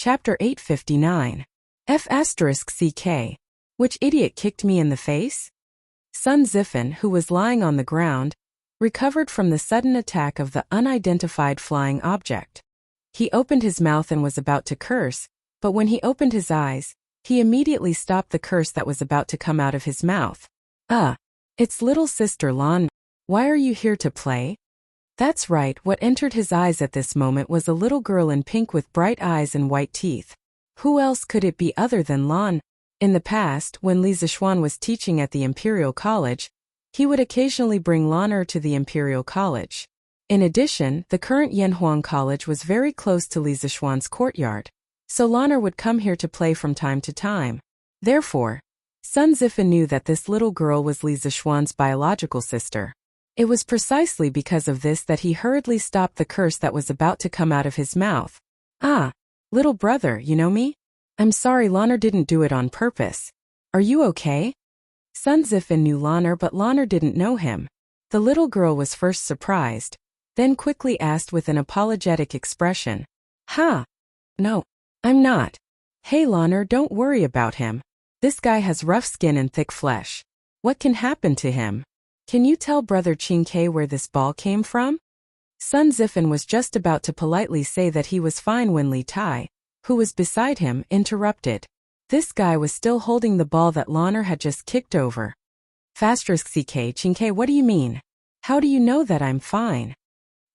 Chapter 859. F***CK. Which idiot kicked me in the face? Sun Zifen, who was lying on the ground, recovered from the sudden attack of the unidentified flying object. He opened his mouth and was about to curse, but when he opened his eyes, he immediately stopped the curse that was about to come out of his mouth. It's little sister Lan. Why are you here to play? That's right, what entered his eyes at this moment was a little girl in pink with bright eyes and white teeth. Who else could it be other than Lan? In the past, when Li Zixuan was teaching at the Imperial College, he would occasionally bring Lan to the Imperial College. In addition, the current Yanhuang College was very close to Li Zixuan's courtyard, so Lan would come here to play from time to time. Therefore, Sun Zifen knew that this little girl was Li Zixuan's biological sister. It was precisely because of this that he hurriedly stopped the curse that was about to come out of his mouth. Little brother, you know me? I'm sorry, Lan didn't do it on purpose. Are you okay? Sun Zifen knew Lan, but Lan didn't know him. The little girl was first surprised, then quickly asked with an apologetic expression. No, I'm not. Hey Lan, don't worry about him. This guy has rough skin and thick flesh. What can happen to him? Can you tell Brother Qingke where this ball came from? Sun Zifen was just about to politely say that he was fine when Li Tai, who was beside him, interrupted. This guy was still holding the ball that Lan had just kicked over. *CK Qingke, what do you mean? How do you know that I'm fine?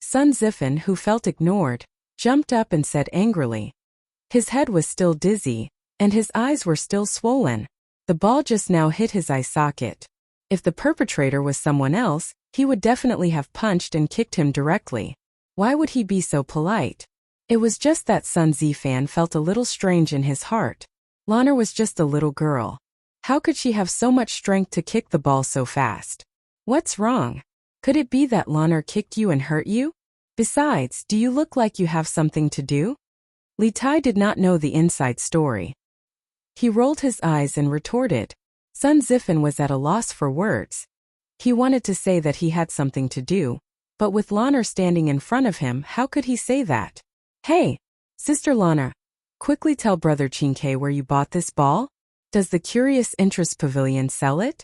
Sun Zifen, who felt ignored, jumped up and said angrily. His head was still dizzy, and his eyes were still swollen. The ball just now hit his eye socket. If the perpetrator was someone else, he would definitely have punched and kicked him directly. Why would he be so polite? It was just that Sun Zifan felt a little strange in his heart. Lan was just a little girl. How could she have so much strength to kick the ball so fast? What's wrong? Could it be that Lan kicked you and hurt you? Besides, do you look like you have something to do? Li Tai did not know the inside story. He rolled his eyes and retorted. Sun Zifen was at a loss for words. He wanted to say that he had something to do, but with Lan standing in front of him, how could he say that? Hey, Sister Lan, quickly tell Brother Qingke where you bought this ball? Does the Curious Interest Pavilion sell it?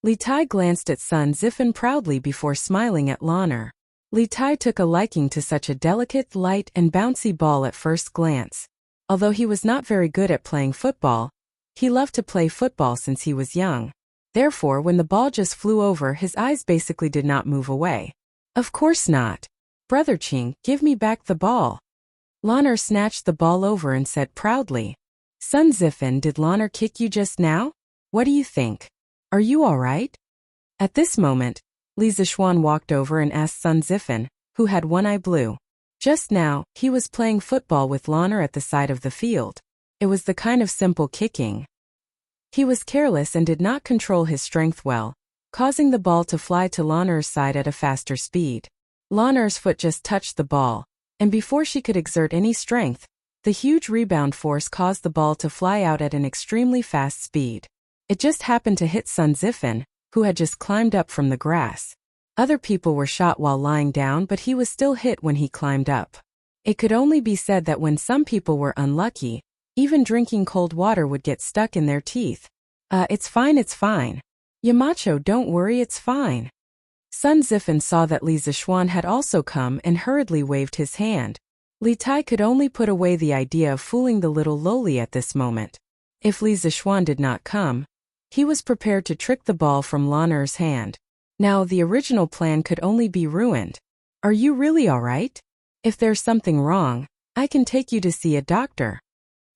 Li Tai glanced at Sun Zifen proudly before smiling at Lan. Li Tai took a liking to such a delicate, light, and bouncy ball at first glance. Although he was not very good at playing football, he loved to play football since he was young. Therefore, when the ball just flew over, his eyes basically did not move away. Of course not. Brother Qing, give me back the ball. Lan snatched the ball over and said proudly. Sun Zifen, did Lan kick you just now? What do you think? Are you all right? At this moment, Li Zixuan walked over and asked Sun Zifen, who had one eye blue. Just now, he was playing football with Lan at the side of the field. It was the kind of simple kicking. He was careless and did not control his strength well, causing the ball to fly to Lan's side at a faster speed. Lan's foot just touched the ball, and before she could exert any strength, the huge rebound force caused the ball to fly out at an extremely fast speed. It just happened to hit Sun Zifen, who had just climbed up from the grass. Other people were shot while lying down, but he was still hit when he climbed up. It could only be said that when some people were unlucky, even drinking cold water would get stuck in their teeth. It's fine. Yamacho, don't worry, it's fine. Sun Zifen saw that Li Zixuan had also come and hurriedly waved his hand. Li Tai could only put away the idea of fooling the little loli at this moment. If Li Zixuan did not come, he was prepared to trick the ball from Lan's hand. Now the original plan could only be ruined. Are you really all right? If there's something wrong, I can take you to see a doctor.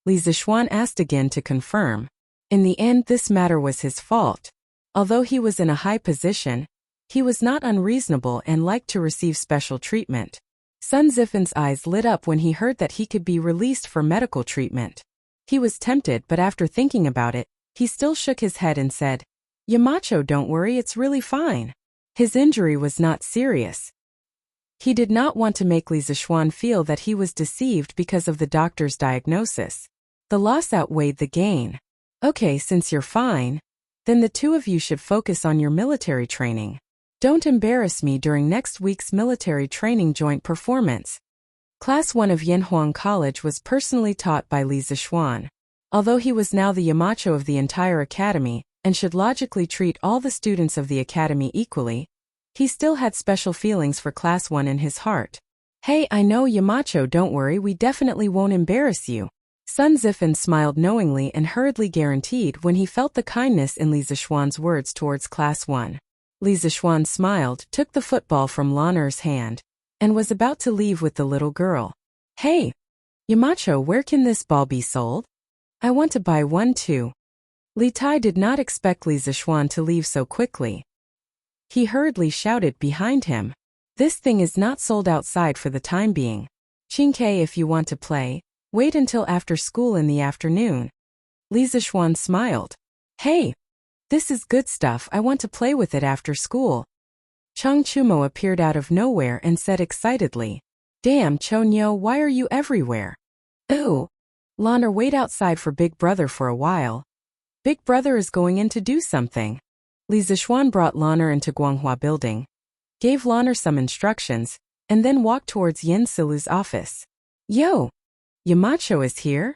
Li Zixuan asked again to confirm. In the end, this matter was his fault. Although he was in a high position, he was not unreasonable and liked to receive special treatment. Sun Zifen's eyes lit up when he heard that he could be released for medical treatment. He was tempted, but after thinking about it, he still shook his head and said, Yamacho, don't worry, it's really fine. His injury was not serious. He did not want to make Li Zixuan feel that he was deceived because of the doctor's diagnosis. The loss outweighed the gain. Okay, since you're fine, then the two of you should focus on your military training. Don't embarrass me during next week's military training joint performance. Class 1 of Yanhuang College was personally taught by Li Zixuan. Although he was now the Yamacho of the entire academy, and should logically treat all the students of the academy equally, he still had special feelings for Class 1 in his heart. "Hey, I know Yamacho, don't worry, we definitely won't embarrass you." Sun Zifan smiled knowingly and hurriedly guaranteed when he felt the kindness in Li Zixuan's words towards Class 1. Li Zixuan smiled, took the football from Lan Er's hand, and was about to leave with the little girl. "Hey, Yamacho, where can this ball be sold? I want to buy one too." Li Tai did not expect Li Zixuan to leave so quickly. He hurriedly shouted behind him, "This thing is not sold outside for the time being. Qingke, if you want to play, wait until after school in the afternoon." Li Zixuan smiled. "Hey, this is good stuff, I want to play with it after school." Chang Chumo appeared out of nowhere and said excitedly, "Damn, Chonyo, why are you everywhere?" "Ooh. Lanner, wait outside for Big Brother for a while. Big Brother is going in to do something." Li Zixuan brought Lanner into Guanghua Building, gave Lanner some instructions, and then walked towards Yin Silu's office. "Yo! Yamacho is here?"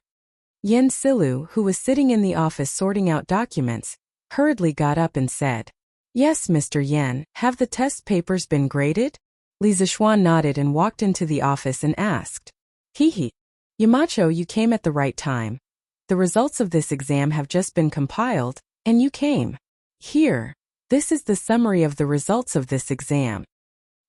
Yin Silu, who was sitting in the office sorting out documents, hurriedly got up and said, "Yes, Mr. Yen, have the test papers been graded?" Li Zixuan nodded and walked into the office and asked, "Hee. Yamacho, you came at the right time. The results of this exam have just been compiled, and you came. Here, this is the summary of the results of this exam."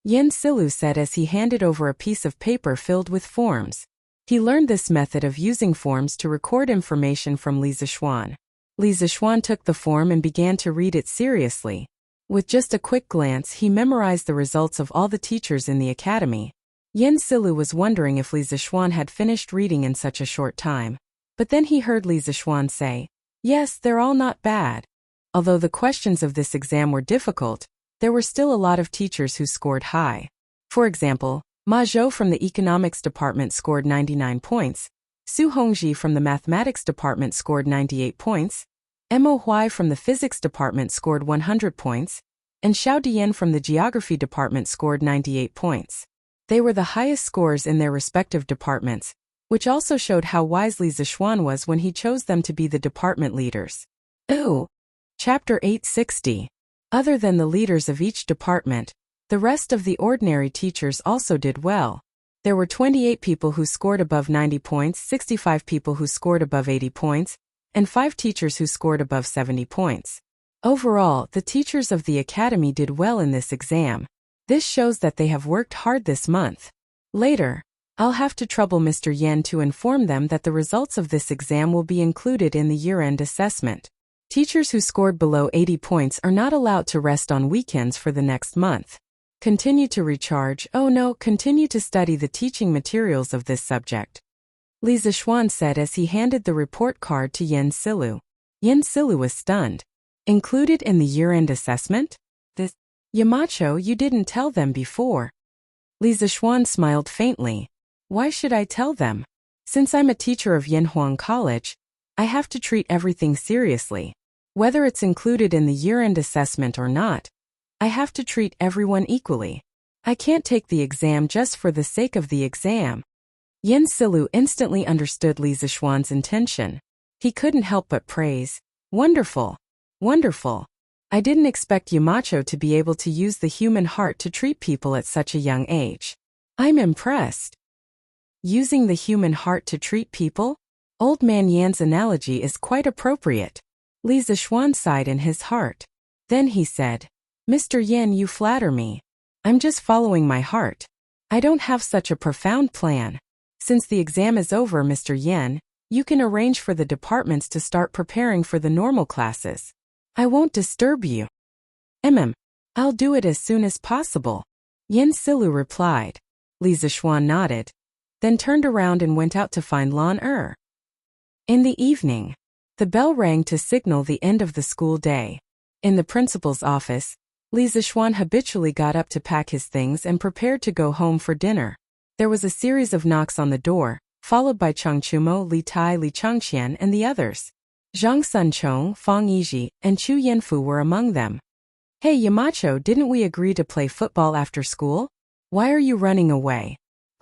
Yin Silu said as he handed over a piece of paper filled with forms. He learned this method of using forms to record information from Li Zixuan. Li Zixuan took the form and began to read it seriously. With just a quick glance, he memorized the results of all the teachers in the academy. Yin Silu was wondering if Li Zixuan had finished reading in such a short time. But then he heard Li Zixuan say, "Yes, they're all not bad." Although the questions of this exam were difficult, there were still a lot of teachers who scored high. For example, Ma Zhou from the economics department scored 99 points, Su Hongji from the mathematics department scored 98 points, Mo Huai from the physics department scored 100 points, and Xiao Dian from the geography department scored 98 points. They were the highest scores in their respective departments, which also showed how wise Li Zixuan was when he chose them to be the department leaders. Ooh! Chapter 860. Other than the leaders of each department, the rest of the ordinary teachers also did well. There were 28 people who scored above 90 points, 65 people who scored above 80 points, and 5 teachers who scored above 70 points. Overall, the teachers of the academy did well in this exam. This shows that they have worked hard this month. Later, I'll have to trouble Mr. Yen to inform them that the results of this exam will be included in the year-end assessment. Teachers who scored below 80 points are not allowed to rest on weekends for the next month. Continue to recharge, continue to study the teaching materials of this subject. Li Zixuan said as he handed the report card to Yin Silu. Yin Silu was stunned. Included in the year-end assessment? This, Yamacho, you didn't tell them before. Li Zixuan smiled faintly. Why should I tell them? Since I'm a teacher of Yanhuang College, I have to treat everything seriously. Whether it's included in the year-end assessment or not, I have to treat everyone equally. I can't take the exam just for the sake of the exam. Yin Silu instantly understood Li Zixuan's intention. He couldn't help but praise. Wonderful. Wonderful. I didn't expect Yamacho to be able to use the human heart to treat people at such a young age. I'm impressed. Using the human heart to treat people? Old Man Yan's analogy is quite appropriate. Li Zixuan sighed in his heart. Then he said, Mr. Yan, you flatter me. I'm just following my heart. I don't have such a profound plan. Since the exam is over, Mr. Yan, you can arrange for the departments to start preparing for the normal classes. I won't disturb you. I'll do it as soon as possible. Yin Silu replied. Li Zixuan nodded, then turned around and went out to find Lan Er. In the evening, the bell rang to signal the end of the school day. In the principal's office, Li Zixuan habitually got up to pack his things and prepared to go home for dinner. There was a series of knocks on the door, followed by Chang Chumo, Li Tai, Li Changqian, and the others. Zhang Sunchong, Fang Yizhi, and Chu Yanfu were among them. Hey Yamacho, didn't we agree to play football after school? Why are you running away?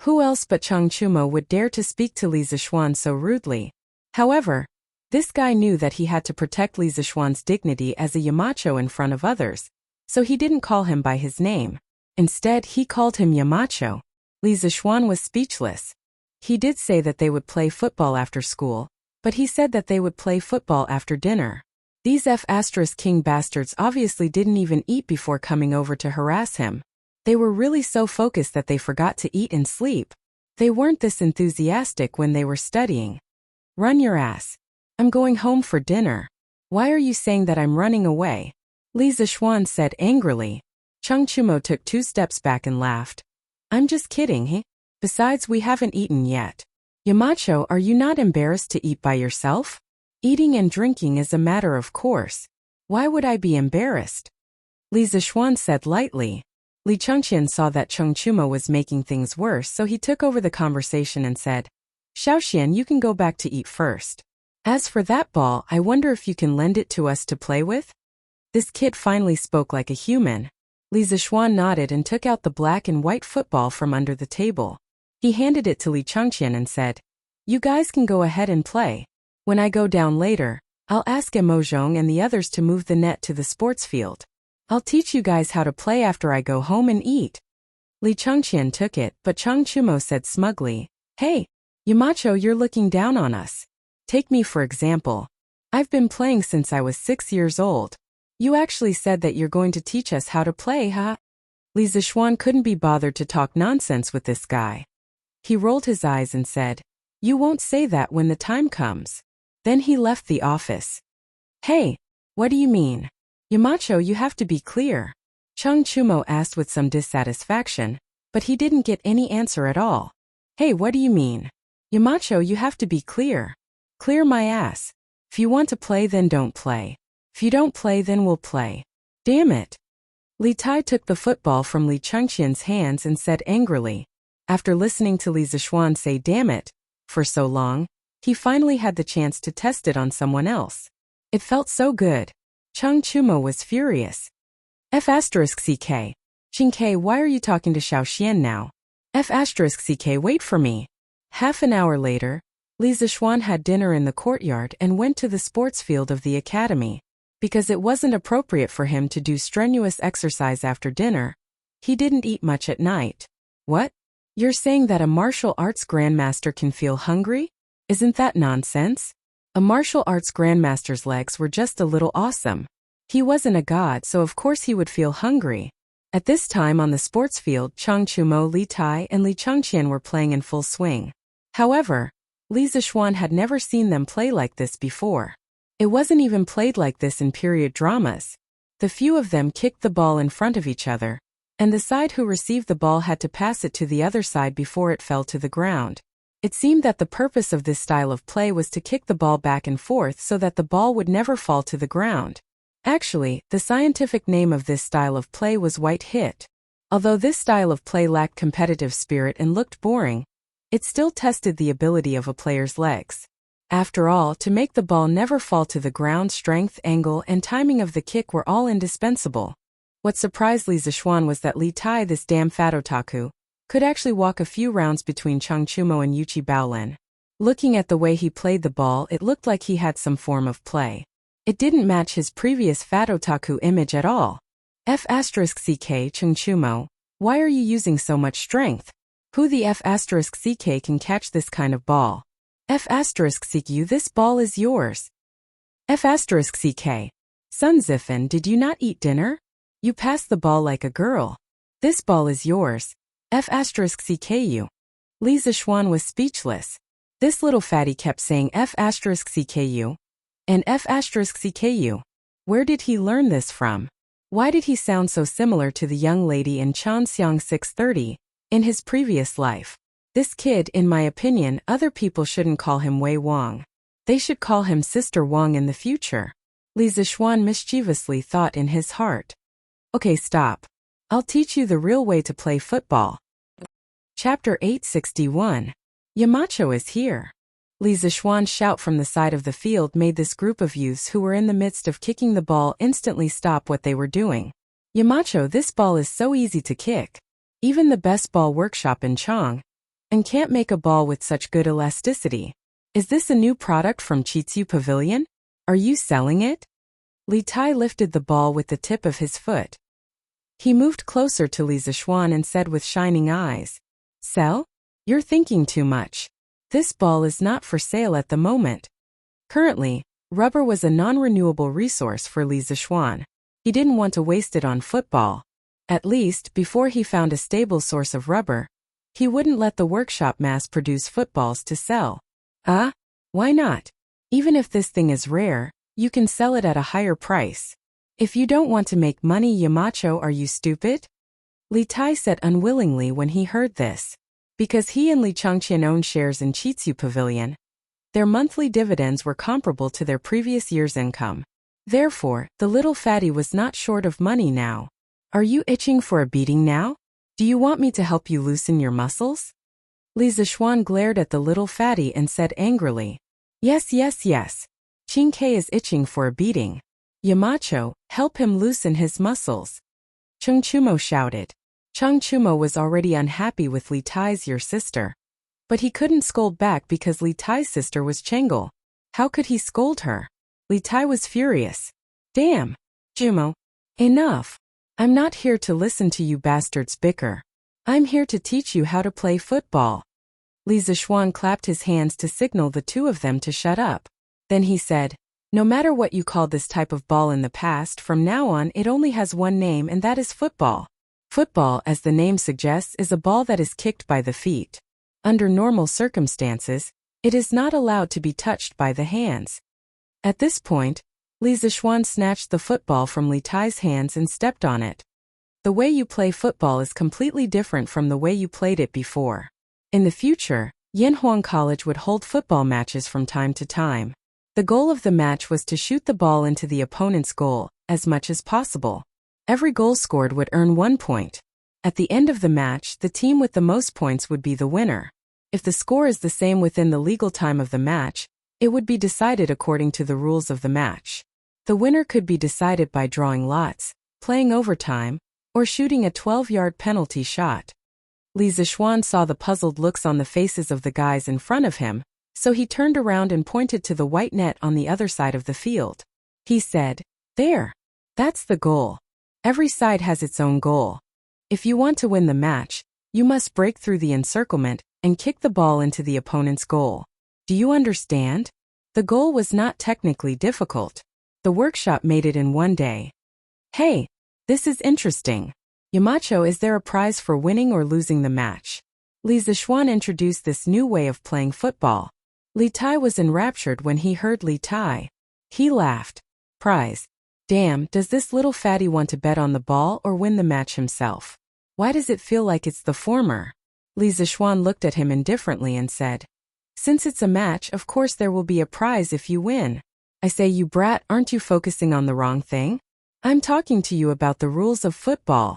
Who else but Chang Chumo would dare to speak to Li Zixuan so rudely? However, this guy knew that he had to protect Li Zixuan's dignity as a Yamacho in front of others, so he didn't call him by his name. Instead, he called him Yamacho. Li Zixuan was speechless. He did say that they would play football after school, but he said that they would play football after dinner. These F***king bastards obviously didn't even eat before coming over to harass him. They were really so focused that they forgot to eat and sleep. They weren't this enthusiastic when they were studying. Run your ass. I'm going home for dinner. Why are you saying that I'm running away? Li Zixuan said angrily. Chang Chumo took 2 steps back and laughed. I'm just kidding, he? Besides, we haven't eaten yet. Yamacho, are you not embarrassed to eat by yourself? Eating and drinking is a matter of course. Why would I be embarrassed? Li Zixuan said lightly. Li Chengqian saw that Chang Chumo was making things worse, so he took over the conversation and said, Xiaoxian, you can go back to eat first. As for that ball, I wonder if you can lend it to us to play with? This kid finally spoke like a human. Li Zixuan nodded and took out the black and white football from under the table. He handed it to Li Chengqian and said, You guys can go ahead and play. When I go down later, I'll ask Emojong and the others to move the net to the sports field. I'll teach you guys how to play after I go home and eat. Li Chengqian took it, but Chang Chumo said smugly, Hey, Yamacho, you're looking down on us. Take me for example. I've been playing since I was 6 years old. You actually said that you're going to teach us how to play, huh? Li Zixuan couldn't be bothered to talk nonsense with this guy. He rolled his eyes and said, You won't say that when the time comes. Then he left the office. Hey, what do you mean? Yamacho, you have to be clear. Chang Chumo asked with some dissatisfaction, but he didn't get any answer at all. Hey, what do you mean? Yamacho, you have to be clear. Clear my ass. If you want to play, then don't play. If you don't play, then we'll play. Damn it. Li Tai took the football from Li Chengqian's hands and said angrily. After listening to Li Zixuan say damn it for so long, he finally had the chance to test it on someone else. It felt so good. Chang Chumo was furious. F***ck. Xingke, why are you talking to Xiaoxian now? F***ck, wait for me. Half an hour later, Li Zixuan had dinner in the courtyard and went to the sports field of the academy. Because it wasn't appropriate for him to do strenuous exercise after dinner, he didn't eat much at night. What? You're saying that a martial arts grandmaster can feel hungry? Isn't that nonsense? A martial arts grandmaster's legs were just a little awesome. He wasn't a god, so of course he would feel hungry. At this time on the sports field, Chang Chumo, Li Tai, and Li Chengqian were playing in full swing. However, Li Zixuan had never seen them play like this before. It wasn't even played like this in period dramas. The few of them kicked the ball in front of each other, and the side who received the ball had to pass it to the other side before it fell to the ground. It seemed that the purpose of this style of play was to kick the ball back and forth so that the ball would never fall to the ground. Actually, the scientific name of this style of play was white hit. Although this style of play lacked competitive spirit and looked boring, it still tested the ability of a player's legs. After all, to make the ball never fall to the ground, strength, angle, and timing of the kick were all indispensable. What surprised Li Zixuan was that Li Tai, this damn fat otaku, could actually walk a few rounds between Chang Chumo and Yuchi Baolin. Looking at the way he played the ball, it looked like he had some form of play. It didn't match his previous fat otaku image at all. F***ck Chang Chumo, why are you using so much strength? Who the F***ck can catch this kind of ball? F***ck, this ball is yours. F***ck. Sun Zifen, did you not eat dinner? You passed the ball like a girl. This ball is yours. F***ck. Li Zixuan was speechless. This little fatty kept saying F***ck and F***ck. Where did he learn this from? Why did he sound so similar to the young lady in Chanxiang 630 in his previous life? This kid, in my opinion, other people shouldn't call him Wei Wang. They should call him Sister Wang in the future. Li Zixuan mischievously thought in his heart. Okay, stop. I'll teach you the real way to play football. Chapter 861. Yamacho is here. Li Zixuan's shout from the side of the field made this group of youths who were in the midst of kicking the ball instantly stop what they were doing. Yamacho, this ball is so easy to kick. Even the best ball workshop in Chang, and can't make a ball with such good elasticity. Is this a new product from Chitsu Pavilion? Are you selling it? Li Tai lifted the ball with the tip of his foot. He moved closer to Li Zishuan and said with shining eyes, "Sell? You're thinking too much. This ball is not for sale at the moment." Currently, rubber was a non-renewable resource for Li Zishuan. He didn't want to waste it on football. At least, before he found a stable source of rubber, he wouldn't let the workshop mass-produce footballs to sell. Why not? Even if this thing is rare, you can sell it at a higher price. If you don't want to make money, Yamacho, are you stupid? Li Tai said unwillingly when he heard this. Because he and Li Changqian owned shares in Chitsu Pavilion, their monthly dividends were comparable to their previous year's income. Therefore, the little fatty was not short of money now. Are you itching for a beating now? Do you want me to help you loosen your muscles? Li Zishuan glared at the little fatty and said angrily, Yes. Qing Ke is itching for a beating. Yamacho, help him loosen his muscles. Cheng Chumo shouted. Cheng Chumo was already unhappy with Li Tai's your sister. But he couldn't scold back because Li Tai's sister was Chengel. How could he scold her? Li Tai was furious. Damn, Chumo. Enough. I'm not here to listen to you bastards bicker. I'm here to teach you how to play football. Li Zishuan clapped his hands to signal the two of them to shut up. Then he said, No matter what you called this type of ball in the past, from now on it only has one name, and that is football. Football, as the name suggests, is a ball that is kicked by the feet. Under normal circumstances, it is not allowed to be touched by the hands. At this point, Li Zishuan snatched the football from Li Tai's hands and stepped on it. The way you play football is completely different from the way you played it before. In the future, Yanhuang College would hold football matches from time to time. The goal of the match was to shoot the ball into the opponent's goal, as much as possible. Every goal scored would earn 1 point. At the end of the match, the team with the most points would be the winner. If the score is the same within the legal time of the match, it would be decided according to the rules of the match. The winner could be decided by drawing lots, playing overtime, or shooting a 12-yard penalty shot. Li Zishuan saw the puzzled looks on the faces of the guys in front of him, so he turned around and pointed to the white net on the other side of the field. He said, There. That's the goal. Every side has its own goal. If you want to win the match, you must break through the encirclement and kick the ball into the opponent's goal. Do you understand? The goal was not technically difficult. The workshop made it in 1 day. Hey, this is interesting. Yamacho, is there a prize for winning or losing the match? Li Zishuan introduced this new way of playing football. Li Tai was enraptured when he heard Li Tai. He laughed. Prize. Damn, does this little fatty want to bet on the ball or win the match himself? Why does it feel like it's the former? Li Zishuan looked at him indifferently and said, Since it's a match, of course there will be a prize if you win. I say, you brat, aren't you focusing on the wrong thing? I'm talking to you about the rules of football.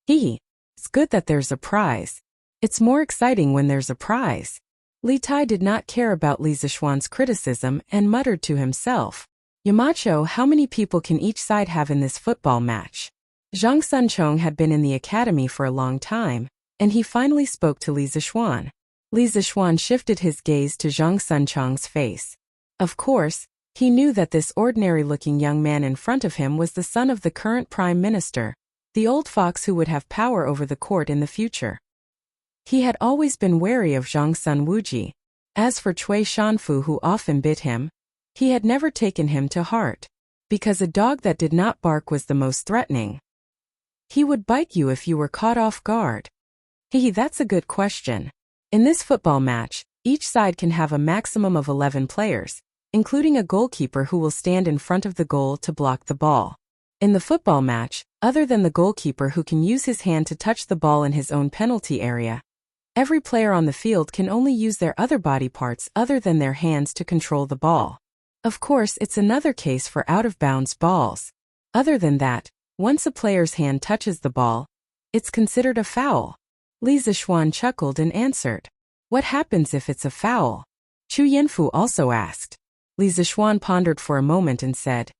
It's good that there's a prize. It's more exciting when there's a prize. Li Tai did not care about Li Zishuan's criticism and muttered to himself, Yamacho, how many people can each side have in this football match? Zhang Sunchong had been in the academy for a long time, and he finally spoke to Li Zishuan. Li Zishuan shifted his gaze to Zhang Sunchong's face. Of course, he knew that this ordinary-looking young man in front of him was the son of the current prime minister, the old fox who would have power over the court in the future. He had always been wary of Zhang Sun Wuji. As for Cui Shanfu, who often bit him, he had never taken him to heart, because a dog that did not bark was the most threatening. He would bite you if you were caught off guard. That's a good question. In this football match, each side can have a maximum of 11 players, including a goalkeeper who will stand in front of the goal to block the ball. In the football match, other than the goalkeeper who can use his hand to touch the ball in his own penalty area, every player on the field can only use their other body parts other than their hands to control the ball. Of course, it's another case for out-of-bounds balls. Other than that, once a player's hand touches the ball, it's considered a foul. Li Zishuan chuckled and answered, What happens if it's a foul? Chu Yanfu also asked. Li Zishuan pondered for a moment and said,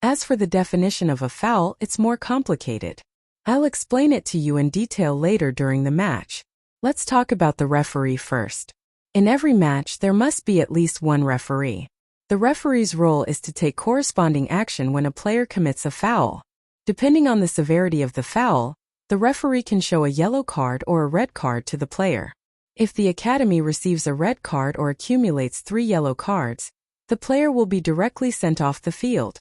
As for the definition of a foul, it's more complicated. I'll explain it to you in detail later during the match. Let's talk about the referee first. In every match, there must be at least one referee. The referee's role is to take corresponding action when a player commits a foul. Depending on the severity of the foul, the referee can show a yellow card or a red card to the player. If the academy receives a red card or accumulates 3 yellow cards, the player will be directly sent off the field.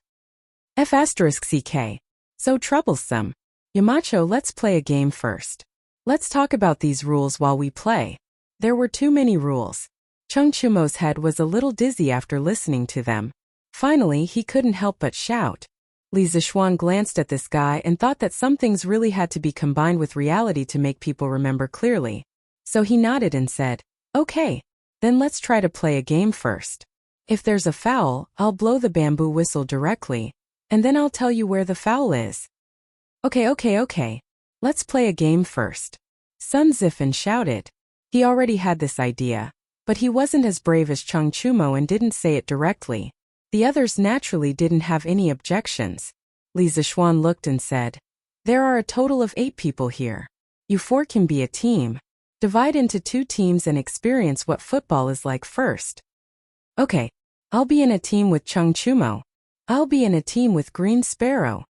F***ck. So troublesome. Yamacho, let's play a game first. Let's talk about these rules while we play. There were too many rules. Chung Chumo's head was a little dizzy after listening to them. Finally, he couldn't help but shout. Li Zishuan glanced at this guy and thought that some things really had to be combined with reality to make people remember clearly. So he nodded and said, "Okay, then let's try to play a game first. If there's a foul, I'll blow the bamboo whistle directly, and then I'll tell you where the foul is." Okay. Let's play a game first. Sun Zifan shouted. He already had this idea, but he wasn't as brave as Chung Chumo and didn't say it directly. The others naturally didn't have any objections. Li Zishuan looked and said, "There are a total of 8 people here. You 4 can be a team. Divide into 2 teams and experience what football is like first." "Okay, I'll be in a team with Chung Chumo. I'll be in a team with Green Sparrow.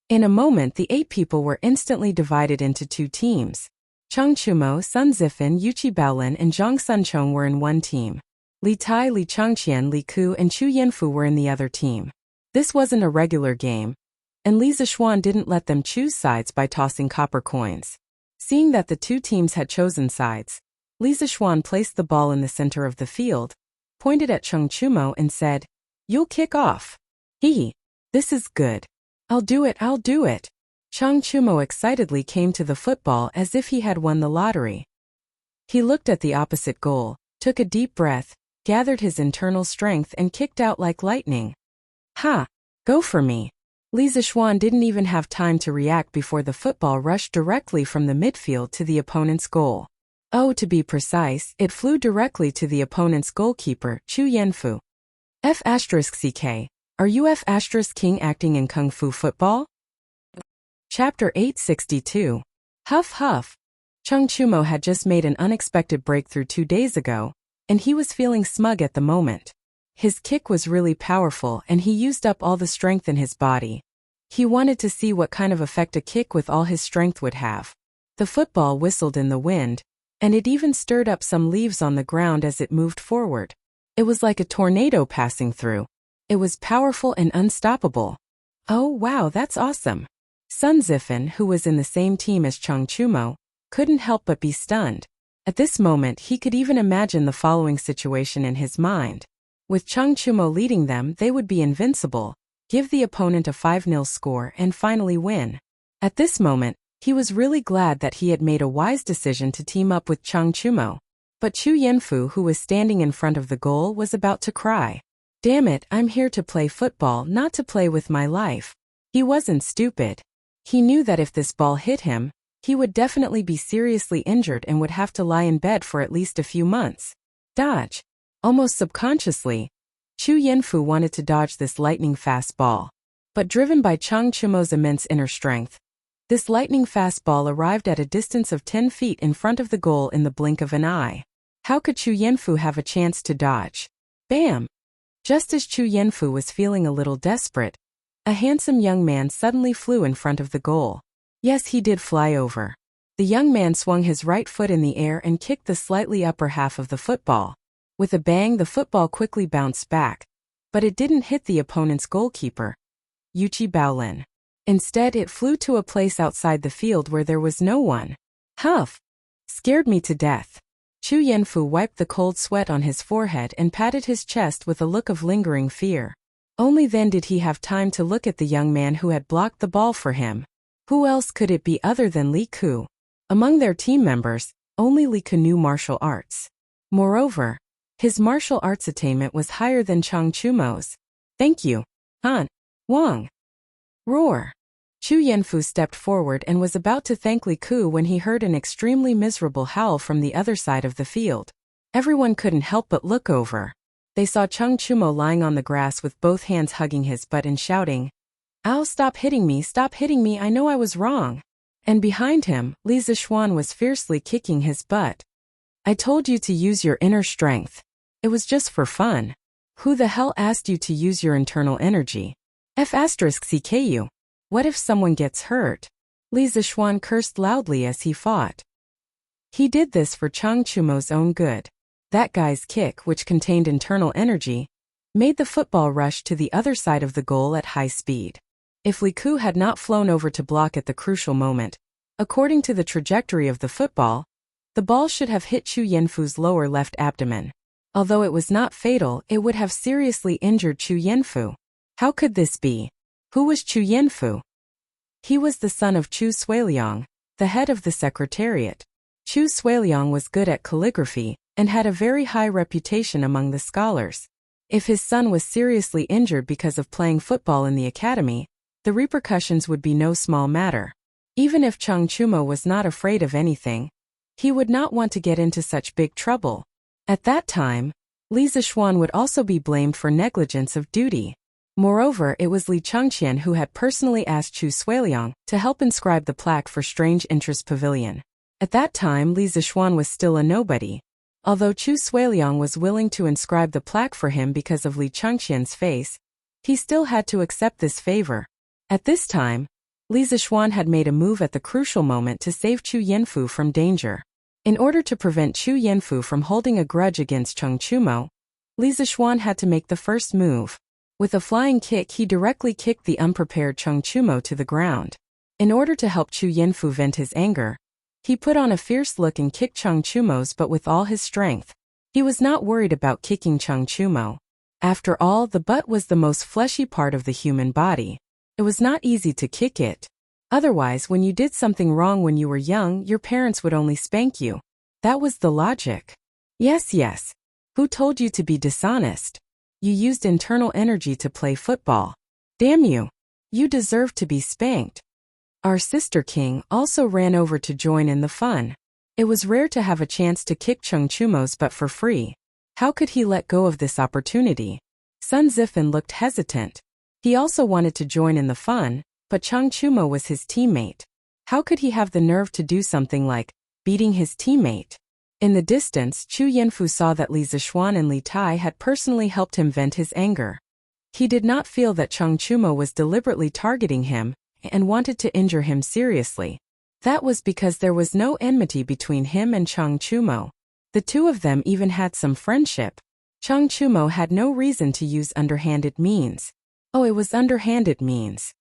In a moment, the 8 people were instantly divided into 2 teams. Chung Chumo, Sun Zifan, Yuchi Baolin, and Zhang Sunchong were in one team. Li Tai, Li Changqian, Li Ku, and Chu Yanfu were in the other team. This wasn't a regular game, and Li Zishuan didn't let them choose sides by tossing copper coins. Seeing that the 2 teams had chosen sides, Li Zishuan placed the ball in the center of the field, pointed at Chung Chumo and said, "You'll kick off." This is good. I'll do it. Chung Chumo excitedly came to the football as if he had won the lottery. He looked at the opposite goal, took a deep breath, gathered his internal strength and kicked out like lightning. Go for me. Li Zishuan didn't even have time to react before the football rushed directly from the midfield to the opponent's goal. To be precise, it flew directly to the opponent's goalkeeper, Chu Yanfu. F***ck. Are you F***king acting in Kung Fu football? Chapter 862. Huff. Chung Chumo had just made an unexpected breakthrough 2 days ago, and he was feeling smug at the moment. His kick was really powerful and he used up all the strength in his body. He wanted to see what kind of effect a kick with all his strength would have. The football whistled in the wind, and it even stirred up some leaves on the ground as it moved forward. It was like a tornado passing through. It was powerful and unstoppable. Oh wow, that's awesome. Sun Zifan, who was in the same team as Chung Chumo, couldn't help but be stunned. At this moment he could even imagine the following situation in his mind. With Chung Chumo leading them, they would be invincible, give the opponent a 5-0 score and finally win. At this moment, he was really glad that he had made a wise decision to team up with Chung Chumo. But Chu Yanfu, who was standing in front of the goal, was about to cry. "Damn it, I'm here to play football, not to play with my life." He wasn't stupid. He knew that if this ball hit him, he would definitely be seriously injured and would have to lie in bed for at least a few months. Dodge. Almost subconsciously, Chu Yanfu wanted to dodge this lightning-fast ball. But driven by Chung Chumo's immense inner strength, this lightning-fast ball arrived at a distance of 10 feet in front of the goal in the blink of an eye. How could Chu Yanfu have a chance to dodge? Bam! Just as Chu Yanfu was feeling a little desperate, a handsome young man suddenly flew in front of the goal. Yes, he did fly over. The young man swung his right foot in the air and kicked the slightly upper half of the football. With a bang, the football quickly bounced back, but it didn't hit the opponent's goalkeeper, Yuchi Baolin. Instead, it flew to a place outside the field where there was no one. Huff! Scared me to death. Chu Yanfu wiped the cold sweat on his forehead and patted his chest with a look of lingering fear. Only then did he have time to look at the young man who had blocked the ball for him. Who else could it be other than Li Ku? Among their team members, only Li Ku knew martial arts. Moreover, his martial arts attainment was higher than Chung Chumo's. "Thank you, Han Wang." Roar. Chu Yanfu stepped forward and was about to thank Li Ku when he heard an extremely miserable howl from the other side of the field. Everyone couldn't help but look over. They saw Chung Chumo lying on the grass with both hands hugging his butt and shouting, "Ow, stop hitting me, I know I was wrong." And behind him, Li Zixuan was fiercely kicking his butt. I told you to use your inner strength. It was just for fun. Who the hell asked you to use your internal energy? F***CKU. What if someone gets hurt? Li Zixuan cursed loudly as he fought. He did this for Chang Chumo's own good. That guy's kick, which contained internal energy, made the football rush to the other side of the goal at high speed. If Li Ku had not flown over to block at the crucial moment, according to the trajectory of the football, the ball should have hit Chu Yanfu's lower left abdomen. Although it was not fatal, it would have seriously injured Chu Yanfu. How could this be? Who was Chu Yanfu? He was the son of Chu Suiliang, the head of the secretariat. Chu Suiliang was good at calligraphy and had a very high reputation among the scholars. If his son was seriously injured because of playing football in the academy, the repercussions would be no small matter. Even if Chang Chumo was not afraid of anything, he would not want to get into such big trouble. At that time, Li Zixuan would also be blamed for negligence of duty. Moreover, it was Li Changqian who had personally asked Chu Suiliang to help inscribe the plaque for Strange Interest Pavilion. At that time, Li Zixuan was still a nobody. Although Chu Suiliang was willing to inscribe the plaque for him because of Li Changqian's face, he still had to accept this favor. At this time, Li Zixuan had made a move at the crucial moment to save Chu Yanfu from danger. In order to prevent Chu Yanfu from holding a grudge against Chang Chumo, Li Zixuan had to make the first move. With a flying kick, he directly kicked the unprepared Chang Chumo to the ground. In order to help Chu Yanfu vent his anger, he put on a fierce look and kicked Chang Chumo's butt with all his strength. He was not worried about kicking Chang Chumo. After all, the butt was the most fleshy part of the human body. It was not easy to kick it. Otherwise, when you did something wrong when you were young, your parents would only spank you. That was the logic. Yes. Who told you to be dishonest? You used internal energy to play football. Damn you. You deserve to be spanked. Our sister king also ran over to join in the fun. It was rare to have a chance to kick Chang Chumo's butt for free. How could he let go of this opportunity? Sun Zifan looked hesitant. He also wanted to join in the fun, but Chang Chumo was his teammate. How could he have the nerve to do something like beating his teammate? In the distance, Chu Yanfu saw that Li Zixuan and Li Tai had personally helped him vent his anger. He did not feel that Chang Chumo was deliberately targeting him and wanted to injure him seriously. That was because there was no enmity between him and Chang Chumo. The two of them even had some friendship. Chang Chumo had no reason to use underhanded means. Oh, it was underhanded means.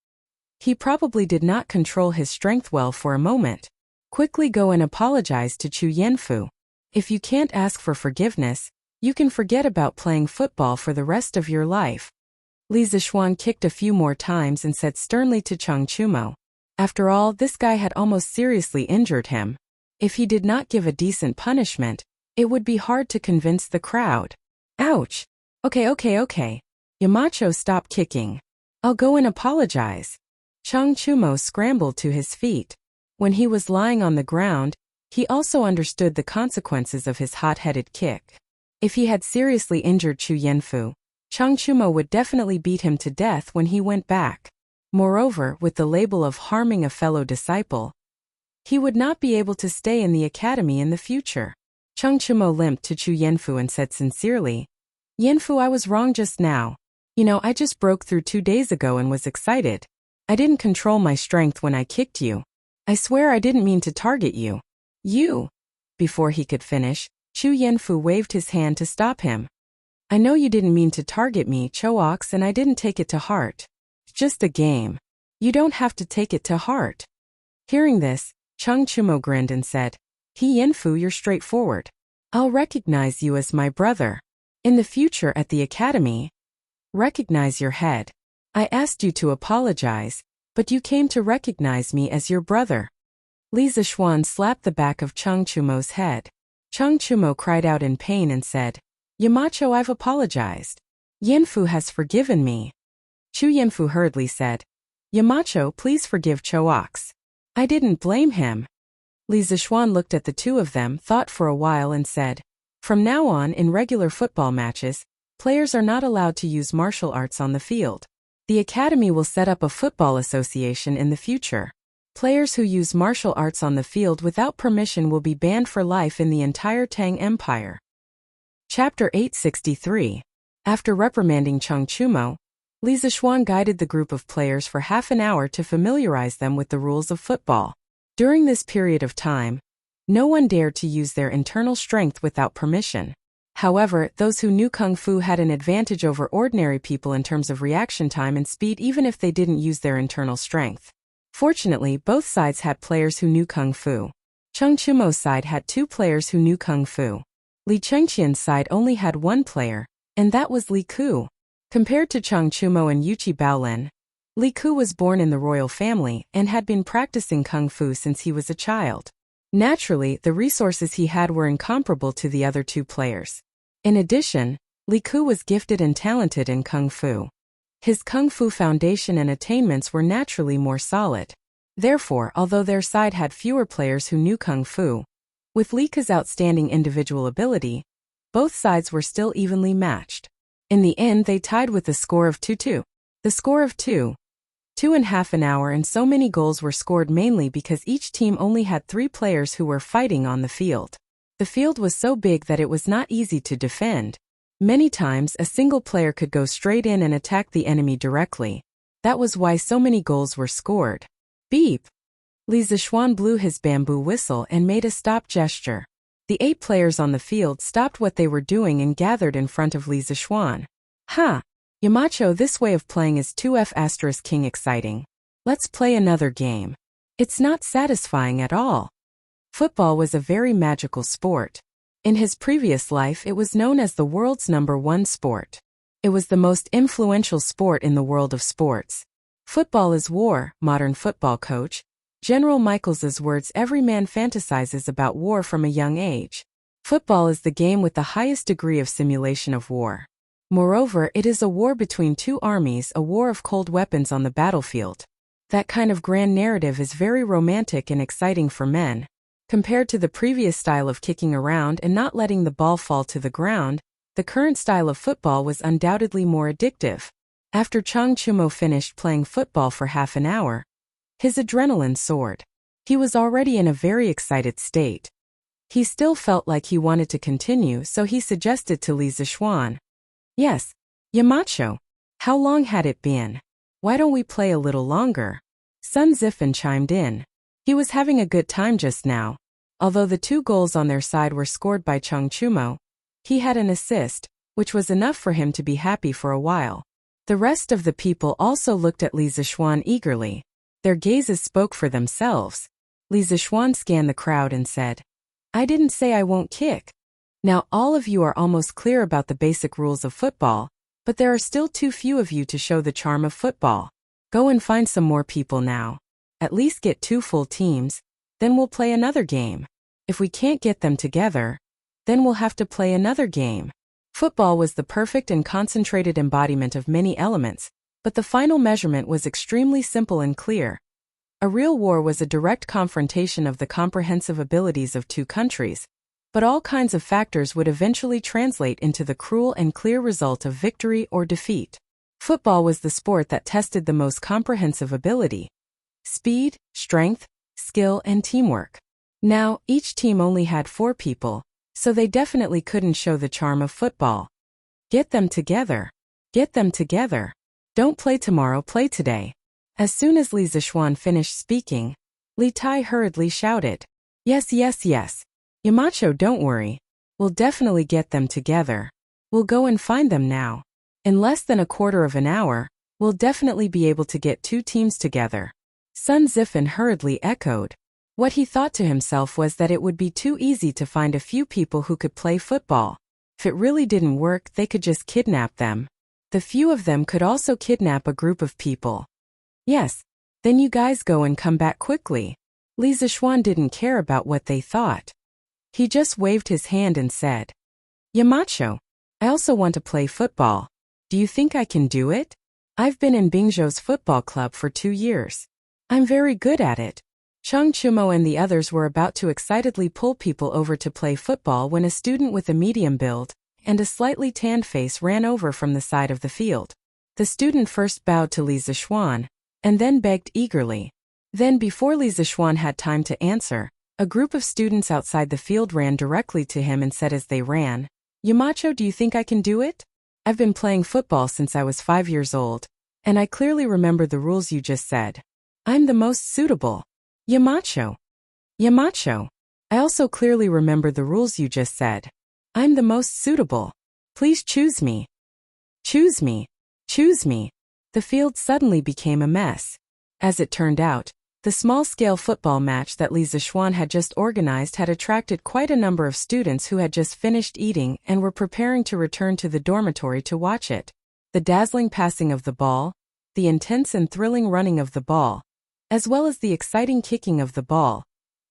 He probably did not control his strength well for a moment. Quickly go and apologize to Chu Yanfu. If you can't ask for forgiveness, you can forget about playing football for the rest of your life. Li Zixuan kicked a few more times and said sternly to Chang Chumo. After all, this guy had almost seriously injured him. If he did not give a decent punishment, it would be hard to convince the crowd. Ouch. Okay. Yamacho, stop kicking. I'll go and apologize. Chang Chumo scrambled to his feet. When he was lying on the ground, he also understood the consequences of his hot-headed kick. If he had seriously injured Chu Yanfu, Chang Chumo would definitely beat him to death when he went back. Moreover, with the label of harming a fellow disciple, he would not be able to stay in the academy in the future. Chang Chumo limped to Chu Yanfu and said sincerely, Yanfu, I was wrong just now. I just broke through 2 days ago and was excited. I didn't control my strength when I kicked you. I swear I didn't mean to target you. You. Before he could finish, Chu Yanfu waved his hand to stop him. I know you didn't mean to target me, Cho-Ox, and I didn't take it to heart. It's just a game. You don't have to take it to heart. Hearing this, Chang Chumo grinned and said, Yanfu, you're straightforward. I'll recognize you as my brother. In the future at the academy, recognize your head. I asked you to apologize, but you came to recognize me as your brother. Li Zixuan slapped the back of Chang Chumo's head. Chang Chumo cried out in pain and said, Yamacho, I've apologized. Yanfu has forgiven me. Chu Yanfu hurriedly said, Yamacho, please forgive Cho-Ox. I didn't blame him. Li Zixuan looked at the two of them, thought for a while and said, From now on, in regular football matches, players are not allowed to use martial arts on the field. The academy will set up a football association in the future. Players who use martial arts on the field without permission will be banned for life in the entire Tang Empire. Chapter 863. After reprimanding Cheng Chumo, Li Zixuan guided the group of players for half an hour to familiarize them with the rules of football. During this period of time, no one dared to use their internal strength without permission. However, those who knew Kung Fu had an advantage over ordinary people in terms of reaction time and speed even if they didn't use their internal strength. Fortunately, both sides had players who knew Kung Fu. Cheng Chumo's side had 2 players who knew Kung Fu. Li Chengqian's side only had 1 player, and that was Li Ku. Compared to Cheng Chumo and Yuqi Baolen, Li Ku was born in the royal family and had been practicing Kung Fu since he was a child. Naturally, the resources he had were incomparable to the other 2 players. In addition, Li Ku was gifted and talented in Kung Fu. His Kung Fu foundation and attainments were naturally more solid. Therefore, although their side had fewer players who knew Kung Fu, with Li Ku's outstanding individual ability, both sides were still evenly matched. In the end, they tied with a score of 2-2. The score of 2.5 an hour, and so many goals were scored mainly because each team only had 3 players who were fighting on the field. The field was so big that it was not easy to defend. Many times, a single player could go straight in and attack the enemy directly. That was why so many goals were scored. Beep! Li Zixuan blew his bamboo whistle and made a stop gesture. The 8 players on the field stopped what they were doing and gathered in front of Li Zixuan. Ha! Yamacho, this way of playing is too King exciting. Let's play another game. It's not satisfying at all. Football was a very magical sport. In his previous life, it was known as the world's #1 sport. It was the most influential sport in the world of sports. Football is war, modern football coach. General Michaels's words. Every man fantasizes about war from a young age. Football is the game with the highest degree of simulation of war. Moreover, it is a war between 2 armies, a war of cold weapons on the battlefield. That kind of grand narrative is very romantic and exciting for men. Compared to the previous style of kicking around and not letting the ball fall to the ground, the current style of football was undoubtedly more addictive. After Cheng Chumo finished playing football for half an hour, his adrenaline soared. He was already in a very excited state. He still felt like he wanted to continue, so he suggested to Li Zixuan. Yes, Yamacho. How long had it been? Why don't we play a little longer? Sun Zifan chimed in. He was having a good time just now. Although the 2 goals on their side were scored by Cheng Chumo, he had an assist, which was enough for him to be happy for a while. The rest of the people also looked at Li Zixuan eagerly. Their gazes spoke for themselves. Li Zixuan scanned the crowd and said, I didn't say I won't kick. Now all of you are almost clear about the basic rules of football, but there are still too few of you to show the charm of football. Go and find some more people now. At least get 2 full teams, then we'll play another game. If we can't get them together, then we'll have to play another game. Football was the perfect and concentrated embodiment of many elements, but the final measurement was extremely simple and clear. A real war was a direct confrontation of the comprehensive abilities of 2 countries, but all kinds of factors would eventually translate into the cruel and clear result of victory or defeat. Football was the sport that tested the most comprehensive ability: speed, strength, skill, and teamwork. Now, each team only had 4 people, so they definitely couldn't show the charm of football. Get them together. Get them together. Don't play tomorrow, play today. As soon as Li Zixuan finished speaking, Li Tai hurriedly shouted, Yes, yes, yes. Yamacho, don't worry. We'll definitely get them together. We'll go and find them now. In less than a quarter of an hour, we'll definitely be able to get 2 teams together. Sun Zifan hurriedly echoed. What he thought to himself was that it would be too easy to find a few people who could play football. If it really didn't work, they could just kidnap them. The few of them could also kidnap a group of people. Yes, then you guys go and come back quickly. Li Zixuan didn't care about what they thought. He just waved his hand and said, Yamacho, I also want to play football. Do you think I can do it? I've been in Bingzhou's football club for 2 years. I'm very good at it. Cheng Chumo and the others were about to excitedly pull people over to play football when a student with a medium build and a slightly tanned face ran over from the side of the field. The student first bowed to Li Zixuan, and then begged eagerly. Then before Li Zixuan had time to answer, a group of students outside the field ran directly to him and said as they ran, "Yamacho, do you think I can do it? I've been playing football since I was 5 years old, and I clearly remember the rules you just said. I'm the most suitable. Yamacho. Yamacho. I also clearly remember the rules you just said. I'm the most suitable. Please choose me. Choose me. Choose me." The field suddenly became a mess. As it turned out, the small-scale football match that Li Zixuan had just organized had attracted quite a number of students who had just finished eating and were preparing to return to the dormitory to watch it. The dazzling passing of the ball, the intense and thrilling running of the ball, as well as the exciting kicking of the ball,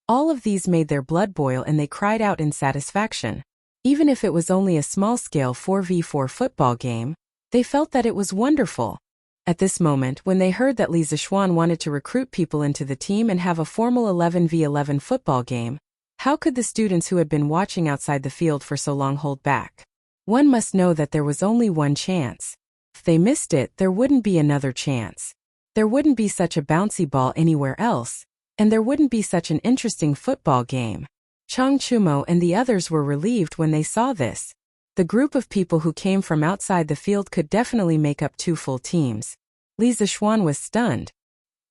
all of these made their blood boil and they cried out in satisfaction. Even if it was only a small-scale 4v4 football game, they felt that it was wonderful. At this moment, when they heard that Li Zixuan wanted to recruit people into the team and have a formal 11v11 football game, how could the students who had been watching outside the field for so long hold back? One must know that there was only one chance. If they missed it, there wouldn't be another chance. There wouldn't be such a bouncy ball anywhere else, and there wouldn't be such an interesting football game. Chang Chumo and the others were relieved when they saw this. The group of people who came from outside the field could definitely make up 2 full teams. Li Zixuan was stunned.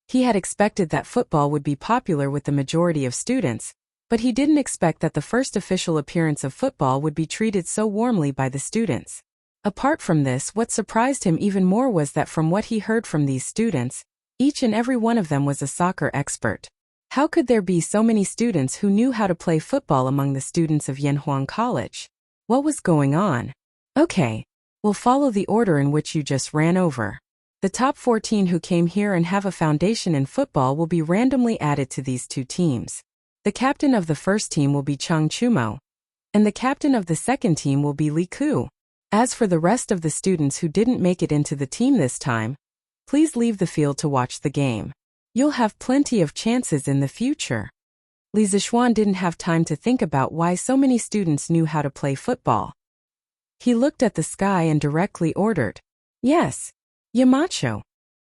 He had expected that football would be popular with the majority of students, but he didn't expect that the first official appearance of football would be treated so warmly by the students. Apart from this, what surprised him even more was that from what he heard from these students, each and every one of them was a soccer expert. How could there be so many students who knew how to play football among the students of Yanhuang College? What was going on? Okay, we'll follow the order in which you just ran over. The top 14 who came here and have a foundation in football will be randomly added to these 2 teams. The captain of the first team will be Chang Chumo, and the captain of the second team will be Li Ku. As for the rest of the students who didn't make it into the team this time, please leave the field to watch the game. You'll have plenty of chances in the future. Li Zixuan didn't have time to think about why so many students knew how to play football. He looked at the sky and directly ordered, "Yes, Yamacho."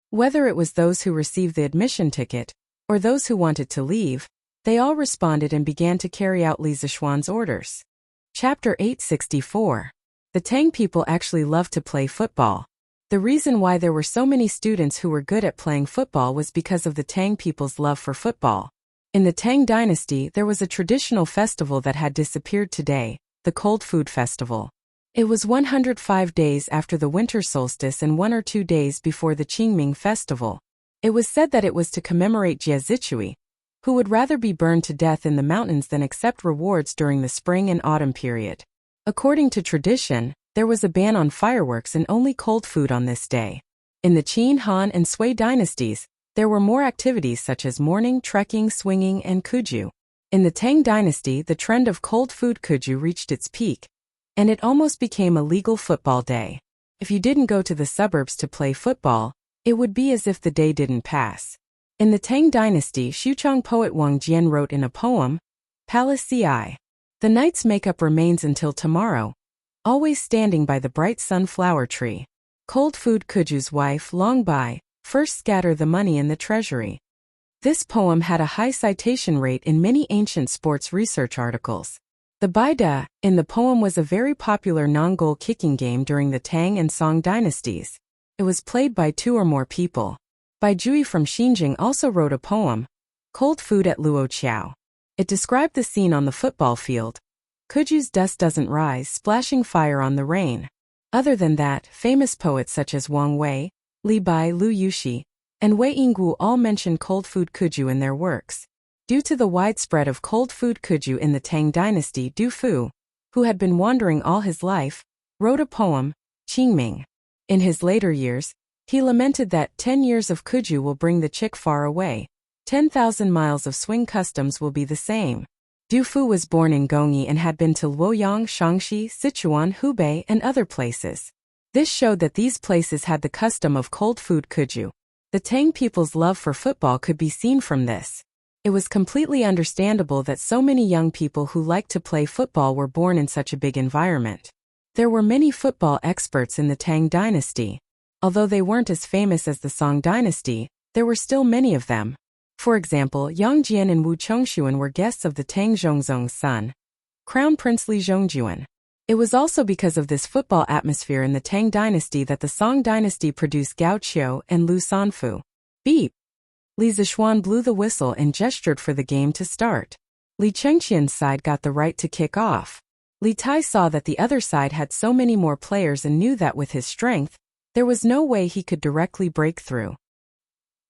Whether it was those who received the admission ticket, or those who wanted to leave, they all responded and began to carry out Li Zixuan's orders. Chapter 864. The Tang people actually loved to play football. The reason why there were so many students who were good at playing football was because of the Tang people's love for football. In the Tang dynasty, there was a traditional festival that had disappeared today, the Cold Food Festival. It was 105 days after the winter solstice and 1 or 2 days before the Qingming festival. It was said that it was to commemorate Jie Zichui, who would rather be burned to death in the mountains than accept rewards during the spring and autumn period. According to tradition, there was a ban on fireworks and only cold food on this day. In the Qin, Han, and Sui dynasties, there were more activities such as mourning, trekking, swinging, and kuju. In the Tang dynasty, the trend of cold food kuju reached its peak, and it almost became a legal football day. If you didn't go to the suburbs to play football, it would be as if the day didn't pass. In the Tang dynasty, Xuchang poet Wang Jian wrote in a poem, "Palace Ci. The night's makeup remains until tomorrow, always standing by the bright sunflower tree. Cold food kuju's wife long by, first scatter the money in the treasury." This poem had a high citation rate in many ancient sports research articles. The Baida in the poem was a very popular non-goal kicking game during the Tang and Song dynasties. It was played by 2 or more people. Bai Jui from Xinjiang also wrote a poem, Cold Food at Luoqiao. It described the scene on the football field. Kuju's dust doesn't rise, splashing fire on the rain. Other than that, famous poets such as Wang Wei, Li Bai, Lu Yuxi, and Wei Yinggu all mention cold food kuju in their works. Due to the widespread of cold food kuju in the Tang dynasty, Du Fu, who had been wandering all his life, wrote a poem, Qingming. In his later years, he lamented that 10 years of kuju will bring the chick far away. 10,000 miles of swing customs will be the same. Du Fu was born in Gongyi and had been to Luoyang, Shaanxi, Sichuan, Hubei, and other places. This showed that these places had the custom of cold food kuju. The Tang people's love for football could be seen from this. It was completely understandable that so many young people who liked to play football were born in such a big environment. There were many football experts in the Tang dynasty. Although they weren't as famous as the Song dynasty, there were still many of them. For example, Yang Jian and Wu Chongshuan were guests of the Tang Zhongzong's son, Crown Prince Li Zhongjuan. It was also because of this football atmosphere in the Tang dynasty that the Song dynasty produced Gao Qiu and Lu Sanfu. Beep! Li Zishuan blew the whistle and gestured for the game to start. Li Chengqian's side got the right to kick off. Li Tai saw that the other side had so many more players and knew that with his strength, there was no way he could directly break through.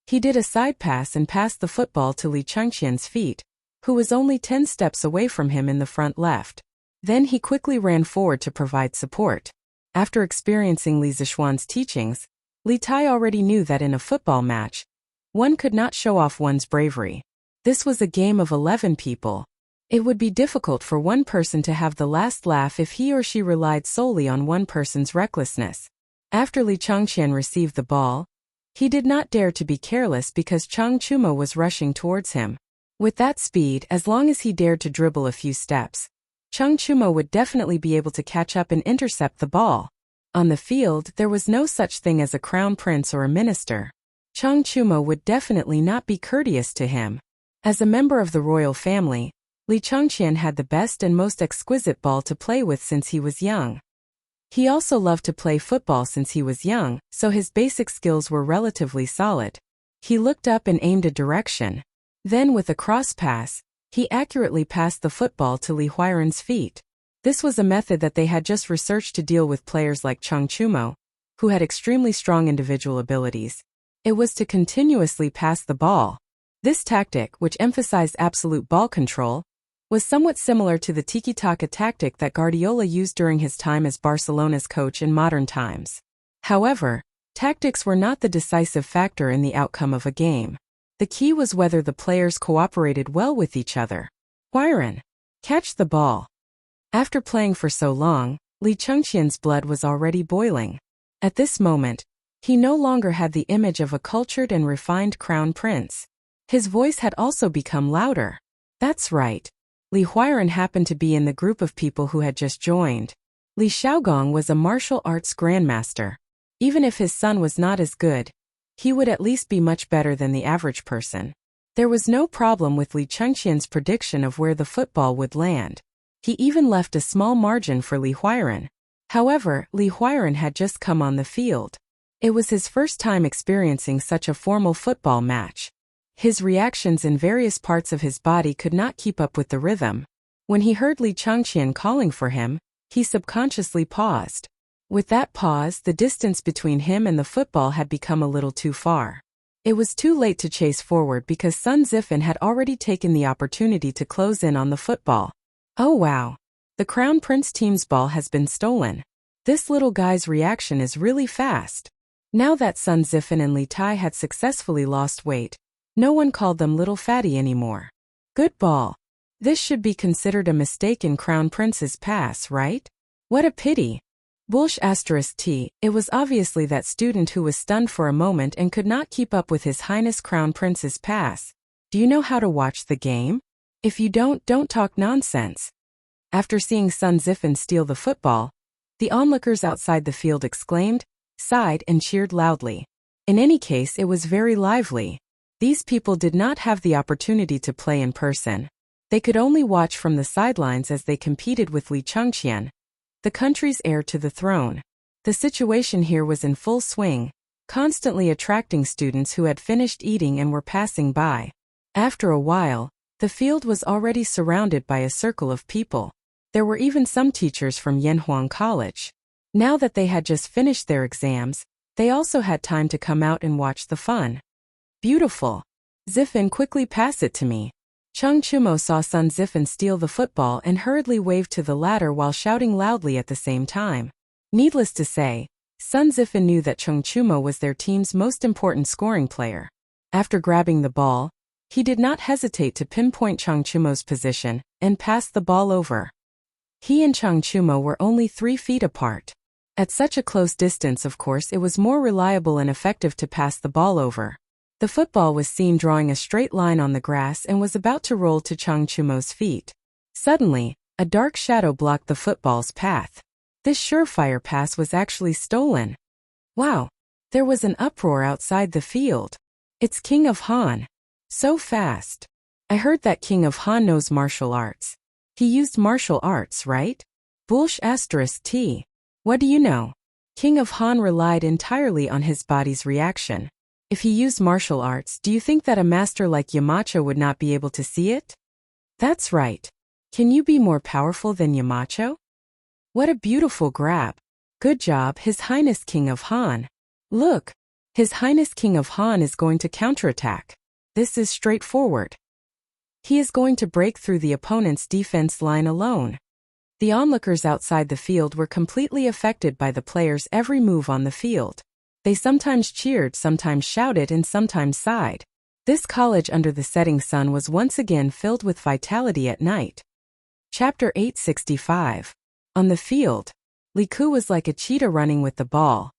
He did a side pass and passed the football to Li Chengqian's feet, who was only 10 steps away from him in the front left. Then he quickly ran forward to provide support. After experiencing Li Zishuan's teachings, Li Tai already knew that in a football match, one could not show off one's bravery. This was a game of 11 people. It would be difficult for one person to have the last laugh if he or she relied solely on one person's recklessness. After Li Chengqian received the ball, he did not dare to be careless because Chang Chuma was rushing towards him. With that speed, as long as he dared to dribble a few steps, Chang Chuma would definitely be able to catch up and intercept the ball. On the field, there was no such thing as a crown prince or a minister. Chang Chuma would definitely not be courteous to him. As a member of the royal family, Li Chengqian had the best and most exquisite ball to play with since he was young. He also loved to play football since he was young, so his basic skills were relatively solid. He looked up and aimed a direction. Then with a cross pass, he accurately passed the football to Li Huairen's feet. This was a method that they had just researched to deal with players like Chang Chumo, who had extremely strong individual abilities. It was to continuously pass the ball. This tactic, which emphasized absolute ball control, was somewhat similar to the tiki-taka tactic that Guardiola used during his time as Barcelona's coach in modern times. However, tactics were not the decisive factor in the outcome of a game. The key was whether the players cooperated well with each other. Huairen, catch the ball. After playing for so long, Li Chengqian's blood was already boiling. At this moment, he no longer had the image of a cultured and refined crown prince. His voice had also become louder. That's right. Li Huairen happened to be in the group of people who had just joined. Li Xiaogong was a martial arts grandmaster. Even if his son was not as good, he would at least be much better than the average person. There was no problem with Li Chengqian's prediction of where the football would land. He even left a small margin for Li Huairen. However, Li Huairen had just come on the field. It was his first time experiencing such a formal football match. His reactions in various parts of his body could not keep up with the rhythm. When he heard Li Chengqian calling for him, he subconsciously paused. With that pause, the distance between him and the football had become a little too far. It was too late to chase forward because Sun Zifen had already taken the opportunity to close in on the football. Oh wow! The Crown Prince team's ball has been stolen. This little guy's reaction is really fast. Now that Sun Zifen and Li Tai had successfully lost weight, no one called them little fatty anymore. Good ball. This should be considered a mistake in Crown Prince's pass, right? What a pity. Bulsh *T, it was obviously that student who was stunned for a moment and could not keep up with His Highness Crown Prince's pass. Do you know how to watch the game? If you don't talk nonsense. After seeing Sun Zifen steal the football, the onlookers outside the field exclaimed, sighed and cheered loudly. In any case, it was very lively. These people did not have the opportunity to play in person. They could only watch from the sidelines as they competed with Li Chengqian, the country's heir to the throne. The situation here was in full swing, constantly attracting students who had finished eating and were passing by. After a while, the field was already surrounded by a circle of people. There were even some teachers from Yanhuang College. Now that they had just finished their exams, they also had time to come out and watch the fun. Beautiful. Zifen, quickly pass it to me. Chang Chumo saw Sun Zifen steal the football and hurriedly waved to the latter while shouting loudly at the same time. Needless to say, Sun Zifen knew that Chang Chumo was their team's most important scoring player. After grabbing the ball, he did not hesitate to pinpoint Chang Chumo's position and pass the ball over. He and Chang Chumo were only 3 feet apart. At such a close distance, of course, it was more reliable and effective to pass the ball over. The football was seen drawing a straight line on the grass and was about to roll to Chang Chumo's feet. Suddenly, a dark shadow blocked the football's path. This surefire pass was actually stolen. Wow! There was an uproar outside the field. It's King of Han. So fast. I heard that King of Han knows martial arts. He used martial arts, right? Bulsh asterisk T. What do you know? King of Han relied entirely on his body's reaction. If he used martial arts, do you think that a master like Yamacho would not be able to see it? That's right. Can you be more powerful than Yamacho? What a beautiful grab. Good job, His Highness King of Han. Look, His Highness King of Han is going to counterattack. This is straightforward. He is going to break through the opponent's defense line alone. The onlookers outside the field were completely affected by the player's every move on the field. They sometimes cheered, sometimes shouted, and sometimes sighed. This college under the setting sun was once again filled with vitality at night. Chapter 865. On the field, Li Ku was like a cheetah running with the ball.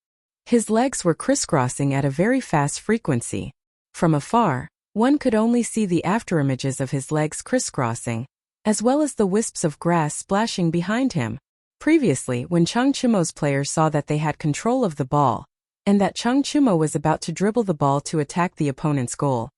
His legs were crisscrossing at a very fast frequency. From afar, one could only see the afterimages of his legs crisscrossing, as well as the wisps of grass splashing behind him. Previously, when Chang Chumo's players saw that they had control of the ball, and that Chang Chumo was about to dribble the ball to attack the opponent's goal,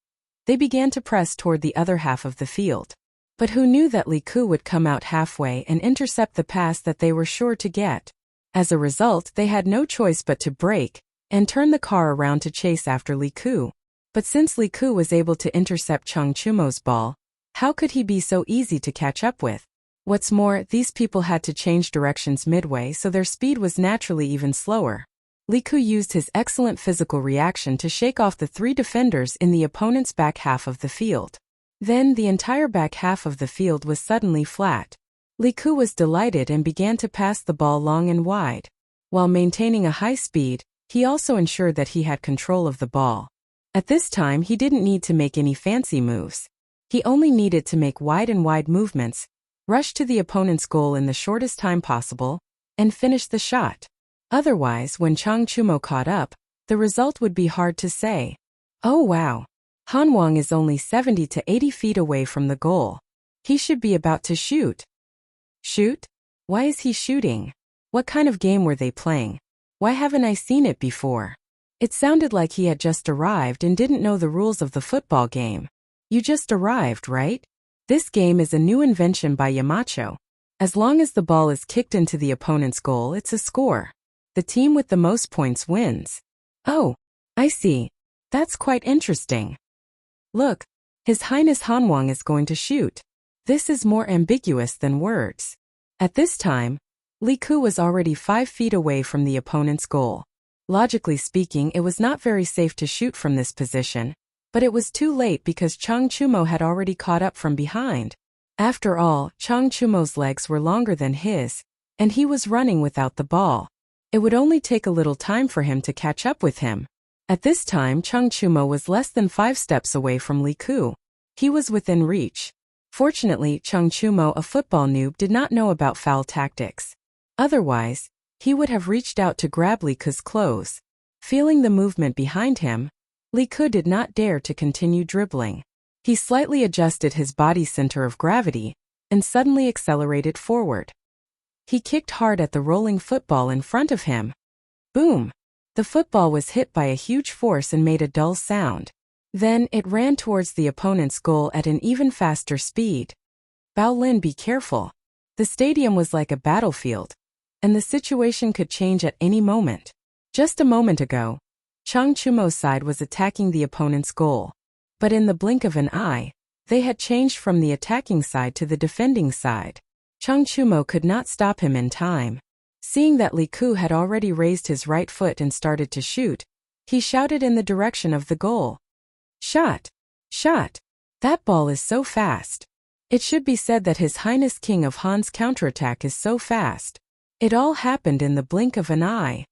they began to press toward the other half of the field. But who knew that Li Ku would come out halfway and intercept the pass that they were sure to get? As a result, they had no choice but to break and turn the car around to chase after Li Ku. But since Li Ku was able to intercept Chang Chumo's ball, how could he be so easy to catch up with? What's more, these people had to change directions midway, so their speed was naturally even slower. Li Ku used his excellent physical reaction to shake off the three defenders in the opponent's back half of the field. Then the entire back half of the field was suddenly flat. Li Ku was delighted and began to pass the ball long and wide. While maintaining a high speed, he also ensured that he had control of the ball. At this time, he didn't need to make any fancy moves. He only needed to make wide movements, rush to the opponent's goal in the shortest time possible, and finish the shot. Otherwise, when Chang Chumo caught up, the result would be hard to say. Oh wow! Han Wang is only 70 to 80 feet away from the goal. He should be about to shoot. Shoot? Why is he shooting? What kind of game were they playing? Why haven't I seen it before? It sounded like he had just arrived and didn't know the rules of the football game. You just arrived, right? This game is a new invention by Yamacho. As long as the ball is kicked into the opponent's goal, it's a score. The team with the most points wins. Oh, I see. That's quite interesting. Look, His Highness Han Wang is going to shoot. This is more ambiguous than words. At this time, Li Ku was already 5 feet away from the opponent's goal. Logically speaking, it was not very safe to shoot from this position, but it was too late because Chang Chumo had already caught up from behind. After all, Chang Chumo's legs were longer than his, and he was running without the ball. It would only take a little time for him to catch up with him. At this time, Chang Chumo was less than 5 steps away from Li Ku. He was within reach. Fortunately, Chang Chumo, a football noob, did not know about foul tactics. Otherwise, he would have reached out to grab Li Ku's clothes. Feeling the movement behind him, Li Ku did not dare to continue dribbling. He slightly adjusted his body center of gravity and suddenly accelerated forward. He kicked hard at the rolling football in front of him. Boom! The football was hit by a huge force and made a dull sound. Then it ran towards the opponent's goal at an even faster speed. Bao Lin, be careful. The stadium was like a battlefield, and the situation could change at any moment. Just a moment ago, Chang Chumo's side was attacking the opponent's goal. But in the blink of an eye, they had changed from the attacking side to the defending side. Chang Chumo could not stop him in time. Seeing that Li Ku had already raised his right foot and started to shoot, he shouted in the direction of the goal. Shot! Shot! That ball is so fast. It should be said that His Highness King of Han's counterattack is so fast. It all happened in the blink of an eye.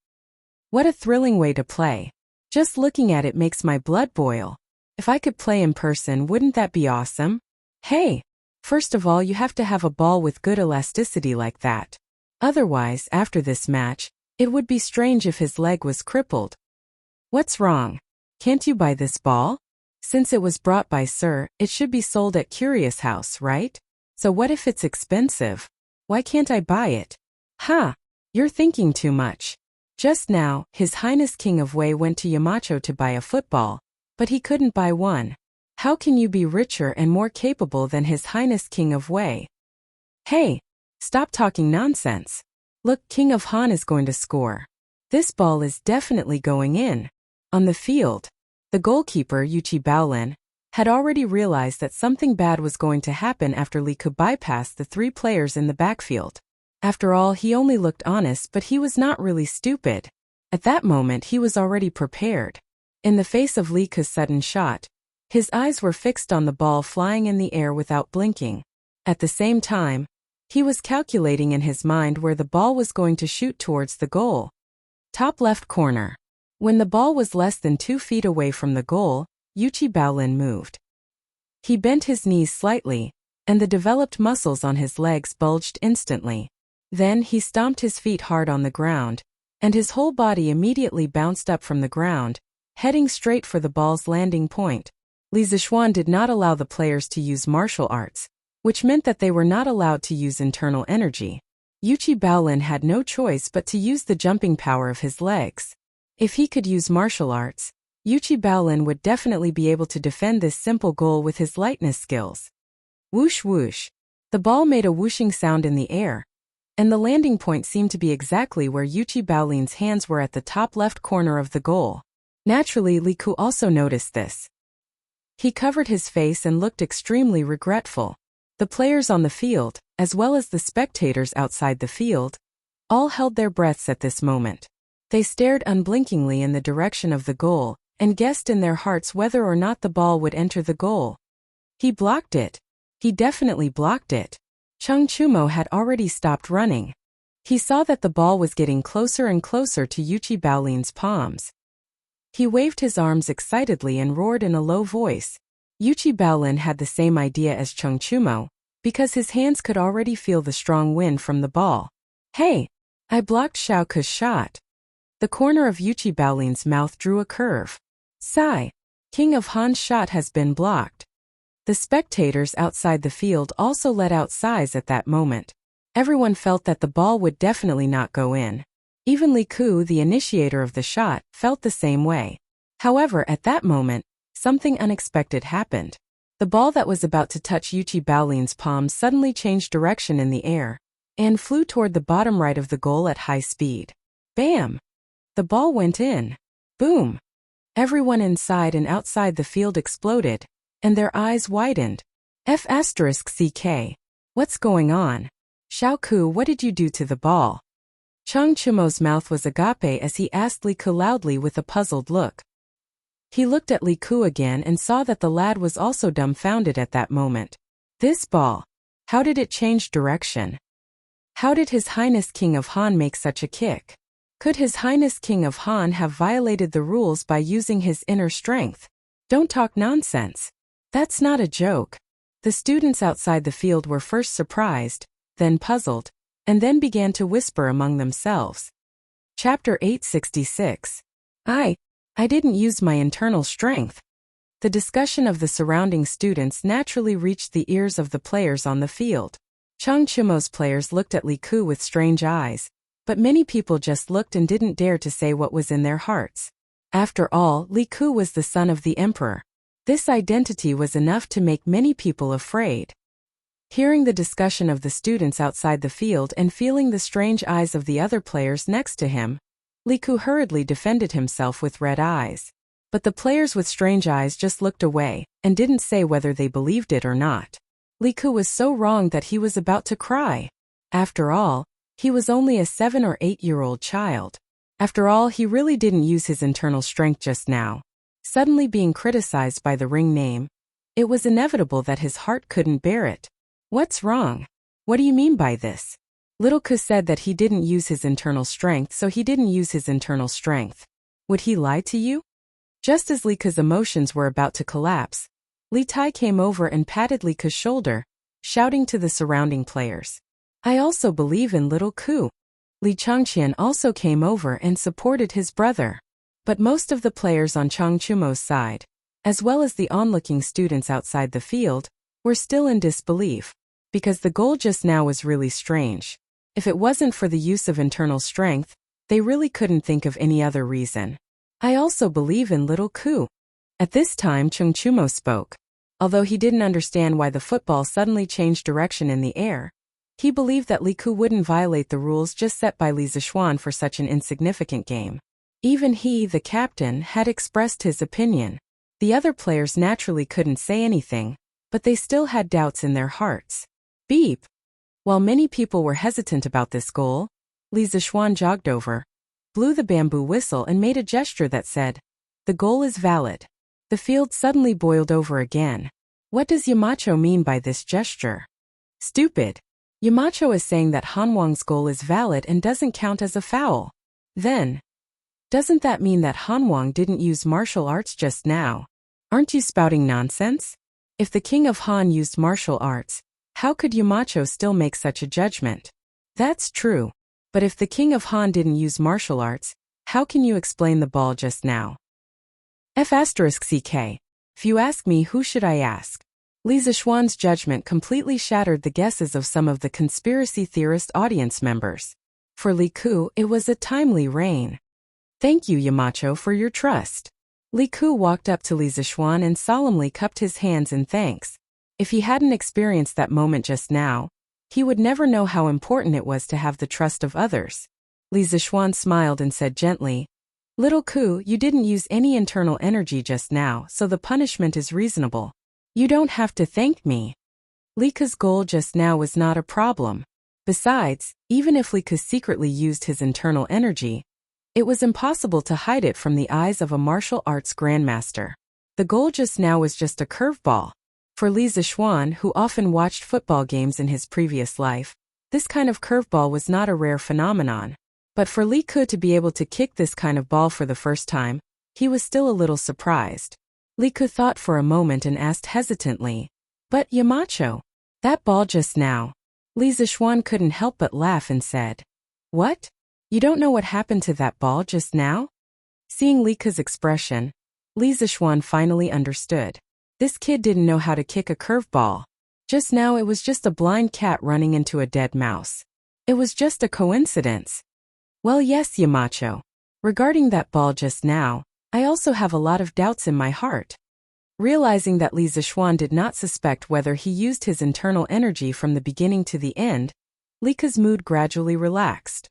What a thrilling way to play. Just looking at it makes my blood boil. If I could play in person, wouldn't that be awesome? Hey! First of all, you have to have a ball with good elasticity like that. Otherwise, after this match, it would be strange if his leg was crippled. What's wrong? Can't you buy this ball? Since it was brought by Sir, it should be sold at Curious House, right? So what if it's expensive? Why can't I buy it? Ha! You're thinking too much. Just now, His Highness King of Wei went to Yamacho to buy a football, but he couldn't buy one. How can you be richer and more capable than His Highness King of Wei? Hey, stop talking nonsense. Look, King of Han is going to score. This ball is definitely going in. On the field, the goalkeeper, Yuchi Baolin, had already realized that something bad was going to happen after Li Ku bypassed the 3 players in the backfield. After all, he only looked honest, but he was not really stupid. At that moment, he was already prepared. In the face of Li Ku's sudden shot, his eyes were fixed on the ball flying in the air without blinking. At the same time, he was calculating in his mind where the ball was going to shoot towards the goal. Top left corner. When the ball was less than 2 feet away from the goal, Yuchi Baolin moved. He bent his knees slightly, and the developed muscles on his legs bulged instantly. Then he stomped his feet hard on the ground, and his whole body immediately bounced up from the ground, heading straight for the ball's landing point. Li Zishuan did not allow the players to use martial arts, which meant that they were not allowed to use internal energy. Yuchi Baolin had no choice but to use the jumping power of his legs. If he could use martial arts, Yuchi Baolin would definitely be able to defend this simple goal with his lightness skills. Whoosh whoosh. The ball made a whooshing sound in the air, and the landing point seemed to be exactly where Yuchi Baolin's hands were at the top left corner of the goal. Naturally, Li Ku also noticed this. He covered his face and looked extremely regretful. The players on the field, as well as the spectators outside the field, all held their breaths at this moment. They stared unblinkingly in the direction of the goal, and guessed in their hearts whether or not the ball would enter the goal. He blocked it. He definitely blocked it. Chung Chumo had already stopped running. He saw that the ball was getting closer and closer to Yuchi Baolin's palms. He waved his arms excitedly and roared in a low voice. Yuchi Baolin had the same idea as Chung Chumo, because his hands could already feel the strong wind from the ball. Hey, I blocked Xiao Ke's shot. The corner of Yuchi Baolin's mouth drew a curve. Sigh. King of Han's shot has been blocked. The spectators outside the field also let out sighs at that moment. Everyone felt that the ball would definitely not go in. Even Li Ku, the initiator of the shot, felt the same way. However, at that moment, something unexpected happened. The ball that was about to touch Yuchi Baolin's palm suddenly changed direction in the air, and flew toward the bottom right of the goal at high speed. Bam! The ball went in. Boom! Everyone inside and outside the field exploded, and their eyes widened. F***CK. What's going on? Xiao Ku, what did you do to the ball? Chung Chumo's mouth was agape as he asked Li Ku loudly with a puzzled look. He looked at Li Ku again and saw that the lad was also dumbfounded at that moment. This ball. How did it change direction? How did His Highness King of Han make such a kick? Could His Highness King of Han have violated the rules by using his inner strength? Don't talk nonsense. That's not a joke. The students outside the field were first surprised, then puzzled, and then began to whisper among themselves. Chapter 866. I didn't use my internal strength. The discussion of the surrounding students naturally reached the ears of the players on the field. Chung Chumo's players looked at Li Ku with strange eyes, but many people just looked and didn't dare to say what was in their hearts. After all, Li Ku was the son of the emperor. This identity was enough to make many people afraid. Hearing the discussion of the students outside the field and feeling the strange eyes of the other players next to him, Li Ku hurriedly defended himself with red eyes. But the players with strange eyes just looked away, and didn't say whether they believed it or not. Li Ku was so wrong that he was about to cry. After all, he was only a 7 or 8-year-old child. After all, he really didn't use his internal strength just now. Suddenly being criticized by the ring name, it was inevitable that his heart couldn't bear it. What's wrong? What do you mean by this? Little Ku said that he didn't use his internal strength, so he didn't use his internal strength. Would he lie to you? Just as Li Ku's emotions were about to collapse, Li Tai came over and patted Li Ku's shoulder, shouting to the surrounding players. I also believe in little Ku. Li Changqian also came over and supported his brother. But most of the players on Chung Chumo's side, as well as the onlooking students outside the field, were still in disbelief, because the goal just now was really strange. If it wasn't for the use of internal strength, they really couldn't think of any other reason. I also believe in little Ku. At this time Chung Chumo spoke. Although he didn't understand why the football suddenly changed direction in the air, he believed that Li Ku wouldn't violate the rules just set by Li Zishuan for such an insignificant game. Even he, the captain, had expressed his opinion. The other players naturally couldn't say anything, but they still had doubts in their hearts. Beep! While many people were hesitant about this goal, Li Zishuan jogged over, blew the bamboo whistle and made a gesture that said, "The goal is valid." The field suddenly boiled over again. What does Yamacho mean by this gesture? Stupid! Yamacho is saying that Han Wang's goal is valid and doesn't count as a foul. Then, doesn't that mean that Han Wang didn't use martial arts just now? Aren't you spouting nonsense? If the king of Han used martial arts, how could Yamacho still make such a judgment? That's true. But if the king of Han didn't use martial arts, how can you explain the ball just now? F***ck. If you ask me, who should I ask? Li Zishuan's judgment completely shattered the guesses of some of the conspiracy theorist audience members. For Li Ku, it was a timely reign. Thank you, Yamacho, for your trust. Li Ku walked up to Li Zishuan and solemnly cupped his hands in thanks. If he hadn't experienced that moment just now, he would never know how important it was to have the trust of others. Li Zishuan smiled and said gently, "Little Ku, you didn't use any internal energy just now, so the punishment is reasonable. You don't have to thank me." Li Ku's goal just now was not a problem. Besides, even if Li Ku secretly used his internal energy, it was impossible to hide it from the eyes of a martial arts grandmaster. The goal just now was just a curveball. For Li Zishuan, who often watched football games in his previous life, this kind of curveball was not a rare phenomenon. But for Li Ku to be able to kick this kind of ball for the first time, he was still a little surprised. Li Ku thought for a moment and asked hesitantly, "But Yamacho, that ball just now." Li Zishuan couldn't help but laugh and said, "What? You don't know what happened to that ball just now?" Seeing Li Ku's expression, Li Zishuan finally understood. This kid didn't know how to kick a curveball. Just now it was just a blind cat running into a dead mouse. It was just a coincidence. Well, yes, Yamacho. Regarding that ball just now, I also have a lot of doubts in my heart. Realizing that Li Zishuan did not suspect whether he used his internal energy from the beginning to the end, Li Ku's mood gradually relaxed.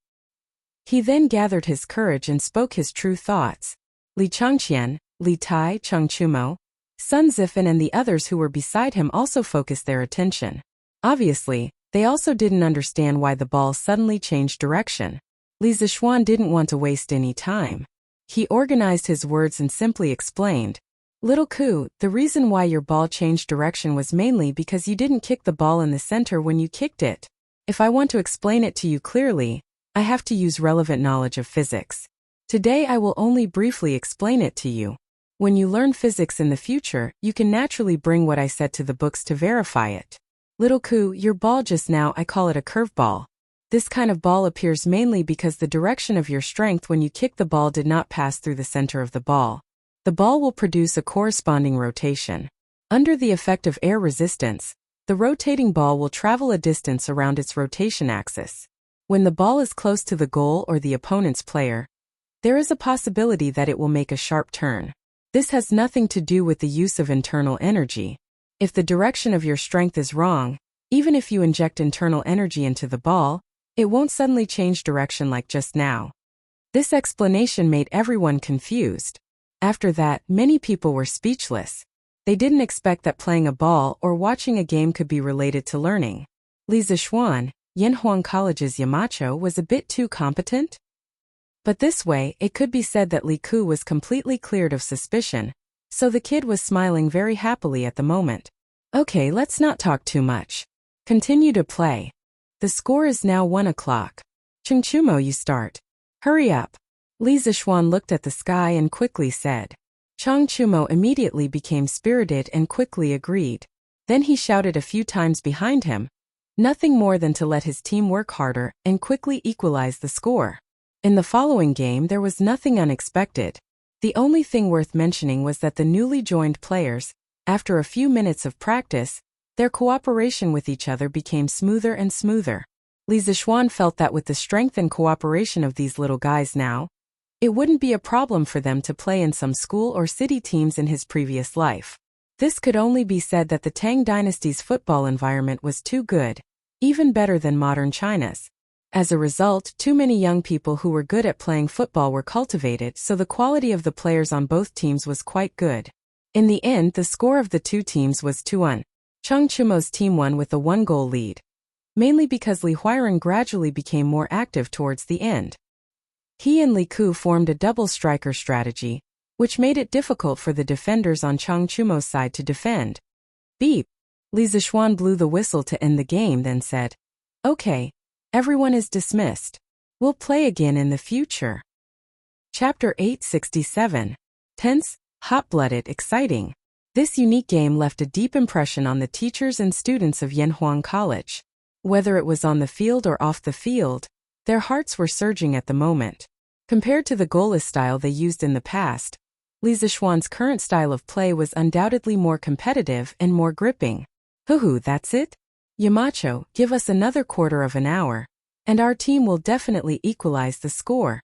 He then gathered his courage and spoke his true thoughts. Li Changqian, Li Tai, Cheng Chumo, Sun Zifan and the others who were beside him also focused their attention. Obviously, they also didn't understand why the ball suddenly changed direction. Li Zishuan didn't want to waste any time. He organized his words and simply explained, "Little Ku, the reason why your ball changed direction was mainly because you didn't kick the ball in the center when you kicked it. If I want to explain it to you clearly, I have to use relevant knowledge of physics. Today I will only briefly explain it to you. When you learn physics in the future, you can naturally bring what I said to the books to verify it. Little Ku, your ball just now, I call it a curveball. This kind of ball appears mainly because the direction of your strength when you kick the ball did not pass through the center of the ball. The ball will produce a corresponding rotation. Under the effect of air resistance, the rotating ball will travel a distance around its rotation axis. When the ball is close to the goal or the opponent's player, there is a possibility that it will make a sharp turn. This has nothing to do with the use of internal energy. If the direction of your strength is wrong, even if you inject internal energy into the ball, it won't suddenly change direction like just now." This explanation made everyone confused. After that, many people were speechless. They didn't expect that playing a ball or watching a game could be related to learning. Li Zishuan, Yanhuang College's Yamacho, was a bit too competent? But this way, it could be said that Li Ku was completely cleared of suspicion, so the kid was smiling very happily at the moment. Okay, let's not talk too much. Continue to play. The score is now 1 o'clock. Cheng Chumo, you start. Hurry up. Li Zishuan looked at the sky and quickly said. Cheng Chumo immediately became spirited and quickly agreed. Then he shouted a few times behind him, nothing more than to let his team work harder and quickly equalize the score. In the following game there was nothing unexpected. The only thing worth mentioning was that the newly joined players, after a few minutes of practice, their cooperation with each other became smoother and smoother. Li Zishuan felt that with the strength and cooperation of these little guys now, it wouldn't be a problem for them to play in some school or city teams in his previous life. This could only be said that the Tang dynasty's football environment was too good, even better than modern China's. As a result, too many young people who were good at playing football were cultivated, so the quality of the players on both teams was quite good. In the end, the score of the two teams was 2-1. Cheng Chumo's team won with a 1-goal lead, mainly because Li Huiren gradually became more active towards the end. He and Li Ku formed a double striker strategy, which made it difficult for the defenders on Cheng Chumo's side to defend. Beep! Li Zishuan blew the whistle to end the game, then said, "Okay, everyone is dismissed. We'll play again in the future." Chapter 867. Tense, hot-blooded, exciting. This unique game left a deep impression on the teachers and students of Yanhuang College. Whether it was on the field or off the field, their hearts were surging at the moment. Compared to the goalless style they used in the past, Li Zishuan's current style of play was undoubtedly more competitive and more gripping. "Hoo-hoo, that's it? Yamacho, give us another quarter of an hour, and our team will definitely equalize the score."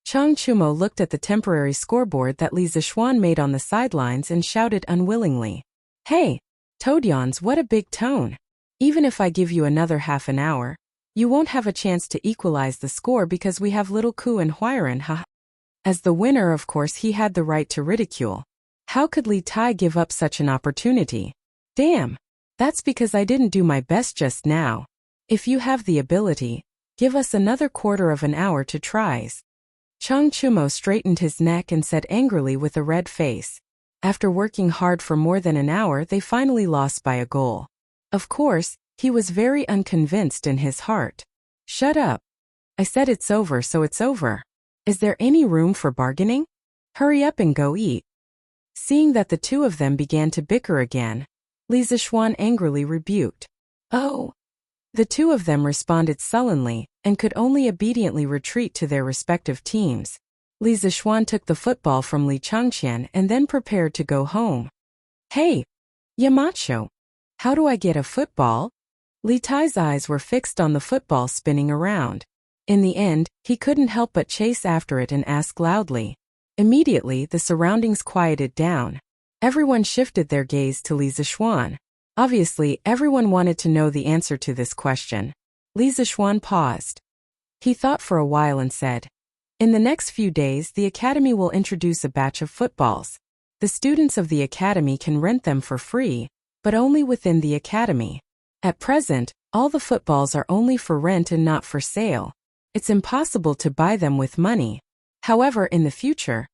Cheng Chumo looked at the temporary scoreboard that Li Zishuan made on the sidelines and shouted unwillingly, "Hey, Toadyons, what a big tone. Even if I give you another half an hour, you won't have a chance to equalize the score because we have little Ku and Huiren, ha." As the winner, of course, he had the right to ridicule. How could Li Tai give up such an opportunity? "Damn. That's because I didn't do my best just now. If you have the ability, give us another quarter of an hour to tries." Cheng Chumo straightened his neck and said angrily with a red face, "After working hard for more than an hour, they finally lost by a goal." Of course, he was very unconvinced in his heart. "Shut up. I said it's over, so it's over. Is there any room for bargaining? Hurry up and go eat." Seeing that the two of them began to bicker again, Li Zishuan angrily rebuked, "Oh." The two of them responded sullenly, and could only obediently retreat to their respective teams. Li Zishuan took the football from Li Changqian and then prepared to go home. "Hey, Yamacho, how do I get a football?" Li Tai's eyes were fixed on the football spinning around. In the end, he couldn't help but chase after it and ask loudly. Immediately, the surroundings quieted down. Everyone shifted their gaze to Li Zishuan. Obviously, everyone wanted to know the answer to this question. Li Zishuan paused. He thought for a while and said, "In the next few days, the academy will introduce a batch of footballs. The students of the academy can rent them for free, but only within the academy. At present, all the footballs are only for rent and not for sale. It's impossible to buy them with money. However, in the future,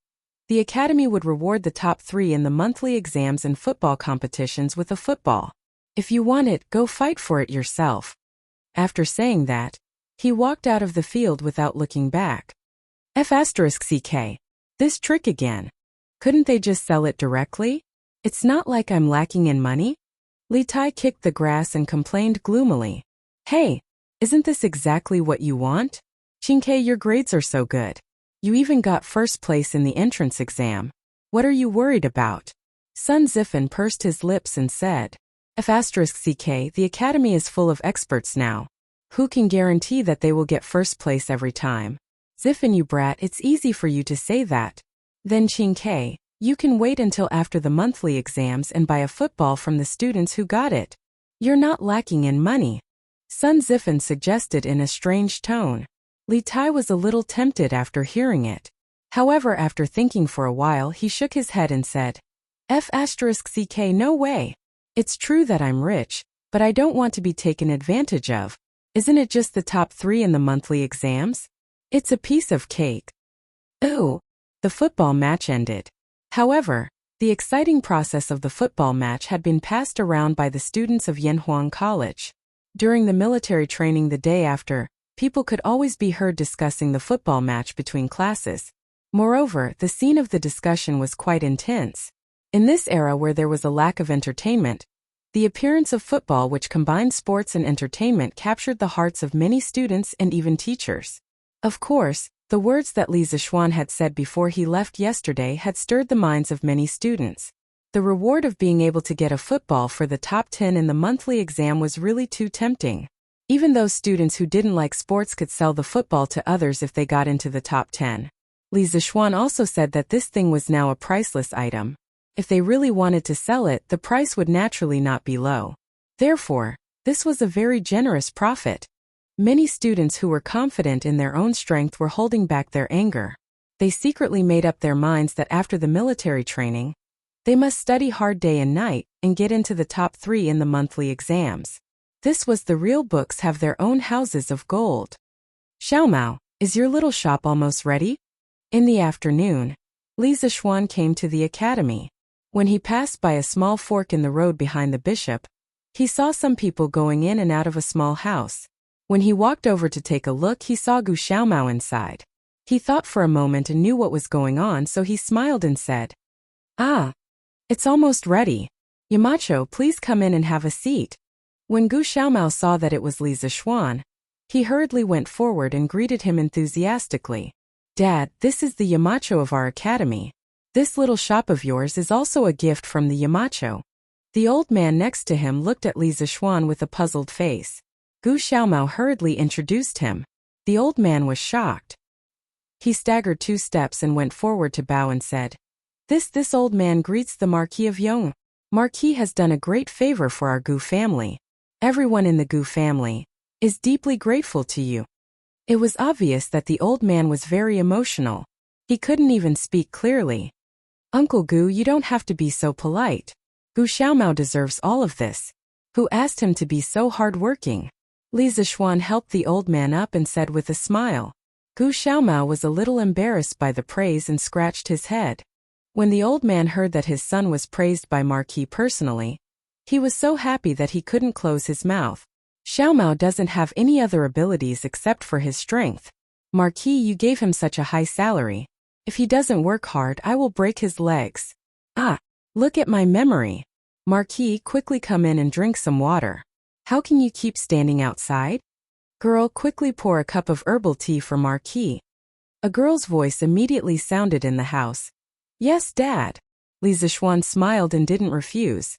the academy would reward the top 3 in the monthly exams and football competitions with a football. If you want it, go fight for it yourself." After saying that, he walked out of the field without looking back. F***ck. This trick again. Couldn't they just sell it directly? It's not like I'm lacking in money. Li Tai kicked the grass and complained gloomily. "Hey, isn't this exactly what you want? Qingke, your grades are so good. You even got first place in the entrance exam. What are you worried about?" Sun Zifen pursed his lips and said, F***ck, the academy is full of experts now. Who can guarantee that they will get first place every time? Zifen, you brat, it's easy for you to say that. Then Qingke, you can wait until after the monthly exams and buy a football from the students who got it. You're not lacking in money. Sun Zifen suggested in a strange tone. Li Tai was a little tempted after hearing it. However, after thinking for a while, he shook his head and said, F***ck, no way. It's true that I'm rich, but I don't want to be taken advantage of. Isn't it just the top 3 in the monthly exams? It's a piece of cake. Ooh. The football match ended. However, the exciting process of the football match had been passed around by the students of Yanhuang College. During the military training the day after, people could always be heard discussing the football match between classes. Moreover, the scene of the discussion was quite intense. In this era where there was a lack of entertainment, the appearance of football, which combined sports and entertainment, captured the hearts of many students and even teachers. Of course, the words that Li Zishuan had said before he left yesterday had stirred the minds of many students. The reward of being able to get a football for the top 10 in the monthly exam was really too tempting. Even those students who didn't like sports could sell the football to others if they got into the top 10. Li Zishuan also said that this thing was now a priceless item. If they really wanted to sell it, the price would naturally not be low. Therefore, this was a very generous profit. Many students who were confident in their own strength were holding back their anger. They secretly made up their minds that after the military training, they must study hard day and night and get into the top 3 in the monthly exams. This was the real books have their own houses of gold. Xiaomao, is your little shop almost ready? In the afternoon, Li Zixuan came to the academy. When he passed by a small fork in the road behind the bishop, he saw some people going in and out of a small house. When he walked over to take a look, he saw Gu Xiaomao inside. He thought for a moment and knew what was going on, so he smiled and said, "Ah, it's almost ready. Yamacho, please come in and have a seat." When Gu Xiaomao saw that it was Li Zixuan, he hurriedly went forward and greeted him enthusiastically. "Dad, this is the Yamacho of our academy. This little shop of yours is also a gift from the Yamacho." The old man next to him looked at Li Zixuan with a puzzled face. Gu Xiaomao hurriedly introduced him. The old man was shocked. He staggered 2 steps and went forward to bow and said, This old man greets the Marquis of Yong. Marquis has done a great favor for our Gu family. Everyone in the Gu family is deeply grateful to you." It was obvious that the old man was very emotional. He couldn't even speak clearly. "Uncle Gu, you don't have to be so polite. Gu Xiaomao deserves all of this. Who asked him to be so hard-working?" Li Zixuan helped the old man up and said with a smile. Gu Xiaomao was a little embarrassed by the praise and scratched his head. When the old man heard that his son was praised by Marquis personally, he was so happy that he couldn't close his mouth. "Xiaomao doesn't have any other abilities except for his strength. Marquis, you gave him such a high salary. If he doesn't work hard, I will break his legs." "Ah, look at my memory. Marquis, quickly come in and drink some water. How can you keep standing outside? Girl, quickly pour a cup of herbal tea for Marquis." A girl's voice immediately sounded in the house. "Yes, Dad." Li Zixuan smiled and didn't refuse.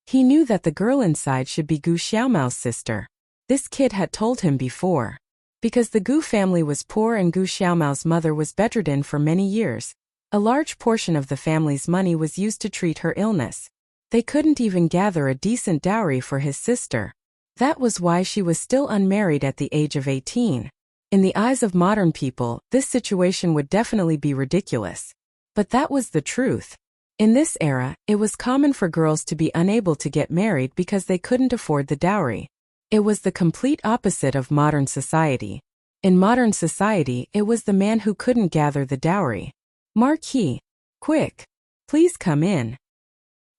He knew that the girl inside should be Gu Xiaomao's sister. This kid had told him before. Because the Gu family was poor and Gu Xiaomao's mother was bedridden for many years, a large portion of the family's money was used to treat her illness. They couldn't even gather a decent dowry for his sister. That was why she was still unmarried at the age of 18. In the eyes of modern people, this situation would definitely be ridiculous. But that was the truth. In this era, it was common for girls to be unable to get married because they couldn't afford the dowry. It was the complete opposite of modern society. In modern society, it was the man who couldn't gather the dowry. "Marquis, quick, please come in."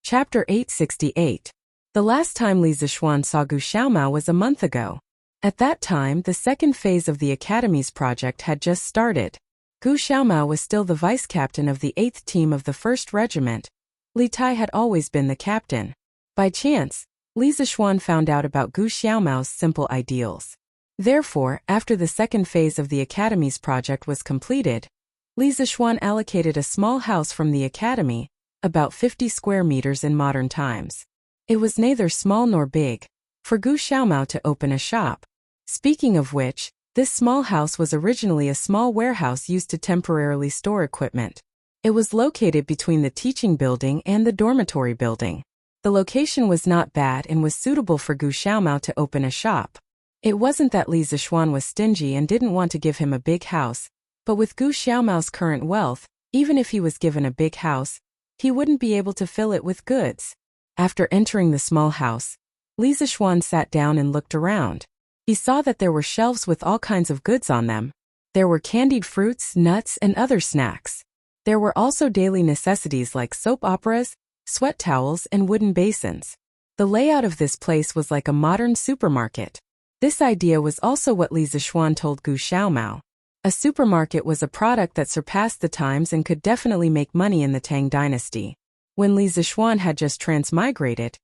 Chapter 868. The last time Li Zixuan saw Gu Xiaomao was a month ago. At that time, the second phase of the Academy's project had just started. Gu Xiaomao was still the vice-captain of the 8th team of the 1st Regiment. Li Tai had always been the captain. By chance, Li Zixuan found out about Gu Xiaomao's simple ideals. Therefore, after the second phase of the Academy's project was completed, Li Zixuan allocated a small house from the Academy, about 50 square meters in modern times. It was neither small nor big, for Gu Xiaomao to open a shop. Speaking of which, this small house was originally a small warehouse used to temporarily store equipment. It was located between the teaching building and the dormitory building. The location was not bad and was suitable for Gu Xiaomao to open a shop. It wasn't that Li Zixuan was stingy and didn't want to give him a big house, but with Gu Xiaomao's current wealth, even if he was given a big house, he wouldn't be able to fill it with goods. After entering the small house, Li Zixuan sat down and looked around. He saw that there were shelves with all kinds of goods on them. There were candied fruits, nuts, and other snacks. There were also daily necessities like soap operas, sweat towels, and wooden basins. The layout of this place was like a modern supermarket. This idea was also what Li Zixuan told Gu Xiaomao. A supermarket was a product that surpassed the times and could definitely make money in the Tang dynasty. When Li Zixuan had just transmigrated,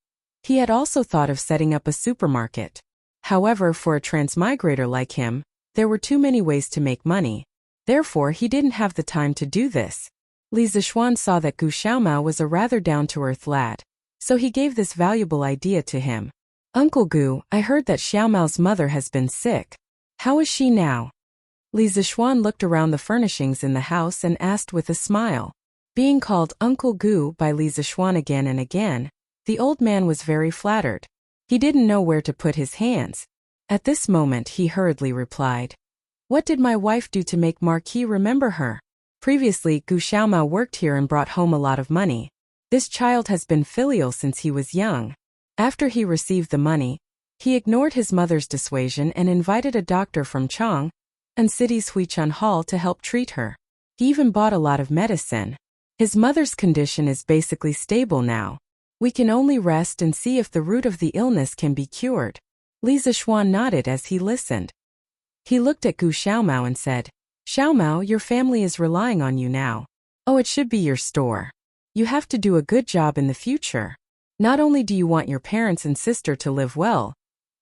he had also thought of setting up a supermarket. However, for a transmigrator like him, there were too many ways to make money. Therefore, he didn't have the time to do this. Li Zixuan saw that Gu Xiaomao was a rather down-to-earth lad, so he gave this valuable idea to him. "Uncle Gu, I heard that Xiaomao's mother has been sick. How is she now?" Li Zixuan looked around the furnishings in the house and asked with a smile. Being called Uncle Gu by Li Zixuan again and again, the old man was very flattered. He didn't know where to put his hands. At this moment he hurriedly replied, "What did my wife do to make Marquis remember her? Previously, Gu Xiaomao worked here and brought home a lot of money. This child has been filial since he was young." After he received the money, he ignored his mother's dissuasion and invited a doctor from Chang and city's Huichun Hall to help treat her. He even bought a lot of medicine. His mother's condition is basically stable now. We can only rest and see if the root of the illness can be cured. Li Zixuan nodded as he listened. He looked at Gu Xiaomao and said, "Xiaomao, your family is relying on you now. Oh, it should be your store. You have to do a good job in the future. Not only do you want your parents and sister to live well,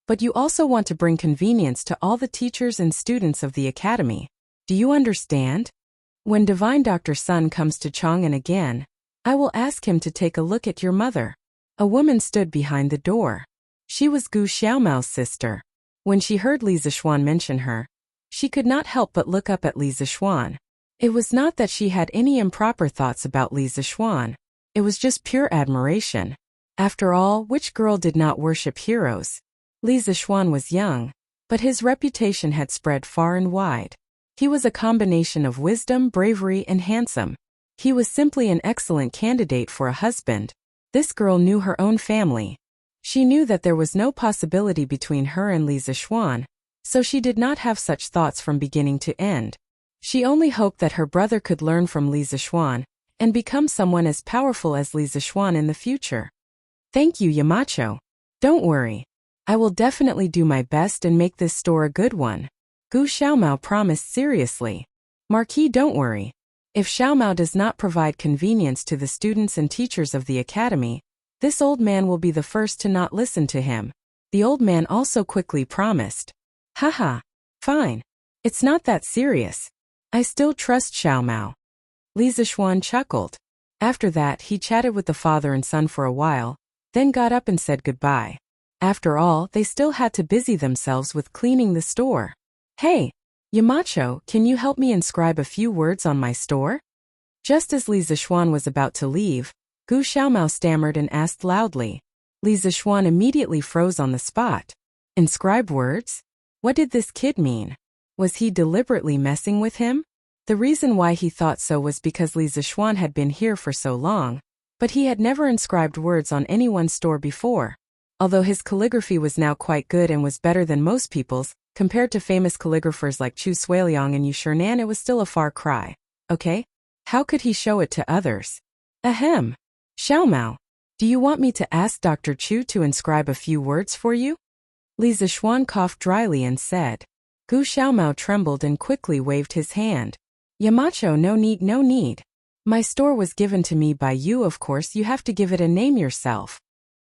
but you also want to bring convenience to all the teachers and students of the academy. Do you understand? When Divine Dr. Sun comes to Chang'an again, I will ask him to take a look at your mother." A woman stood behind the door. She was Gu Xiaomao's sister. When she heard Li Zixuan mention her, she could not help but look up at Li Zixuan. It was not that she had any improper thoughts about Li Zixuan. It was just pure admiration. After all, which girl did not worship heroes? Li Zixuan was young, but his reputation had spread far and wide. He was a combination of wisdom, bravery, and handsome. He was simply an excellent candidate for a husband. This girl knew her own family. She knew that there was no possibility between her and Li Zixuan, so she did not have such thoughts from beginning to end. She only hoped that her brother could learn from Li Zixuan and become someone as powerful as Li Zixuan in the future. "Thank you, Yamacho. Don't worry. I will definitely do my best and make this store a good one," Gu Xiaomao promised seriously. "Marquis, don't worry. If Xiaomao does not provide convenience to the students and teachers of the academy, this old man will be the first to not listen to him." The old man also quickly promised. "Haha. Fine. It's not that serious. I still trust Xiaomao." Li Zixuan chuckled. After that, he chatted with the father and son for a while, then got up and said goodbye. After all, they still had to busy themselves with cleaning the store. "Hey, Yamacho, can you help me inscribe a few words on my store?" Just as Li Zixuan was about to leave, Gu Xiaomao stammered and asked loudly. Li Zixuan immediately froze on the spot. Inscribe words? What did this kid mean? Was he deliberately messing with him? The reason why he thought so was because Li Zixuan had been here for so long, but he had never inscribed words on anyone's store before. Although his calligraphy was now quite good and was better than most people's, compared to famous calligraphers like Chu Suiliang and Yu Shernan, it was still a far cry. Okay? How could he show it to others? Ahem. Xiaomao, do you want me to ask Dr. Chu to inscribe a few words for you? Li Zixuan coughed dryly and said. Gu Xiaomao trembled and quickly waved his hand. Yamacho, no need, no need. My store was given to me by you, of course you have to give it a name yourself.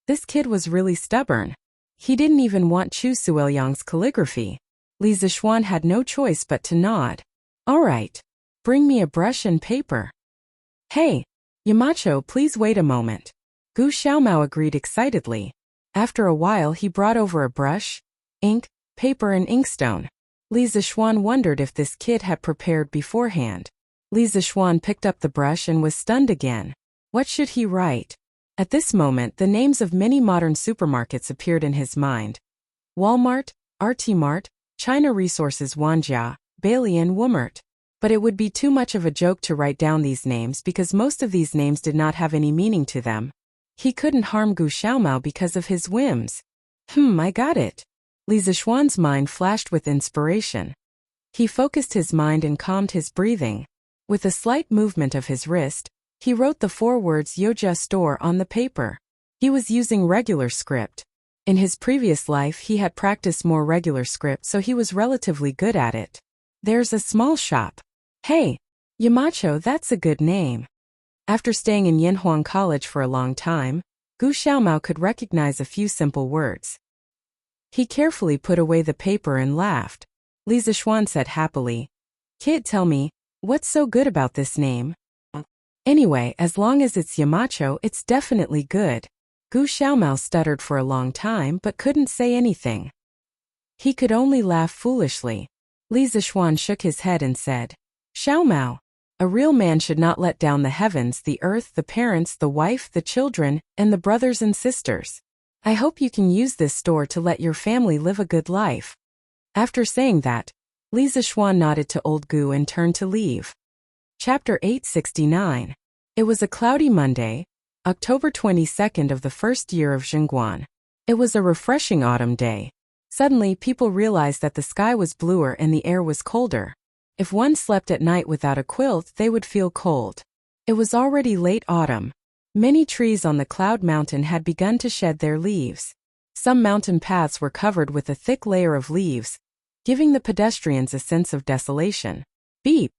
This kid was really stubborn. He didn't even want Chu Suiliang's calligraphy. Li Zixuan had no choice but to nod. All right. Bring me a brush and paper. Hey, Yamacho, please wait a moment. Gu Xiaomao agreed excitedly. After a while he brought over a brush, ink, paper and inkstone. Li Zixuan wondered if this kid had prepared beforehand. Li Zixuan picked up the brush and was stunned again. What should he write? At this moment the names of many modern supermarkets appeared in his mind. Walmart, RT-Mart, China Resources Wanjia, Bailey and Wumart. But it would be too much of a joke to write down these names because most of these names did not have any meaning to them. He couldn't harm Gu Xiaomao because of his whims. I got it. Li Zixuan's mind flashed with inspiration. He focused his mind and calmed his breathing. With a slight movement of his wrist, he wrote the 4 words Yoja Store on the paper. He was using regular script. In his previous life he had practiced more regular script, so he was relatively good at it. There's a small shop. Hey, Yamacho, that's a good name. After staying in Yanhuang College for a long time, Gu Xiaomao could recognize a few simple words. He carefully put away the paper and laughed. Li Zixuan said happily, Kid, tell me, what's so good about this name? Anyway, as long as it's Yamacho, it's definitely good. Gu Xiaomao stuttered for a long time but couldn't say anything. He could only laugh foolishly. Li Zixuan shook his head and said, Xiaomao, A real man should not let down the heavens, the earth, the parents, the wife, the children, and the brothers and sisters. I hope you can use this store to let your family live a good life. After saying that, Li Zixuan nodded to old Gu and turned to leave. Chapter 869. It was a cloudy Monday, October 22nd of the first year of Zhengguan. It was a refreshing autumn day. Suddenly, people realized that the sky was bluer and the air was colder. If one slept at night without a quilt, they would feel cold. It was already late autumn. Many trees on the cloud mountain had begun to shed their leaves. Some mountain paths were covered with a thick layer of leaves, giving the pedestrians a sense of desolation. Beep.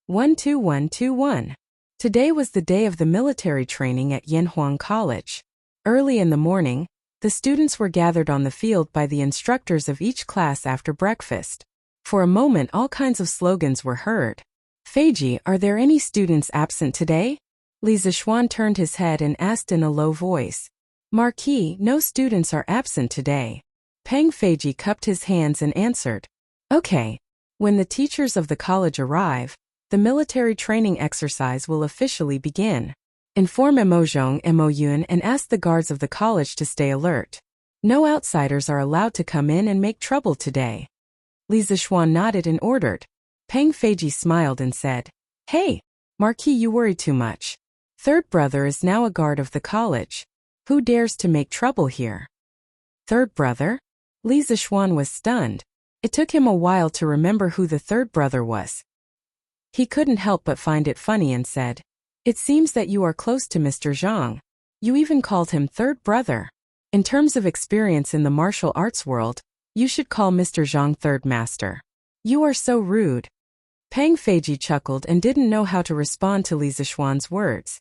12121. Today was the day of the military training at Yanhuang College. Early in the morning, the students were gathered on the field by the instructors of each class after breakfast. For a moment, all kinds of slogans were heard. Feiji, are there any students absent today? Li Zixuan turned his head and asked in a low voice. Marquis, no students are absent today. Peng Feiji cupped his hands and answered. Okay. When the teachers of the college arrive, the military training exercise will officially begin. Inform Emozhong, Emoyun, and ask the guards of the college to stay alert. No outsiders are allowed to come in and make trouble today. Li Zixuan nodded and ordered. Peng Feiji smiled and said, Hey, Marquis, you worry too much. Third brother is now a guard of the college. Who dares to make trouble here? Third brother? Li Zixuan was stunned. It took him a while to remember who the third brother was. He couldn't help but find it funny and said, It seems that you are close to Mr. Zhang. You even called him third brother. In terms of experience in the martial arts world, you should call Mr. Zhang third master. You are so rude. Peng Feiji chuckled and didn't know how to respond to Li Zixuan's words.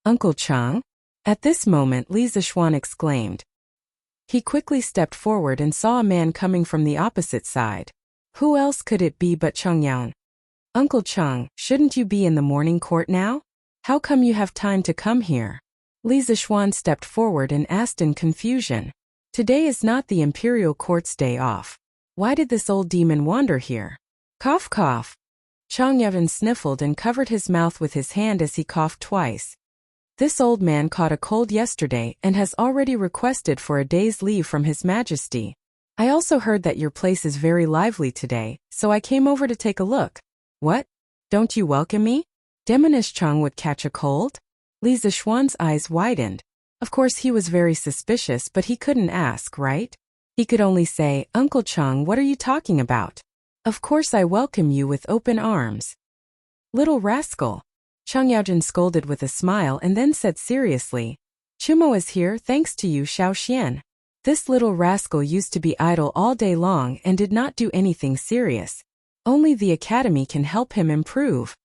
Uncle Chang? At this moment, Li Zixuan exclaimed. He quickly stepped forward and saw a man coming from the opposite side. Who else could it be but Chang Yang? Uncle Chang, shouldn't you be in the morning court now? How come you have time to come here? Li Zixuan stepped forward and asked in confusion. Today is not the imperial court's day off. Why did this old demon wander here? Cough cough. Chang Yevon sniffled and covered his mouth with his hand as he coughed twice. This old man caught a cold yesterday and has already requested for a day's leave from His Majesty. I also heard that your place is very lively today, so I came over to take a look. What? Don't you welcome me? Demonish Chang would catch a cold? Li Zixuan's eyes widened. Of course he was very suspicious, but he couldn't ask, right? He could only say, Uncle Chang, what are you talking about? Of course I welcome you with open arms. Little rascal. Chang Yaojin scolded with a smile and then said seriously, Chumo is here thanks to you, Xiao Xian. This little rascal used to be idle all day long and did not do anything serious. Only the academy can help him improve.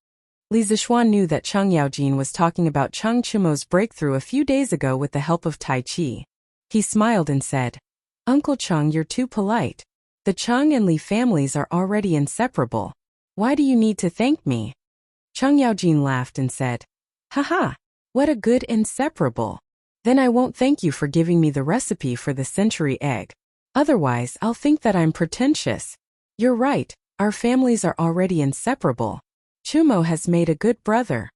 Li Zixuan knew that Chang Yaojin was talking about Chang Chumo's breakthrough a few days ago with the help of Tai Chi. He smiled and said, Uncle Chang, you're too polite. The Chang and Li families are already inseparable. Why do you need to thank me? Chang Yaojin laughed and said, Haha, what a good inseparable. Then I won't thank you for giving me the recipe for the century egg. Otherwise, I'll think that I'm pretentious. You're right, our families are already inseparable. Chumo has made a good brother.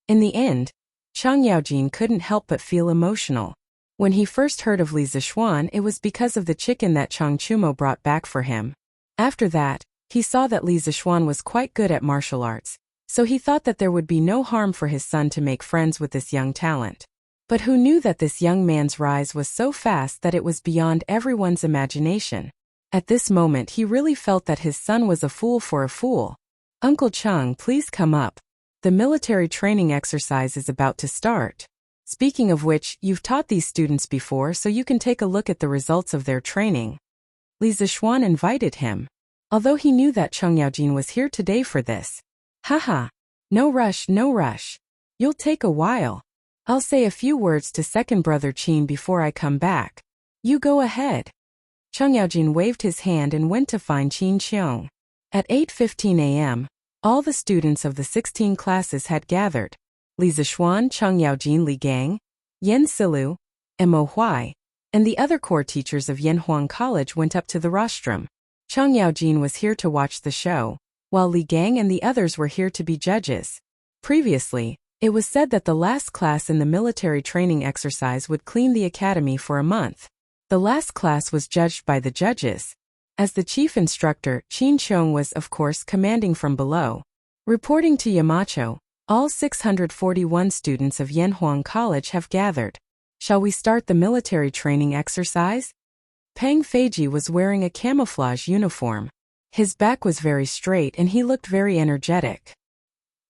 In the end, Chang Yaojin couldn't help but feel emotional. When he first heard of Li Zixuan, it was because of the chicken that Chang Chumo brought back for him. After that, he saw that Li Zixuan was quite good at martial arts, so he thought that there would be no harm for his son to make friends with this young talent. But who knew that this young man's rise was so fast that it was beyond everyone's imagination? At this moment he really felt that his son was a fool for a fool. Uncle Chang, please come up. The military training exercise is about to start. Speaking of which, you've taught these students before, so you can take a look at the results of their training. Li Zixuan invited him. Although he knew that Chang Yaojin was here today for this. Haha. No rush, no rush. You'll take a while. I'll say a few words to second brother Qin before I come back. You go ahead. Chang Yaojin waved his hand and went to find Qin Qiong. At 8:15 a.m., all the students of the 16 classes had gathered. Li Zixuan, Chang Yaojin, Li Gang, Yen Silu, and Mo Huai, and the other core teachers of Yanhuang College went up to the rostrum. Chang Yaojin was here to watch the show, while Li Gang and the others were here to be judges. Previously, it was said that the last class in the military training exercise would clean the academy for a month. The last class was judged by the judges. As the chief instructor, Qin Chong was of course commanding from below. Reporting to Yamacho, all 641 students of Yanhuang College have gathered. Shall we start the military training exercise? Peng Feiji was wearing a camouflage uniform. His back was very straight and he looked very energetic.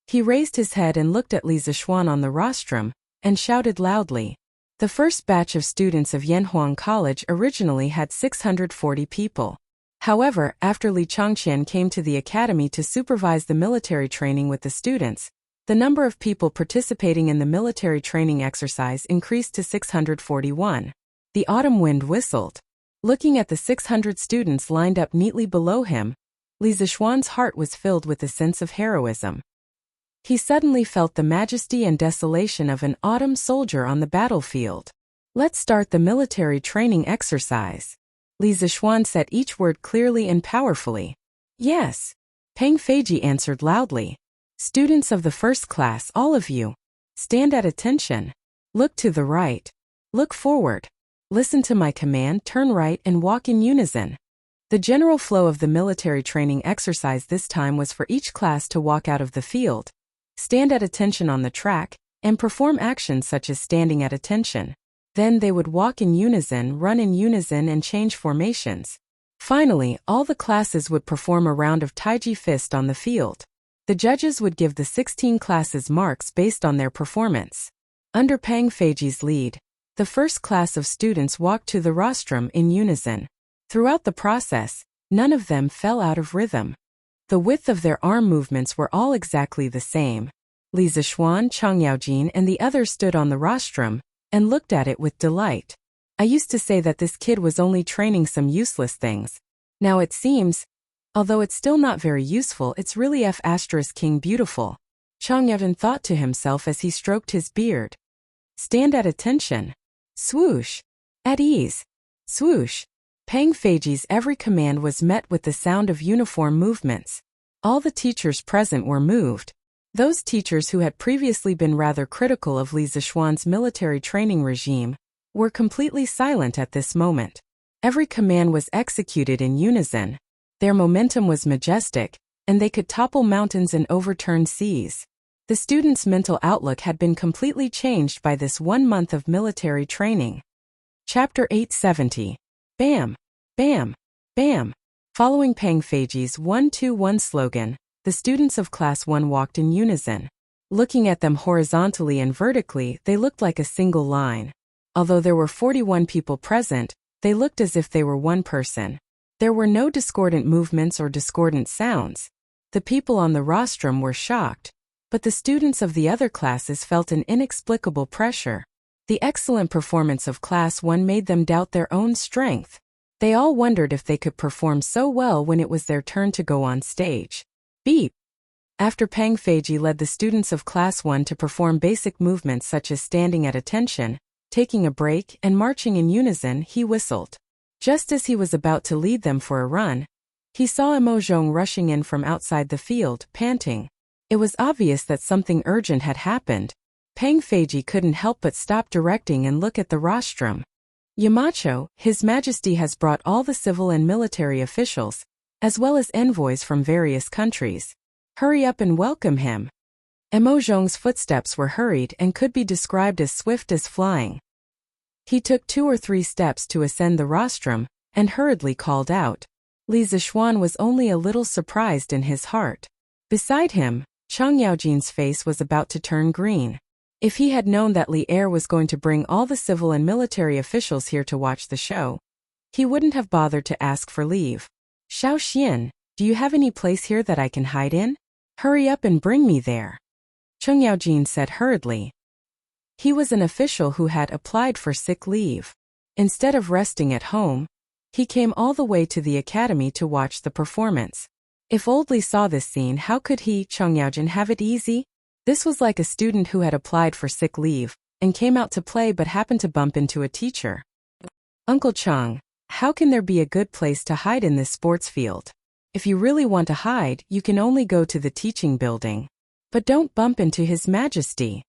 He raised his head and looked at Li Zixuan on the rostrum, and shouted loudly. The first batch of students of Yanhuang College originally had 640 people. However, after Li Changqian came to the academy to supervise the military training with the students, the number of people participating in the military training exercise increased to 641. The autumn wind whistled. Looking at the 600 students lined up neatly below him, Li Zixuan's heart was filled with a sense of heroism. He suddenly felt the majesty and desolation of an autumn soldier on the battlefield. Let's start the military training exercise. Li Zixuan said each word clearly and powerfully. Yes. Peng Feiji answered loudly. Students of the first class, all of you. Stand at attention. Look to the right. Look forward. Listen to my command, turn right and walk in unison. The general flow of the military training exercise this time was for each class to walk out of the field, stand at attention on the track, and perform actions such as standing at attention. Then they would walk in unison, run in unison and change formations. Finally, all the classes would perform a round of Taiji fist on the field. The judges would give the 16 classes marks based on their performance. Under Peng Feiji's lead, the first class of students walked to the rostrum in unison. Throughout the process, none of them fell out of rhythm. The width of their arm movements were all exactly the same. Li Zixuan, Chang Yaojin and the others stood on the rostrum and looked at it with delight. I used to say that this kid was only training some useless things. Now it seems, although it's still not very useful, it's really King beautiful. Chang Yaojin thought to himself as he stroked his beard. Stand at attention. Swoosh. At ease. Swoosh. Peng Feiji's every command was met with the sound of uniform movements. All the teachers present were moved. Those teachers who had previously been rather critical of Li Zixuan's military training regime were completely silent at this moment. Every command was executed in unison. Their momentum was majestic, and they could topple mountains and overturn seas. The students' mental outlook had been completely changed by this 1 month of military training. Chapter 870. Bam! Bam! Bam! Following Peng Feiji's 1-2-1 slogan, the students of Class 1 walked in unison. Looking at them horizontally and vertically, they looked like a single line. Although there were 41 people present, they looked as if they were one person. There were no discordant movements or discordant sounds. The people on the rostrum were shocked, but the students of the other classes felt an inexplicable pressure. The excellent performance of Class 1 made them doubt their own strength. They all wondered if they could perform so well when it was their turn to go on stage. Beep! After Peng Feiji led the students of Class 1 to perform basic movements such as standing at attention, taking a break, and marching in unison, he whistled. Just as he was about to lead them for a run, he saw Emozhong rushing in from outside the field, panting. It was obvious that something urgent had happened. Peng Feiji couldn't help but stop directing and look at the rostrum. Yamacho, His Majesty has brought all the civil and military officials, as well as envoys from various countries. Hurry up and welcome him. Emozhong's footsteps were hurried and could be described as swift as flying. He took 2 or 3 steps to ascend the rostrum, and hurriedly called out. Li Zixuan was only a little surprised in his heart. Beside him, Chang Yaojin's face was about to turn green. If he had known that Li Er was going to bring all the civil and military officials here to watch the show, he wouldn't have bothered to ask for leave. Xiao Xian, do you have any place here that I can hide in? Hurry up and bring me there. Chang Yaojin said hurriedly. He was an official who had applied for sick leave. Instead of resting at home, he came all the way to the academy to watch the performance. If old Li saw this scene, how could he, Chang Yaojin, have it easy? This was like a student who had applied for sick leave and came out to play but happened to bump into a teacher. Uncle Chang, how can there be a good place to hide in this sports field? If you really want to hide, you can only go to the teaching building. But don't bump into His Majesty.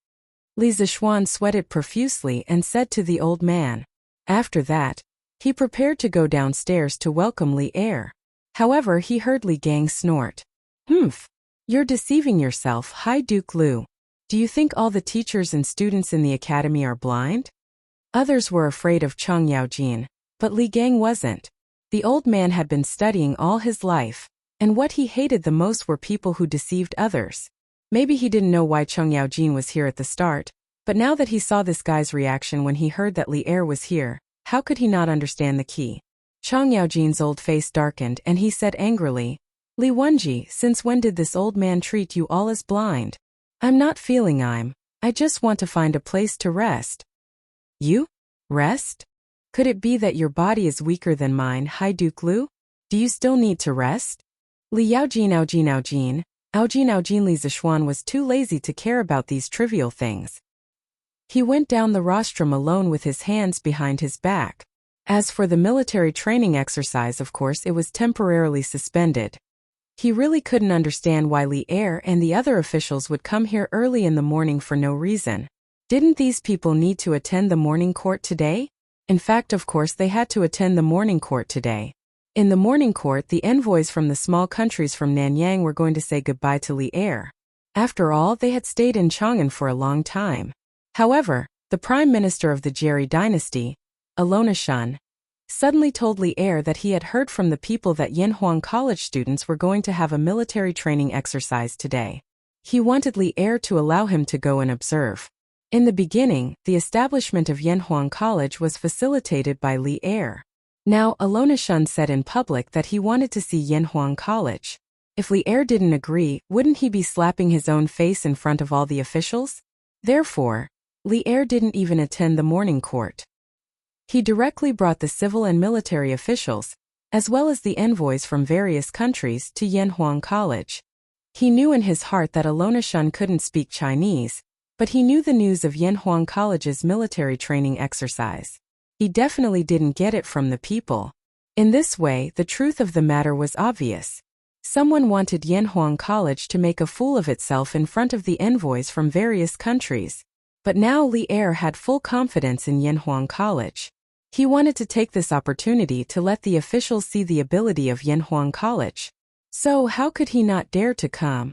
Li Zishuan sweated profusely and said to the old man. After that, he prepared to go downstairs to welcome Li Er. However, he heard Li Gang snort. Humph! You're deceiving yourself, High Duke Lu. Do you think all the teachers and students in the academy are blind? Others were afraid of Chang Yaojin, but Li Gang wasn't. The old man had been studying all his life, and what he hated the most were people who deceived others. Maybe he didn't know why Chang Yaojin was here at the start, but now that he saw this guy's reaction when he heard that Li Er was here, how could he not understand the key? Chang Yaojin's old face darkened and he said angrily, Li Wenji, since when did this old man treat you all as blind? I'm not feeling I just want to find a place to rest. You? Rest? Could it be that your body is weaker than mine, High Duke Lu? Do you still need to rest? Li Yaojin Li Zishuan was too lazy to care about these trivial things. He went down the rostrum alone with his hands behind his back. As for the military training exercise, of course, it was temporarily suspended. He really couldn't understand why Li Er and the other officials would come here early in the morning for no reason. Didn't these people need to attend the morning court today? In fact, of course, they had to attend the morning court today. In the morning court, the envoys from the small countries from Nanyang were going to say goodbye to Li Er. After all, they had stayed in Chang'an for a long time. However, the prime minister of the Jerry dynasty, Alona Shun, suddenly told Li Er that he had heard from the people that Yanhuang College students were going to have a military training exercise today. He wanted Li Er to allow him to go and observe. In the beginning, the establishment of Yanhuang College was facilitated by Li Er. Now, Alona Shun said in public that he wanted to see Yanhuang College. If Li Er didn't agree, wouldn't he be slapping his own face in front of all the officials? Therefore, Li Er didn't even attend the morning court. He directly brought the civil and military officials, as well as the envoys from various countries, to Yanhuang College. He knew in his heart that Alona Shun couldn't speak Chinese, but he knew the news of Yanhuang College's military training exercise. He definitely didn't get it from the people. In this way, the truth of the matter was obvious. Someone wanted Yanhuang College to make a fool of itself in front of the envoys from various countries. But now Li Er had full confidence in Yanhuang College. He wanted to take this opportunity to let the officials see the ability of Yanhuang College. So how could he not dare to come?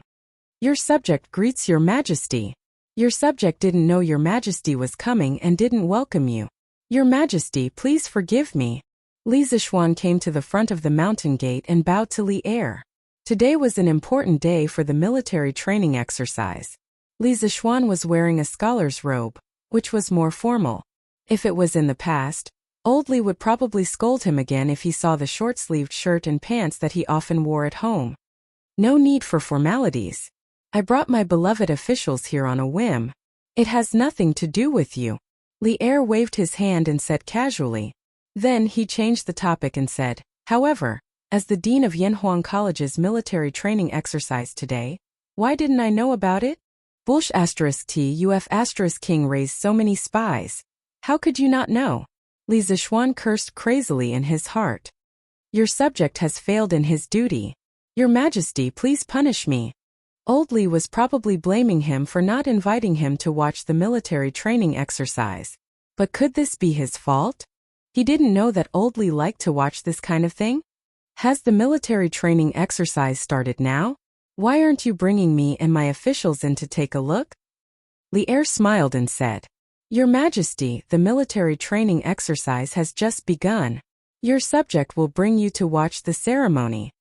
Your subject greets your majesty. Your subject didn't know your majesty was coming and didn't welcome you. Your majesty, please forgive me. Li Zishuan came to the front of the mountain gate and bowed to Li Er. Today was an important day for the military training exercise. Li Zishuan was wearing a scholar's robe, which was more formal. If it was in the past, Old Li would probably scold him again if he saw the short-sleeved shirt and pants that he often wore at home. No need for formalities. I brought my beloved officials here on a whim. It has nothing to do with you. Li Er waved his hand and said casually. Then he changed the topic and said, however, as the dean of Yanhuang College's military training exercise today, why didn't I know about it? Bullsh *TUF *King raised so many spies. How could you not know? Li Zishuan cursed crazily in his heart. Your subject has failed in his duty. Your majesty, please punish me. Old Li was probably blaming him for not inviting him to watch the military training exercise. But could this be his fault? He didn't know that Old Li liked to watch this kind of thing? Has the military training exercise started now? Why aren't you bringing me and my officials in to take a look? Li Er smiled and said, Your Majesty, the military training exercise has just begun. Your subject will bring you to watch the ceremony.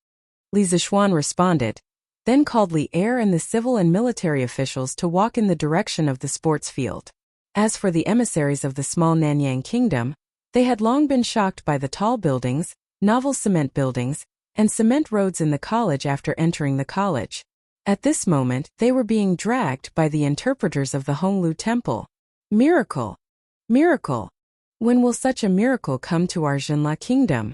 Li Zishuan responded, then called Li Er and the civil and military officials to walk in the direction of the sports field. As for the emissaries of the small Nanyang kingdom, they had long been shocked by the tall buildings, novel cement buildings, and cement roads in the college after entering the college. At this moment, they were being dragged by the interpreters of the Honglu Temple. Miracle! Miracle! When will such a miracle come to our Zhenla kingdom?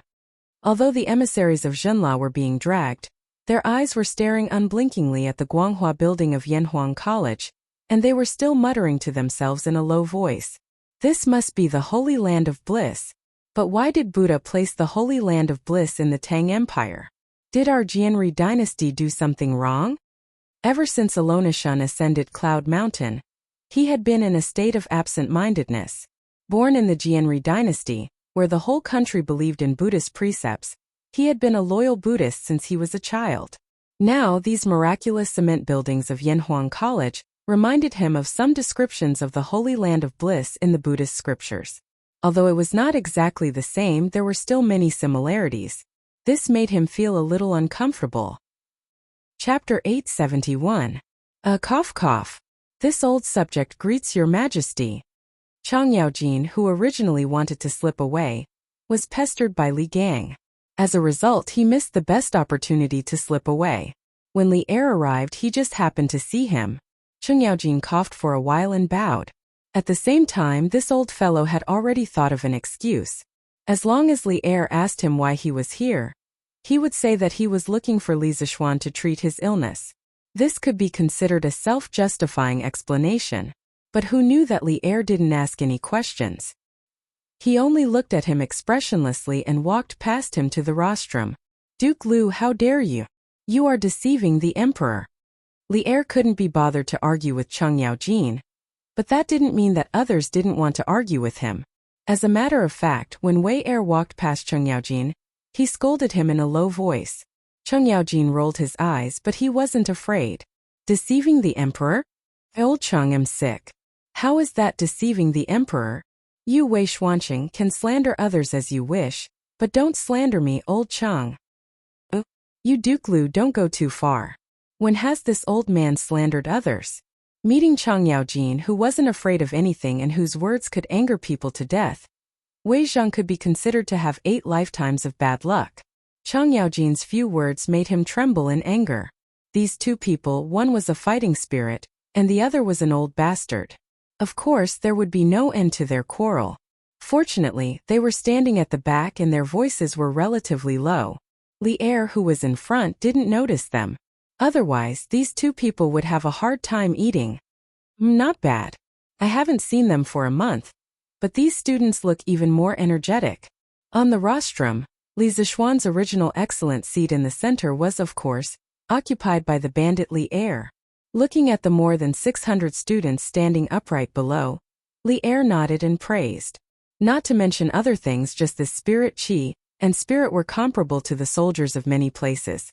Although the emissaries of Zhenla were being dragged, their eyes were staring unblinkingly at the Guanghua building of Yanhuang College, and they were still muttering to themselves in a low voice. This must be the Holy Land of Bliss. But why did Buddha place the Holy Land of Bliss in the Tang Empire? Did our Jianri dynasty do something wrong? Ever since Alonishun ascended Cloud Mountain, he had been in a state of absent-mindedness. Born in the Jianri dynasty, where the whole country believed in Buddhist precepts, he had been a loyal Buddhist since he was a child. Now these miraculous cement buildings of Yanhuang College reminded him of some descriptions of the Holy Land of Bliss in the Buddhist scriptures. Although it was not exactly the same, there were still many similarities. This made him feel a little uncomfortable. Chapter 871. Cough cough. This old subject greets your majesty. Chang Yaojin, who originally wanted to slip away, was pestered by Li Gang. As a result, he missed the best opportunity to slip away. When Li Er arrived, he just happened to see him. Chang Yaojin coughed for a while and bowed. At the same time, this old fellow had already thought of an excuse. As long as Li Er asked him why he was here, he would say that he was looking for Li Zishuan to treat his illness. This could be considered a self-justifying explanation. But who knew that Li Er didn't ask any questions? He only looked at him expressionlessly and walked past him to the rostrum. Duke Lu, how dare you? You are deceiving the emperor. Li Er couldn't be bothered to argue with Chang Yaojin, but that didn't mean that others didn't want to argue with him. As a matter of fact, when Wei Er walked past Chang Yaojin, he scolded him in a low voice. Chang Yaojin rolled his eyes, but he wasn't afraid. Deceiving the emperor? Old Chang, am sick. How is that deceiving the emperor? You Wei Xuanqing can slander others as you wish, but don't slander me, old Chang. You Duke Lu, don't go too far. When has this old man slandered others? Meeting Chang Yaojin, who wasn't afraid of anything and whose words could anger people to death, Wei Zhang could be considered to have 8 lifetimes of bad luck. Chang Yaojin's few words made him tremble in anger. These two people, one was a fighting spirit, and the other was an old bastard. Of course, there would be no end to their quarrel. Fortunately, they were standing at the back and their voices were relatively low. Li Er, who was in front, didn't notice them. Otherwise, these two people would have a hard time eating. Not bad. I haven't seen them for a month. But these students look even more energetic. On the rostrum, Li Zishuan's original excellent seat in the center was, of course, occupied by the bandit Li Er. Looking at the more than 600 students standing upright below, Li Er nodded and praised. Not to mention other things, just this spirit chi and spirit were comparable to the soldiers of many places.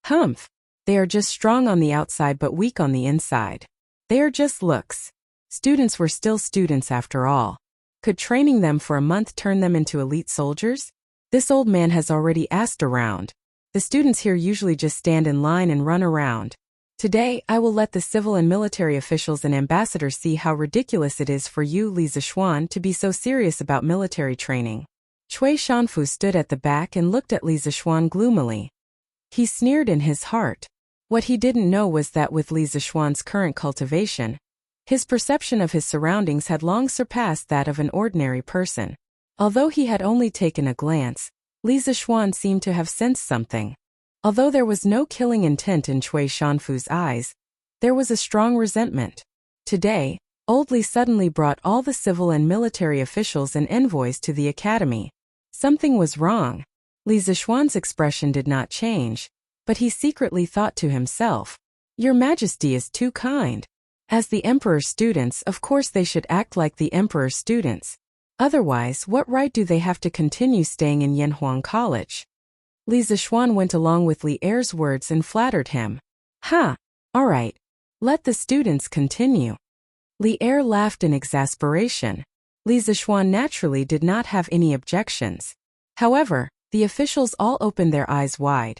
Humph! They are just strong on the outside but weak on the inside. They are just looks. Students were still students after all. Could training them for a month turn them into elite soldiers? This old man has already asked around. The students here usually just stand in line and run around. Today, I will let the civil and military officials and ambassadors see how ridiculous it is for you, Li Zishuan, to be so serious about military training. Cui Shanfu stood at the back and looked at Li Zishuan gloomily. He sneered in his heart. What he didn't know was that with Li Zishuan's current cultivation, his perception of his surroundings had long surpassed that of an ordinary person. Although he had only taken a glance, Li Zishuan seemed to have sensed something. Although there was no killing intent in Cui Shanfu's eyes, there was a strong resentment. Today, Old Li suddenly brought all the civil and military officials and envoys to the academy. Something was wrong. Li Zishuan's expression did not change, but he secretly thought to himself, Your Majesty is too kind. As the Emperor's students, of course they should act like the Emperor's students. Otherwise, what right do they have to continue staying in Yanhuang College? Li Zishuan went along with Li Er's words and flattered him. All right. Let the students continue. Li Er laughed in exasperation. Li Zishuan naturally did not have any objections. However, the officials all opened their eyes wide,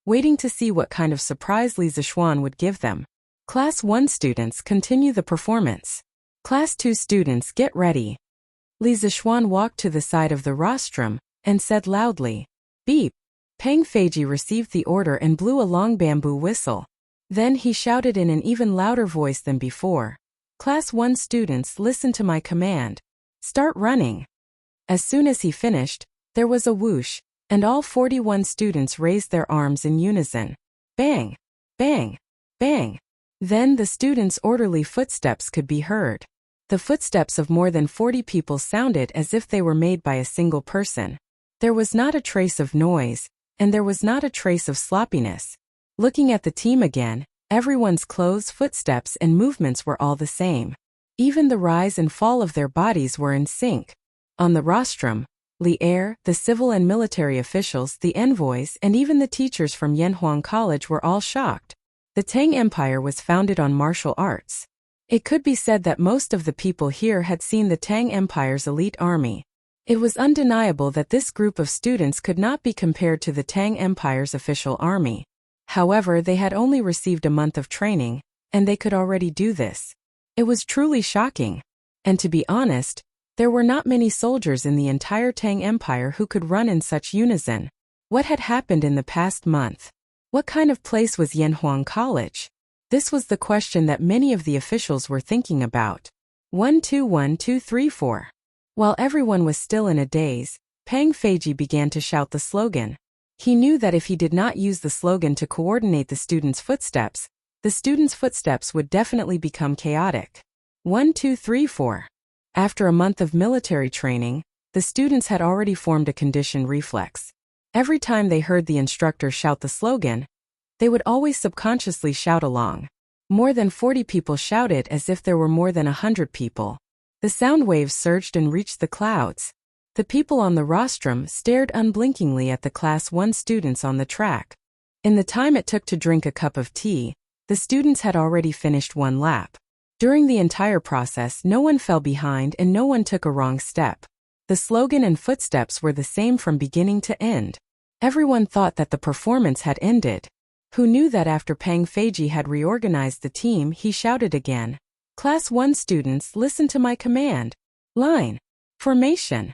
waiting to see what kind of surprise Li Zishuan would give them. Class 1 students, continue the performance. Class 2 students, get ready. Li Zishuan walked to the side of the rostrum and said loudly, Beep. Peng Feiji received the order and blew a long bamboo whistle. Then he shouted in an even louder voice than before. Class 1 students, listen to my command. Start running. As soon as he finished, there was a whoosh, and all 41 students raised their arms in unison. Bang! Bang! Bang! Then the students' orderly footsteps could be heard. The footsteps of more than 40 people sounded as if they were made by a single person. There was not a trace of noise, and there was not a trace of sloppiness. Looking at the team again, Everyone's clothes, footsteps, and movements were all the same. Even the rise and fall of their bodies were in sync. On the rostrum, the heir, the civil and military officials, the envoys, and even the teachers from Yanhuang College were all shocked. The Tang Empire was founded on martial arts. It could be said that most of the people here had seen the Tang Empire's elite army. It was undeniable that this group of students could not be compared to the Tang Empire's official army. However, they had only received a month of training, and they could already do this. It was truly shocking. And to be honest, there were not many soldiers in the entire Tang Empire who could run in such unison. What had happened in the past month? What kind of place was Yanhuang College? This was the question that many of the officials were thinking about. 121234. While everyone was still in a daze, Pang Feiji began to shout the slogan. He knew that if he did not use the slogan to coordinate the students' footsteps, the students' footsteps would definitely become chaotic. 1234. After a month of military training, the students had already formed a conditioned reflex. Every time they heard the instructor shout the slogan, they would always subconsciously shout along. More than 40 people shouted as if there were more than 100 people. The sound waves surged and reached the clouds. The people on the rostrum stared unblinkingly at the Class 1 students on the track. In the time it took to drink a cup of tea, the students had already finished one lap. During the entire process, no one fell behind and no one took a wrong step. The slogan and footsteps were the same from beginning to end. Everyone thought that the performance had ended. Who knew that after Pang Feiji had reorganized the team, he shouted again. Class 1 students, listen to my command. Line. Formation.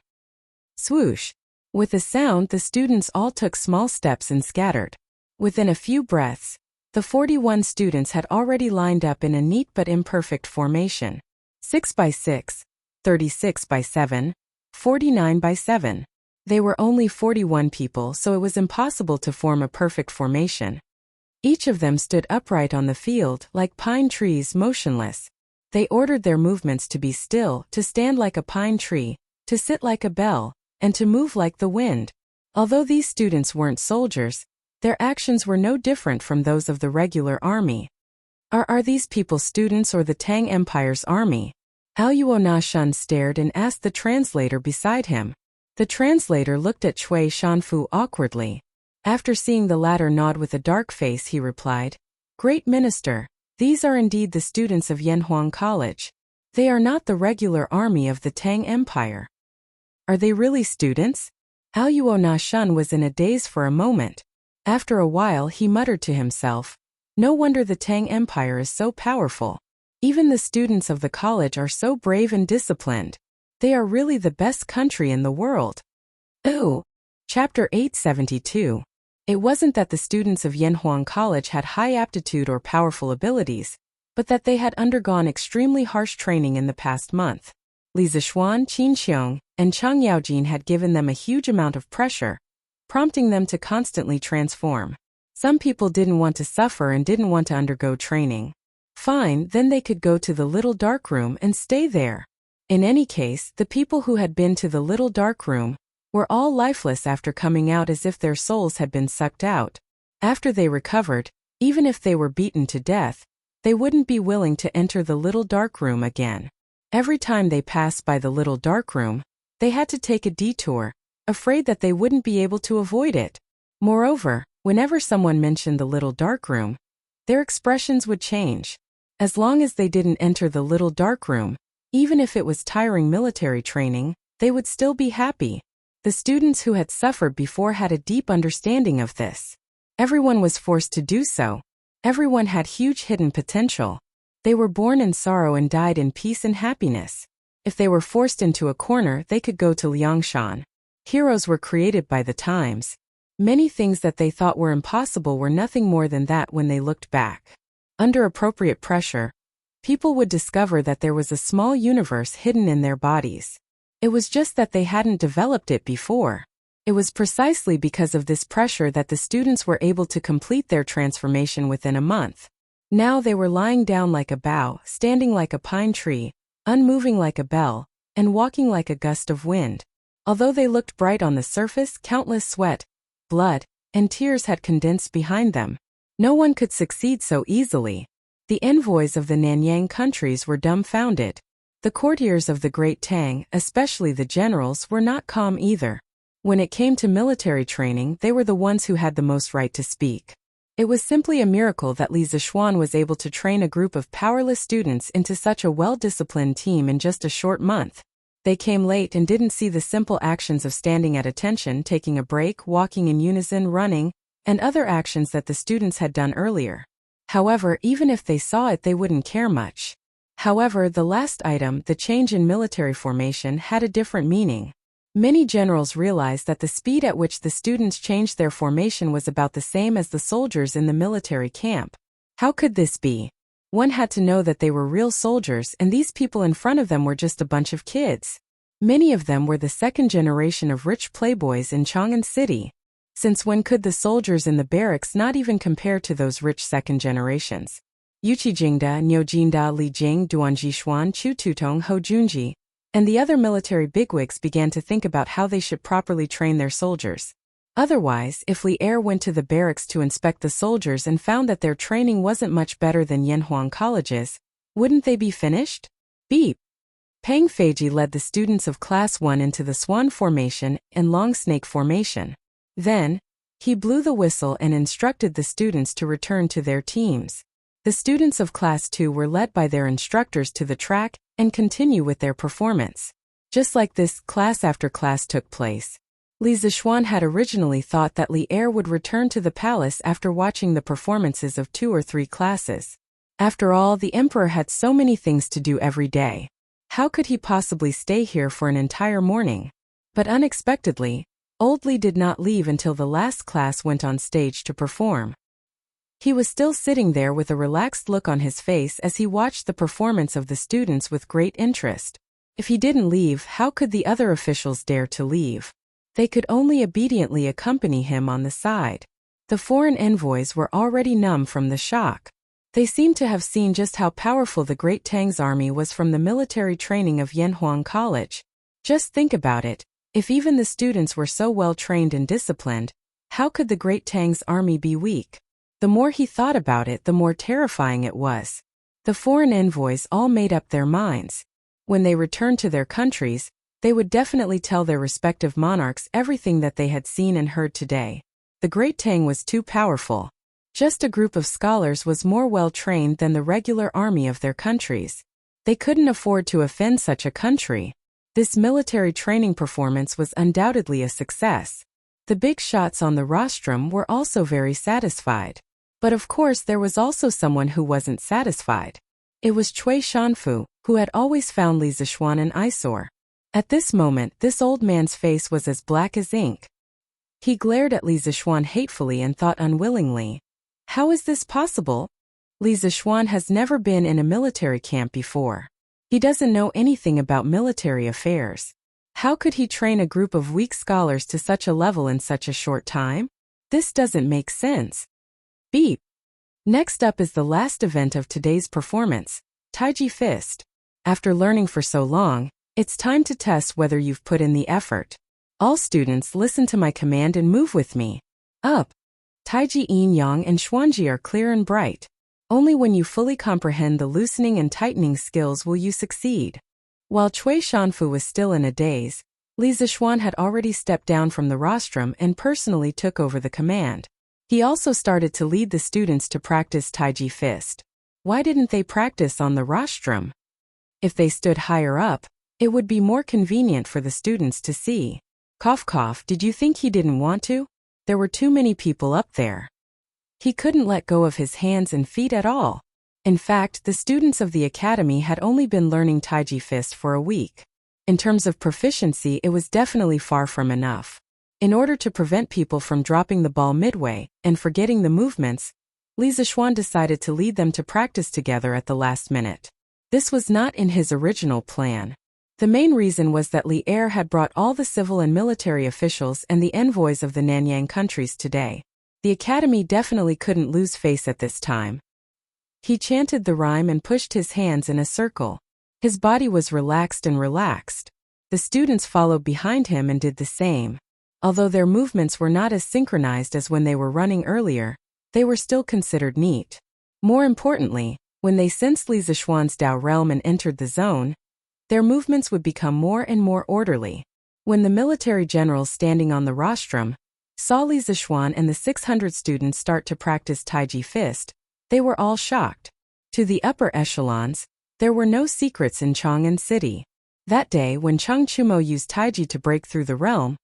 Swoosh. With a sound, the students all took small steps and scattered. Within a few breaths, the 41 students had already lined up in a neat but imperfect formation. 6 by 6, 36 by 7, 49 by 7. They were only 41 people, so it was impossible to form a perfect formation. Each of them stood upright on the field, like pine trees, motionless. They ordered their movements to be still, to stand like a pine tree, to sit like a bell, and to move like the wind. Although these students weren't soldiers, their actions were no different from those of the regular army. Are these people students or the Tang Empire's army? Aluo Shun stared and asked the translator beside him. The translator looked at Cui Shanfu awkwardly. After seeing the latter nod with a dark face, he replied, Great Minister, these are indeed the students of Yanhuang College. They are not the regular army of the Tang Empire. Are they really students? Aluo Shun was in a daze for a moment. After a while he muttered to himself, No wonder the Tang Empire is so powerful. Even the students of the college are so brave and disciplined. They are really the best country in the world. Ooh. Chapter 872. It wasn't that the students of Yanhuang College had high aptitude or powerful abilities, but that they had undergone extremely harsh training in the past month. Li Zishuan, Qin Xiong, and Chang Yaojin had given them a huge amount of pressure, prompting them to constantly transform. Some people didn't want to suffer and didn't want to undergo training. Fine, then they could go to the little dark room and stay there. In any case, the people who had been to the little dark room were all lifeless after coming out, as if their souls had been sucked out. After they recovered, even if they were beaten to death, they wouldn't be willing to enter the little dark room again. Every time they passed by the little dark room, they had to take a detour, afraid that they wouldn't be able to avoid it. Moreover, whenever someone mentioned the little dark room, their expressions would change. As long as they didn't enter the little dark room, even if it was tiring military training, they would still be happy. The students who had suffered before had a deep understanding of this. Everyone was forced to do so. Everyone had huge hidden potential. They were born in sorrow and died in peace and happiness. If they were forced into a corner, they could go to Liangshan. Heroes were created by the times. Many things that they thought were impossible were nothing more than that when they looked back. Under appropriate pressure, people would discover that there was a small universe hidden in their bodies. It was just that they hadn't developed it before. It was precisely because of this pressure that the students were able to complete their transformation within a month. Now they were lying down like a bough, standing like a pine tree, unmoving like a bell, and walking like a gust of wind. Although they looked bright on the surface, countless sweat, blood, and tears had condensed behind them. No one could succeed so easily. The envoys of the Nanyang countries were dumbfounded. The courtiers of the Great Tang, especially the generals, were not calm either. When it came to military training, they were the ones who had the most right to speak. It was simply a miracle that Li Zixuan was able to train a group of powerless students into such a well-disciplined team in just a short month. They came late and didn't see the simple actions of standing at attention, taking a break, walking in unison, running, and other actions that the students had done earlier. However, even if they saw it, they wouldn't care much. However, the last item, the change in military formation, had a different meaning. Many generals realized that the speed at which the students changed their formation was about the same as the soldiers in the military camp. How could this be? One had to know that they were real soldiers, and these people in front of them were just a bunch of kids. Many of them were the second generation of rich playboys in Chang'an City. Since when could the soldiers in the barracks not even compare to those rich second generations? Yuqijingda, Niujinda, Li Jing, Duanjishuan, Chu Tutong, Ho Junji, and the other military bigwigs began to think about how they should properly train their soldiers. Otherwise, if Li Er went to the barracks to inspect the soldiers and found that their training wasn't much better than Yanhuang colleges, wouldn't they be finished? Beep. Pang Feiji led the students of Class 1 into the Swan Formation and Long Snake Formation. Then, he blew the whistle and instructed the students to return to their teams. The students of Class 2 were led by their instructors to the track and continue with their performance. Just like this, class after class took place. Li Zixuan had originally thought that Li Er would return to the palace after watching the performances of 2 or 3 classes. After all, the emperor had so many things to do every day. How could he possibly stay here for an entire morning? But unexpectedly, old Li did not leave until the last class went on stage to perform. He was still sitting there with a relaxed look on his face as he watched the performance of the students with great interest. If he didn't leave, how could the other officials dare to leave? They could only obediently accompany him on the side. The foreign envoys were already numb from the shock. They seemed to have seen just how powerful the Great Tang's army was from the military training of Yanhuang College. Just think about it. If even the students were so well trained and disciplined, how could the Great Tang's army be weak? The more he thought about it, the more terrifying it was. The foreign envoys all made up their minds. When they returned to their countries, they would definitely tell their respective monarchs everything that they had seen and heard today. The Great Tang was too powerful. Just a group of scholars was more well-trained than the regular army of their countries. They couldn't afford to offend such a country. This military training performance was undoubtedly a success. The big shots on the rostrum were also very satisfied. But of course there was also someone who wasn't satisfied. It was Cui Shanfu, who had always found Li Zixuan an eyesore. At this moment, this old man's face was as black as ink. He glared at Li Zixuan hatefully and thought unwillingly, "How is this possible? Li Zixuan has never been in a military camp before. He doesn't know anything about military affairs. How could he train a group of weak scholars to such a level in such a short time? This doesn't make sense." Beep. Next up is the last event of today's performance, Taiji Fist. After learning for so long, it's time to test whether you've put in the effort. All students, listen to my command and move with me. Up. Taiji, Yin Yang, and Xuanji are clear and bright. Only when you fully comprehend the loosening and tightening skills will you succeed. While Cui Shanfu was still in a daze, Li Zixuan had already stepped down from the rostrum and personally took over the command. He also started to lead the students to practice Taiji Fist. Why didn't they practice on the rostrum? If they stood higher up, it would be more convenient for the students to see. Cough cough, did you think he didn't want to? There were too many people up there. He couldn't let go of his hands and feet at all. In fact, the students of the academy had only been learning Taiji Fist for a week. In terms of proficiency, it was definitely far from enough. In order to prevent people from dropping the ball midway and forgetting the movements, Li Zixuan decided to lead them to practice together at the last minute. This was not in his original plan. The main reason was that Li Er had brought all the civil and military officials and the envoys of the Nanyang countries today. The academy definitely couldn't lose face at this time. He chanted the rhyme and pushed his hands in a circle. His body was relaxed and relaxed. The students followed behind him and did the same. Although their movements were not as synchronized as when they were running earlier, they were still considered neat. More importantly, when they sensed Li Zishuan's Dao realm and entered the zone, their movements would become more and more orderly. When the military generals standing on the rostrum saw Li Zishuan and the 600 students start to practice Taiji Fist, they were all shocked. To the upper echelons, there were no secrets in Chang'an City. That day when Cheng Chumo used Taiji to break through the realm,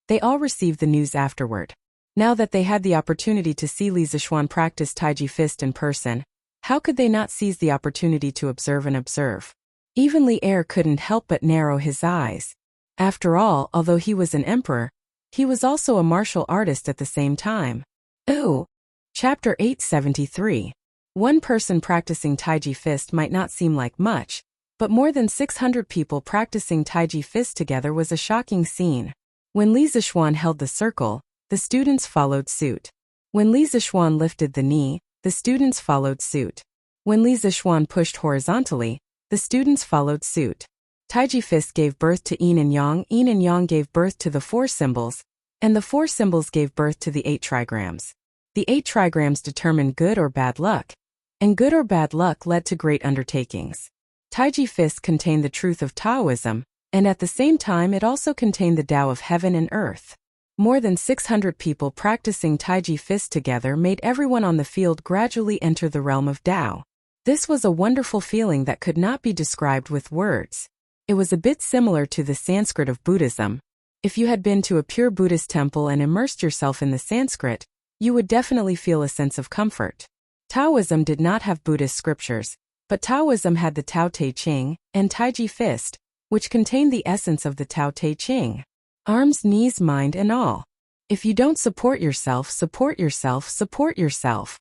they all received the news afterward. Now that they had the opportunity to see Li Zishuan practice Taiji Fist in person, how could they not seize the opportunity to observe and observe? Even Li Er couldn't help but narrow his eyes. After all, although he was an emperor, he was also a martial artist at the same time. Ooh! Chapter 873. One person practicing Taiji Fist might not seem like much, but more than 600 people practicing Taiji Fist together was a shocking scene. When Li Zishuan held the circle, the students followed suit. When Li Zishuan lifted the knee, the students followed suit. When Li Zishuan pushed horizontally, the students followed suit. Taiji Fist gave birth to yin and yang gave birth to the 4 symbols, and the 4 symbols gave birth to the 8 trigrams. The 8 trigrams determined good or bad luck, and good or bad luck led to great undertakings. Taiji Fist contained the truth of Taoism, and at the same time it also contained the Tao of heaven and earth. More than 600 people practicing Taiji Fist together made everyone on the field gradually enter the realm of Tao. This was a wonderful feeling that could not be described with words. It was a bit similar to the Sanskrit of Buddhism. If you had been to a pure Buddhist temple and immersed yourself in the Sanskrit, you would definitely feel a sense of comfort. Taoism did not have Buddhist scriptures, but Taoism had the Tao Te Ching and Taiji Fist, which contained the essence of the Tao Te Ching. Arms, knees, mind, and all. If you don't support yourself, support yourself, support yourself.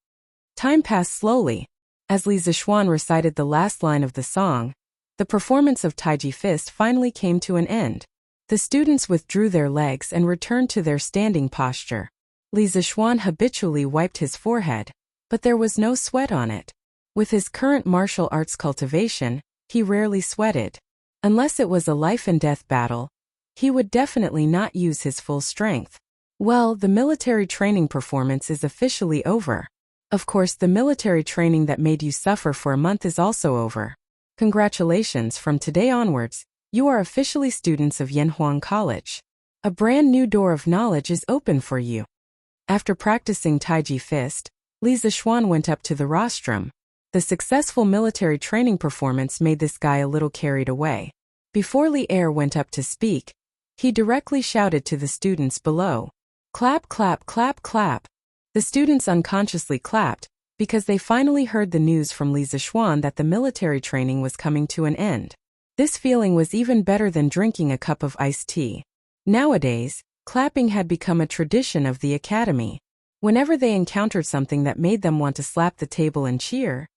Time passed slowly. As Li Zishuan recited the last line of the song, the performance of Taiji Fist finally came to an end. The students withdrew their legs and returned to their standing posture. Li Zishuan habitually wiped his forehead, but there was no sweat on it. With his current martial arts cultivation, he rarely sweated. Unless it was a life-and-death battle, he would definitely not use his full strength. Well, the military training performance is officially over. Of course, the military training that made you suffer for a month is also over. Congratulations, from today onwards, you are officially students of Yanhuang College. A brand new door of knowledge is open for you. After practicing Taiji Fist, Li Zishuan went up to the rostrum. The successful military training performance made this guy a little carried away. Before Li Er went up to speak, he directly shouted to the students below. Clap, clap, clap, clap. The students unconsciously clapped, because they finally heard the news from Li Zishuan that the military training was coming to an end. This feeling was even better than drinking a cup of iced tea. Nowadays, clapping had become a tradition of the academy. Whenever they encountered something that made them want to slap the table and cheer,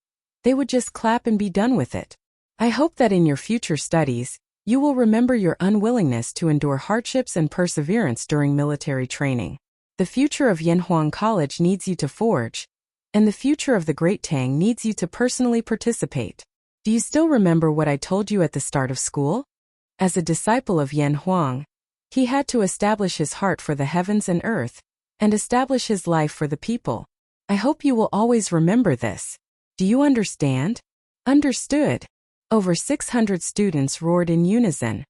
they would just clap and be done with it. I hope that in your future studies, you will remember your unwillingness to endure hardships and perseverance during military training. The future of Yanhuang College needs you to forge, and the future of the Great Tang needs you to personally participate. Do you still remember what I told you at the start of school? As a disciple of Yanhuang, he had to establish his heart for the heavens and earth, and establish his life for the people. I hope you will always remember this. Do you understand? Understood. Over 600 students roared in unison.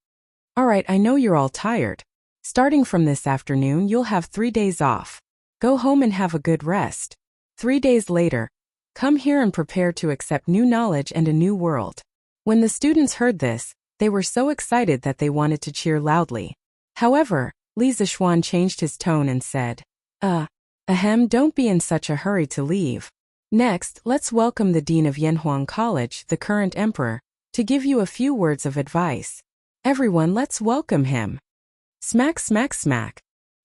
Alright, I know you're all tired. Starting from this afternoon, you'll have 3 days off. Go home and have a good rest. 3 days later, come here and prepare to accept new knowledge and a new world. When the students heard this, they were so excited that they wanted to cheer loudly. However, Li Zishuan changed his tone and said, don't be in such a hurry to leave. Next, let's welcome the Dean of Yanhuang College, the current emperor, to give you a few words of advice. Everyone, let's welcome him. Smack, smack, smack.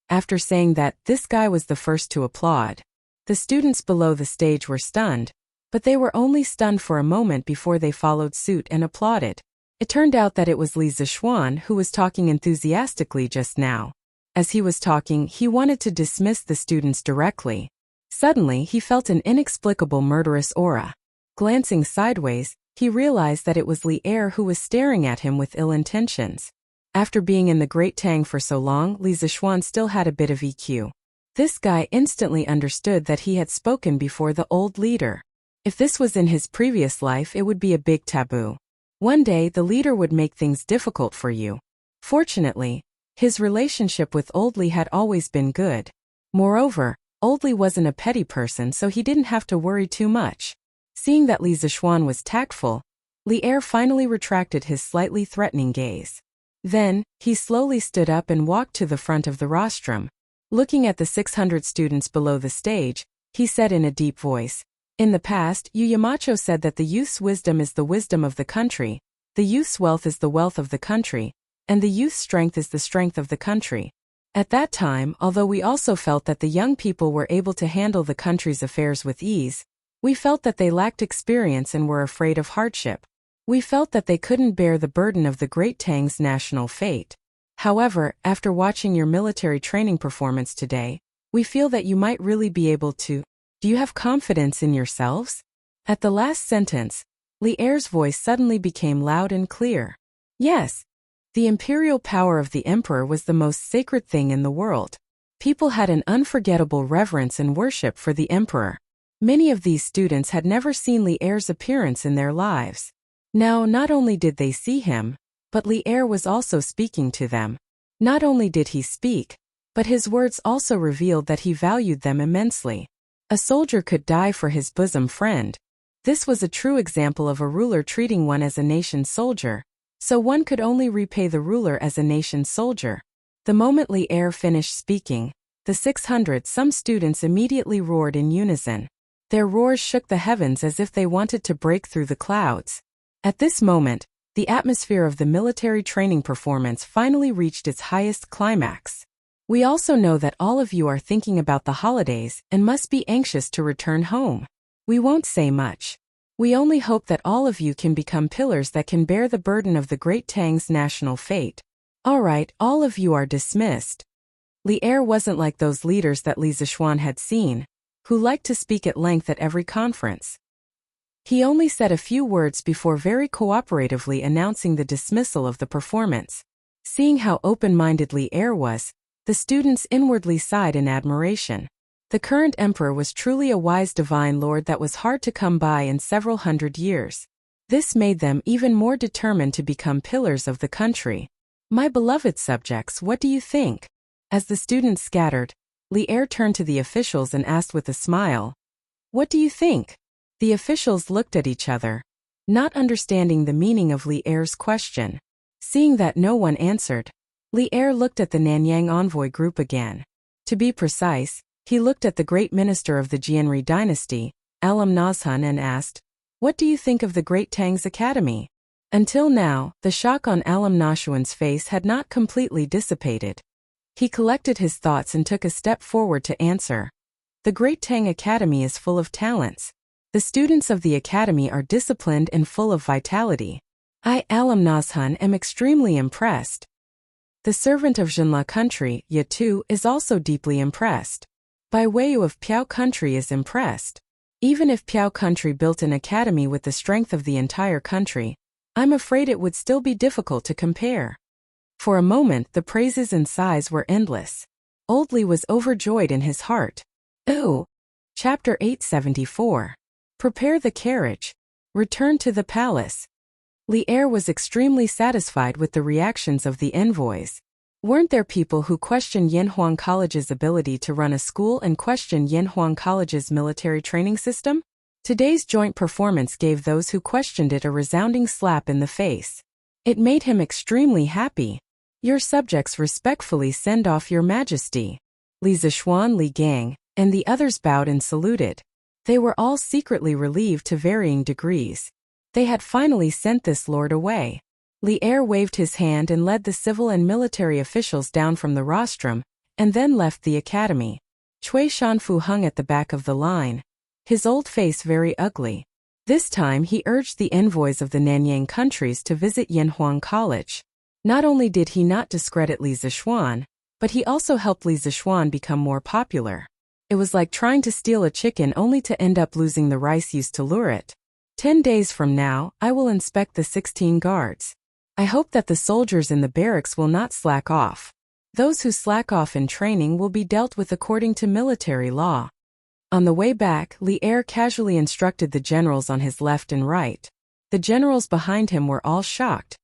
After saying that, this guy was the first to applaud. The students below the stage were stunned, but they were only stunned for a moment before they followed suit and applauded. It turned out that it was Li Zishuan who was talking enthusiastically just now. As he was talking, he wanted to dismiss the students directly. Suddenly, he felt an inexplicable murderous aura. Glancing sideways, he realized that it was Li Er who was staring at him with ill intentions. After being in the Great Tang for so long, Li Zishuan still had a bit of EQ. This guy instantly understood that he had spoken before the old leader. If this was in his previous life, it would be a big taboo. One day the leader would make things difficult for you. Fortunately, his relationship with Old Li had always been good. Moreover, Old Li wasn't a petty person, so he didn't have to worry too much. Seeing that Li Zishuan was tactful, Li Er finally retracted his slightly threatening gaze. Then, he slowly stood up and walked to the front of the rostrum. Looking at the 600 students below the stage, he said in a deep voice, "In the past, Yu Yamacho said that the youth's wisdom is the wisdom of the country, the youth's wealth is the wealth of the country, and the youth's strength is the strength of the country." At that time, although we also felt that the young people were able to handle the country's affairs with ease, we felt that they lacked experience and were afraid of hardship. We felt that they couldn't bear the burden of the Great Tang's national fate. However, after watching your military training performance today, we feel that you might really be able to. Do you have confidence in yourselves? At the last sentence, Li Er's voice suddenly became loud and clear. Yes. The imperial power of the emperor was the most sacred thing in the world. People had an unforgettable reverence and worship for the emperor. Many of these students had never seen Li Er's appearance in their lives. Now, not only did they see him, but Li Er was also speaking to them. Not only did he speak, but his words also revealed that he valued them immensely. A soldier could die for his bosom friend. This was a true example of a ruler treating one as a nation's soldier, so one could only repay the ruler as a nation's soldier. The moment Li Er finished speaking, the 600 some students immediately roared in unison. Their roars shook the heavens as if they wanted to break through the clouds. At this moment, the atmosphere of the military training performance finally reached its highest climax. We also know that all of you are thinking about the holidays and must be anxious to return home. We won't say much. We only hope that all of you can become pillars that can bear the burden of the Great Tang's national fate. Alright, all of you are dismissed. Li Er wasn't like those leaders that Li Zishuan had seen, who liked to speak at length at every conference. He only said a few words before very cooperatively announcing the dismissal of the performance. Seeing how open-minded Li Er was, the students inwardly sighed in admiration. The current emperor was truly a wise divine lord that was hard to come by in several hundred years. This made them even more determined to become pillars of the country. My beloved subjects, what do you think? As the students scattered, Li Er turned to the officials and asked with a smile, "What do you think?" The officials looked at each other, not understanding the meaning of Li Er's question. Seeing that no one answered, Li Er looked at the Nanyang envoy group again. To be precise, he looked at the great minister of the Jianri dynasty, Alam Nazhan, and asked, "What do you think of the Great Tang's academy?" Until now, the shock on Alam Nashuan's face had not completely dissipated. He collected his thoughts and took a step forward to answer. "The Great Tang Academy is full of talents. The students of the academy are disciplined and full of vitality. I, Alam Nazhan, am extremely impressed. The servant of Jinla country, Yatu, is also deeply impressed. Bai Weiyu of Piao country is impressed. Even if Piao country built an academy with the strength of the entire country, I'm afraid it would still be difficult to compare." For a moment the praises and sighs were endless. Old Li was overjoyed in his heart. Ooh! Chapter 874. Prepare the carriage. Return to the palace. Li Er was extremely satisfied with the reactions of the envoys. Weren't there people who questioned Yanhuang College's ability to run a school and questioned Yanhuang College's military training system? Today's joint performance gave those who questioned it a resounding slap in the face. It made him extremely happy. Your subjects respectfully send off your majesty. Li Zishuan, Li Gang, and the others bowed and saluted. They were all secretly relieved to varying degrees. They had finally sent this lord away. Li Er waved his hand and led the civil and military officials down from the rostrum, and then left the academy. Cui Shanfu hung at the back of the line, his old face very ugly. This time he urged the envoys of the Nanyang countries to visit Yanhuang College. Not only did he not discredit Li Zishuan, but he also helped Li Zishuan become more popular. It was like trying to steal a chicken only to end up losing the rice used to lure it. 10 days from now, I will inspect the 16 guards. I hope that the soldiers in the barracks will not slack off. Those who slack off in training will be dealt with according to military law. On the way back, Li Er casually instructed the generals on his left and right. The generals behind him were all shocked,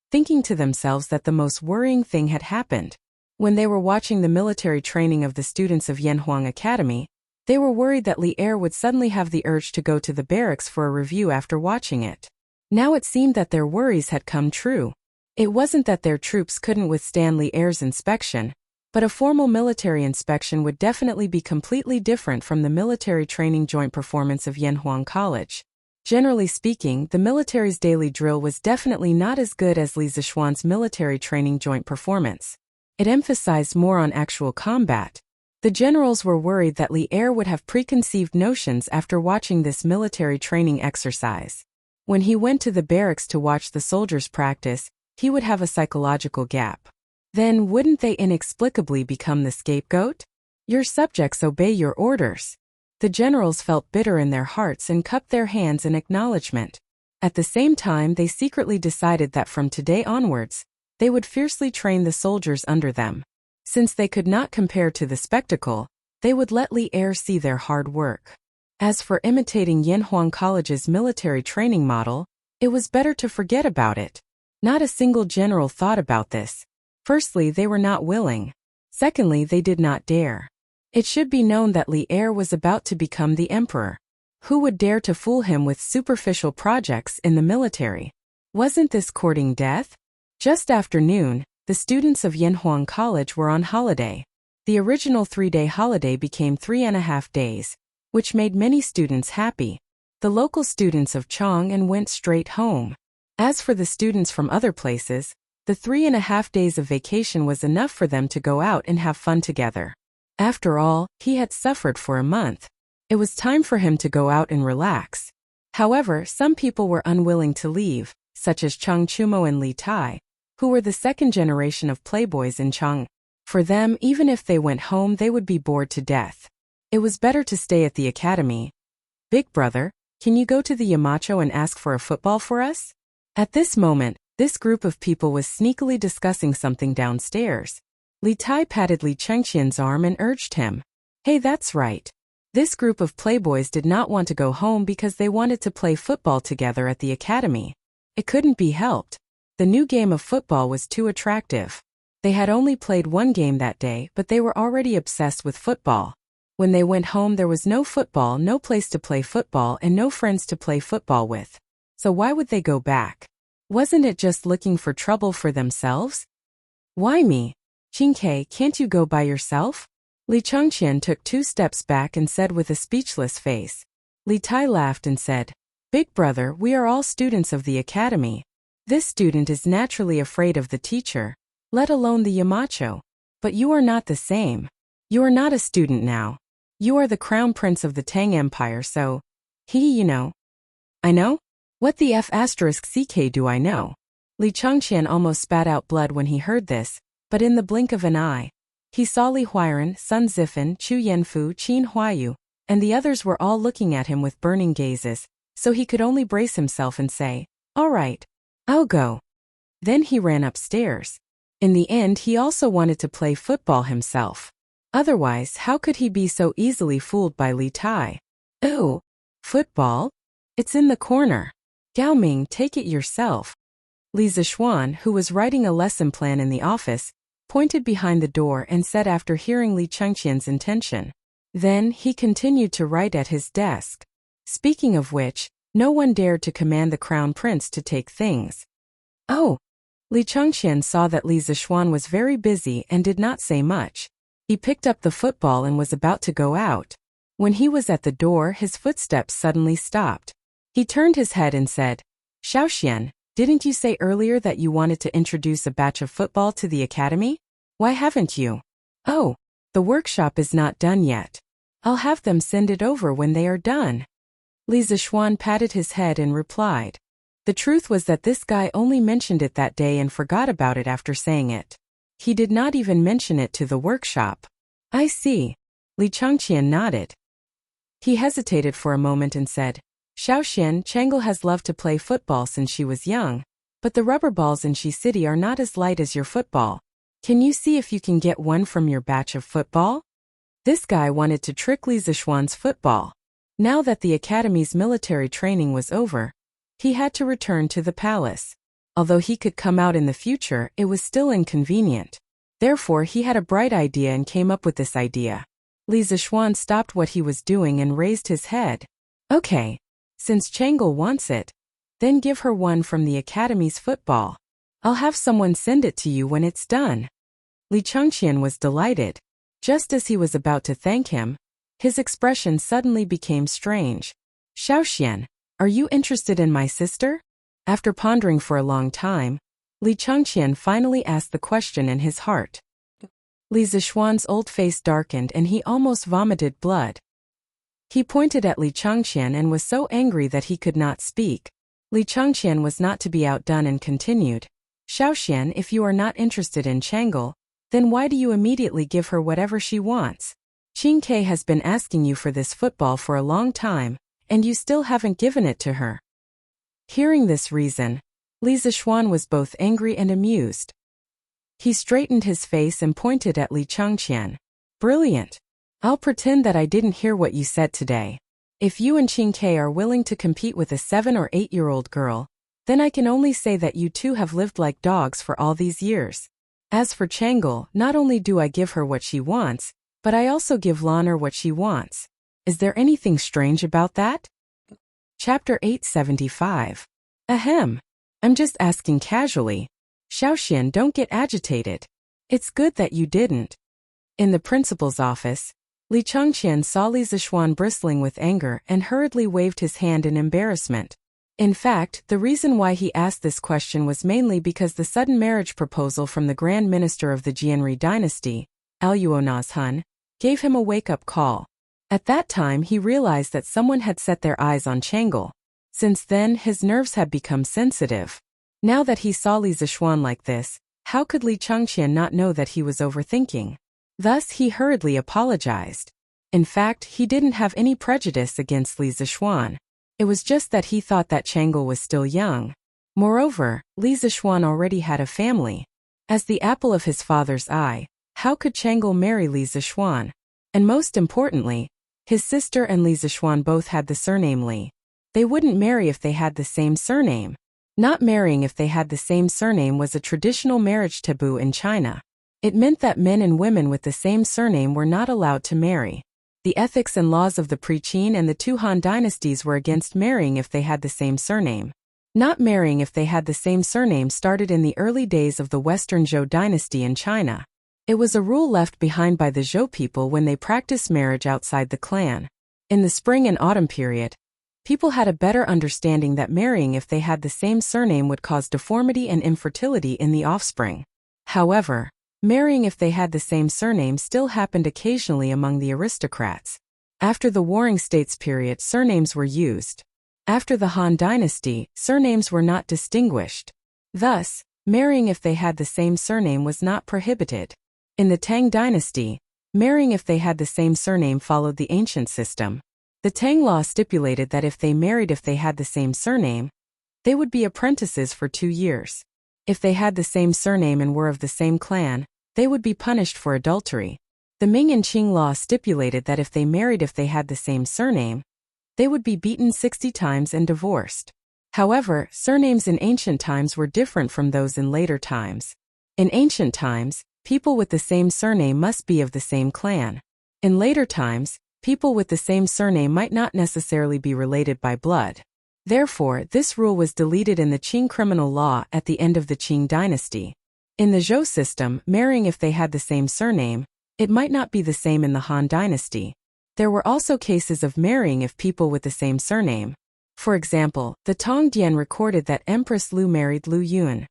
thinking to themselves that the most worrying thing had happened. When they were watching the military training of the students of Yanhuang Academy, they were worried that Li Er would suddenly have the urge to go to the barracks for a review after watching it. Now it seemed that their worries had come true. It wasn't that their troops couldn't withstand Li Er's inspection, but a formal military inspection would definitely be completely different from the military training joint performance of Yanhuang College. Generally speaking, the military's daily drill was definitely not as good as Li Zishuan's military training joint performance. It emphasized more on actual combat. The generals were worried that Li Er would have preconceived notions after watching this military training exercise. When he went to the barracks to watch the soldiers practice, he would have a psychological gap. Then wouldn't they inexplicably become the scapegoat? Your subjects obey your orders. The generals felt bitter in their hearts and cupped their hands in acknowledgement. At the same time, they secretly decided that from today onwards, they would fiercely train the soldiers under them. Since they could not compare to the spectacle, they would let Li Er see their hard work. As for imitating Yanhuang College's military training model, it was better to forget about it. Not a single general thought about this. Firstly, they were not willing. Secondly, they did not dare. It should be known that Li Er was about to become the emperor. Who would dare to fool him with superficial projects in the military? Wasn't this courting death? Just after noon, the students of Yanhuang College were on holiday. The original 3-day holiday became 3.5 days, which made many students happy. The local students of Chang went straight home. As for the students from other places, the 3.5 days of vacation was enough for them to go out and have fun together. After all, he had suffered for a month. It was time for him to go out and relax. However, some people were unwilling to leave, such as Chang Chumo and Li Tai, who were the second generation of playboys in Chang. For them, even if they went home, they would be bored to death. It was better to stay at the academy. Big brother, can you go to the Yamacho and ask for a football for us? At this moment, this group of people was sneakily discussing something downstairs. Li Tai patted Li Chengqian's arm and urged him. Hey, that's right. This group of playboys did not want to go home because they wanted to play football together at the academy. It couldn't be helped. The new game of football was too attractive. They had only played one game that day, but they were already obsessed with football. When they went home, there was no football, no place to play football, and no friends to play football with. So why would they go back? Wasn't it just looking for trouble for themselves? Why me? Qingke, can't you go by yourself? Li Chengqian took 2 steps back and said with a speechless face. Li Tai laughed and said, Big brother, we are all students of the academy. This student is naturally afraid of the teacher, let alone the Yamacho. But you are not the same. You are not a student now. You are the crown prince of the Tang Empire, so... you know. I know? What the F***ck do I know? Li Chengqian almost spat out blood when he heard this, but in the blink of an eye, he saw Li Huairan, Sun Zifan, Chu Yanfu, Qin Huayu, and the others were all looking at him with burning gazes, so he could only brace himself and say, All right, I'll go. Then he ran upstairs. In the end, he also wanted to play football himself. Otherwise, how could he be so easily fooled by Li Tai? Oh, football? It's in the corner. Gao Ming, take it yourself. Li Zishuan, who was writing a lesson plan in the office, pointed behind the door and said after hearing Li Chengqian's intention. Then, he continued to write at his desk. Speaking of which, no one dared to command the crown prince to take things. Oh! Li Chengqian saw that Li Zishuan was very busy and did not say much. He picked up the football and was about to go out. When he was at the door, his footsteps suddenly stopped. He turned his head and said, Xiaoxian, didn't you say earlier that you wanted to introduce a batch of football to the academy? Why haven't you? Oh, the workshop is not done yet. I'll have them send it over when they are done. Li Zishuan patted his head and replied. The truth was that this guy only mentioned it that day and forgot about it after saying it. He did not even mention it to the workshop. I see. Li Chengqian nodded. He hesitated for a moment and said, Xiaoxian, Changel has loved to play football since she was young, but the rubber balls in Shi City are not as light as your football. Can you see if you can get one from your batch of football? This guy wanted to trick Li Zishuan's football. Now that the academy's military training was over, he had to return to the palace. Although he could come out in the future, it was still inconvenient. Therefore, he had a bright idea and came up with this idea. Li Zishuan stopped what he was doing and raised his head. Okay, since Chang'e wants it, then give her one from the academy's football. I'll have someone send it to you when it's done. Li Chengqian was delighted. Just as he was about to thank him, his expression suddenly became strange. Xiaoxian, are you interested in my sister? After pondering for a long time, Li Chengqian finally asked the question in his heart. Li Zishuan's old face darkened and he almost vomited blood. He pointed at Li Chengqian and was so angry that he could not speak. Li Chengqian was not to be outdone and continued. Xiaoxian, if you are not interested in Chang'e, then why do you immediately give her whatever she wants? Qin Ke has been asking you for this football for a long time, and you still haven't given it to her. Hearing this reason, Li Zishuan was both angry and amused. He straightened his face and pointed at Li Chengqian. Brilliant. I'll pretend that I didn't hear what you said today. If you and Qin Ke are willing to compete with a 7 or 8-year-old girl, then I can only say that you two have lived like dogs for all these years. As for Chang'e, not only do I give her what she wants, but I also give Lan'er what she wants. Is there anything strange about that? Chapter 875. Ahem. I'm just asking casually. Xiaoxian, don't get agitated. It's good that you didn't. In the principal's office, Li Chengqian saw Li Zishuan bristling with anger and hurriedly waved his hand in embarrassment. In fact, the reason why he asked this question was mainly because the sudden marriage proposal from the Grand Minister of the Jianri dynasty, Aluonazhun, gave him a wake-up call. At that time he realized that someone had set their eyes on Chang'e. Since then his nerves had become sensitive. Now that he saw Li Zishuan like this, how could Li Chengqian not know that he was overthinking? Thus he hurriedly apologized. In fact, he didn't have any prejudice against Li Zishuan. It was just that he thought that Chang'e was still young. Moreover, Li Zishuan already had a family. As the apple of his father's eye, how could Chang'e marry Li Zishuan? And most importantly, his sister and Li Zishuan both had the surname Li. They wouldn't marry if they had the same surname. Not marrying if they had the same surname was a traditional marriage taboo in China. It meant that men and women with the same surname were not allowed to marry. The ethics and laws of the pre-Qin and the two Han dynasties were against marrying if they had the same surname. Not marrying if they had the same surname started in the early days of the Western Zhou dynasty in China. It was a rule left behind by the Zhou people when they practiced marriage outside the clan. In the spring and autumn period, people had a better understanding that marrying if they had the same surname would cause deformity and infertility in the offspring. However, marrying if they had the same surname still happened occasionally among the aristocrats. After the Warring States period, surnames were used. After the Han dynasty, surnames were not distinguished. Thus, marrying if they had the same surname was not prohibited. In the Tang dynasty, marrying if they had the same surname followed the ancient system. The Tang law stipulated that if they married if they had the same surname, they would be apprentices for 2 years. If they had the same surname and were of the same clan, they would be punished for adultery. The Ming and Qing law stipulated that if they married if they had the same surname, they would be beaten 60 times and divorced. However, surnames in ancient times were different from those in later times. In ancient times, people with the same surname must be of the same clan. In later times, people with the same surname might not necessarily be related by blood. Therefore, this rule was deleted in the Qing criminal law at the end of the Qing dynasty. In the Zhou system, marrying if they had the same surname, it might not be the same in the Han dynasty. There were also cases of marrying if people with the same surname. For example, the Tong Dian recorded that Empress Lu married Lu Yun.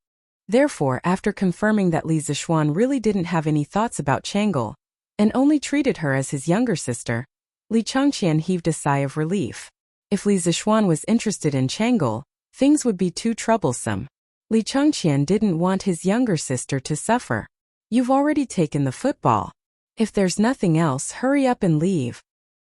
Therefore, after confirming that Li Zishuan really didn't have any thoughts about Chang'e, and only treated her as his younger sister, Li Chengqian heaved a sigh of relief. If Li Zishuan was interested in Chang'e, things would be too troublesome. Li Chengqian didn't want his younger sister to suffer. You've already taken the football. If there's nothing else, hurry up and leave.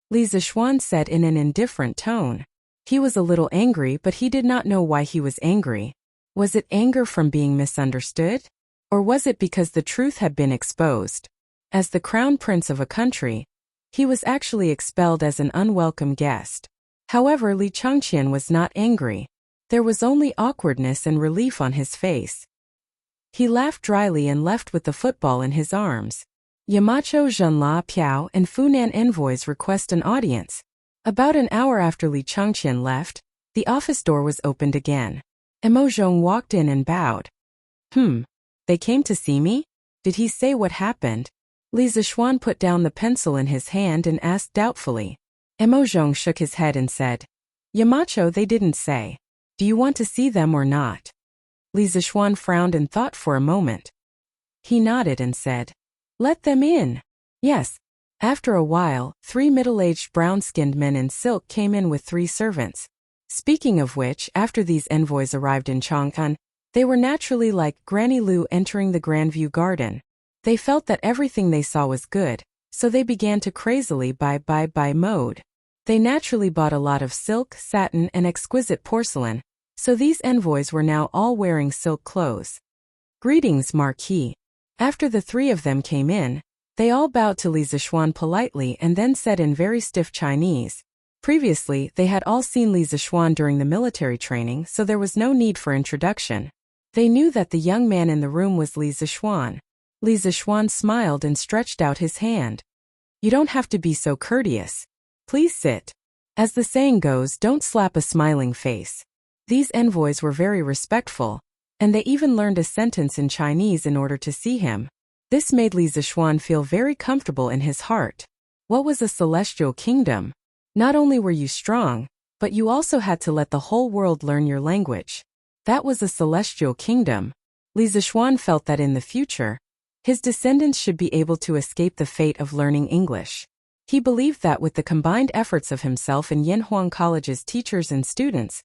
Li Zishuan said in an indifferent tone. He was a little angry, but he did not know why he was angry. Was it anger from being misunderstood? Or was it because the truth had been exposed? As the crown prince of a country, he was actually expelled as an unwelcome guest. However, Li Changqian was not angry. There was only awkwardness and relief on his face. He laughed dryly and left with the football in his arms. Yamacho Zhenla Piao and Funan envoys request an audience. About an hour after Li Changqian left, the office door was opened again. Emozhong walked in and bowed. They came to see me? Did he say what happened? Li Zishuan put down the pencil in his hand and asked doubtfully. Emozhong shook his head and said, Yamacho, they didn't say. Do you want to see them or not? Li Zishuan frowned and thought for a moment. He nodded and said, Let them in. Yes. After a while, 3 middle-aged brown-skinned men in silk came in with 3 servants. Speaking of which, after these envoys arrived in Chang'an, they were naturally like Granny Lu entering the Grandview Garden. They felt that everything they saw was good, so they began to crazily buy mode. They naturally bought a lot of silk, satin, and exquisite porcelain, so these envoys were now all wearing silk clothes. Greetings, Marquis. After the 3 of them came in, they all bowed to Li Zishuan politely and then said in very stiff Chinese. Previously, they had all seen Li Zishuan during the military training, so there was no need for introduction. They knew that the young man in the room was Li Zishuan. Li Zishuan smiled and stretched out his hand. You don't have to be so courteous. Please sit. As the saying goes, don't slap a smiling face. These envoys were very respectful, and they even learned a sentence in Chinese in order to see him. This made Li Zishuan feel very comfortable in his heart. What was a celestial kingdom? Not only were you strong, but you also had to let the whole world learn your language. That was a celestial kingdom. Li Zishuan felt that in the future, his descendants should be able to escape the fate of learning English. He believed that with the combined efforts of himself and Yanhuang College's teachers and students,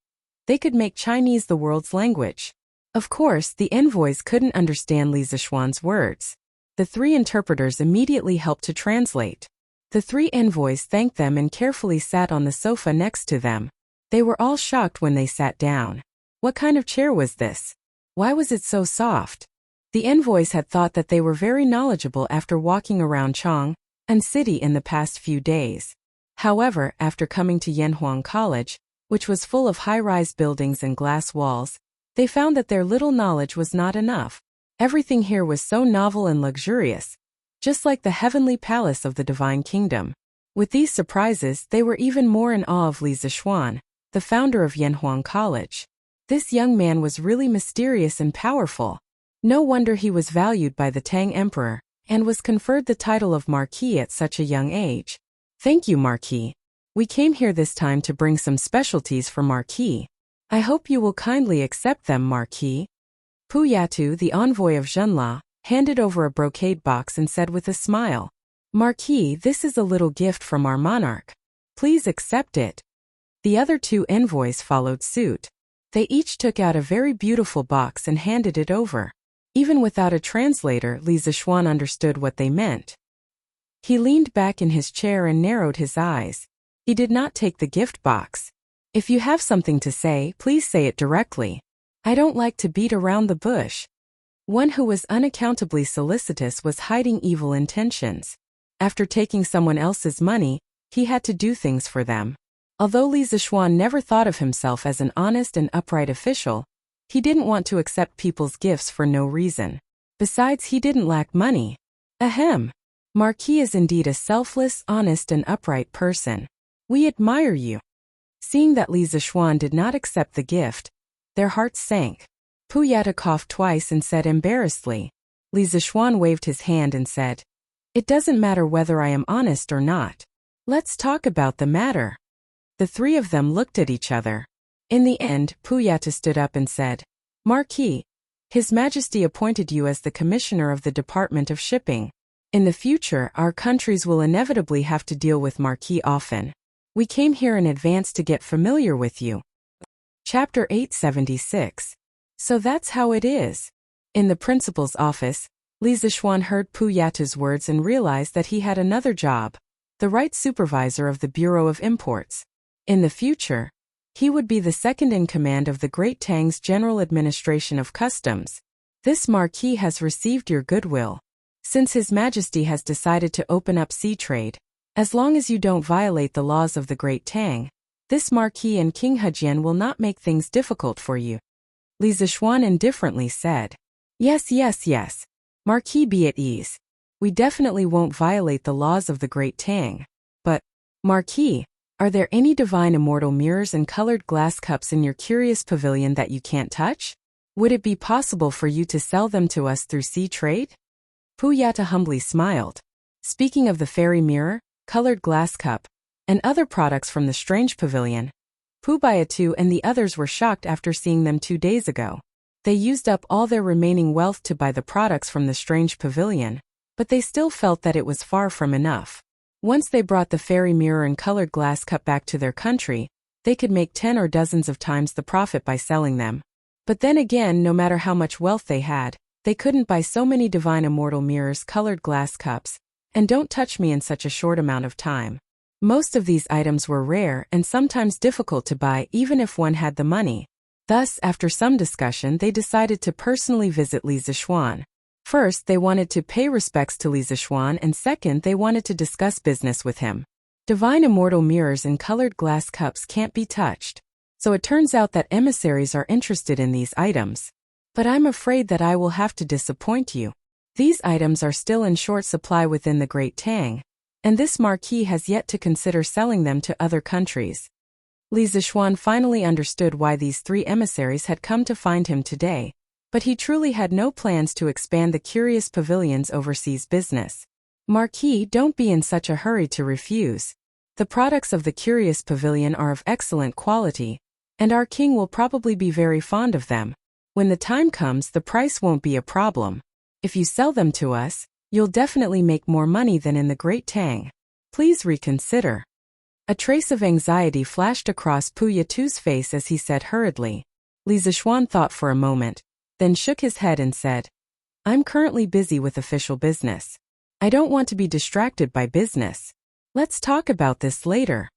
they could make Chinese the world's language. Of course, the envoys couldn't understand Li Zishuan's words. The 3 interpreters immediately helped to translate. The 3 envoys thanked them and carefully sat on the sofa next to them. They were all shocked when they sat down. What kind of chair was this? Why was it so soft? The envoys had thought that they were very knowledgeable after walking around Chang'an City in the past few days. However, after coming to Yanhuang College, which was full of high-rise buildings and glass walls, they found that their little knowledge was not enough. Everything here was so novel and luxurious, just like the heavenly palace of the divine kingdom. With these surprises, they were even more in awe of Li Zishuan, the founder of Yanhuang College. This young man was really mysterious and powerful. No wonder he was valued by the Tang Emperor, and was conferred the title of Marquis at such a young age. Thank you, Marquis. We came here this time to bring some specialties for Marquis. I hope you will kindly accept them, Marquis. Pu Yatu, the envoy of Zhenla, handed over a brocade box and said with a smile, Marquis, this is a little gift from our monarch. Please accept it. The other 2 envoys followed suit. They each took out a very beautiful box and handed it over. Even without a translator, Li Zishuan understood what they meant. He leaned back in his chair and narrowed his eyes. He did not take the gift box. If you have something to say, please say it directly. I don't like to beat around the bush. One who was unaccountably solicitous was hiding evil intentions. After taking someone else's money, he had to do things for them. Although Li Zishuan never thought of himself as an honest and upright official, he didn't want to accept people's gifts for no reason. Besides, he didn't lack money. Ahem. Marquis is indeed a selfless, honest, and upright person. We admire you. Seeing that Li Zishuan did not accept the gift, their hearts sank. Pu Yata coughed twice and said embarrassedly. Li Zishuan waved his hand and said, It doesn't matter whether I am honest or not. Let's talk about the matter. The 3 of them looked at each other. In the end, Pu Yata stood up and said, Marquis, His Majesty appointed you as the Commissioner of the Department of Shipping. In the future, our countries will inevitably have to deal with Marquis often. We came here in advance to get familiar with you. Chapter 876. So that's how it is. In the principal's office, Li Zishuan heard Pu Yata's words and realized that he had another job, the right supervisor of the Bureau of Imports. In the future, he would be the second in command of the Great Tang's General Administration of Customs. This marquis has received your goodwill. Since His Majesty has decided to open up sea trade, as long as you don't violate the laws of the Great Tang, this marquis and King Hejian will not make things difficult for you. Li Zishuan indifferently said. Yes. Marquis, be at ease. We definitely won't violate the laws of the Great Tang. But, Marquis, are there any divine immortal mirrors and colored glass cups in your curious pavilion that you can't touch? Would it be possible for you to sell them to us through sea trade? Puyata humbly smiled. Speaking of the fairy mirror, colored glass cup, and other products from the strange pavilion, Pubayatu and the others were shocked after seeing them 2 days ago. They used up all their remaining wealth to buy the products from the strange pavilion, but they still felt that it was far from enough. Once they brought the fairy mirror and colored glass cup back to their country, they could make 10 or dozens of times the profit by selling them. But then again, no matter how much wealth they had, they couldn't buy so many divine immortal mirrors, colored glass cups, and don't touch me in such a short amount of time. Most of these items were rare and sometimes difficult to buy even if one had the money. Thus, after some discussion, they decided to personally visit Li Zishuan. First, they wanted to pay respects to Li Zishuan, and second, they wanted to discuss business with him. Divine immortal mirrors and colored glass cups can't be touched, so it turns out that emissaries are interested in these items. But I'm afraid that I will have to disappoint you. These items are still in short supply within the Great Tang, and this marquis has yet to consider selling them to other countries. Li Zishuan finally understood why these 3 emissaries had come to find him today, but he truly had no plans to expand the curious pavilion's overseas business. Marquis, don't be in such a hurry to refuse. The products of the curious pavilion are of excellent quality, and our king will probably be very fond of them. When the time comes, the price won't be a problem. If you sell them to us, you'll definitely make more money than in the Great Tang. Please reconsider. A trace of anxiety flashed across Puyatu's face as he said hurriedly. Li Zishuan thought for a moment, then shook his head and said, I'm currently busy with official business. I don't want to be distracted by business. Let's talk about this later.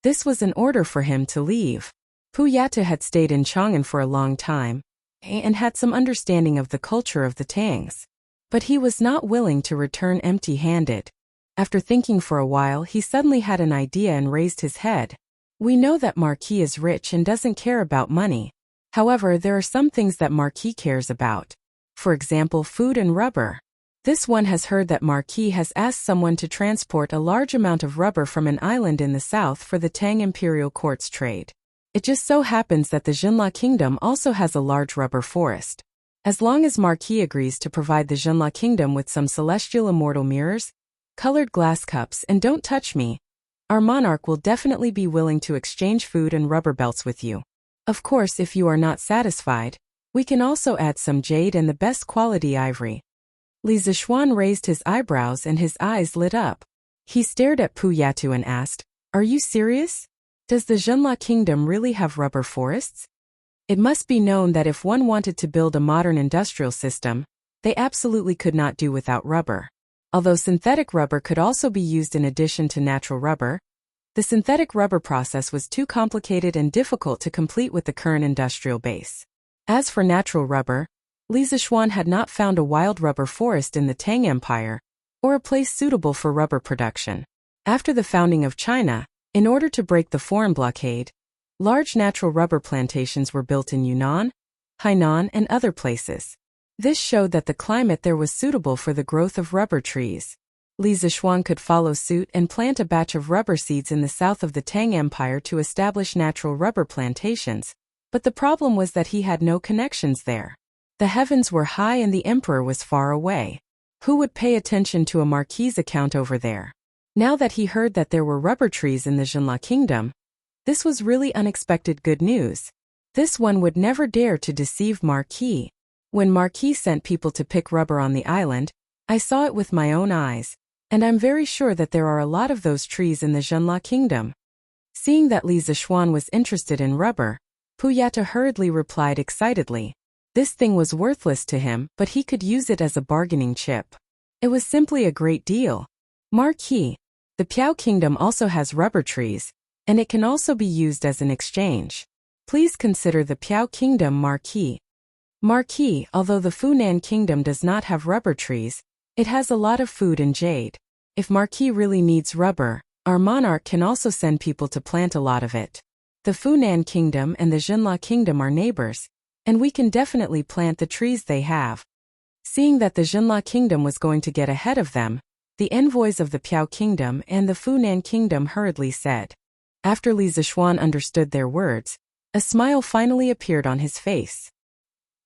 This was an order for him to leave. Puyata had stayed in Chang'an for a long time, and had some understanding of the culture of the Tangs. But he was not willing to return empty-handed. After thinking for a while, he suddenly had an idea and raised his head. We know that Marquis is rich and doesn't care about money. However, there are some things that Marquis cares about. For example, food and rubber. This one has heard that Marquis has asked someone to transport a large amount of rubber from an island in the south for the Tang Imperial Court's trade. It just so happens that the Jinla Kingdom also has a large rubber forest. As long as Marquis agrees to provide the Jinla Kingdom with some celestial immortal mirrors, colored glass cups, and don't touch me, our monarch will definitely be willing to exchange food and rubber belts with you. Of course, if you are not satisfied, we can also add some jade and the best quality ivory. Li Zishuan raised his eyebrows and his eyes lit up. He stared at Puyatu and asked, Are you serious? Does the Jinla Kingdom really have rubber forests? It must be known that if one wanted to build a modern industrial system, they absolutely could not do without rubber. Although synthetic rubber could also be used in addition to natural rubber, the synthetic rubber process was too complicated and difficult to complete with the current industrial base. As for natural rubber, Li Zishuan had not found a wild rubber forest in the Tang Empire, or a place suitable for rubber production. After the founding of China, in order to break the foreign blockade, large natural rubber plantations were built in Yunnan, Hainan, and other places. This showed that the climate there was suitable for the growth of rubber trees. Li Zishuan could follow suit and plant a batch of rubber seeds in the south of the Tang Empire to establish natural rubber plantations, but the problem was that he had no connections there. The heavens were high and the emperor was far away. Who would pay attention to a marquis' account over there? Now that he heard that there were rubber trees in the Jinla Kingdom, this was really unexpected good news. This one would never dare to deceive Marquis. When Marquis sent people to pick rubber on the island, I saw it with my own eyes, and I'm very sure that there are a lot of those trees in the Jinla Kingdom. Seeing that Li Zishuan was interested in rubber, Puyata hurriedly replied excitedly. This thing was worthless to him, but he could use it as a bargaining chip. It was simply a great deal. Marquis, the Piao Kingdom also has rubber trees, and it can also be used as an exchange. Please consider the Piao Kingdom, Marquis. Marquis, although the Funan Kingdom does not have rubber trees, it has a lot of food and jade. If Marquis really needs rubber, our monarch can also send people to plant a lot of it. The Funan Kingdom and the Jinla Kingdom are neighbors, and we can definitely plant the trees they have. Seeing that the Jinla Kingdom was going to get ahead of them, the envoys of the Piao Kingdom and the Funan Kingdom hurriedly said. After Li Zixuan understood their words, a smile finally appeared on his face.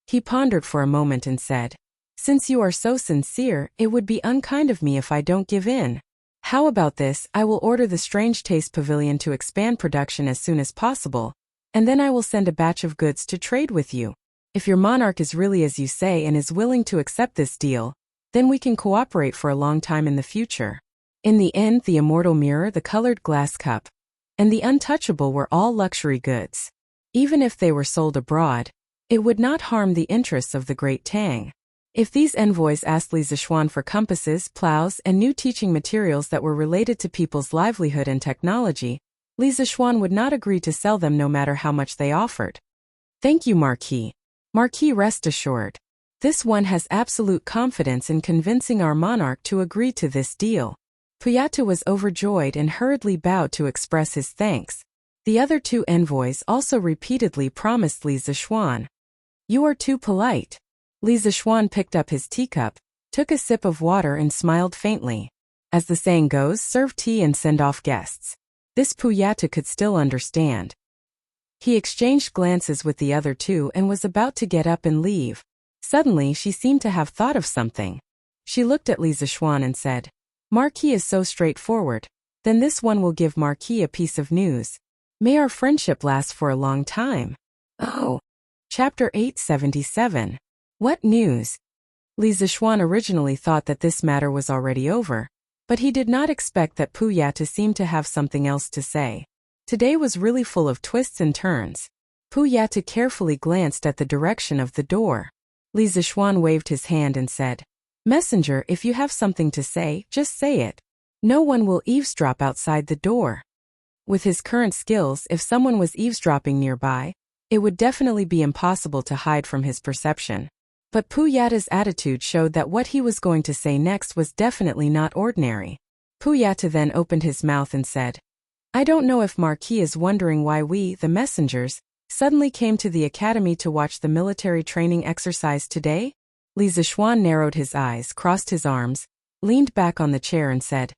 He pondered for a moment and said, "Since you are so sincere, it would be unkind of me if I don't give in. How about this? I will order the Strange Taste Pavilion to expand production as soon as possible, and then I will send a batch of goods to trade with you. If your monarch is really as you say and is willing to accept this deal, then we can cooperate for a long time in the future." In the end, the immortal mirror, the colored glass cup, and the untouchable were all luxury goods. Even if they were sold abroad, it would not harm the interests of the Great Tang. If these envoys asked Li Zixuan for compasses, plows, and new teaching materials that were related to people's livelihood and technology, Li Zixuan would not agree to sell them no matter how much they offered. "Thank you, Marquis. Marquis, rest assured. This one has absolute confidence in convincing our monarch to agree to this deal." Puyata was overjoyed and hurriedly bowed to express his thanks. The other two envoys also repeatedly promised Li Zixuan. "You are too polite." Li Zixuan picked up his teacup, took a sip of water and smiled faintly. As the saying goes, serve tea and send off guests. This Puyata could still understand. He exchanged glances with the other two and was about to get up and leave. Suddenly she seemed to have thought of something. She looked at Li Zixuan and said, "Marquis is so straightforward. Then this one will give Marquis a piece of news. May our friendship last for a long time." Oh. Chapter 877. What news? Li Zixuan originally thought that this matter was already over, but he did not expect that Puyata seemed to have something else to say. Today was really full of twists and turns. Puyata carefully glanced at the direction of the door. Li Zixuan waved his hand and said, "Messenger, if you have something to say, just say it. No one will eavesdrop outside the door." With his current skills, if someone was eavesdropping nearby, it would definitely be impossible to hide from his perception. But Puyata's attitude showed that what he was going to say next was definitely not ordinary. Puyata then opened his mouth and said, "I don't know if Marquis is wondering why we, the messengers, suddenly came to the academy to watch the military training exercise today?" Li Zixuan narrowed his eyes, crossed his arms, leaned back on the chair and said,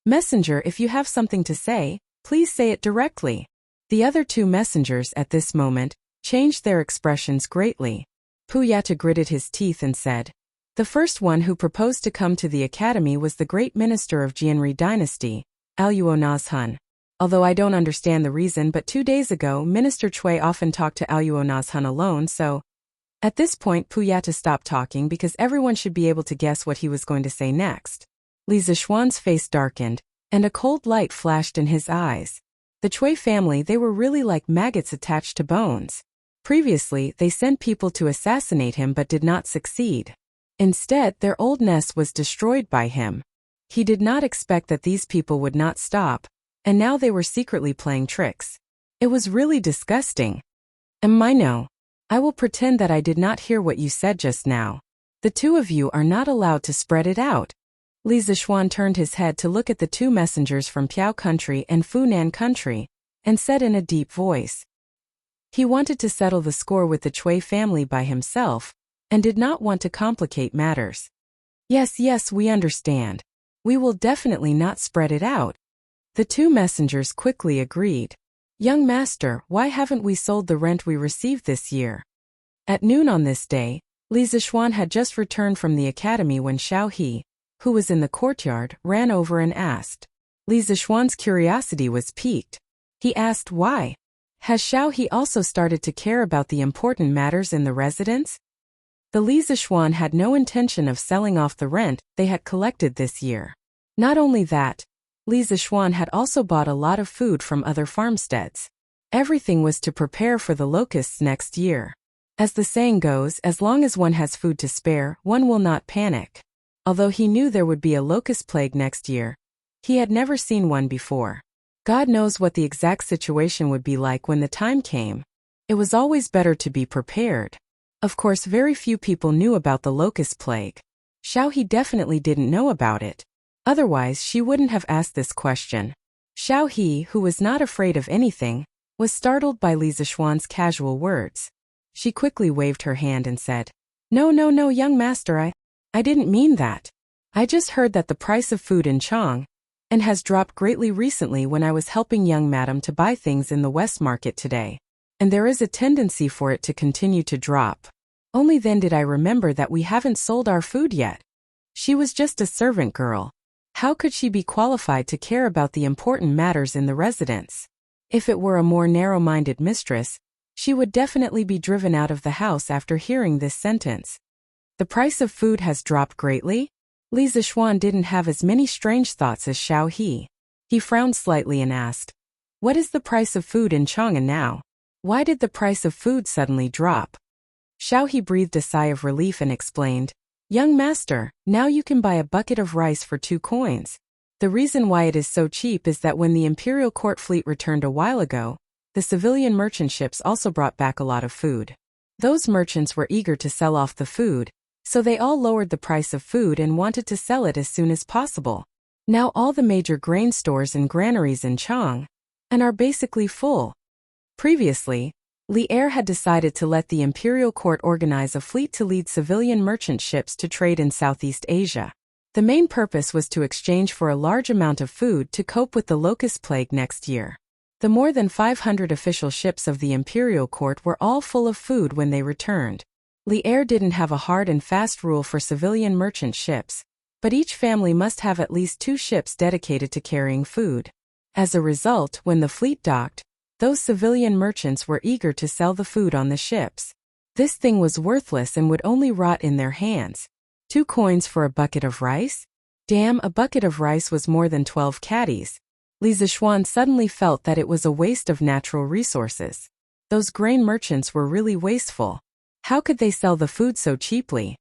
"Messenger, if you have something to say, please say it directly." The other two messengers at this moment changed their expressions greatly. Puyata gritted his teeth and said, "The first one who proposed to come to the academy was the great minister of Jianri dynasty, Aluo Nazhun. Although I don't understand the reason, but 2 days ago Minister Cui often talked to Aluo Nazhun alone, so..." At this point Puyata stopped talking because everyone should be able to guess what he was going to say next. Li Zixuan's face darkened, and a cold light flashed in his eyes. The Cui family, they were really like maggots attached to bones. Previously, they sent people to assassinate him but did not succeed. Instead, their old nest was destroyed by him. He did not expect that these people would not stop, and now they were secretly playing tricks. It was really disgusting. "No. I will pretend that I did not hear what you said just now. The two of you are not allowed to spread it out." Li Zixuan turned his head to look at the two messengers from Piao Country and Funan Country, and said in a deep voice. He wanted to settle the score with the Cui family by himself, and did not want to complicate matters. Yes, we understand. We will definitely not spread it out." The two messengers quickly agreed. "Young master, why haven't we sold the rent we received this year?" At noon on this day, Li Zixuan had just returned from the academy when Xiao He, who was in the courtyard, ran over and asked. Li Zixuan's curiosity was piqued. He asked why. Has Xiao He also started to care about the important matters in the residence? The Li Zixuan had no intention of selling off the rent they had collected this year. Not only that, Li Zixuan had also bought a lot of food from other farmsteads. Everything was to prepare for the locusts next year. As the saying goes, as long as one has food to spare, one will not panic. Although he knew there would be a locust plague next year, he had never seen one before. God knows what the exact situation would be like when the time came. It was always better to be prepared. Of course, very few people knew about the locust plague. Xiao He definitely didn't know about it. Otherwise, she wouldn't have asked this question. Xiao He, who was not afraid of anything, was startled by Li Zishuan's casual words. She quickly waved her hand and said, No, young master, I didn't mean that. I just heard that the price of food in Chang and has dropped greatly recently when I was helping young madam to buy things in the West Market today. And there is a tendency for it to continue to drop. Only then did I remember that we haven't sold our food yet. She was just a servant girl. How could she be qualified to care about the important matters in the residence? If it were a more narrow-minded mistress, she would definitely be driven out of the house after hearing this sentence. The price of food has dropped greatly? Li Zishuan didn't have as many strange thoughts as Xiao He. He frowned slightly and asked, What is the price of food in Chang'an now? Why did the price of food suddenly drop? Xiao He breathed a sigh of relief and explained, Young master, now you can buy a bucket of rice for 2 coins. The reason why it is so cheap is that when the imperial court fleet returned a while ago, the civilian merchant ships also brought back a lot of food. Those merchants were eager to sell off the food, so they all lowered the price of food and wanted to sell it as soon as possible. Now all the major grain stores and granaries in Chang are basically full. Previously, Li Er had decided to let the imperial court organize a fleet to lead civilian merchant ships to trade in Southeast Asia. The main purpose was to exchange for a large amount of food to cope with the locust plague next year. The more than 500 official ships of the imperial court were all full of food when they returned. Li Er didn't have a hard and fast rule for civilian merchant ships, but each family must have at least 2 ships dedicated to carrying food. As a result, when the fleet docked, those civilian merchants were eager to sell the food on the ships. This thing was worthless and would only rot in their hands. 2 coins for a bucket of rice? Damn, a bucket of rice was more than 12 caddies. Li Zishuan suddenly felt that it was a waste of natural resources. Those grain merchants were really wasteful. How could they sell the food so cheaply?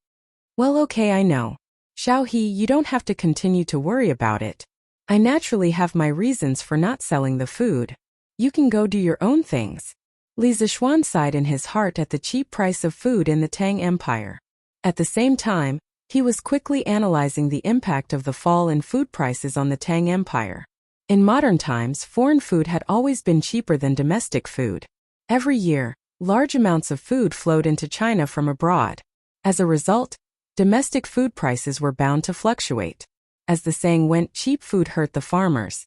Well, okay, I know. Xiao He, you don't have to continue to worry about it. I naturally have my reasons for not selling the food. You can go do your own things. Li Zishuan sighed in his heart at the cheap price of food in the Tang Empire. At the same time, he was quickly analyzing the impact of the fall in food prices on the Tang Empire. In modern times, foreign food had always been cheaper than domestic food. Every year, large amounts of food flowed into China from abroad. As a result, domestic food prices were bound to fluctuate. As the saying went, cheap food hurt the farmers.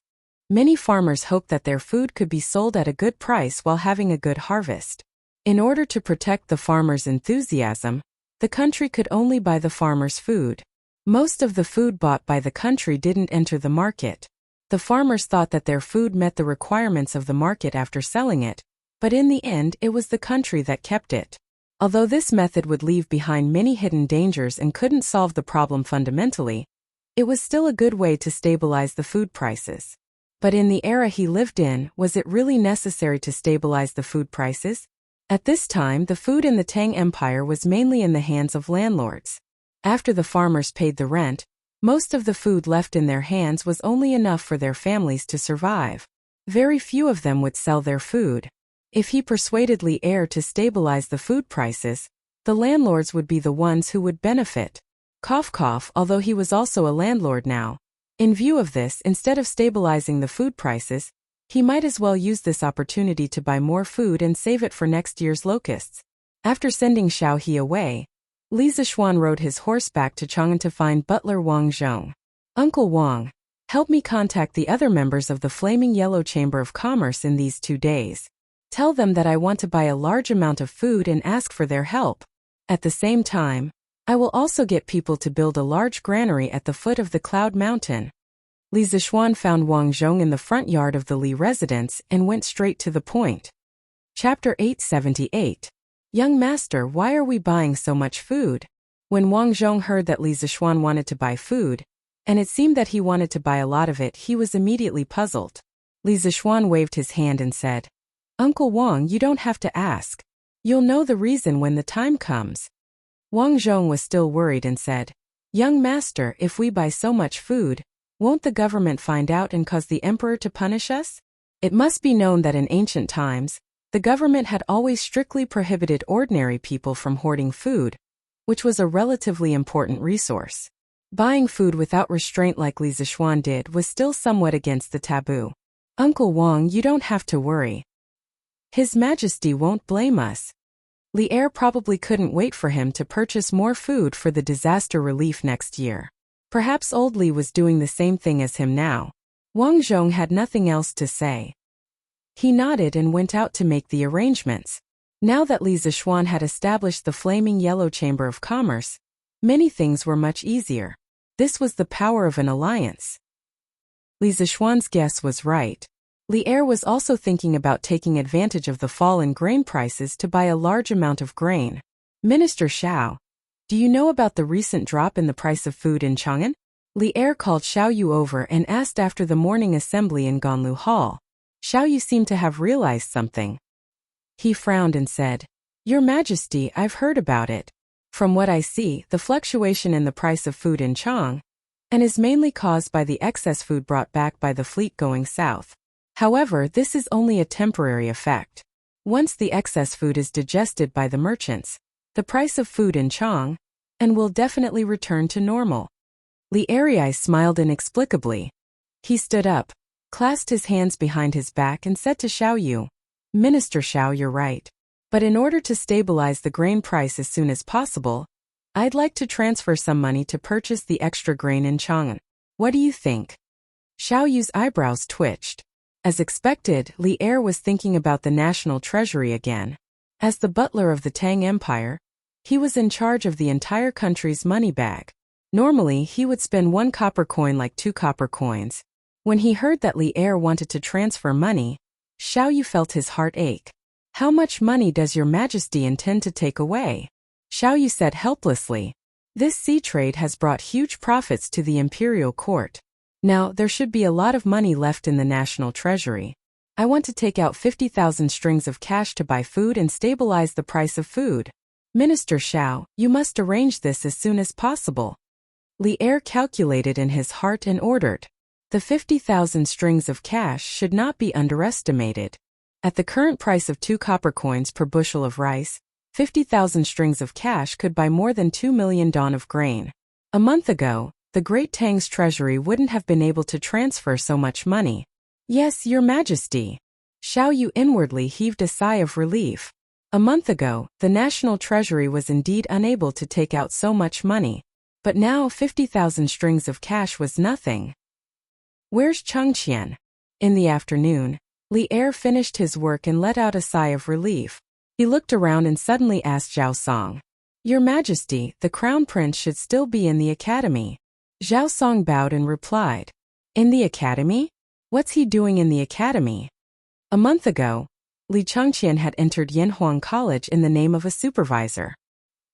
Many farmers hoped that their food could be sold at a good price while having a good harvest. In order to protect the farmers' enthusiasm, the country could only buy the farmers' food. Most of the food bought by the country didn't enter the market. The farmers thought that their food met the requirements of the market after selling it, but in the end it was the country that kept it. Although this method would leave behind many hidden dangers and couldn't solve the problem fundamentally, it was still a good way to stabilize the food prices. But in the era he lived in, was it really necessary to stabilize the food prices? At this time, the food in the Tang Empire was mainly in the hands of landlords. After the farmers paid the rent, most of the food left in their hands was only enough for their families to survive. Very few of them would sell their food. If he persuaded Li Er to stabilize the food prices, the landlords would be the ones who would benefit. Cough cough, although he was also a landlord now. In view of this, instead of stabilizing the food prices, he might as well use this opportunity to buy more food and save it for next year's locusts. After sending Xiao He away, Li Zishuan rode his horse back to Chang'an to find butler Wang Zhong. Uncle Wang, help me contact the other members of the Flaming Yellow Chamber of Commerce in these 2 days. Tell them that I want to buy a large amount of food and ask for their help. At the same time, I will also get people to build a large granary at the foot of the Cloud Mountain. Li Zishuan found Wang Zhong in the front yard of the Li residence and went straight to the point. Chapter 878. Young master, why are we buying so much food? When Wang Zhong heard that Li Zishuan wanted to buy food, and it seemed that he wanted to buy a lot of it, he was immediately puzzled. Li Zishuan waved his hand and said, Uncle Wang, you don't have to ask. You'll know the reason when the time comes. Wang Zhong was still worried and said, Young master, if we buy so much food, won't the government find out and cause the emperor to punish us? It must be known that in ancient times, The government had always strictly prohibited ordinary people from hoarding food, which was a relatively important resource. Buying food without restraint like Li Zishuan did was still somewhat against the taboo. Uncle Wang, you don't have to worry. His Majesty won't blame us. Li Er probably couldn't wait for him to purchase more food for the disaster relief next year. Perhaps old Li was doing the same thing as him now. Wang Zhong had nothing else to say. He nodded and went out to make the arrangements. Now that Li Zishuan had established the Flaming Yellow Chamber of Commerce, many things were much easier. This was the power of an alliance. Li Zishuan's guess was right. Li Er was also thinking about taking advantage of the fall in grain prices to buy a large amount of grain. Minister Xiao, do you know about the recent drop in the price of food in Chang'an? Li Er called Xiao Yu over and asked after the morning assembly in Ganlu Hall. Xiao Yu seemed to have realized something. He frowned and said, Your Majesty, I've heard about it. From what I see, the fluctuation in the price of food in Chang'an is mainly caused by the excess food brought back by the fleet going south. However, this is only a temporary effect. Once the excess food is digested by the merchants, the price of food in Chang'an will definitely return to normal. Li Erei smiled inexplicably. He stood up, clasped his hands behind his back and said to Xiao Yu, Minister Xiao, you're right. But in order to stabilize the grain price as soon as possible, I'd like to transfer some money to purchase the extra grain in Chang'an. What do you think? Xiao Yu's eyebrows twitched. As expected, Li Er was thinking about the national treasury again. As the butler of the Tang Empire, he was in charge of the entire country's money bag. Normally, he would spend 1 copper coin like 2 copper coins. When he heard that Li Er wanted to transfer money, Xiao Yu felt his heart ache. How much money does your Majesty intend to take away? Xiao Yu said helplessly. This sea trade has brought huge profits to the imperial court. Now, there should be a lot of money left in the national treasury. I want to take out 50,000 strings of cash to buy food and stabilize the price of food. Minister Xiao, you must arrange this as soon as possible. Li Er calculated in his heart and ordered. The 50,000 strings of cash should not be underestimated. At the current price of 2 copper coins per bushel of rice, 50,000 strings of cash could buy more than 2 million don of grain. A month ago, the Great Tang's treasury wouldn't have been able to transfer so much money. Yes, Your Majesty. Xiao Yu inwardly heaved a sigh of relief. A month ago, the national treasury was indeed unable to take out so much money. But now 50,000 strings of cash was nothing. Where's Chengqian? In the afternoon, Li Er finished his work and let out a sigh of relief. He looked around and suddenly asked Zhao Song, Your Majesty, the Crown Prince should still be in the academy. Zhao Song bowed and replied, In the academy? What's he doing in the academy? A month ago, Li Chengqian had entered Yanhuang College in the name of a supervisor.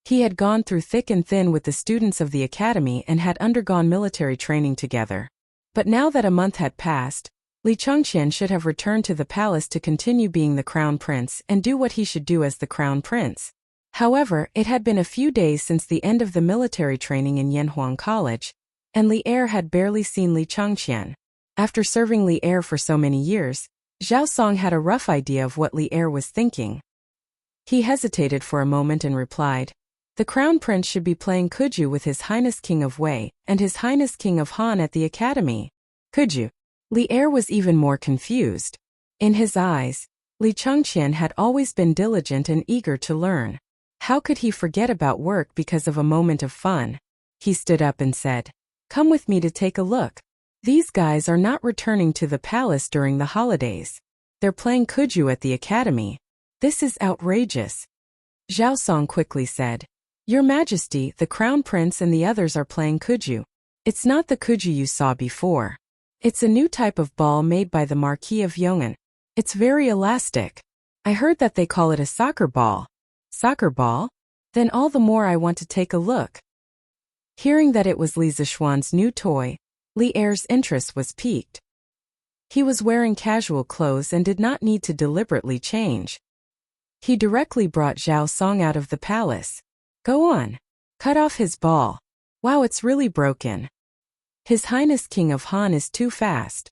He had gone through thick and thin with the students of the academy and had undergone military training together. But now that a month had passed, Li Chengqian should have returned to the palace to continue being the Crown Prince and do what he should do as the Crown Prince. However, it had been a few days since the end of the military training in Yanhuang College, and Li Er had barely seen Li Chengqian. After serving Li Er for so many years, Zhao Song had a rough idea of what Li Er was thinking. He hesitated for a moment and replied, The Crown Prince should be playing Kuju with His Highness King of Wei and His Highness King of Han at the academy. Kuju. Li Er was even more confused. In his eyes, Li Chengqian had always been diligent and eager to learn. How could he forget about work because of a moment of fun? He stood up and said, Come with me to take a look. These guys are not returning to the palace during the holidays. They're playing Kuju at the academy. This is outrageous. Zhao Song quickly said, Your Majesty, the Crown Prince and the others are playing Kuju. It's not the Kuju you saw before. It's a new type of ball made by the Marquis of Yong'an. It's very elastic. I heard that they call it a soccer ball. Soccer ball? Then all the more I want to take a look. Hearing that it was Li Zishuan's new toy, Li Er's interest was piqued. He was wearing casual clothes and did not need to deliberately change. He directly brought Zhao Song out of the palace. Go on. Cut off his ball. Wow, it's really broken. His Highness King of Han is too fast.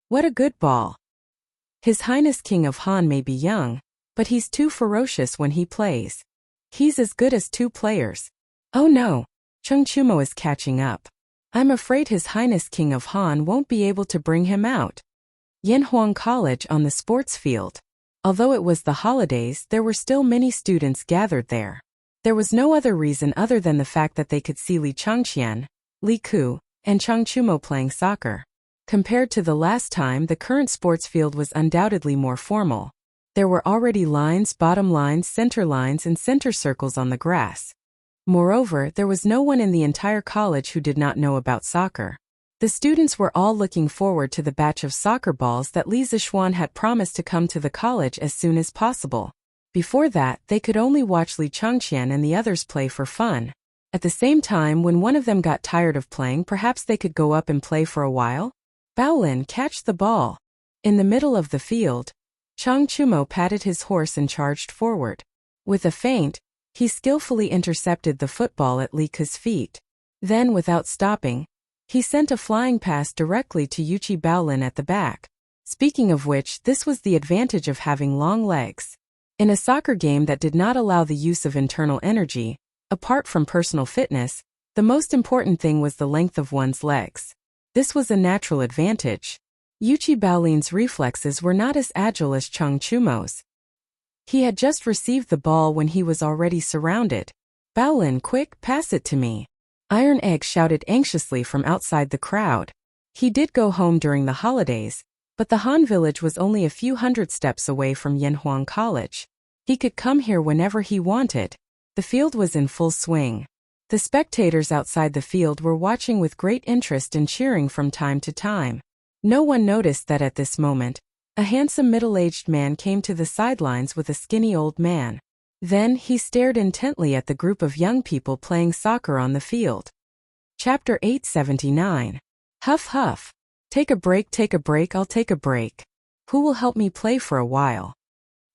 What a good ball. His Highness King of Han may be young, But he's too ferocious when he plays. He's as good as 2 players. Oh no, Chengchumo is catching up. I'm afraid His Highness King of Han won't be able to bring him out. Yanhuang College on the sports field. Although it was the holidays, there were still many students gathered there. There was no other reason other than the fact that they could see Li Changqian, Li Ku, and Chengchumo playing soccer. Compared to the last time, the current sports field was undoubtedly more formal. There were already lines, bottom lines, center lines, and center circles on the grass. Moreover, there was no one in the entire college who did not know about soccer. The students were all looking forward to the batch of soccer balls that Li Zishuan had promised to come to the college as soon as possible. Before that, they could only watch Li Changqian and the others play for fun. At the same time, when one of them got tired of playing, perhaps they could go up and play for a while? Baolin, catch the ball. In the middle of the field, Chengchumo patted his horse and charged forward. With a feint, he skillfully intercepted the football at Li Ke's feet. Then, without stopping, he sent a flying pass directly to Yuchi Baolin at the back. Speaking of which, this was the advantage of having long legs. In a soccer game that did not allow the use of internal energy, apart from personal fitness, the most important thing was the length of one's legs. This was a natural advantage. Yuchi Baolin's reflexes were not as agile as Chengchumo's. He had just received the ball when he was already surrounded. Baolin, quick, pass it to me. Iron Egg shouted anxiously from outside the crowd. He did go home during the holidays, but the Han village was only a few hundred steps away from Yanhuang College. He could come here whenever he wanted. The field was in full swing. The spectators outside the field were watching with great interest and cheering from time to time. No one noticed that at this moment, a handsome middle-aged man came to the sidelines with a skinny old man. Then he stared intently at the group of young people playing soccer on the field. Chapter 879. Huff huff. Take a break, I'll take a break. Who will help me play for a while?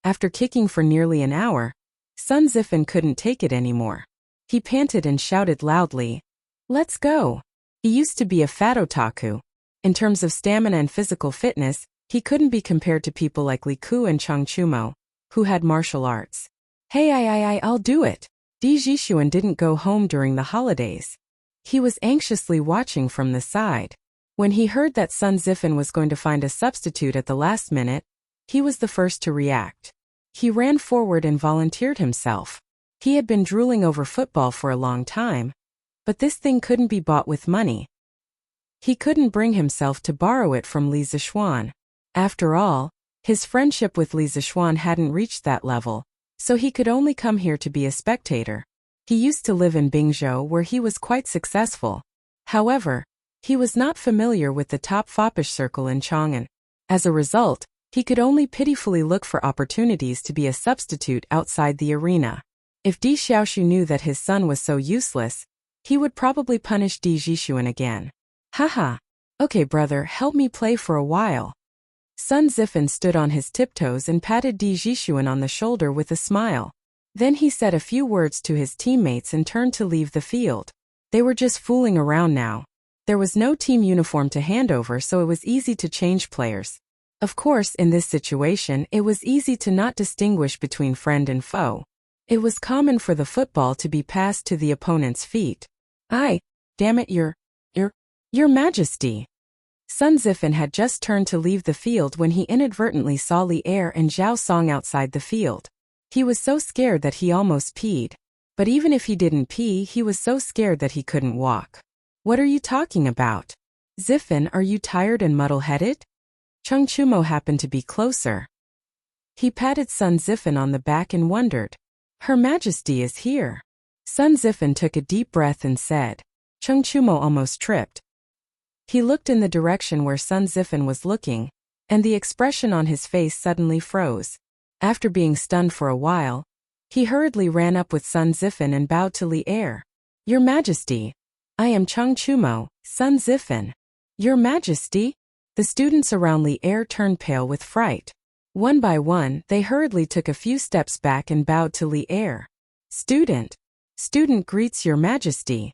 After kicking for nearly an hour, Sun Zifan couldn't take it anymore. He panted and shouted loudly, "Let's go!" He used to be a fat otaku. In terms of stamina and physical fitness, he couldn't be compared to people like Li Ku and Chengchumo, who had martial arts. Hey, I'll do it. Di Jishuan didn't go home during the holidays. He was anxiously watching from the side. When he heard that Sun Zifan was going to find a substitute at the last minute, he was the first to react. He ran forward and volunteered himself. He had been drooling over football for a long time, but this thing couldn't be bought with money. He couldn't bring himself to borrow it from Li Zishuan. After all, his friendship with Li Zishuan hadn't reached that level, so he could only come here to be a spectator. He used to live in Bingzhou where he was quite successful. However, he was not familiar with the top foppish circle in Chang'an. As a result, he could only pitifully look for opportunities to be a substitute outside the arena. If Di Xiaoshu knew that his son was so useless, he would probably punish Di Jishuan again. Haha. Okay brother, help me play for a while. Sun Zifan stood on his tiptoes and patted Di Jishuan on the shoulder with a smile. Then he said a few words to his teammates and turned to leave the field. They were just fooling around now. There was no team uniform to hand over, so it was easy to change players. Of course, in this situation, it was easy to not distinguish between friend and foe. It was common for the football to be passed to the opponent's feet. Damn it, Your Majesty. Sun Zifan had just turned to leave the field when he inadvertently saw Li Er and Zhao Song outside the field. He was so scared that he almost peed. But even if he didn't pee, he was so scared that he couldn't walk. What are you talking about? Zifan, are you tired and muddle-headed? Chengchumo happened to be closer. He patted Sun Zifan on the back and wondered. Her Majesty is here. Sun Zifan took a deep breath and said. Chengchumo almost tripped. He looked in the direction where Sun Zifan was looking, and the expression on his face suddenly froze. After being stunned for a while, he hurriedly ran up with Sun Zifan and bowed to Li Er. Your Majesty. I am Chengchumo, Sun Zifan. Your Majesty? The students around Li Er turned pale with fright. One by one, they hurriedly took a few steps back and bowed to Li Er. Student greets Your Majesty.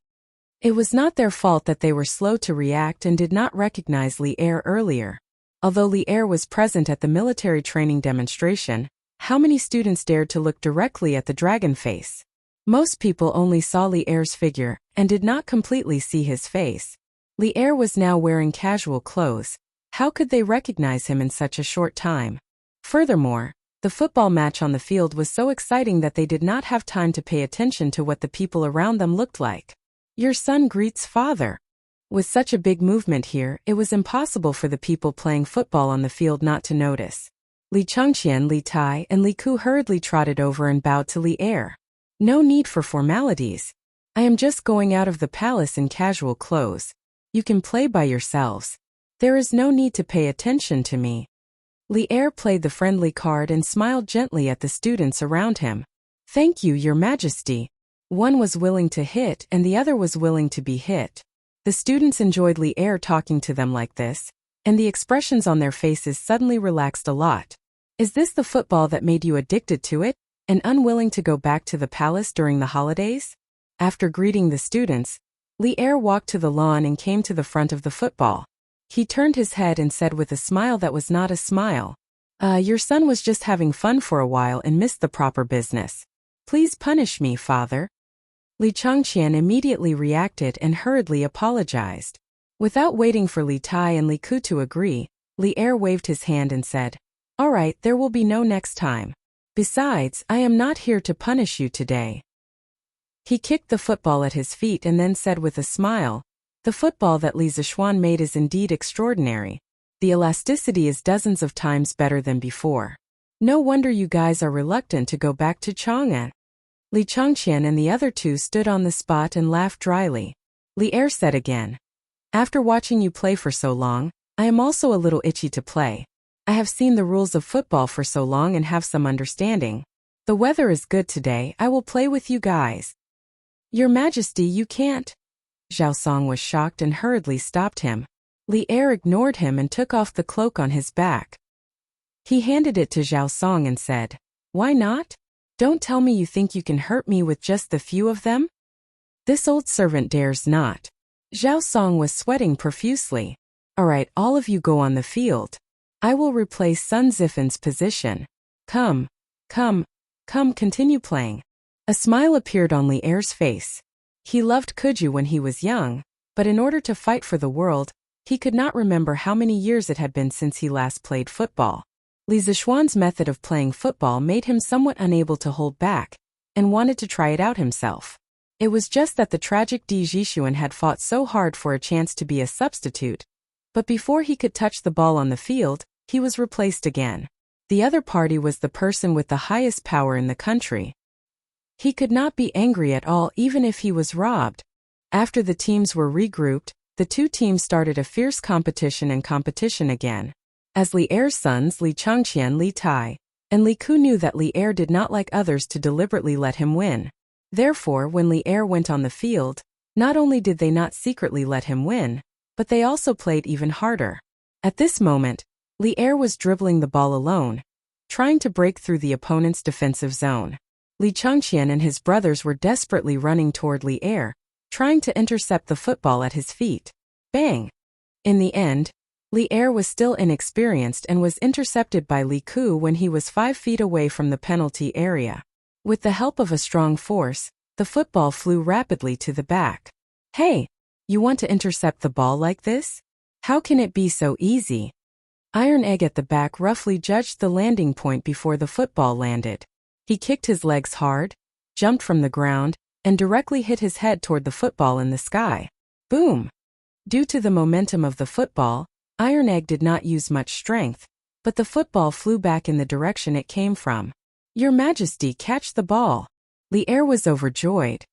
It was not their fault that they were slow to react and did not recognize Li Er earlier. Although Li Er was present at the military training demonstration, How many students dared to look directly at the dragon face? Most people only saw Li Er's figure and did not completely see his face. Li Er was now wearing casual clothes. How could they recognize him in such a short time? Furthermore, the football match on the field was so exciting that they did not have time to pay attention to what the people around them looked like. Your son greets father. With such a big movement here, it was impossible for the people playing football on the field not to notice. Li Changqian, Li Tai, and Li Ku hurriedly trotted over and bowed to Li Er. No need for formalities. I am just going out of the palace in casual clothes. You can play by yourselves. There is no need to pay attention to me. Li Er played the friendly card and smiled gently at the students around him. Thank you, Your Majesty. One was willing to hit and the other was willing to be hit. The students enjoyed Li Er talking to them like this, and the expressions on their faces suddenly relaxed a lot. Is this the football that made you addicted to it, and unwilling to go back to the palace during the holidays? After greeting the students, Li Er walked to the lawn and came to the front of the football. He turned his head and said with a smile that was not a smile, your son was just having fun for a while and missed the proper business. Please punish me, father. Li Changqian immediately reacted and hurriedly apologized. Without waiting for Li Tai and Li Ku to agree, Li Er waved his hand and said, All right, there will be no next time. Besides, I am not here to punish you today. He kicked the football at his feet and then said with a smile, The football that Li Zishuan made is indeed extraordinary. The elasticity is dozens of times better than before. No wonder you guys are reluctant to go back to Chang'an. Li Changqian and the other two stood on the spot and laughed dryly. Li Er said again, After watching you play for so long, I am also a little itchy to play. I have seen the rules of football for so long and have some understanding. The weather is good today, I will play with you guys. Your Majesty, you can't. Zhao Song was shocked and hurriedly stopped him. Li Er ignored him and took off the cloak on his back. He handed it to Zhao Song and said, Why not? Don't tell me you think you can hurt me with just the few of them? This old servant dares not. Zhao Song was sweating profusely. All right, all of you go on the field. I will replace Sun Zifen's position. Come, continue playing. A smile appeared on Li Er's face. He loved Kuju when he was young, but in order to fight for the world, he could not remember how many years it had been since he last played football. Li Zishuan's method of playing football made him somewhat unable to hold back, and wanted to try it out himself. It was just that the tragic Di Jishuan had fought so hard for a chance to be a substitute, but before he could touch the ball on the field, he was replaced again. The other party was the person with the highest power in the country. He could not be angry at all even if he was robbed. After the teams were regrouped, the two teams started a fierce competition again. As Li Er's sons Li Changqian, Li Tai, and Li Ku knew that Li Er did not like others to deliberately let him win. Therefore, when Li Er went on the field, not only did they not secretly let him win, but they also played even harder. At this moment, Li Er was dribbling the ball alone, trying to break through the opponent's defensive zone. Li Changqian and his brothers were desperately running toward Li Er, trying to intercept the football at his feet. Bang! In the end, Li Er was still inexperienced and was intercepted by Li Ku when he was 5 feet away from the penalty area. With the help of a strong force, the football flew rapidly to the back. Hey! You want to intercept the ball like this? How can it be so easy? Iron Egg at the back roughly judged the landing point before the football landed. He kicked his legs hard, jumped from the ground, and directly hit his head toward the football in the sky. Boom! Due to the momentum of the football, Iron Egg did not use much strength, but the football flew back in the direction it came from. Your Majesty, catch the ball. Li Er was overjoyed.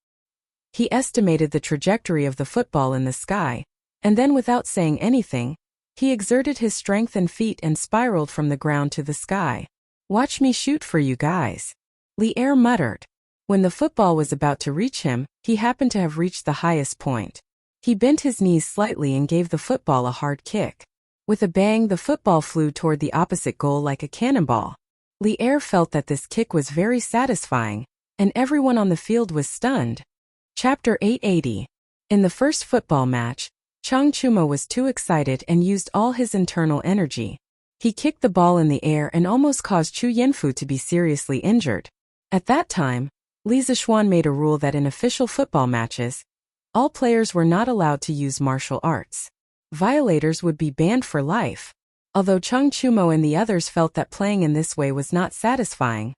He estimated the trajectory of the football in the sky, and then without saying anything, he exerted his strength and feet and spiraled from the ground to the sky. Watch me shoot for you guys. Li Er muttered. When the football was about to reach him, he happened to have reached the highest point. He bent his knees slightly and gave the football a hard kick. With a bang, the football flew toward the opposite goal like a cannonball. Li Er felt that this kick was very satisfying, and everyone on the field was stunned. Chapter 880. In the first football match, Chang Chuma was too excited and used all his internal energy. He kicked the ball in the air and almost caused Chu Yanfu to be seriously injured. At that time, Li Zixuan made a rule that in official football matches, all players were not allowed to use martial arts. Violators would be banned for life. Although Cheng Chumo and the others felt that playing in this way was not satisfying,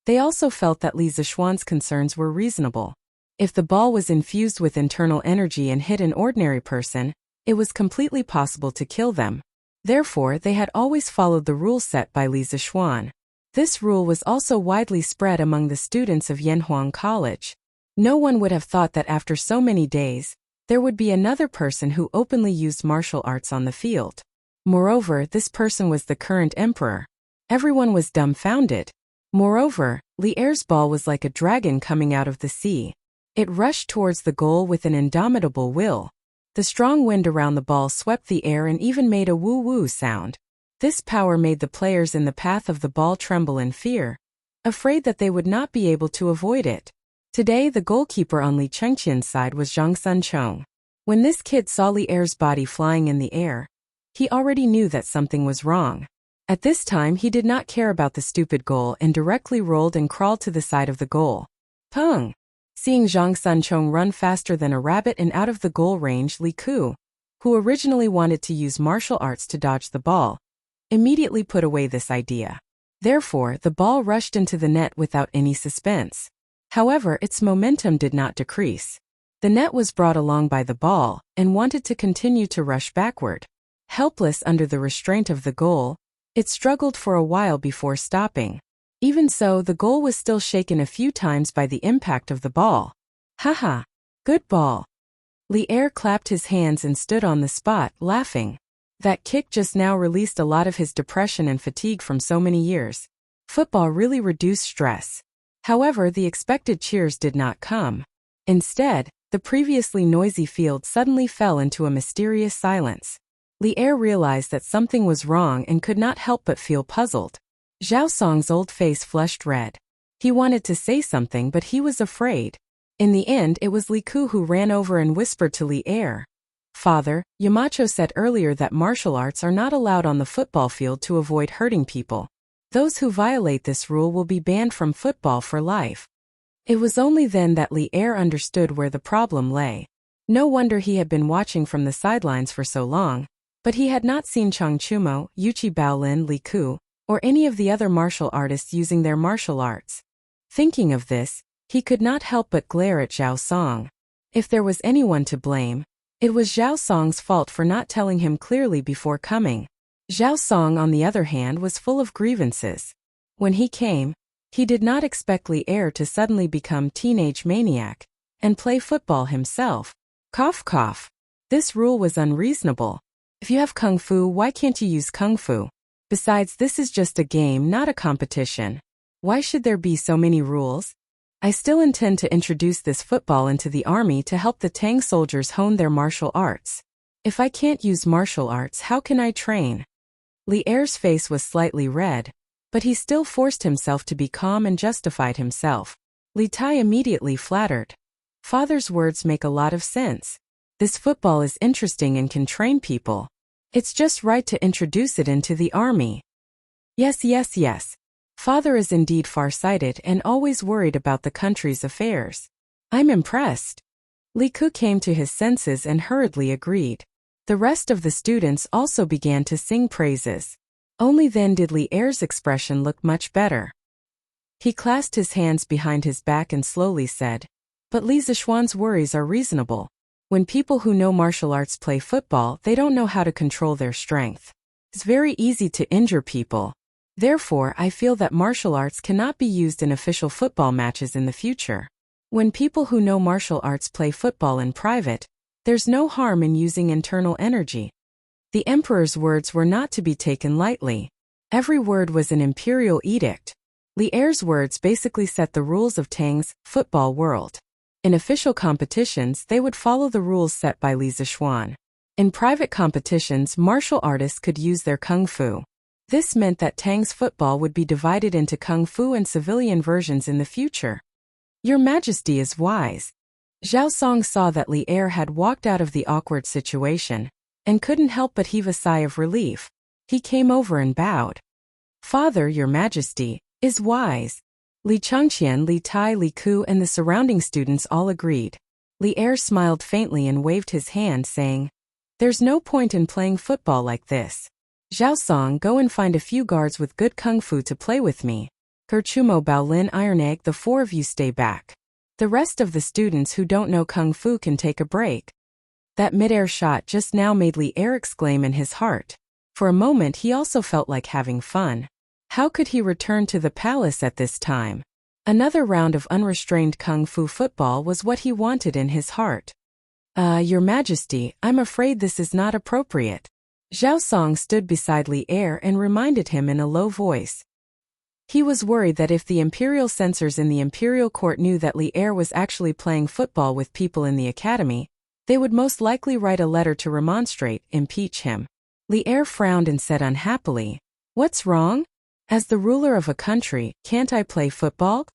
they also felt that Li Zixuan's concerns were reasonable. If the ball was infused with internal energy and hit an ordinary person, it was completely possible to kill them. Therefore, they had always followed the rule set by Li Zixuan. This rule was also widely spread among the students of Yanhuang College. No one would have thought that after so many days, there would be another person who openly used martial arts on the field. Moreover, this person was the current emperor. Everyone was dumbfounded. Moreover, Li Er's ball was like a dragon coming out of the sea. It rushed towards the goal with an indomitable will. The strong wind around the ball swept the air and even made a woo-woo sound. This power made the players in the path of the ball tremble in fear, afraid that they would not be able to avoid it. Today, the goalkeeper on Li Chengqian's side was Zhang Sunchong. When this kid saw Li Er's body flying in the air, he already knew that something was wrong. At this time, he did not care about the stupid goal and directly rolled and crawled to the side of the goal. Peng! Seeing Zhang Sunchong run faster than a rabbit and out of the goal range, Li Ku, who originally wanted to use martial arts to dodge the ball, immediately put away this idea. Therefore, the ball rushed into the net without any suspense. However, its momentum did not decrease. The net was brought along by the ball and wanted to continue to rush backward. Helpless under the restraint of the goal, it struggled for a while before stopping. Even so, the goal was still shaken a few times by the impact of the ball. Haha! Good ball! Li Er clapped his hands and stood on the spot, laughing. That kick just now released a lot of his depression and fatigue from so many years. Football really reduced stress. However, the expected cheers did not come. Instead, the previously noisy field suddenly fell into a mysterious silence. Li Er realized that something was wrong and could not help but feel puzzled. Zhao Song's old face flushed red. He wanted to say something, but he was afraid. In the end, it was Li Ku who ran over and whispered to Li Er. Father, Yamacho said earlier that martial arts are not allowed on the football field to avoid hurting people. Those who violate this rule will be banned from football for life. It was only then that Li Er understood where the problem lay. No wonder he had been watching from the sidelines for so long, but he had not seen Cheng Chumo, Yuchi Baolin, Li Ku, or any of the other martial artists using their martial arts. Thinking of this, he could not help but glare at Zhao Song. If there was anyone to blame, it was Zhao Song's fault for not telling him clearly before coming. Zhao Song, on the other hand, was full of grievances. When he came, he did not expect Li Er to suddenly become teenage maniac and play football himself. Cough cough. This rule was unreasonable. If you have kung fu, why can't you use kung fu? Besides, this is just a game, not a competition. Why should there be so many rules? I still intend to introduce this football into the army to help the Tang soldiers hone their martial arts. If I can't use martial arts, how can I train? Li Er's face was slightly red, but he still forced himself to be calm and justified himself. Li Tai immediately flattered. Father's words make a lot of sense. This football is interesting and can train people. It's just right to introduce it into the army. Yes. Father is indeed far-sighted and always worried about the country's affairs. I'm impressed. Li Ku came to his senses and hurriedly agreed. The rest of the students also began to sing praises. Only then did Li Er's expression look much better. He clasped his hands behind his back and slowly said, "But Li Zixuan's worries are reasonable. When people who know martial arts play football, they don't know how to control their strength. It's very easy to injure people. Therefore, I feel that martial arts cannot be used in official football matches in the future. When people who know martial arts play football in private, there's no harm in using internal energy." The emperor's words were not to be taken lightly. Every word was an imperial edict. Li Er's words basically set the rules of Tang's football world. In official competitions, they would follow the rules set by Li Zixuan. In private competitions, martial artists could use their kung fu. This meant that Tang's football would be divided into kung fu and civilian versions in the future. Your Majesty is wise. Zhao Song saw that Li Er had walked out of the awkward situation and couldn't help but heave a sigh of relief. He came over and bowed. "Father, your majesty, is wise." Li Chengqian, Li Tai, Li Ku and the surrounding students all agreed. Li Er smiled faintly and waved his hand saying, "There's no point in playing football like this. Zhao Song, go and find a few guards with good kung fu to play with me. Kerchumo, Baolin, Iron Egg, the four of you stay back. The rest of the students who don't know kung fu can take a break." That mid-air shot just now made Li Er exclaim in his heart. For a moment he also felt like having fun. How could he return to the palace at this time? Another round of unrestrained kung fu football was what he wanted in his heart. Your Majesty, I'm afraid this is not appropriate." Zhao Song stood beside Li Er and reminded him in a low voice. He was worried that if the imperial censors in the imperial court knew that Li Er was actually playing football with people in the academy, they would most likely write a letter to remonstrate, impeach him. Li Er frowned and said unhappily, "What's wrong? As the ruler of a country, can't I play football?"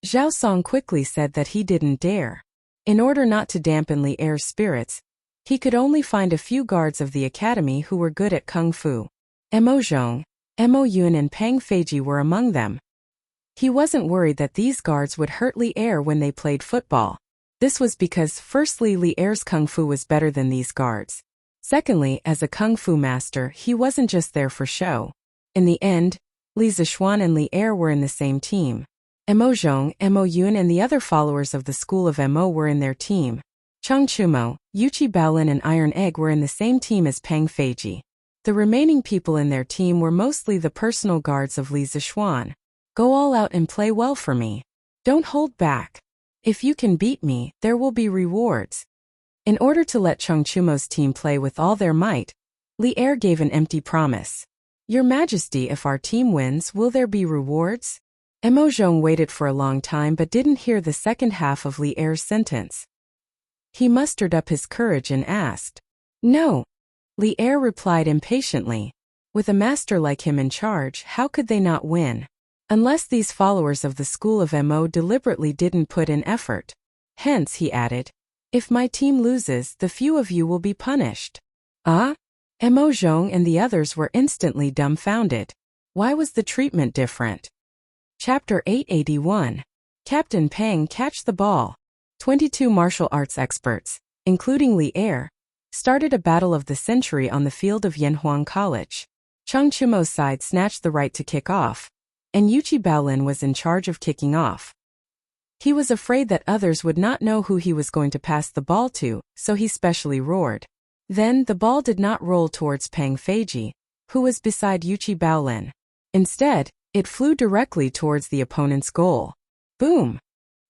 Zhao Song quickly said that he didn't dare. In order not to dampen Li Er's spirits, he could only find a few guards of the academy who were good at kung fu. Mo Zhong, Mo Yun and Pang Feiji were among them. He wasn't worried that these guards would hurt Li Er when they played football. This was because, firstly, Li Er's kung fu was better than these guards. Secondly, as a kung fu master, he wasn't just there for show. In the end, Li Zishuan and Li Er were in the same team. Mo Zhong, Mo Yun and the other followers of the school of Mo were in their team. Cheng Chumo, Yuchi Baolin and Iron Egg were in the same team as Pang Feiji. The remaining people in their team were mostly the personal guards of Li Zishuan. "Go all out and play well for me. Don't hold back. If you can beat me, there will be rewards." In order to let Cheng Chumo's team play with all their might, Li Er gave an empty promise. "Your Majesty, if our team wins, will there be rewards?" Mo Zhong waited for a long time but didn't hear the second half of Li Er's sentence. He mustered up his courage and asked. "No." Li Er replied impatiently. With a master like him in charge, how could they not win? Unless these followers of the school of Mo deliberately didn't put in effort. Hence, he added, "If my team loses, the few of you will be punished." Mo Zhong and the others were instantly dumbfounded. Why was the treatment different? Chapter 881. Captain Pang Catch the Ball. 22 martial arts experts, including Li Er, started a battle of the century on the field of Yanhuang College. Cheng Chumo's side snatched the right to kick off, and Yuchi Baolin was in charge of kicking off. He was afraid that others would not know who he was going to pass the ball to, so he specially roared. Then, the ball did not roll towards Pang Feiji, who was beside Yuchi Baolin. Instead, it flew directly towards the opponent's goal. Boom!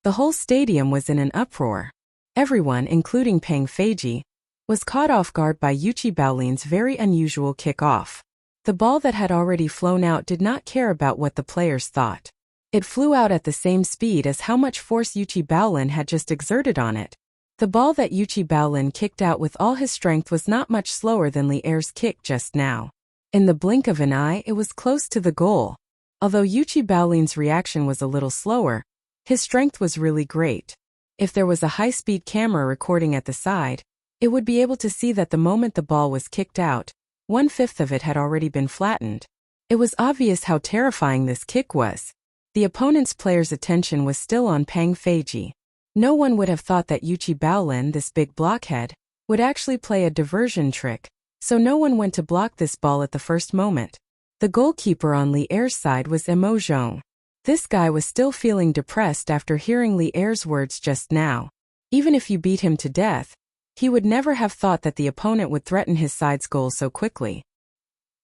The whole stadium was in an uproar. Everyone, including Pang Feiji, was caught off guard by Yuchi Baolin's very unusual kick-off. The ball that had already flown out did not care about what the players thought. It flew out at the same speed as how much force Yuchi Baolin had just exerted on it. The ball that Yuchi Baolin kicked out with all his strength was not much slower than Li Er's kick just now. In the blink of an eye, it was close to the goal. Although Yuchi Baolin's reaction was a little slower, his strength was really great. If there was a high-speed camera recording at the side, it would be able to see that the moment the ball was kicked out, 1/5 of it had already been flattened. It was obvious how terrifying this kick was. The opponent's player's attention was still on Pang Feiji. No one would have thought that Yuchi Baolin, this big blockhead, would actually play a diversion trick, so no one went to block this ball at the first moment. The goalkeeper on Li Er's side was Mo Zhong. This guy was still feeling depressed after hearing Li Er's words just now. Even if you beat him to death, he would never have thought that the opponent would threaten his side's goal so quickly.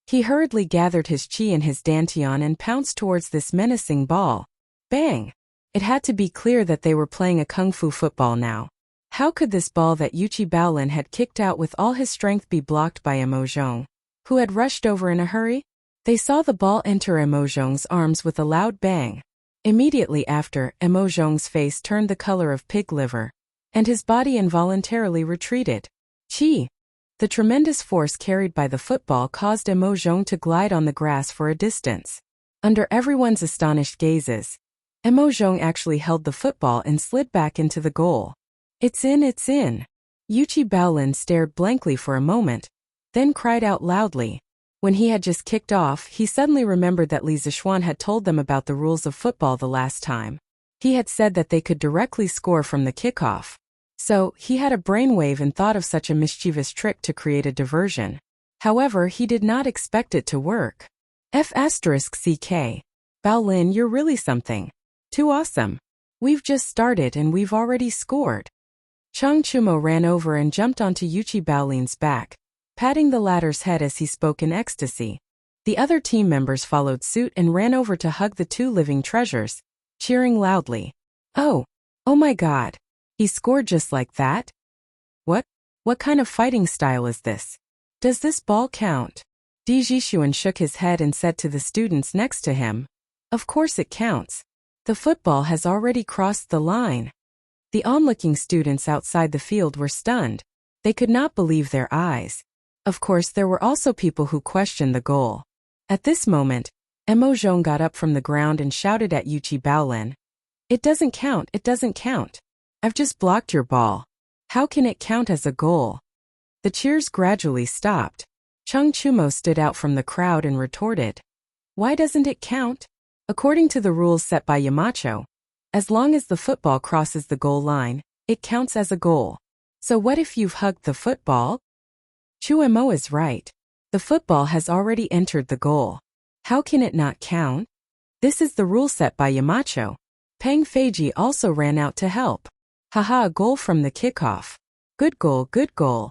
He hurriedly gathered his chi and his dantian and pounced towards this menacing ball. Bang! It had to be clear that they were playing a kung fu football now. How could this ball that Yuchi Baolin had kicked out with all his strength be blocked by Mo Zhong, who had rushed over in a hurry? They saw the ball enter Mo Zhong's arms with a loud bang. Immediately after, Mo Zhong's face turned the color of pig liver, and his body involuntarily retreated. Chi! The tremendous force carried by the football caused Mo Zhong to glide on the grass for a distance. Under everyone's astonished gazes, Mo Zhong actually held the football and slid back into the goal. It's in, it's in! Yuchi Baolin stared blankly for a moment, then cried out loudly. When he had just kicked off, he suddenly remembered that Li Zixuan had told them about the rules of football the last time. He had said that they could directly score from the kickoff. So, he had a brainwave and thought of such a mischievous trick to create a diversion. However, he did not expect it to work. F***CK. Baolin, you're really something. Too awesome. We've just started and we've already scored. Chang Chumo ran over and jumped onto Yuchi Baolin's back, patting the latter's head as he spoke in ecstasy. The other team members followed suit and ran over to hug the two living treasures, cheering loudly. Oh my god. He scored just like that? What kind of fighting style is this? Does this ball count? Di Jixuan shook his head and said to the students next to him. Of course it counts. The football has already crossed the line. The onlooking students outside the field were stunned. They could not believe their eyes. Of course, there were also people who questioned the goal. At this moment, Emo Zhong got up from the ground and shouted at Yuchi Baolin. It doesn't count, it doesn't count. I've just blocked your ball. How can it count as a goal? The cheers gradually stopped. Chang Chumo stood out from the crowd and retorted. Why doesn't it count? According to the rules set by Yamacho, as long as the football crosses the goal line, it counts as a goal. So what if you've hugged the football? Chu Mo is right. The football has already entered the goal. How can it not count? This is the rule set by Yamacho. Peng Feiji also ran out to help. Haha, a goal from the kickoff. Good goal, good goal.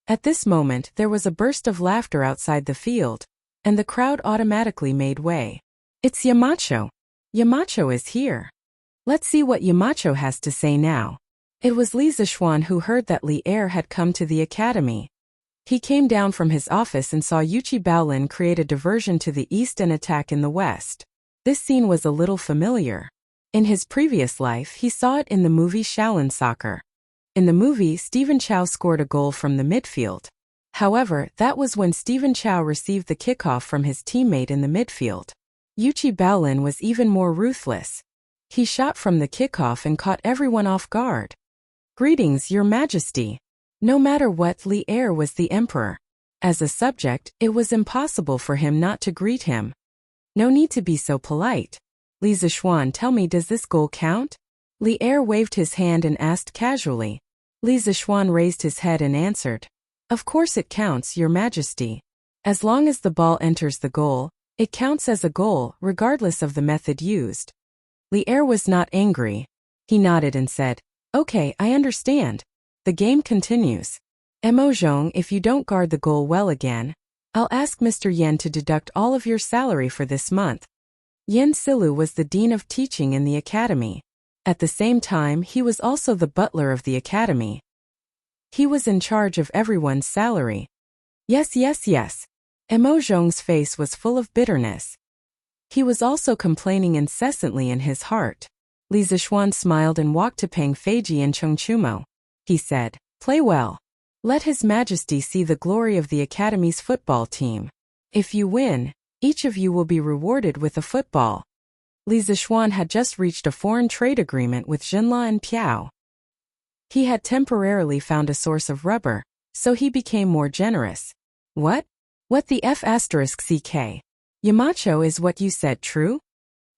At this moment, there was a burst of laughter outside the field, and the crowd automatically made way. It's Yamacho. Yamacho is here. Let's see what Yamacho has to say now. It was Li Zixuan who heard that Li Er had come to the academy. He came down from his office and saw Yuchi Baolin create a diversion to the east and attack in the west. This scene was a little familiar. In his previous life, he saw it in the movie Shaolin Soccer. In the movie, Stephen Chow scored a goal from the midfield. However, that was when Stephen Chow received the kickoff from his teammate in the midfield. Yuchi Baolin was even more ruthless. He shot from the kickoff and caught everyone off guard. Greetings, Your Majesty. No matter what, Li Er was the emperor. As a subject, it was impossible for him not to greet him. No need to be so polite. Li Zixuan, tell me, does this goal count? Li Er waved his hand and asked casually. Li Zixuan raised his head and answered. Of course it counts, Your Majesty. As long as the ball enters the goal, it counts as a goal, regardless of the method used. Li Er was not angry. He nodded and said, Okay, I understand. The game continues. Emo Zhong, if you don't guard the goal well again, I'll ask Mr. Yen to deduct all of your salary for this month. Yen Silu was the dean of teaching in the academy. At the same time, he was also the butler of the academy. He was in charge of everyone's salary. Yes. Emo Zhong's face was full of bitterness. He was also complaining incessantly in his heart. Li Zixuan smiled and walked to Peng Feiji and Chang Chumo. He said, Play well. Let His Majesty see the glory of the Academy's football team. If you win, each of you will be rewarded with a football. Li Zixuan had just reached a foreign trade agreement with Jinla and Piao. He had temporarily found a source of rubber, so he became more generous. What the F***CK? Yamacho, is what you said true?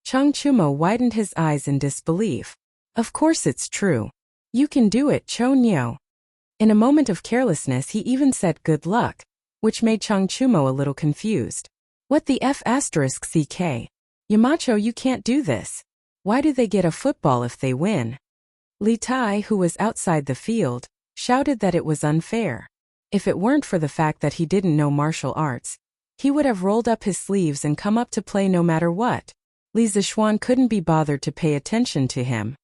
Chang Chumo widened his eyes in disbelief. Of course it's true. You can do it, Cho Nyo. In a moment of carelessness he even said good luck, which made Chang Chumo a little confused. What the F***CK? Yamacho, you can't do this. Why do they get a football if they win? Li Tai, who was outside the field, shouted that it was unfair. If it weren't for the fact that he didn't know martial arts, he would have rolled up his sleeves and come up to play no matter what. Li Zixuan couldn't be bothered to pay attention to him.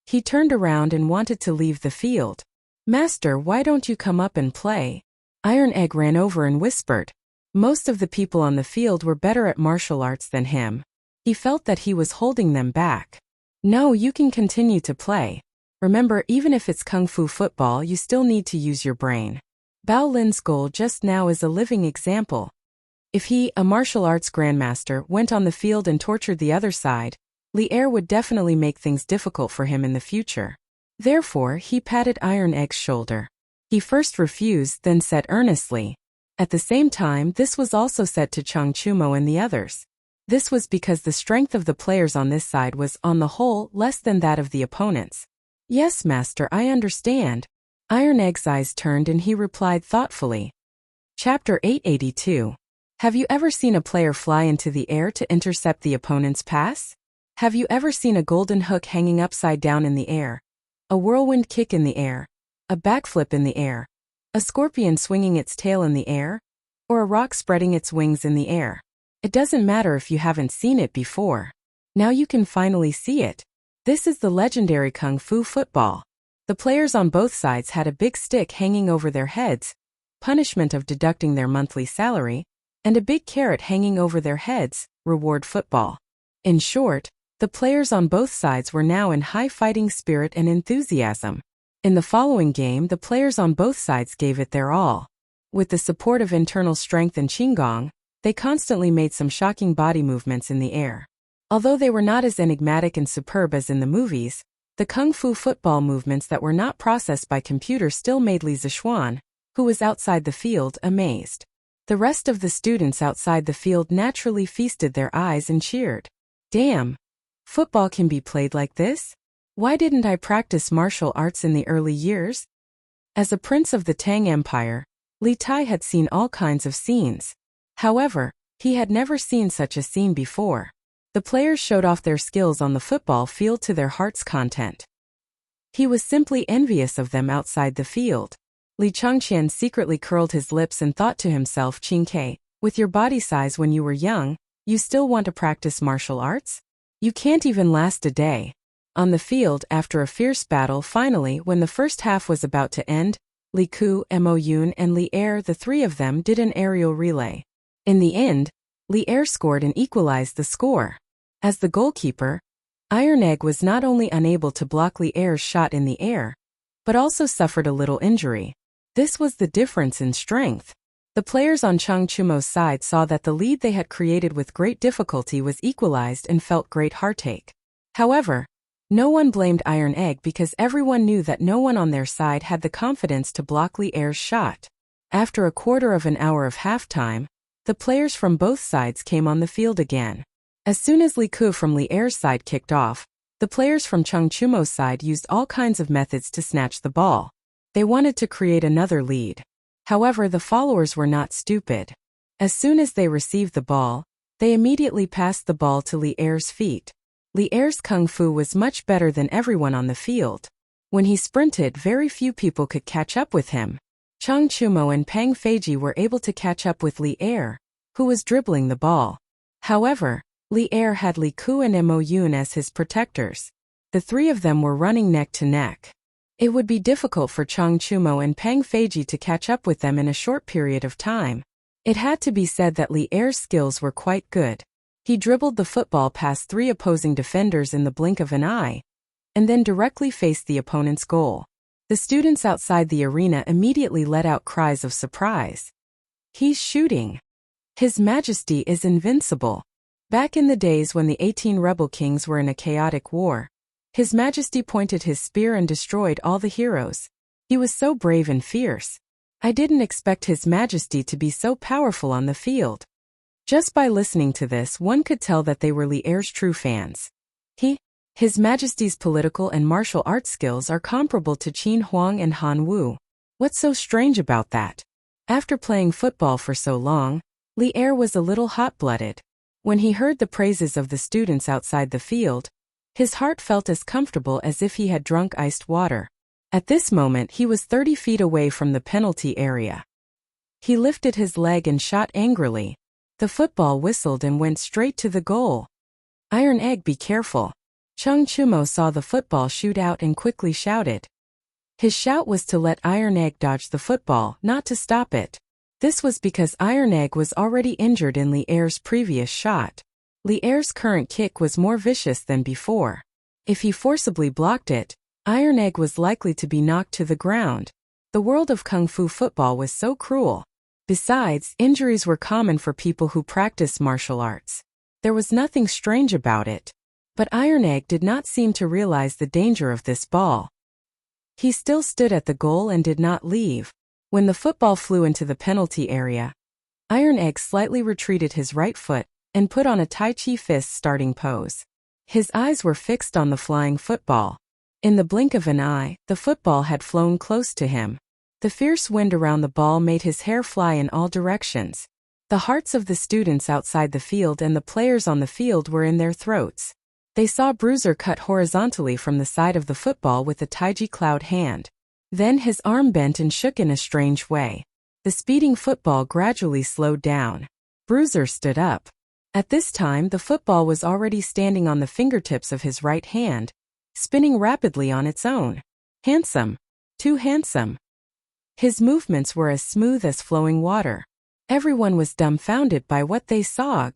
He turned around and wanted to leave the field. Master, why don't you come up and play? Iron Egg ran over and whispered. Most of the people on the field were better at martial arts than him. He felt that he was holding them back. No, you can continue to play. Remember, even if it's kung fu football, you still need to use your brain. Bao Lin's goal just now is a living example. If he, a martial arts grandmaster, went on the field and tortured the other side, Li Er would definitely make things difficult for him in the future. Therefore, he patted Iron Egg's shoulder. He first refused, then said earnestly, At the same time, this was also said to Chang Chumo and the others. This was because the strength of the players on this side was, on the whole, less than that of the opponents. Yes, master, I understand. Iron Egg's eyes turned and he replied thoughtfully. Chapter 882. Have you ever seen a player fly into the air to intercept the opponent's pass? Have you ever seen a golden hook hanging upside down in the air? A whirlwind kick in the air? A backflip in the air? A scorpion swinging its tail in the air? Or a rock spreading its wings in the air? It doesn't matter if you haven't seen it before. Now you can finally see it. This is the legendary Kung Fu football. The players on both sides had a big stick hanging over their heads, punishment of deducting their monthly salary, and a big carrot hanging over their heads, reward football. In short, the players on both sides were now in high fighting spirit and enthusiasm. In the following game, the players on both sides gave it their all. With the support of internal strength and qigong, they constantly made some shocking body movements in the air. Although they were not as enigmatic and superb as in the movies, the Kung Fu football movements that were not processed by computer still made Li Zixuan, who was outside the field, amazed. The rest of the students outside the field naturally feasted their eyes and cheered. Damn! Football can be played like this? Why didn't I practice martial arts in the early years? As a prince of the Tang Empire, Li Tai had seen all kinds of scenes. However, he had never seen such a scene before. The players showed off their skills on the football field to their heart's content. He was simply envious of them outside the field. Li Changqian secretly curled his lips and thought to himself, Qingke, with your body size when you were young, you still want to practice martial arts? You can't even last a day. On the field, after a fierce battle, finally, when the first half was about to end, Li Ku, Mo Yun and Li Er, the three of them, did an aerial relay. In the end, Li Er scored and equalized the score. As the goalkeeper, Iron Egg was not only unable to block Li Er's shot in the air, but also suffered a little injury. This was the difference in strength. The players on Chang Chumo's side saw that the lead they had created with great difficulty was equalized and felt great heartache. However, no one blamed Iron Egg because everyone knew that no one on their side had the confidence to block Li Er's shot. After a quarter of an hour of halftime, the players from both sides came on the field again. As soon as Li Ku from Li Er's side kicked off, the players from Chang Chumo's side used all kinds of methods to snatch the ball. They wanted to create another lead. However, the followers were not stupid. As soon as they received the ball, they immediately passed the ball to Li Er's feet. Li Er's kung fu was much better than everyone on the field. When he sprinted, very few people could catch up with him. Chang Chumo and Pang Feiji were able to catch up with Li Er, who was dribbling the ball. However, Li Er had Li Ku and Mo Yun as his protectors. The three of them were running neck to neck. It would be difficult for Chang Chumo and Pang Feiji to catch up with them in a short period of time. It had to be said that Li Er's skills were quite good. He dribbled the football past three opposing defenders in the blink of an eye, and then directly faced the opponent's goal. The students outside the arena immediately let out cries of surprise. He's shooting! His Majesty is invincible! Back in the days when the 18 rebel kings were in a chaotic war, His Majesty pointed his spear and destroyed all the heroes. He was so brave and fierce. I didn't expect His Majesty to be so powerful on the field. Just by listening to this, one could tell that they were Li Er's true fans. His Majesty's political and martial arts skills are comparable to Qin Huang and Han Wu. What's so strange about that? After playing football for so long, Li Er was a little hot-blooded. When he heard the praises of the students outside the field, his heart felt as comfortable as if he had drunk iced water. At this moment, he was 30 feet away from the penalty area. He lifted his leg and shot angrily. The football whistled and went straight to the goal. Iron Egg, be careful. Chang Chumo saw the football shoot out and quickly shouted. His shout was to let Iron Egg dodge the football, not to stop it. This was because Iron Egg was already injured in Li Er's previous shot. Li Er's current kick was more vicious than before. If he forcibly blocked it, Iron Egg was likely to be knocked to the ground. The world of Kung Fu football was so cruel. Besides, injuries were common for people who practiced martial arts. There was nothing strange about it. But Iron Egg did not seem to realize the danger of this ball. He still stood at the goal and did not leave. When the football flew into the penalty area, Iron Egg slightly retreated his right foot and put on a Tai Chi fist starting pose. His eyes were fixed on the flying football. In the blink of an eye, the football had flown close to him. The fierce wind around the ball made his hair fly in all directions. The hearts of the students outside the field and the players on the field were in their throats. They saw Bruiser cut horizontally from the side of the football with a Taiji cloud hand. Then his arm bent and shook in a strange way. The speeding football gradually slowed down. Bruiser stood up. At this time, the football was already standing on the fingertips of his right hand, spinning rapidly on its own. Handsome. Too handsome. His movements were as smooth as flowing water. Everyone was dumbfounded by what they saw.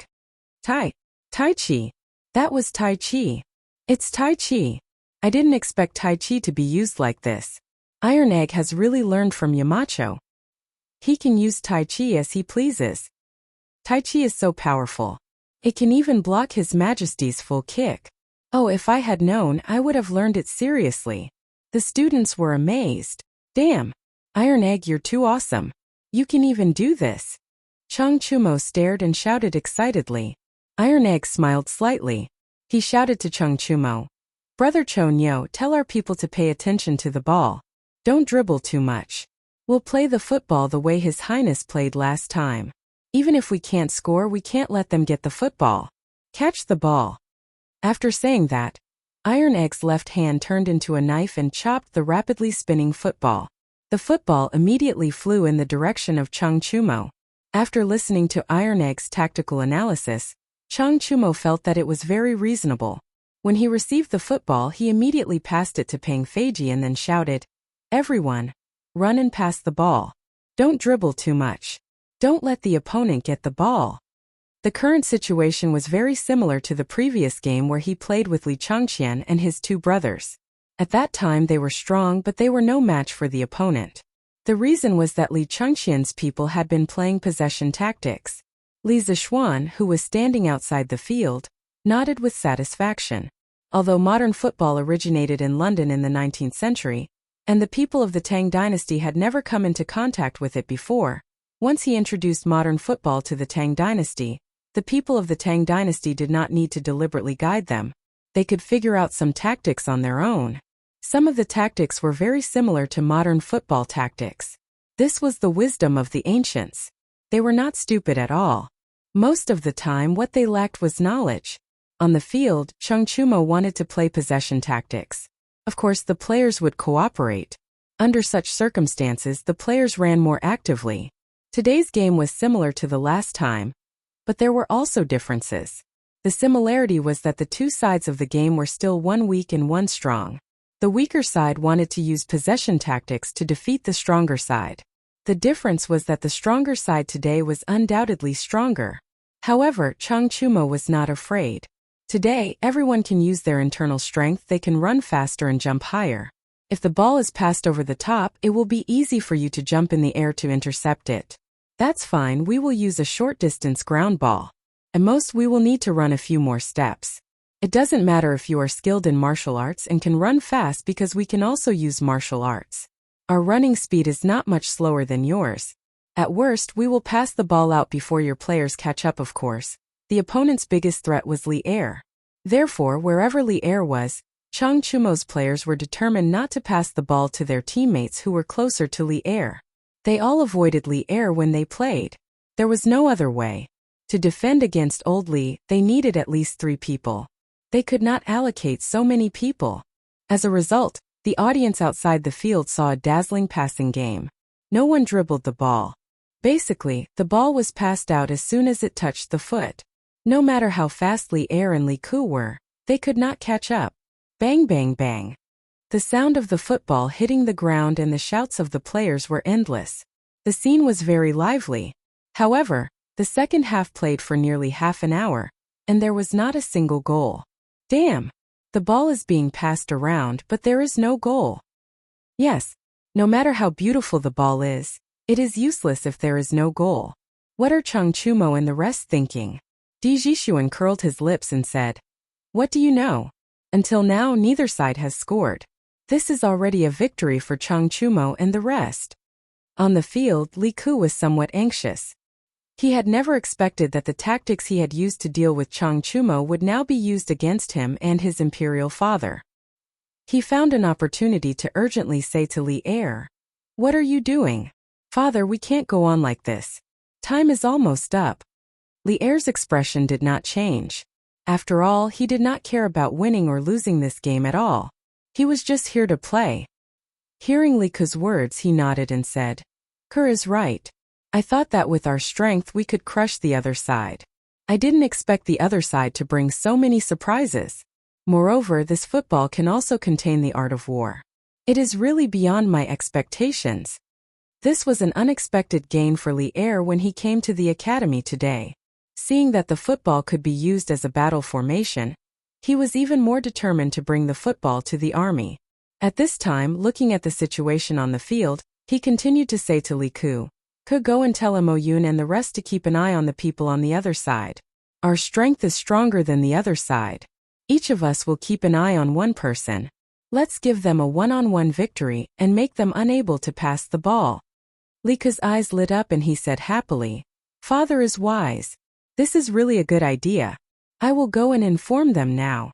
Tai Chi. That was Tai Chi. It's Tai Chi. I didn't expect Tai Chi to be used like this. Iron Egg has really learned from Yamacho. He can use Tai Chi as he pleases. Tai Chi is so powerful. It can even block His Majesty's full kick. Oh, if I had known, I would have learned it seriously. The students were amazed. Damn. Iron Egg, you're too awesome. You can even do this. Chang Chumo stared and shouted excitedly. Iron Egg smiled slightly. He shouted to Chang Chumo. Brother Chon Yo, tell our people to pay attention to the ball. Don't dribble too much. We'll play the football the way His Highness played last time. Even if we can't score, we can't let them get the football. Catch the ball. After saying that, Iron Egg's left hand turned into a knife and chopped the rapidly spinning football. The football immediately flew in the direction of Chang Chumo. After listening to Iron Egg's tactical analysis, Chang Chumo felt that it was very reasonable. When he received the football, he immediately passed it to Peng Feiji and then shouted, "Everyone, run and pass the ball. Don't dribble too much. Don't let the opponent get the ball." The current situation was very similar to the previous game where he played with Li Changqian and his two brothers. At that time they were strong, but they were no match for the opponent. The reason was that Li Changqian's people had been playing possession tactics. Li Zixuan, who was standing outside the field, nodded with satisfaction. Although modern football originated in London in the 19th century, and the people of the Tang dynasty had never come into contact with it before, once he introduced modern football to the Tang dynasty, the people of the Tang dynasty did not need to deliberately guide them. They could figure out some tactics on their own. Some of the tactics were very similar to modern football tactics. This was the wisdom of the ancients. They were not stupid at all. Most of the time what they lacked was knowledge. On the field, Chang Chumo wanted to play possession tactics. Of course the players would cooperate. Under such circumstances the players ran more actively. Today's game was similar to the last time, but there were also differences. The similarity was that the two sides of the game were still one weak and one strong. The weaker side wanted to use possession tactics to defeat the stronger side. The difference was that the stronger side today was undoubtedly stronger. However, Chang Chumo was not afraid. Today, everyone can use their internal strength. They can run faster and jump higher. If the ball is passed over the top, it will be easy for you to jump in the air to intercept it. That's fine, we will use a short distance ground ball. At most we will need to run a few more steps. It doesn't matter if you are skilled in martial arts and can run fast because we can also use martial arts. Our running speed is not much slower than yours. At worst, we will pass the ball out before your players catch up, of course. The opponent's biggest threat was Li Er. Therefore, wherever Li Er was, Chang Chumo's players were determined not to pass the ball to their teammates who were closer to Li Er. They all avoided Li Er when they played. There was no other way. To defend against Old Li, they needed at least 3 people. They could not allocate so many people. As a result, the audience outside the field saw a dazzling passing game. No one dribbled the ball. Basically, the ball was passed out as soon as it touched the foot. No matter how fast Li Er and Li Ku were, they could not catch up. Bang bang bang. The sound of the football hitting the ground and the shouts of the players were endless. The scene was very lively. However, the second half played for nearly half an hour, and there was not a single goal. Damn! The ball is being passed around, but there is no goal. Yes, no matter how beautiful the ball is, it is useless if there is no goal. What are Chang Chumo and the rest thinking? Di Jishuan curled his lips and said, "What do you know? Until now neither side has scored. This is already a victory for Chang Chumo and the rest." On the field, Li Ku was somewhat anxious. He had never expected that the tactics he had used to deal with Chang Chumo would now be used against him and his imperial father. He found an opportunity to urgently say to Li Er, "What are you doing? Father, we can't go on like this. Time is almost up." Li Er's expression did not change. After all, he did not care about winning or losing this game at all. He was just here to play. Hearing Li Ku's words, he nodded and said, "Ke is right. I thought that with our strength we could crush the other side. I didn't expect the other side to bring so many surprises. Moreover, this football can also contain the art of war. It is really beyond my expectations." This was an unexpected gain for Li Er when he came to the academy today. Seeing that the football could be used as a battle formation, he was even more determined to bring the football to the army. At this time, looking at the situation on the field, he continued to say to Li Ku, "Could go and tell Mo Yun and the rest to keep an eye on the people on the other side. Our strength is stronger than the other side. Each of us will keep an eye on one person. Let's give them a one-on-one victory and make them unable to pass the ball." Li Ku's eyes lit up and he said happily, "Father is wise. This is really a good idea. I will go and inform them now."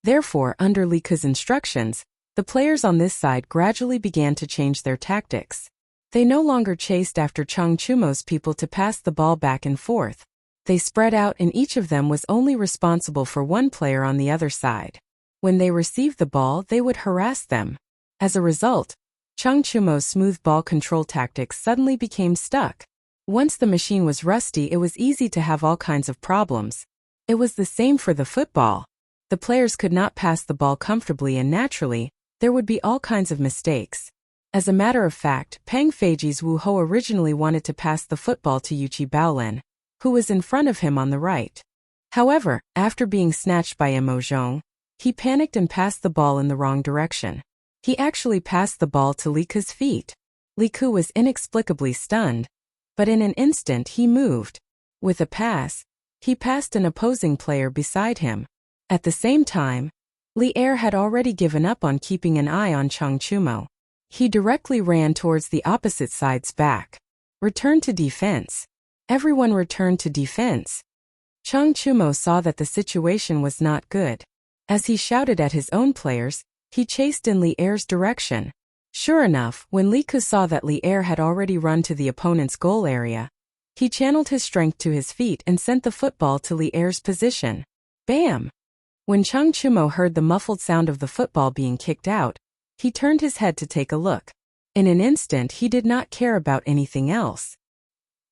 Therefore, under Li Ku's instructions, the players on this side gradually began to change their tactics. They no longer chased after Chang Chumo's people to pass the ball back and forth. They spread out and each of them was only responsible for one player on the other side. When they received the ball, they would harass them. As a result, Chang Chumo's smooth ball control tactics suddenly became stuck. Once the machine was rusty, it was easy to have all kinds of problems. It was the same for the football. The players could not pass the ball comfortably and naturally, there would be all kinds of mistakes. As a matter of fact, Peng Feiji's Wu Ho originally wanted to pass the football to Yuqi Baolen, who was in front of him on the right. However, after being snatched by Mo Zhong, he panicked and passed the ball in the wrong direction. He actually passed the ball to Li Ku's feet. Li Ku was inexplicably stunned, but in an instant he moved. With a pass, he passed an opposing player beside him. At the same time, Li Er had already given up on keeping an eye on Chang Chumo. He directly ran towards the opposite side's back. Return to defense. Everyone returned to defense. Chang Chumo saw that the situation was not good. As he shouted at his own players, he chased in Li Er's direction. Sure enough, when Li Ku saw that Li Er had already run to the opponent's goal area, he channeled his strength to his feet and sent the football to Li Er's position. Bam! When Chang Chumo heard the muffled sound of the football being kicked out, he turned his head to take a look. In an instant, he did not care about anything else.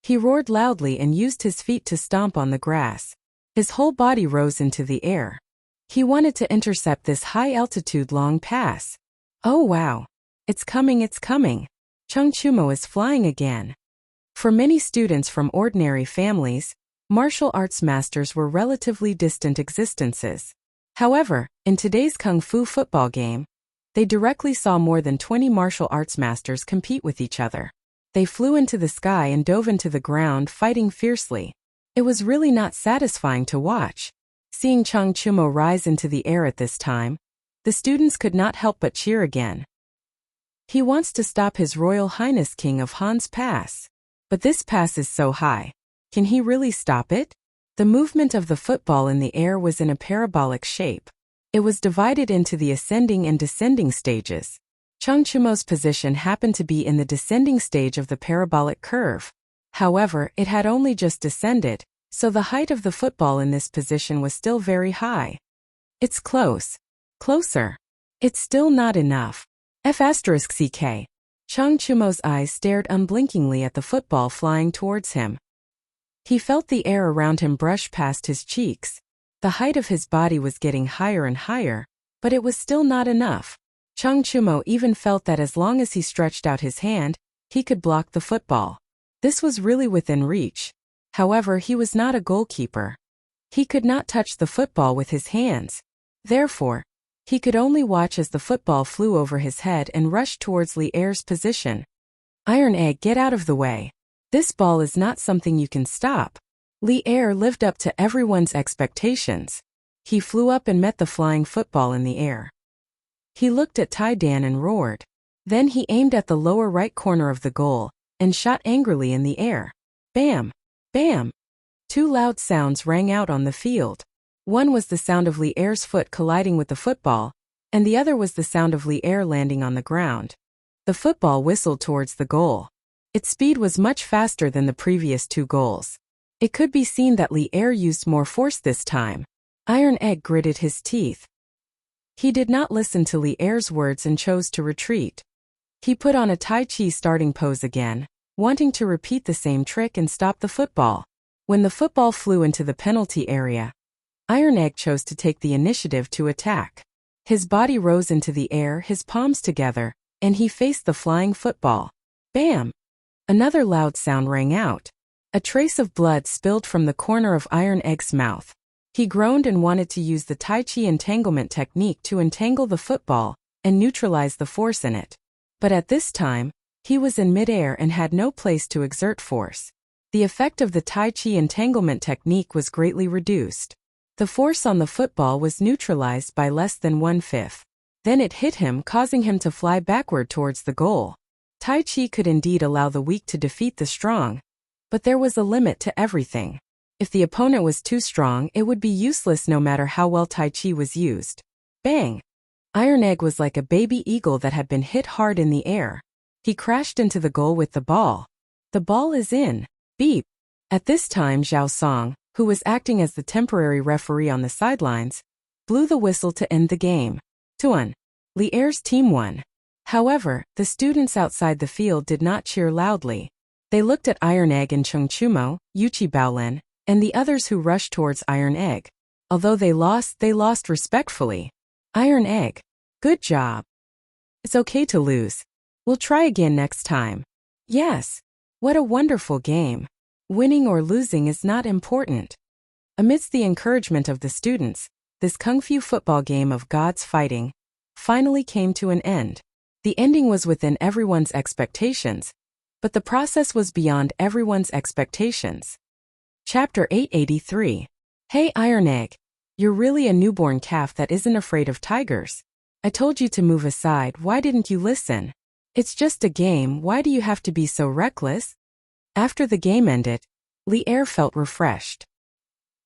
He roared loudly and used his feet to stomp on the grass. His whole body rose into the air. He wanted to intercept this high-altitude long pass. Oh wow! It's coming, it's coming! Chang Chumo is flying again. For many students from ordinary families, martial arts masters were relatively distant existences. However, in today's Kung Fu football game, they directly saw more than 20 martial arts masters compete with each other. They flew into the sky and dove into the ground, fighting fiercely. It was really not satisfying to watch. Seeing Chang Chumo rise into the air at this time, the students could not help but cheer again. He wants to stop His Royal Highness King of Han's pass. But this pass is so high. Can he really stop it? The movement of the football in the air was in a parabolic shape. It was divided into the ascending and descending stages. Chang Chumo's position happened to be in the descending stage of the parabolic curve. However, it had only just descended, so the height of the football in this position was still very high. It's close. Closer. It's still not enough. F***ck. Chang Chumo's eyes stared unblinkingly at the football flying towards him. He felt the air around him brush past his cheeks. The height of his body was getting higher and higher, but it was still not enough. Chang Chumo even felt that as long as he stretched out his hand, he could block the football. This was really within reach. However, he was not a goalkeeper. He could not touch the football with his hands. Therefore, he could only watch as the football flew over his head and rushed towards Li Er's position. Iron Egg, get out of the way. This ball is not something you can stop. Li Er lived up to everyone's expectations. He flew up and met the flying football in the air. He looked at Tai Dan and roared. Then he aimed at the lower right corner of the goal, and shot angrily in the air. Bam! Bam! Two loud sounds rang out on the field. One was the sound of Li Er's foot colliding with the football, and the other was the sound of Li Er landing on the ground. The football whistled towards the goal. Its speed was much faster than the previous two goals. It could be seen that Li Er used more force this time. Iron Egg gritted his teeth. He did not listen to Li Er's words and chose to retreat. He put on a Tai Chi starting pose again, wanting to repeat the same trick and stop the football. When the football flew into the penalty area, Iron Egg chose to take the initiative to attack. His body rose into the air, his palms together, and he faced the flying football. Bam! Another loud sound rang out. A trace of blood spilled from the corner of Iron Egg's mouth. He groaned and wanted to use the Tai Chi entanglement technique to entangle the football and neutralize the force in it. But at this time, he was in midair and had no place to exert force. The effect of the Tai Chi entanglement technique was greatly reduced. The force on the football was neutralized by less than 1/5. Then it hit him, causing him to fly backward towards the goal. Tai Chi could indeed allow the weak to defeat the strong, but there was a limit to everything. If the opponent was too strong, it would be useless no matter how well Tai Chi was used. Bang! Iron Egg was like a baby eagle that had been hit hard in the air. He crashed into the goal with the ball. The ball is in. Beep! At this time Zhao Song, who was acting as the temporary referee on the sidelines, blew the whistle to end the game. 2-1. Li Er's team won. However, the students outside the field did not cheer loudly. They looked at Iron Egg and Chung Chumo, Yuchi Baolin, and the others who rushed towards Iron Egg. Although they lost respectfully. Iron Egg. Good job. It's okay to lose. We'll try again next time. Yes. What a wonderful game. Winning or losing is not important. Amidst the encouragement of the students, this kung fu football game of gods fighting finally came to an end. The ending was within everyone's expectations, but the process was beyond everyone's expectations. Chapter 883. Hey Iron Egg, you're really a newborn calf that isn't afraid of tigers. I told you to move aside, why didn't you listen? It's just a game, why do you have to be so reckless? After the game ended, Li Er felt refreshed.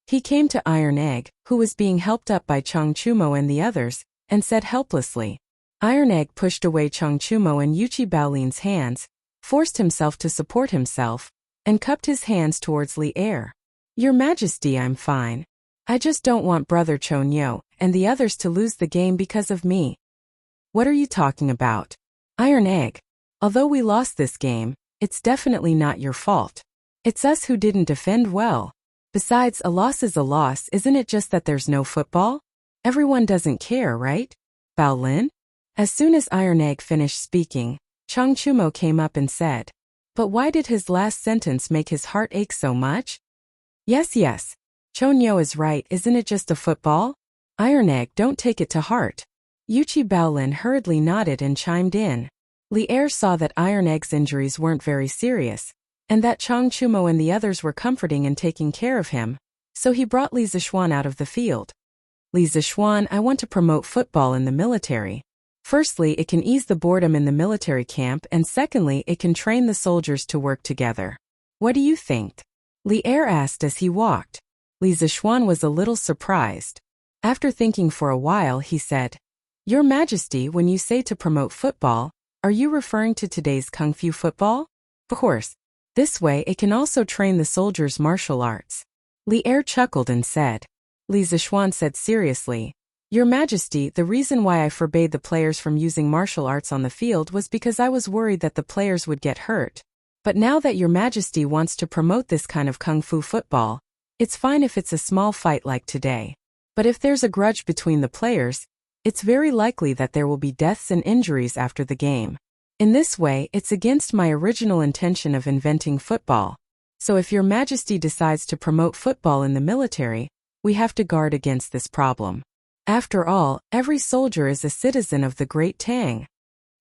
He came to Iron Egg, who was being helped up by Chung Chumo and the others, and said helplessly. Iron Egg pushed away Chung Chumo and Yuchi Baolin's hands, forced himself to support himself, and cupped his hands towards Li Er. Your Majesty, I'm fine. I just don't want Brother Chonyo and the others to lose the game because of me. What are you talking about? Iron Egg, although we lost this game, it's definitely not your fault. It's us who didn't defend well. Besides, a loss is a loss, isn't it just that there's no football? Everyone doesn't care, right? Baolin? As soon as Iron Egg finished speaking, Chung Chumo came up and said, but why did his last sentence make his heart ache so much? Yes. Chonyo is right, isn't it just a football? Iron Egg, don't take it to heart. Yuchi Baolin hurriedly nodded and chimed in. Li Er saw that Iron Egg's injuries weren't very serious, and that Chung Chumo and the others were comforting and taking care of him, so he brought Li Zishuan out of the field. Li Zishuan, I want to promote football in the military. Firstly, it can ease the boredom in the military camp, and secondly, it can train the soldiers to work together. What do you think? Li Er asked as he walked. Li Zishuan was a little surprised. After thinking for a while, he said, Your Majesty, when you say to promote football, are you referring to today's Kung Fu football? Of course. This way it can also train the soldiers' martial arts. Li Er chuckled and said. Li Zishuan said seriously, Your Majesty, the reason why I forbade the players from using martial arts on the field was because I was worried that the players would get hurt. But now that Your Majesty wants to promote this kind of Kung Fu football, it's fine if it's a small fight like today. But if there's a grudge between the players, it's very likely that there will be deaths and injuries after the game. In this way, it's against my original intention of inventing football. So if Your Majesty decides to promote football in the military, we have to guard against this problem. After all, every soldier is a citizen of the Great Tang.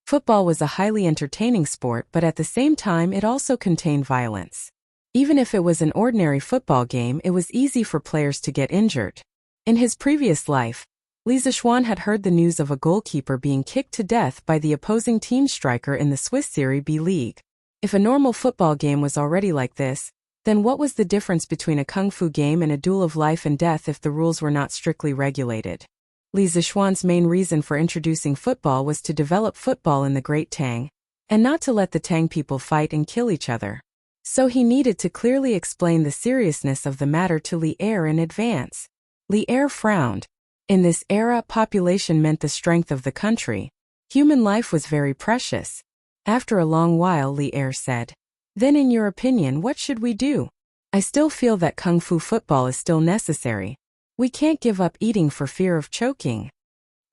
Football was a highly entertaining sport, but at the same time it also contained violence. Even if it was an ordinary football game, it was easy for players to get injured. In his previous life, Li Zishuan had heard the news of a goalkeeper being kicked to death by the opposing team striker in the Swiss Serie B League. If a normal football game was already like this, then what was the difference between a kung fu game and a duel of life and death if the rules were not strictly regulated? Li Zixuan's main reason for introducing football was to develop football in the Great Tang, and not to let the Tang people fight and kill each other. So he needed to clearly explain the seriousness of the matter to Li Er in advance. Li Er frowned. In this era, population meant the strength of the country. Human life was very precious. After a long while, Li Er said, "Then in your opinion, what should we do? I still feel that kung fu football is still necessary. We can't give up eating for fear of choking."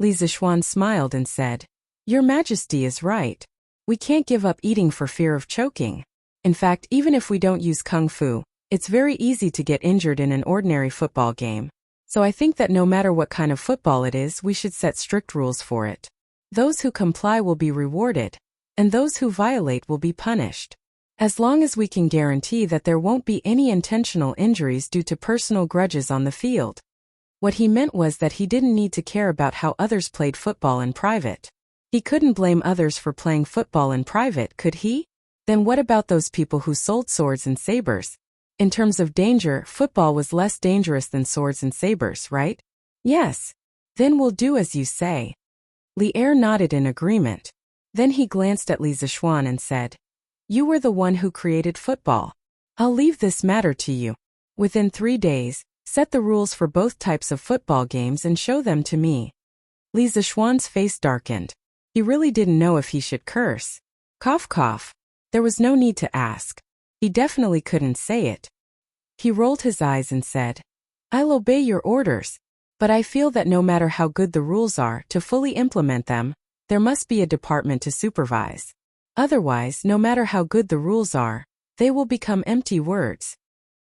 Li Zixuan smiled and said, "Your Majesty is right. We can't give up eating for fear of choking. In fact, even if we don't use kung fu, it's very easy to get injured in an ordinary football game. So I think that no matter what kind of football it is, we should set strict rules for it. Those who comply will be rewarded, and those who violate will be punished. As long as we can guarantee that there won't be any intentional injuries due to personal grudges on the field." What he meant was that he didn't need to care about how others played football in private. He couldn't blame others for playing football in private, could he? Then what about those people who sold swords and sabers? In terms of danger, football was less dangerous than swords and sabers, right? Yes. Then we'll do as you say. Li Er nodded in agreement. Then he glanced at Li Zixuan and said, "You were the one who created football. I'll leave this matter to you. Within 3 days, set the rules for both types of football games and show them to me." Li Zixuan's face darkened. He really didn't know if he should curse. Cough cough. There was no need to ask. He definitely couldn't say it. He rolled his eyes and said, "I'll obey your orders, but I feel that no matter how good the rules are, to fully implement them, there must be a department to supervise. Otherwise, no matter how good the rules are, they will become empty words."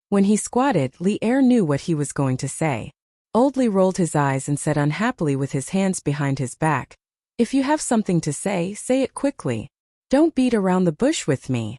When he squatted, Li Er knew what he was going to say. Old Li rolled his eyes and said unhappily with his hands behind his back, "If you have something to say it quickly. Don't beat around the bush with me."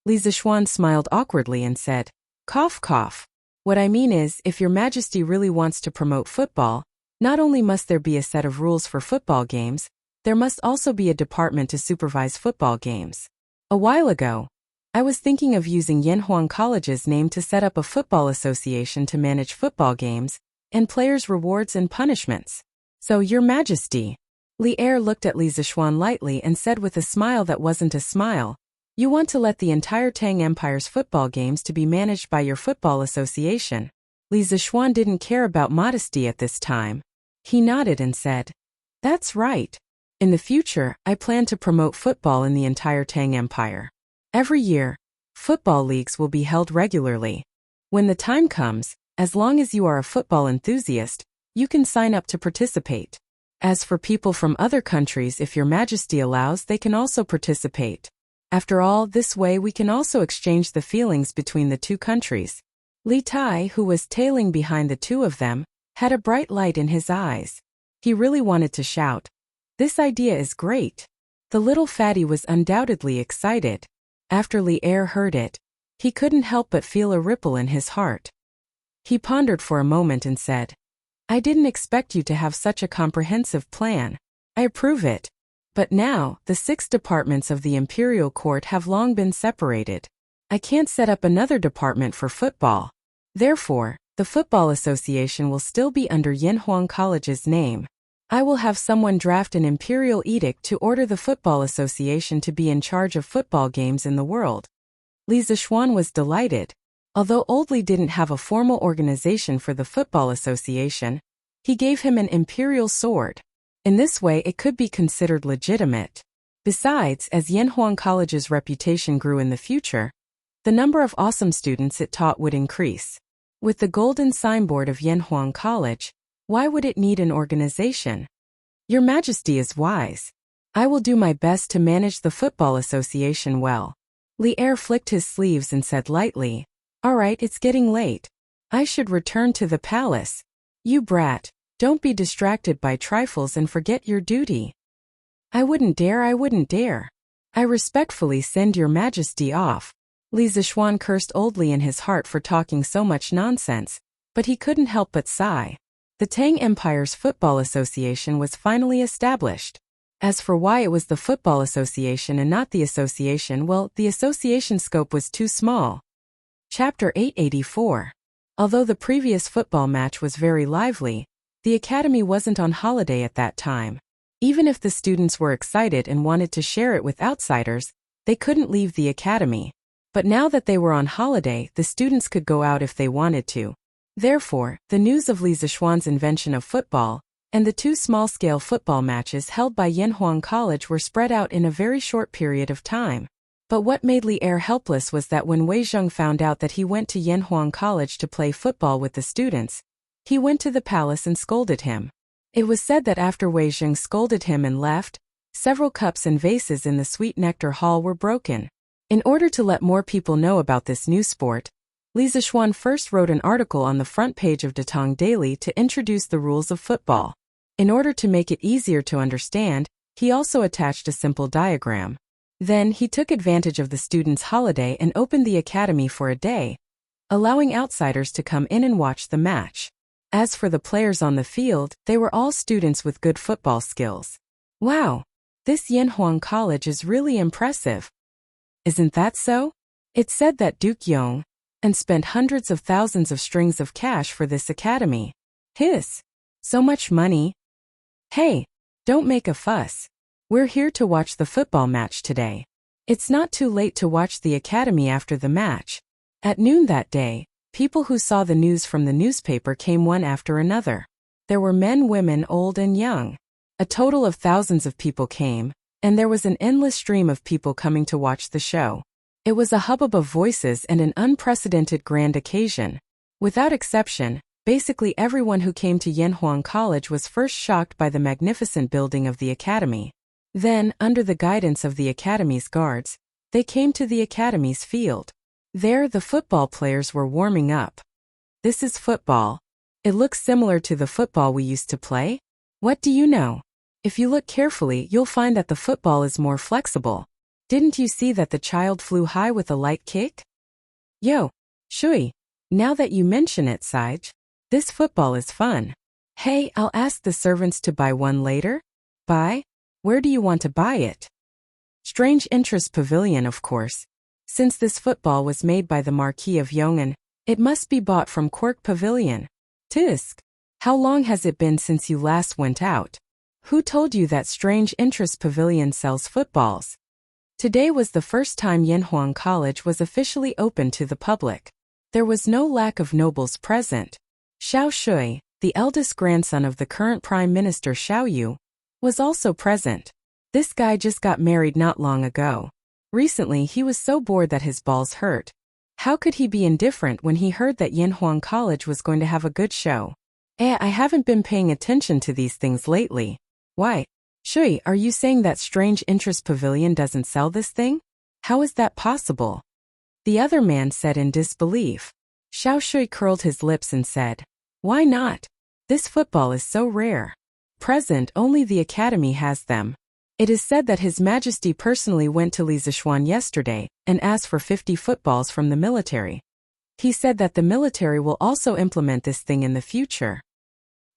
Li Zixuan smiled awkwardly and said, "Cough cough. What I mean is, if your Majesty really wants to promote football, not only must there be a set of rules for football games, there must also be a department to supervise football games. A while ago, I was thinking of using Yanhuang College's name to set up a football association to manage football games, and players' rewards and punishments. So, Your Majesty." Li Er looked at Li Zixuan lightly and said with a smile that wasn't a smile, "You want to let the entire Tang Empire's football games to be managed by your football association." Li Zixuan didn't care about modesty at this time. He nodded and said, "That's right. In the future, I plan to promote football in the entire Tang Empire. Every year, football leagues will be held regularly. When the time comes, as long as you are a football enthusiast, you can sign up to participate. As for people from other countries, if Your Majesty allows, they can also participate. After all, this way we can also exchange the feelings between the two countries." Li Tai, who was tailing behind the two of them, had a bright light in his eyes. He really wanted to shout, "This idea is great." The little fatty was undoubtedly excited. After Li Er heard it, he couldn't help but feel a ripple in his heart. He pondered for a moment and said, "I didn't expect you to have such a comprehensive plan. I approve it. But now, the 6 departments of the Imperial Court have long been separated. I can't set up another department for football. Therefore, the Football Association will still be under Yanhuang College's name. I will have someone draft an imperial edict to order the Football Association to be in charge of football games in the world." Li Zixuan was delighted. Although Old Li didn't have a formal organization for the Football Association, he gave him an imperial sword. In this way, it could be considered legitimate. Besides, as Yanhuang College's reputation grew in the future, the number of awesome students it taught would increase. With the golden signboard of Yanhuang College, why would it need an organization? Your Majesty is wise. I will do my best to manage the Football Association well. Li Er flicked his sleeves and said lightly, "All right, it's getting late. I should return to the palace. You brat. Don't be distracted by trifles and forget your duty." I wouldn't dare. I respectfully send Your Majesty off." Li Zixuan cursed Old Li in his heart for talking so much nonsense, but he couldn't help but sigh. The Tang Empire's Football Association was finally established. As for why it was the Football Association and not the association, well, the association scope was too small. Chapter 884. Although the previous football match was very lively, the academy wasn't on holiday at that time. Even if the students were excited and wanted to share it with outsiders, they couldn't leave the academy. But now that they were on holiday, the students could go out if they wanted to. Therefore, the news of Li Zishuan's invention of football and the 2 small-scale football matches held by Yanhuang College were spread out in a very short period of time. But what made Li Er helpless was that when Wei Zheng found out that he went to Yanhuang College to play football with the students, he went to the palace and scolded him. It was said that after Wei Zheng scolded him and left, several cups and vases in the Sweet Nectar Hall were broken. In order to let more people know about this new sport, Li Zishuan first wrote an article on the front page of Datong Daily to introduce the rules of football. In order to make it easier to understand, he also attached a simple diagram. Then he took advantage of the students' holiday and opened the academy for a day, allowing outsiders to come in and watch the match. As for the players on the field, they were all students with good football skills. Wow! This Yanhuang College is really impressive. Isn't that so? It's said that Duke Yong and spent hundreds of thousands of strings of cash for this academy. Hiss! So much money. Hey, don't make a fuss. We're here to watch the football match today. It's not too late to watch the academy after the match. At noon that day, people who saw the news from the newspaper came one after another. There were men, women, old and young. A total of thousands of people came, and there was an endless stream of people coming to watch the show. It was a hubbub of voices and an unprecedented grand occasion. Without exception, basically everyone who came to Yanhuang College was first shocked by the magnificent building of the academy. Then, under the guidance of the academy's guards, they came to the academy's field. There the football players were warming up. This is football. It looks similar to the football we used to play. What do you know? If you look carefully, you'll find that the football is more flexible. Didn't you see that the child flew high with a light kick? Yo, Shui, now that you mention it, Sage, this football is fun. Hey, I'll ask the servants to buy one later. Buy? Where do you want to buy it? Strange Interest Pavilion, of course. Since this football was made by the Marquis of Yong'an, it must be bought from Quirk Pavilion. Tisk. How long has it been since you last went out? Who told you that Strange Interest Pavilion sells footballs? Today was the first time Yanhuang College was officially open to the public. There was no lack of nobles present. Xiao Shui, the eldest grandson of the current Prime Minister Xiao Yu, was also present. This guy just got married not long ago. Recently he was so bored that his balls hurt. How could he be indifferent when he heard that Yanhuang College was going to have a good show? I haven't been paying attention to these things lately. Why? Shui, are you saying that Strange Interest Pavilion doesn't sell this thing? How is that possible? The other man said in disbelief. Xiao Shui curled his lips and said, why not? This football is so rare. Present, only the academy has them. It is said that His Majesty personally went to Li Zishuan yesterday and asked for 50 footballs from the military. He said that the military will also implement this thing in the future.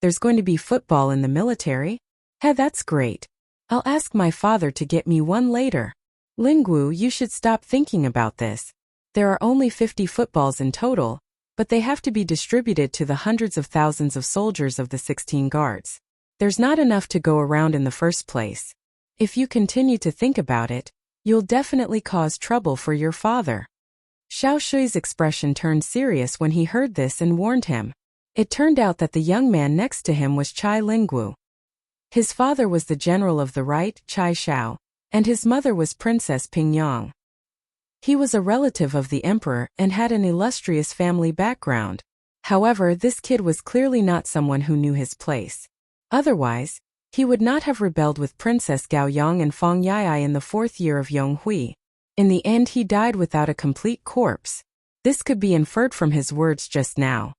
There's going to be football in the military? Hey, that's great. I'll ask my father to get me one later. Lingwu, you should stop thinking about this. There are only 50 footballs in total, but they have to be distributed to the hundreds of thousands of soldiers of the 16 guards. There's not enough to go around in the first place. If you continue to think about it, you'll definitely cause trouble for your father. Xiao Shui's expression turned serious when he heard this and warned him. It turned out that the young man next to him was Chai Lingwu. His father was the general of the right, Chai Xiao, and his mother was Princess Pingyang. He was a relative of the emperor and had an illustrious family background. However, this kid was clearly not someone who knew his place. Otherwise, he would not have rebelled with Princess Gao Yang and Feng Yai in the 4th year of Yonghui. In the end he died without a complete corpse. This could be inferred from his words just now.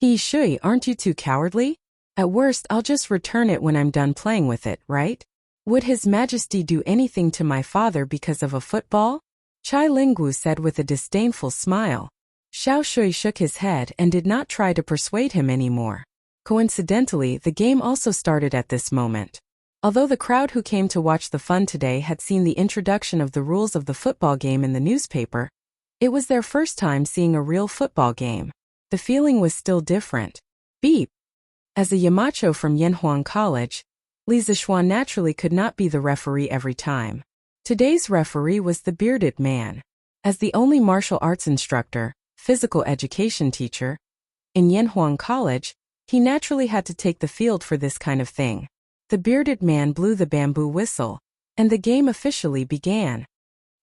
Yi Shui, aren't you too cowardly? At worst I'll just return it when I'm done playing with it, right? Would His Majesty do anything to my father because of a football? Chai Lingwu said with a disdainful smile. Xiao Shui shook his head and did not try to persuade him anymore. Coincidentally, the game also started at this moment. Although the crowd who came to watch the fun today had seen the introduction of the rules of the football game in the newspaper, it was their first time seeing a real football game. The feeling was still different. Beep. As a Yamacho from Yanhuang College, Li Zishuan naturally could not be the referee every time. Today's referee was the bearded man. As the only martial arts instructor, physical education teacher, in Yanhuang College, he naturally had to take the field for this kind of thing. The bearded man blew the bamboo whistle, and the game officially began.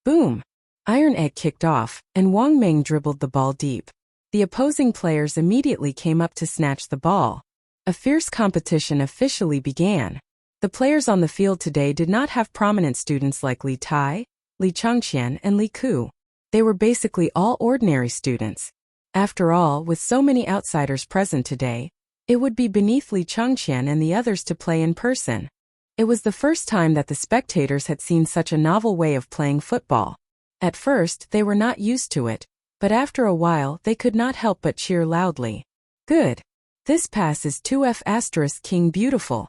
Boom! Iron Egg kicked off, and Wang Meng dribbled the ball deep. The opposing players immediately came up to snatch the ball. A fierce competition officially began. The players on the field today did not have prominent students like Li Tai, Li Changqian, and Li Ku. They were basically all ordinary students. After all, with so many outsiders present today, it would be beneath Li Changqian and the others to play in person. It was the first time that the spectators had seen such a novel way of playing football. At first, they were not used to it, but after a while they could not help but cheer loudly. Good. This pass is too King beautiful.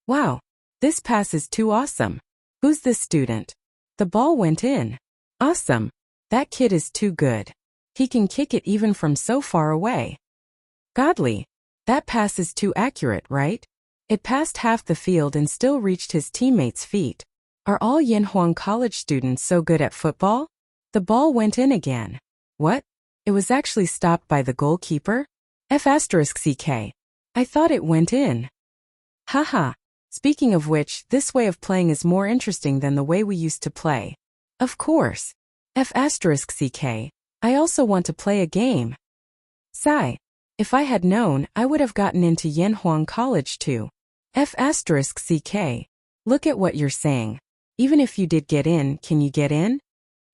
Wow. This pass is too awesome. Who's this student? The ball went in. Awesome. That kid is too good. He can kick it even from so far away. Godly. That pass is too accurate, right? It passed half the field and still reached his teammates' feet. Are all Yanhuang College students so good at football? The ball went in again. What? It was actually stopped by the goalkeeper? F***ck. I thought it went in. Haha. Speaking of which, this way of playing is more interesting than the way we used to play. Of course. F***ck. I also want to play a game. Sigh. If I had known, I would have gotten into Yanhuang College too. F***ck. Look at what you're saying. Even if you did get in, can you get in?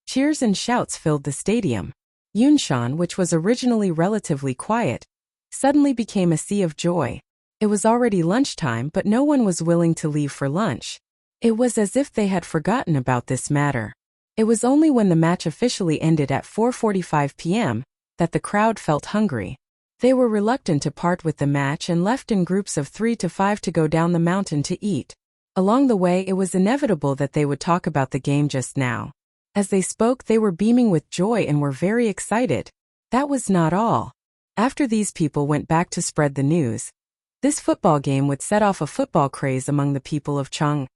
Cheers and shouts filled the stadium. Yunshan, which was originally relatively quiet, suddenly became a sea of joy. It was already lunchtime, but no one was willing to leave for lunch. It was as if they had forgotten about this matter. It was only when the match officially ended at 4:45 p.m. that the crowd felt hungry. They were reluctant to part with the match and left in groups of 3 to 5 to go down the mountain to eat. Along the way, it was inevitable that they would talk about the game just now. As they spoke, they were beaming with joy and were very excited. That was not all. After these people went back to spread the news, this football game would set off a football craze among the people of Cheng.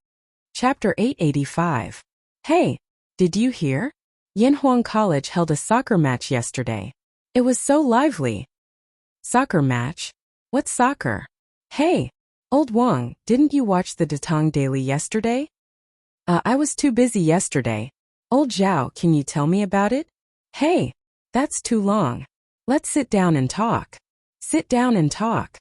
Chapter 885. Hey, did you hear? Yanhuang College held a soccer match yesterday. It was so lively. Soccer match? What soccer? Hey, old Wang, didn't you watch the Datang Daily yesterday? I was too busy yesterday. Old Zhao, can you tell me about it? Hey, that's too long. Let's sit down and talk. Sit down and talk.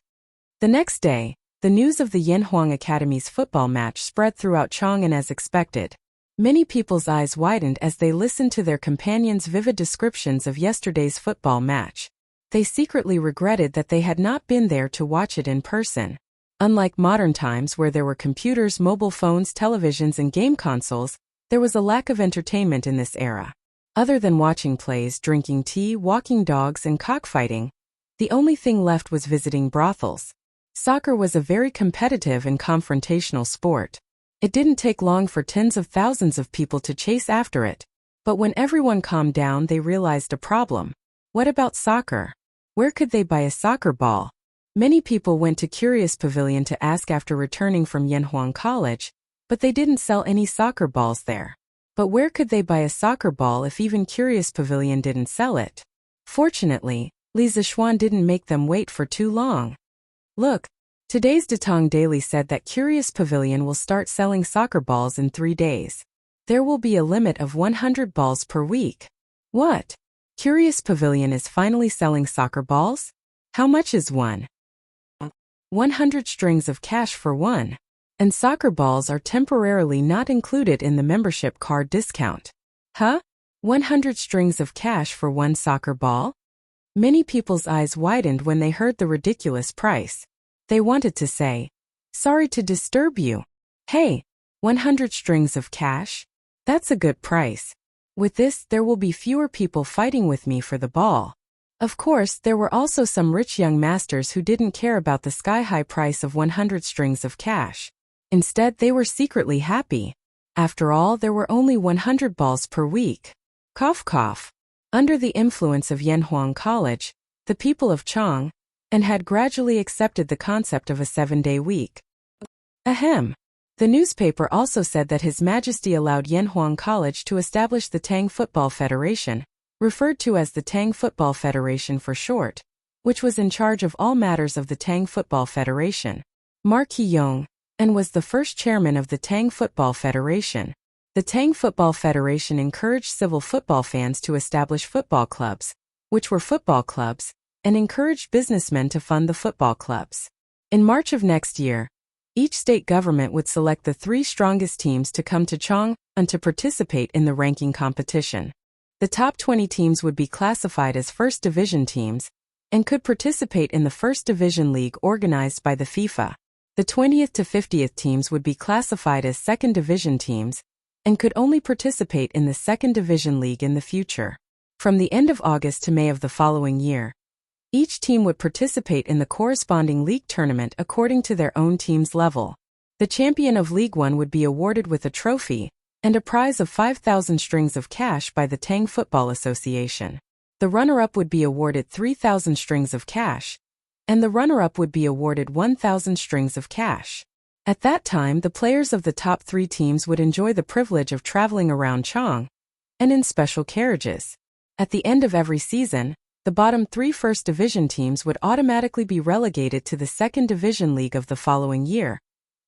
The next day, the news of the Yanhuang Academy's football match spread throughout Chang'an as expected. Many people's eyes widened as they listened to their companions' vivid descriptions of yesterday's football match. They secretly regretted that they had not been there to watch it in person. Unlike modern times where there were computers, mobile phones, televisions, and game consoles, there was a lack of entertainment in this era. Other than watching plays, drinking tea, walking dogs, and cockfighting, the only thing left was visiting brothels. Soccer was a very competitive and confrontational sport. It didn't take long for tens of thousands of people to chase after it. But when everyone calmed down, they realized a problem. What about soccer? Where could they buy a soccer ball? Many people went to Curious Pavilion to ask after returning from Yanhuang College, but they didn't sell any soccer balls there. But where could they buy a soccer ball if even Curious Pavilion didn't sell it? Fortunately, Li Zishuan didn't make them wait for too long. Look, today's Datang Daily said that Curious Pavilion will start selling soccer balls in 3 days. There will be a limit of 100 balls per week. What? Curious Pavilion is finally selling soccer balls? How much is one? 100 strings of cash for one. And soccer balls are temporarily not included in the membership card discount. Huh? 100 strings of cash for one soccer ball? Many people's eyes widened when they heard the ridiculous price. They wanted to say, "Sorry to disturb you. Hey, 100 strings of cash? That's a good price. With this, there will be fewer people fighting with me for the ball." Of course, there were also some rich young masters who didn't care about the sky-high price of 100 strings of cash. Instead, they were secretly happy. After all, there were only 100 balls per week. Cough cough. Under the influence of Yanhuang College, the people of Chang, and had gradually accepted the concept of a 7-day week. Ahem. The newspaper also said that His Majesty allowed Yanhuang College to establish the Tang Football Federation, referred to as the Tang Football Federation for short, which was in charge of all matters of the Tang Football Federation. Mark Hee-yong, and was the first chairman of the Tang Football Federation. The Tang Football Federation encouraged civil football fans to establish football clubs, which were football clubs, and encouraged businessmen to fund the football clubs. In March of next year, each state government would select the 3 strongest teams to come to Chang'an to participate in the ranking competition. The top 20 teams would be classified as First Division teams and could participate in the First Division League organized by the FIFA. The 20th to 50th teams would be classified as Second Division teams and could only participate in the Second Division League in the future. From the end of August to May of the following year, each team would participate in the corresponding league tournament according to their own team's level. The champion of League One would be awarded with a trophy and a prize of 5,000 strings of cash by the Tang Football Association. The runner-up would be awarded 3,000 strings of cash, and the runner-up would be awarded 1,000 strings of cash. At that time, the players of the top 3 teams would enjoy the privilege of traveling around Chang'an and in special carriages. At the end of every season, the bottom 3 First Division teams would automatically be relegated to the Second Division League of the following year,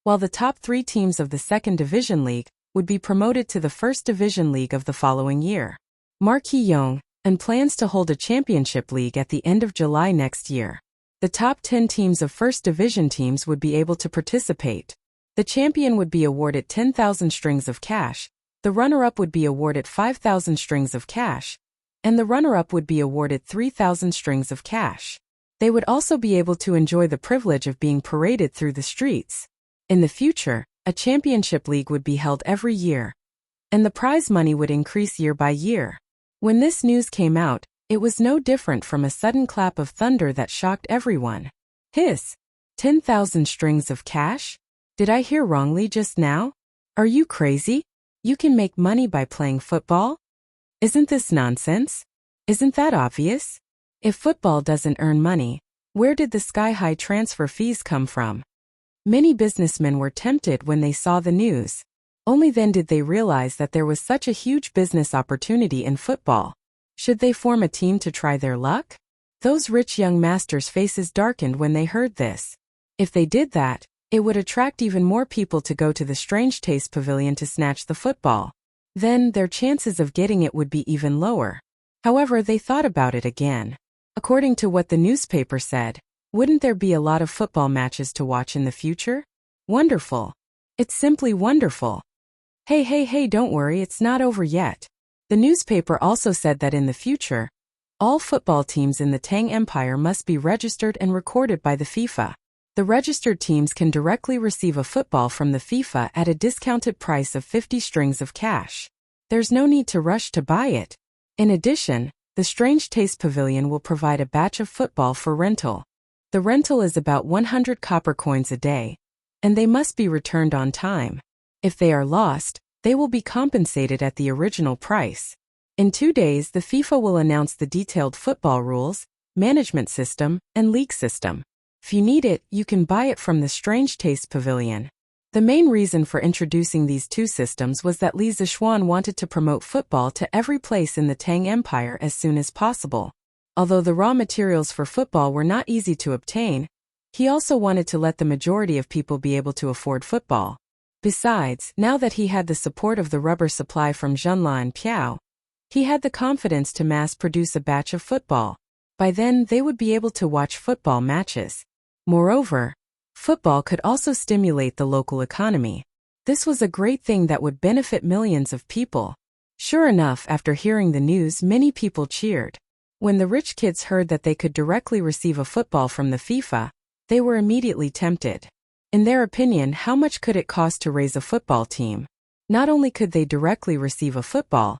while the top 3 teams of the Second Division League would be promoted to the First Division League of the following year. Mark Hee-yong and plans to hold a championship league at the end of July next year. The top 10 teams of First Division teams would be able to participate. The champion would be awarded 10,000 strings of cash, the runner-up would be awarded 5,000 strings of cash, and the runner-up would be awarded 3,000 strings of cash. They would also be able to enjoy the privilege of being paraded through the streets. In the future, a championship league would be held every year, and the prize money would increase year by year. When this news came out, it was no different from a sudden clap of thunder that shocked everyone. Hiss! 10,000 strings of cash? Did I hear wrongly just now? Are you crazy? You can make money by playing football? Isn't this nonsense? Isn't that obvious? If football doesn't earn money, where did the sky-high transfer fees come from? Many businessmen were tempted when they saw the news. Only then did they realize that there was such a huge business opportunity in football. Should they form a team to try their luck? Those rich young masters' faces darkened when they heard this. If they did that, it would attract even more people to go to the Strange Taste Pavilion to snatch the football. Then, their chances of getting it would be even lower. However, they thought about it again. According to what the newspaper said, wouldn't there be a lot of football matches to watch in the future? Wonderful. It's simply wonderful. Hey, don't worry, it's not over yet. The newspaper also said that in the future, all football teams in the Tang Empire must be registered and recorded by the FIFA. The registered teams can directly receive a football from the FIFA at a discounted price of 50 strings of cash. There's no need to rush to buy it. In addition, the Strange Taste Pavilion will provide a batch of football for rental. The rental is about 100 copper coins a day, and they must be returned on time. If they are lost, they will be compensated at the original price. In 2 days, the FIFA will announce the detailed football rules, management system, and league system. If you need it, you can buy it from the Strange Taste Pavilion. The main reason for introducing these 2 systems was that Li Zishuan wanted to promote football to every place in the Tang Empire as soon as possible. Although the raw materials for football were not easy to obtain, he also wanted to let the majority of people be able to afford football. Besides, now that he had the support of the rubber supply from Zhenla and Piao, he had the confidence to mass-produce a batch of football. By then, they would be able to watch football matches. Moreover, football could also stimulate the local economy. This was a great thing that would benefit millions of people. Sure enough, after hearing the news, many people cheered. When the rich kids heard that they could directly receive a football from the FIFA, they were immediately tempted. In their opinion, how much could it cost to raise a football team? Not only could they directly receive a football,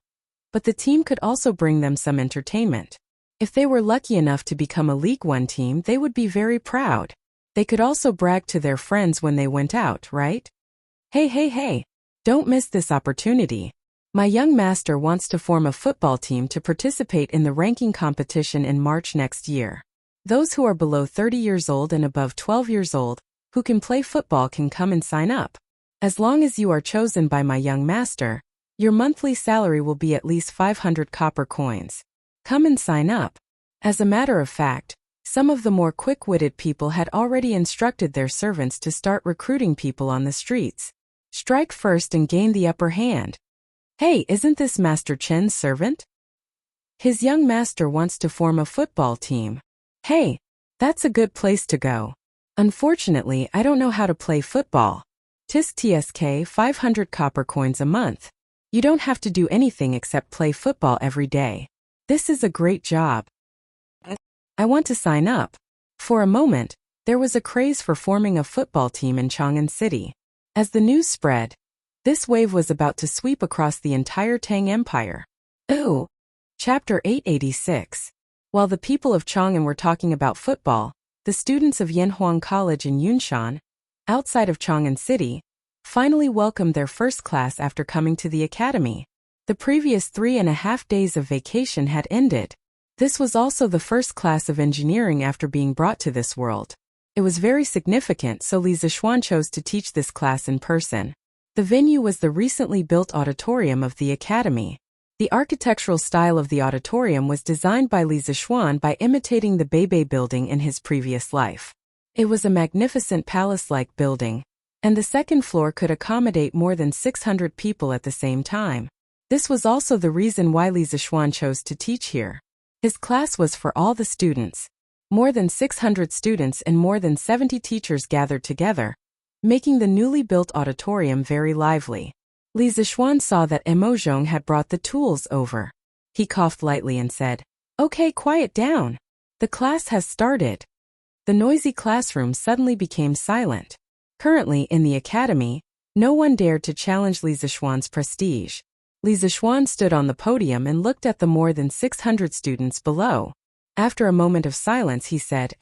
but the team could also bring them some entertainment. If they were lucky enough to become a League One team, they would be very proud. They could also brag to their friends when they went out, right? Hey, hey, hey! Don't miss this opportunity. My young master wants to form a football team to participate in the ranking competition in March next year. Those who are below 30 years old and above 12 years old, who can play football can come and sign up. As long as you are chosen by my young master, your monthly salary will be at least 500 copper coins. Come and sign up. As a matter of fact, some of the more quick-witted people had already instructed their servants to start recruiting people on the streets. Strike first and gain the upper hand. Hey, isn't this Master Chen's servant? His young master wants to form a football team. Hey, that's a good place to go. Unfortunately, I don't know how to play football. Tisk TSK 500 copper coins a month. You don't have to do anything except play football every day. This is a great job. I want to sign up. For a moment, there was a craze for forming a football team in Chang'an City. As the news spread, this wave was about to sweep across the entire Tang Empire. Ooh! Chapter 886. While the people of Chang'an were talking about football, the students of Yanhuang College in Yunshan, outside of Chang'an City, finally welcomed their first class after coming to the academy. The previous 3.5 days of vacation had ended. This was also the first class of engineering after being brought to this world. It was very significant, so Li Zixuan chose to teach this class in person. The venue was the recently built auditorium of the academy. The architectural style of the auditorium was designed by Li Zixuan by imitating the Beibei building in his previous life. It was a magnificent palace-like building, and the second floor could accommodate more than 600 people at the same time. This was also the reason why Li Zixuan chose to teach here. His class was for all the students. More than 600 students and more than 70 teachers gathered together, making the newly built auditorium very lively. Li Zixuan saw that Emozhong had brought the tools over. He coughed lightly and said, "Okay, quiet down. The class has started." The noisy classroom suddenly became silent. Currently in the academy, no one dared to challenge Li Zixuan's prestige. Li Zixuan stood on the podium and looked at the more than 600 students below. After a moment of silence, he said,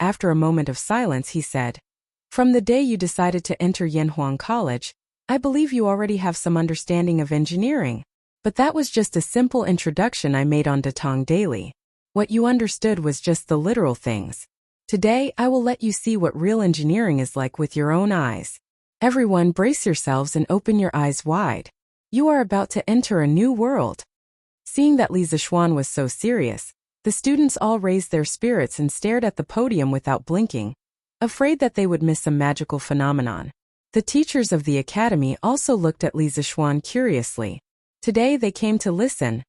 "From the day you decided to enter Yanhuang College, I believe you already have some understanding of engineering. But that was just a simple introduction I made on Datong Daily. What you understood was just the literal things. Today, I will let you see what real engineering is like with your own eyes. Everyone brace yourselves and open your eyes wide. You are about to enter a new world." Seeing that Li Zixuan was so serious, the students all raised their spirits and stared at the podium without blinking, afraid that they would miss some magical phenomenon. The teachers of the academy also looked at Li Zixuan curiously. Today they came to listen,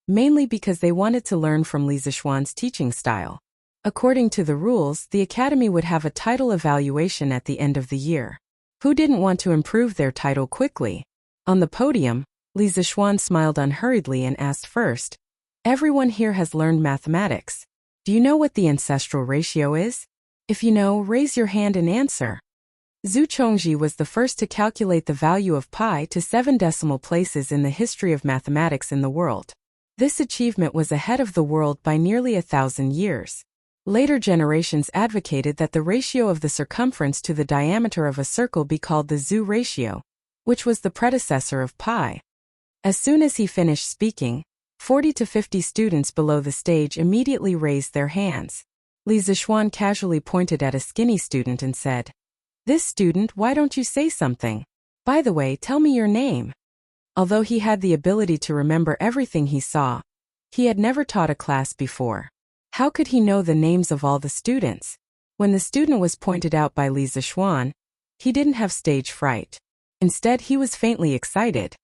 mainly because they wanted to learn from Li Zixuan's teaching style. According to the rules, the academy would have a title evaluation at the end of the year. Who didn't want to improve their title quickly? On the podium, Li Zixuan smiled unhurriedly and asked first, "Everyone here has learned mathematics. Do you know what the ancestral ratio is? If you know, raise your hand and answer." Zhu Chongji was the first to calculate the value of pi to 7 decimal places in the history of mathematics in the world. This achievement was ahead of the world by nearly 1,000 years. Later generations advocated that the ratio of the circumference to the diameter of a circle be called the Zhu ratio, which was the predecessor of pi. As soon as he finished speaking, 40 to 50 students below the stage immediately raised their hands. Li Zixuan casually pointed at a skinny student and said, "This student, why don't you say something? By the way, tell me your name." Although he had the ability to remember everything he saw, he had never taught a class before. How could he know the names of all the students? When the student was pointed out by Li Zixuan, he didn't have stage fright. Instead, he was faintly excited.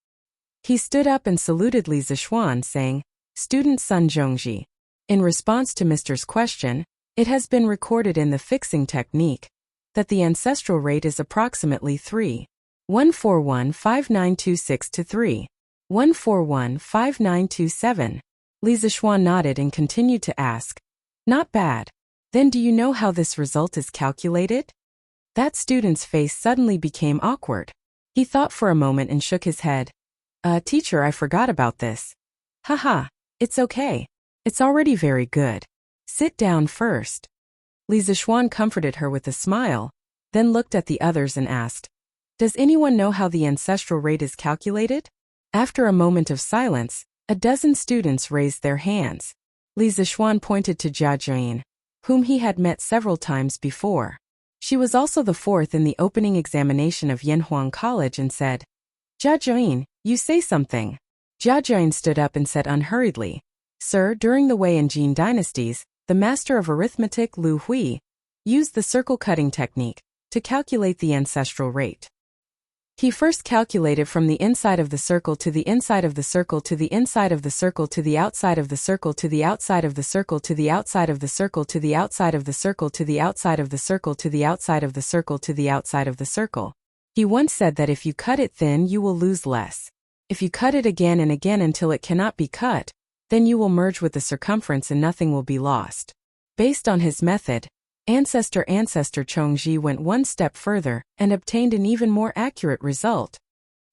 He stood up and saluted Li Zixuan, saying, "Student Sun Zhongji. In response to Mr.'s question, it has been recorded in the fixing technique that the ancestral rate is approximately 3.1415926 to 3.1415927. Li Zixuan nodded and continued to ask, "Not bad. Then do you know how this result is calculated?" That student's face suddenly became awkward. He thought for a moment and shook his head. Teacher, I forgot about this." "Haha, it's okay. It's already very good. Sit down first." Li Zixuan comforted her with a smile, then looked at the others and asked, Does anyone know how the ancestral rate is calculated? After a moment of silence, a dozen students raised their hands. Li Zixuan pointed to Jia Juyin, whom he had met several times before. She was also the fourth in the opening examination of Yanhuang College and said, Jia Juyin, you say something. Jia Juyin stood up and said unhurriedly, Sir, during the Wei and Jin dynasties, the master of arithmetic Lu Hui used the circle-cutting technique to calculate the ancestral rate. He first calculated from the inside of the circle to the inside of the circle to the inside of the circle to the outside of the circle to the outside of the circle to the outside of the circle to the outside of the circle to the outside of the circle to the outside of the circle to the outside of the circle. He once said that if you cut it thin, you will lose less. If you cut it again and again until it cannot be cut, then you will merge with the circumference and nothing will be lost. Based on his method, Ancestor Chongji went one step further and obtained an even more accurate result.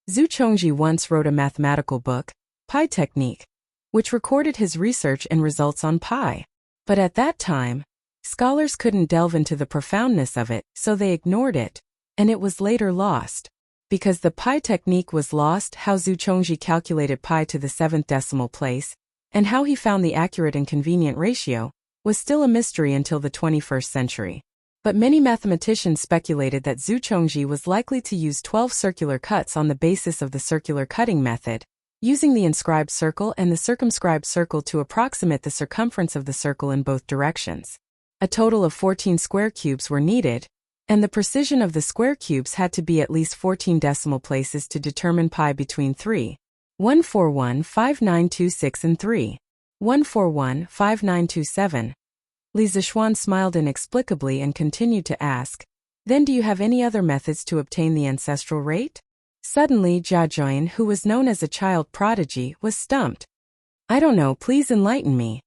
Zhu Chongji once wrote a mathematical book, Pi Technique, which recorded his research and results on pi. But at that time, scholars couldn't delve into the profoundness of it, so they ignored it, and it was later lost. Because the pi technique was lost, how Zhu Chongji calculated pi to the 7th decimal place, and how he found the accurate and convenient ratio, was still a mystery until the 21st century. But many mathematicians speculated that Zhu Chongji was likely to use 12 circular cuts on the basis of the circular cutting method, using the inscribed circle and the circumscribed circle to approximate the circumference of the circle in both directions. A total of 14 square cubes were needed, and the precision of the square cubes had to be at least 14 decimal places to determine pi between 3.1415926 and 3.1415927. Li Zixuan smiled inexplicably and continued to ask, Then do you have any other methods to obtain the ancestral rate? Suddenly Jia Juyin, who was known as a child prodigy, was stumped. I don't know, please enlighten me.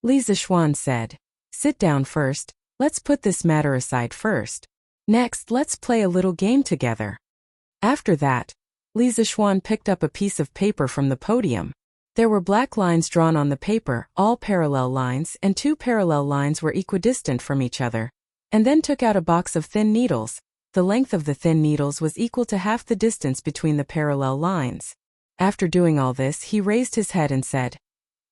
Li Zixuan said, Sit down first, let's put this matter aside first. Next, let's play a little game together. After that, Li Zixuan picked up a piece of paper from the podium. There were black lines drawn on the paper, all parallel lines, and 2 parallel lines were equidistant from each other, and then took out a box of thin needles. The length of the thin needles was equal to half the distance between the parallel lines. After doing all this, he raised his head and said,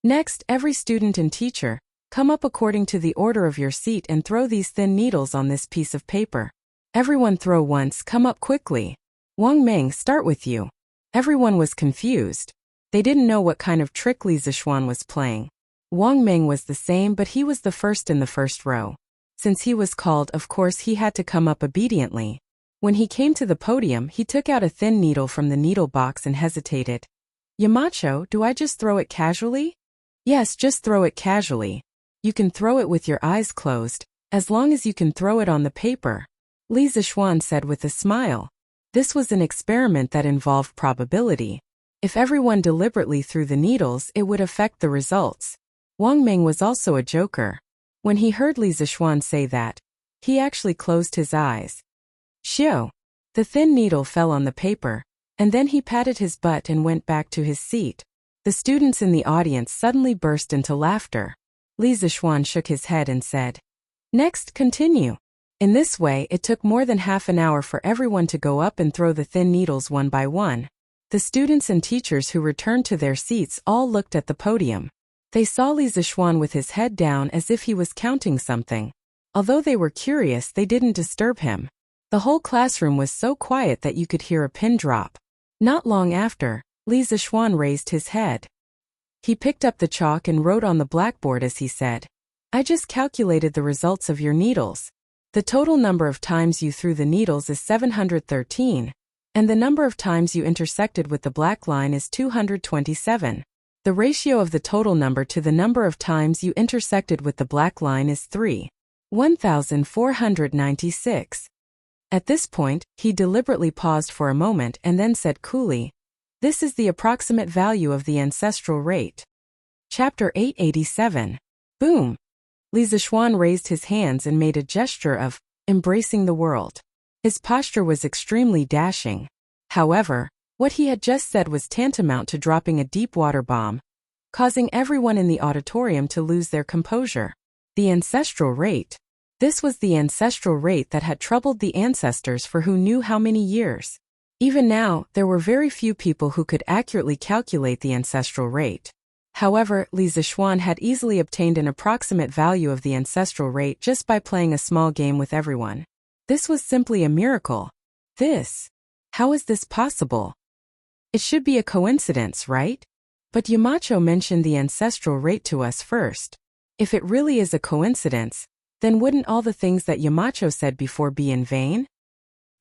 Next, every student and teacher, come up according to the order of your seat and throw these thin needles on this piece of paper. Everyone throw once, come up quickly. Wang Meng, start with you. Everyone was confused. They didn't know what kind of trick Li Zixuan was playing. Wang Meng was the same, but he was the first in the first row. Since he was called, of course he had to come up obediently. When he came to the podium, he took out a thin needle from the needle box and hesitated. Yamacho, do I just throw it casually? Yes, just throw it casually. You can throw it with your eyes closed, as long as you can throw it on the paper. Li Zixuan said with a smile. This was an experiment that involved probability. If everyone deliberately threw the needles, it would affect the results. Wang Meng was also a joker. When he heard Li Zixuan say that, he actually closed his eyes. Xiu! The thin needle fell on the paper, and then he patted his butt and went back to his seat. The students in the audience suddenly burst into laughter. Li Zixuan shook his head and said, Next, continue. In this way, it took more than half an hour for everyone to go up and throw the thin needles one by one. The students and teachers who returned to their seats all looked at the podium. They saw Li Zixuan with his head down as if he was counting something. Although they were curious, they didn't disturb him. The whole classroom was so quiet that you could hear a pin drop. Not long after, Li Zixuan raised his head. He picked up the chalk and wrote on the blackboard as he said, I just calculated the results of your needles. The total number of times you threw the needles is 713. And the number of times you intersected with the black line is 227. The ratio of the total number to the number of times you intersected with the black line is 3.1496. At this point, he deliberately paused for a moment and then said coolly, This is the approximate value of the ancestral rate. Chapter 887. Boom! Li Zixuan raised his hands and made a gesture of embracing the world. His posture was extremely dashing. However, what he had just said was tantamount to dropping a deep-water bomb, causing everyone in the auditorium to lose their composure. The ancestral rate. This was the ancestral rate that had troubled the ancestors for who knew how many years. Even now, there were very few people who could accurately calculate the ancestral rate. However, Li Zixuan had easily obtained an approximate value of the ancestral rate just by playing a small game with everyone. This was simply a miracle. How is this possible? It should be a coincidence, right? But Yamacho mentioned the ancestral rate to us first. If it really is a coincidence, then wouldn't all the things that Yamacho said before be in vain?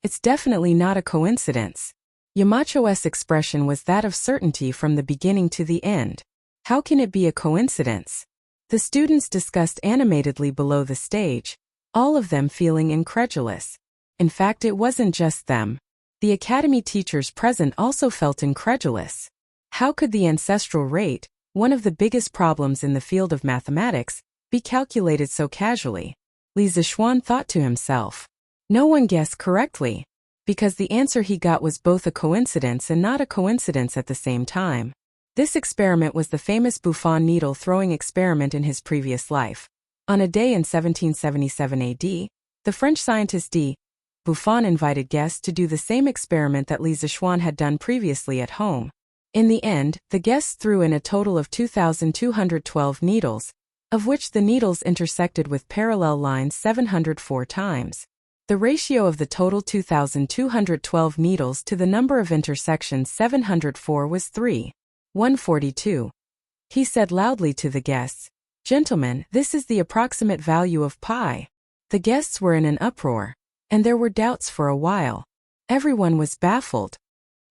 It's definitely not a coincidence. Yamacho's expression was that of certainty from the beginning to the end. How can it be a coincidence? The students discussed animatedly below the stage, all of them feeling incredulous. In fact, it wasn't just them. The academy teachers present also felt incredulous. How could the ancestral rate, one of the biggest problems in the field of mathematics, be calculated so casually? Li Zixuan thought to himself. No one guessed correctly, because the answer he got was both a coincidence and not a coincidence at the same time. This experiment was the famous Buffon needle-throwing experiment in his previous life. On a day in 1777 AD, the French scientist D. Buffon invited guests to do the same experiment that Li Zixuan had done previously at home. In the end, the guests threw in a total of 2,212 needles, of which the needles intersected with parallel lines 704 times. The ratio of the total 2,212 needles to the number of intersections 704 was 3:142. He said loudly to the guests, "Gentlemen, this is the approximate value of pi." The guests were in an uproar, and there were doubts for a while. Everyone was baffled.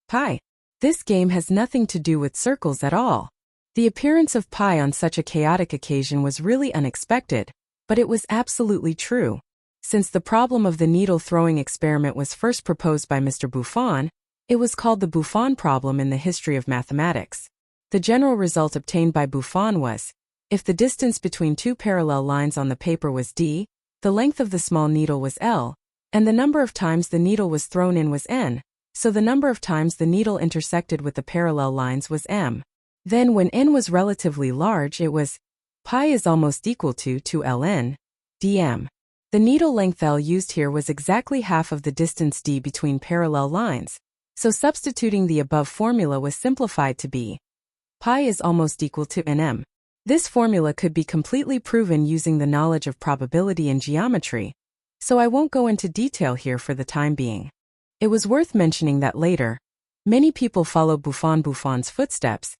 Pi. This game has nothing to do with circles at all. The appearance of pi on such a chaotic occasion was really unexpected, but it was absolutely true. Since the problem of the needle-throwing experiment was first proposed by Mr. Buffon, it was called the Buffon problem in the history of mathematics. The general result obtained by Buffon was, if the distance between two parallel lines on the paper was d, the length of the small needle was l, and the number of times the needle was thrown in was n, so the number of times the needle intersected with the parallel lines was m. Then when n was relatively large, it was pi is almost equal to 2ln dm. The needle length L used here was exactly half of the distance d between parallel lines, so substituting the above formula was simplified to be pi is almost equal to nm. This formula could be completely proven using the knowledge of probability and geometry, so I won't go into detail here for the time being. It was worth mentioning that later, many people followed Buffon's footsteps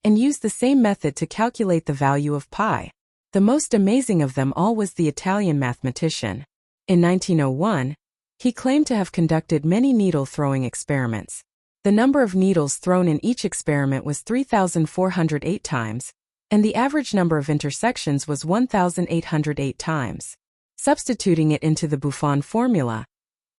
and used the same method to calculate the value of pi. The most amazing of them all was the Italian mathematician. In 1901, he claimed to have conducted many needle-throwing experiments. The number of needles thrown in each experiment was 3,408 times, and the average number of intersections was 1,808 times. Substituting it into the Buffon formula,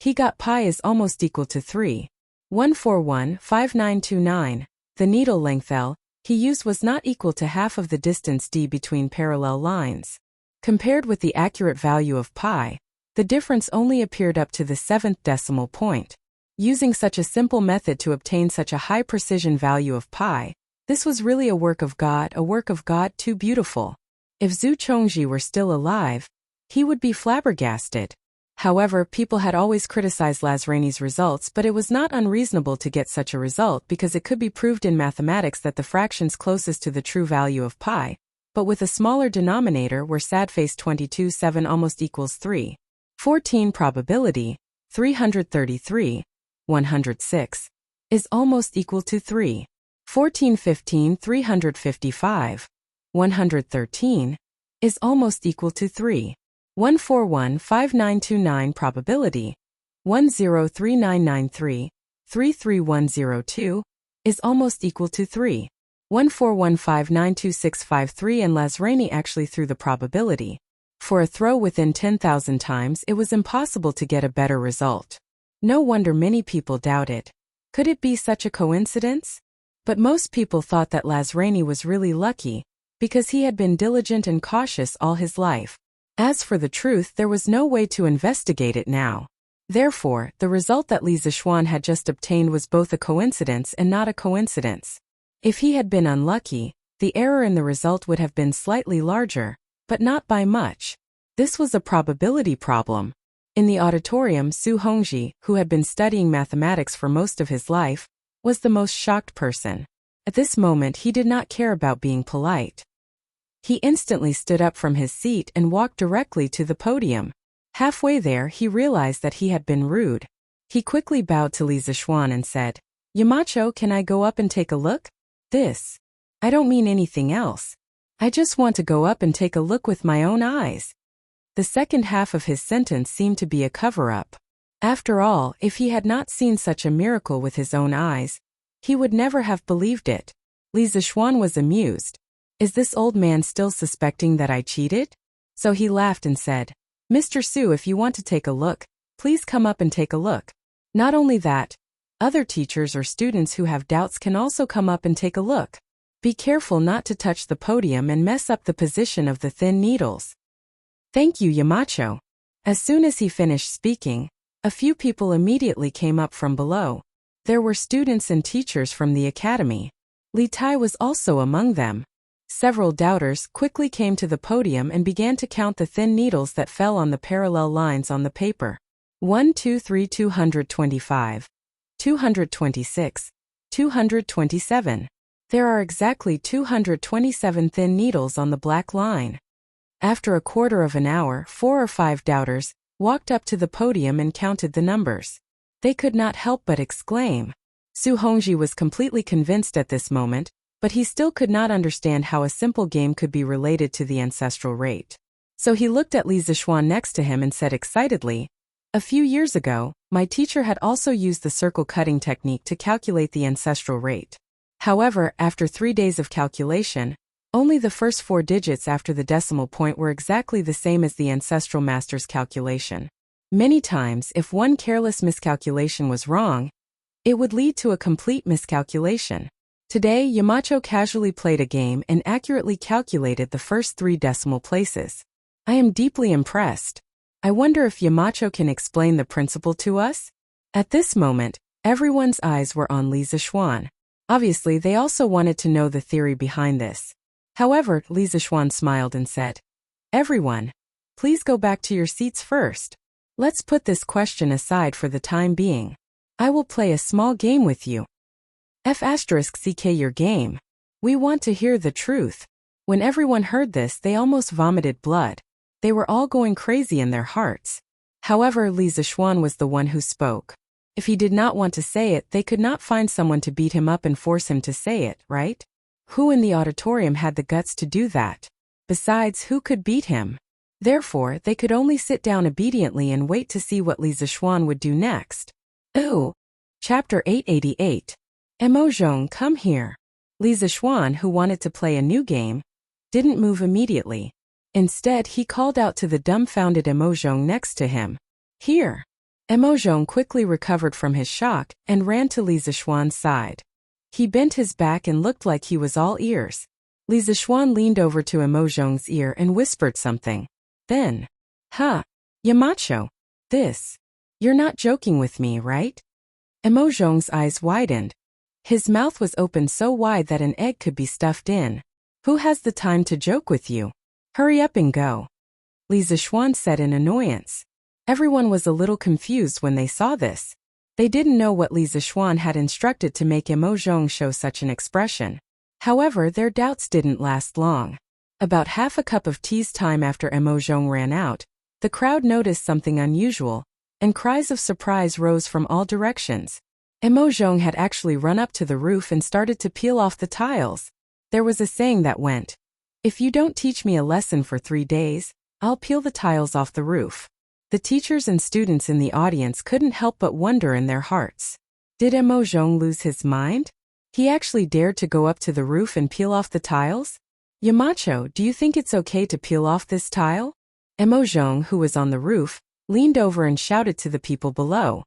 he got pi is almost equal to 3:1415929. The needle length L he used was not equal to half of the distance d between parallel lines. Compared with the accurate value of pi, the difference only appeared up to the 7th decimal point. Using such a simple method to obtain such a high precision value of pi, this was really a work of God too beautiful. If Zhu Chongji were still alive, he would be flabbergasted. However, people had always criticized Lazrani's results, but it was not unreasonable to get such a result because it could be proved in mathematics that the fractions closest to the true value of pi, but with a smaller denominator were sadface 22/7 almost equals 314 probability, 333, 106, is almost equal to 31415 355, 113, is almost equal to 3:1415929 probability, 103993, 33102, is almost equal to 3:141592653, and Lazrani actually threw the probability. For a throw within 10,000 times, it was impossible to get a better result. No wonder many people doubted. Could it be such a coincidence? But most people thought that Lazrani was really lucky, because he had been diligent and cautious all his life. As for the truth, there was no way to investigate it now. Therefore, the result that Li Zixuan had just obtained was both a coincidence and not a coincidence. If he had been unlucky, the error in the result would have been slightly larger, but not by much. This was a probability problem. In the auditorium, Su Hongji, who had been studying mathematics for most of his life, was the most shocked person. At this moment he did not care about being polite. He instantly stood up from his seat and walked directly to the podium. Halfway there he realized that he had been rude. He quickly bowed to Li Zixuan and said, "Yamacho, can I go up and take a look?" "This. I don't mean anything else. I just want to go up and take a look with my own eyes." The second half of his sentence seemed to be a cover-up. After all, if he had not seen such a miracle with his own eyes, he would never have believed it. Li Zixuan was amused. "Is this old man still suspecting that I cheated?" So he laughed and said, "Mr. Su, if you want to take a look, please come up and take a look. Not only that, other teachers or students who have doubts can also come up and take a look. Be careful not to touch the podium and mess up the position of the thin needles." "Thank you, Yamacho." As soon as he finished speaking, a few people immediately came up from below. There were students and teachers from the academy. Li Tai was also among them. Several doubters quickly came to the podium and began to count the thin needles that fell on the parallel lines on the paper. 1, 2, 3, 225. 226. 227. There are exactly 227 thin needles on the black line. After a quarter of an hour, 4 or 5 doubters walked up to the podium and counted the numbers. They could not help but exclaim. Su Hongji was completely convinced at this moment, but he still could not understand how a simple game could be related to the ancestral rate. So he looked at Li Zixuan next to him and said excitedly, "A few years ago, my teacher had also used the circle cutting technique to calculate the ancestral rate. However, after 3 days of calculation, only the first 4 digits after the decimal point were exactly the same as the ancestral master's calculation. Many times, if one careless miscalculation was wrong, it would lead to a complete miscalculation. Today, Yamacho casually played a game and accurately calculated the first 3 decimal places. I am deeply impressed. I wonder if Yamacho can explain the principle to us?" At this moment, everyone's eyes were on Li Zixuan. Obviously, they also wanted to know the theory behind this. However, Li Zixuan smiled and said, "Everyone, please go back to your seats first. Let's put this question aside for the time being. I will play a small game with you. F***ck your game. We want to hear the truth." When everyone heard this, they almost vomited blood. They were all going crazy in their hearts. However, Li Zixuan was the one who spoke. If he did not want to say it, they could not find someone to beat him up and force him to say it, right? Who in the auditorium had the guts to do that? Besides, who could beat him? Therefore, they could only sit down obediently and wait to see what Li Zixuan would do next. Ooh! Chapter 888. Emozhong, come here. Li Zixuan, who wanted to play a new game, didn't move immediately. Instead, he called out to the dumbfounded Emozhong next to him. "Here." Emozhong quickly recovered from his shock and ran to Li Zixuan's side. He bent his back and looked like he was all ears. Li Zixuan leaned over to Emozhong's ear and whispered something. Then, Yamacho, this. You're not joking with me, right? Emozhong's eyes widened. His mouth was open so wide that an egg could be stuffed in. Who has the time to joke with you? Hurry up and go. Li Zixuan said in annoyance. Everyone was a little confused when they saw this. They didn't know what Li Zixuan had instructed to make Emozhong show such an expression. However, their doubts didn't last long. About half a cup of tea's time after Emozhong ran out, the crowd noticed something unusual, and cries of surprise rose from all directions. Emozhong had actually run up to the roof and started to peel off the tiles. There was a saying that went, "If you don't teach me a lesson for 3 days, I'll peel the tiles off the roof." The teachers and students in the audience couldn't help but wonder in their hearts. Did Emozhong lose his mind? He actually dared to go up to the roof and peel off the tiles? Yamacho, do you think it's okay to peel off this tile? Emozhong, who was on the roof, leaned over and shouted to the people below.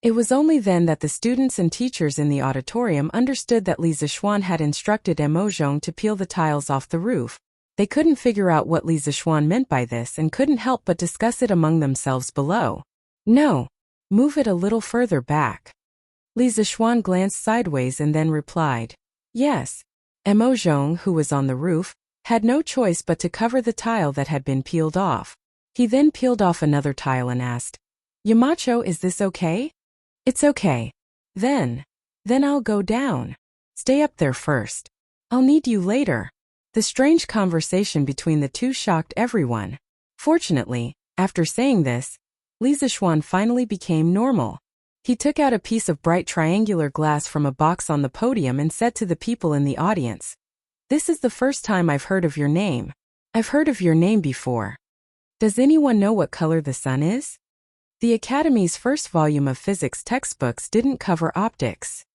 It was only then that the students and teachers in the auditorium understood that Li Zixuan had instructed Emozhong to peel the tiles off the roof. They couldn't figure out what Li Zixuan meant by this and couldn't help but discuss it among themselves below. No. Move it a little further back. Li Zixuan glanced sideways and then replied, yes. Emozhong, who was on the roof, had no choice but to cover the tile that had been peeled off. He then peeled off another tile and asked, Yamacho, is this okay? It's okay. Then I'll go down. Stay up there first. I'll need you later. The strange conversation between the two shocked everyone. Fortunately, after saying this, Li Zixuan finally became normal. He took out a piece of bright triangular glass from a box on the podium and said to the people in the audience, This is the first time I've heard of your name. I've heard of your name before. Does anyone know what color the sun is? The Academy's first volume of physics textbooks didn't cover optics.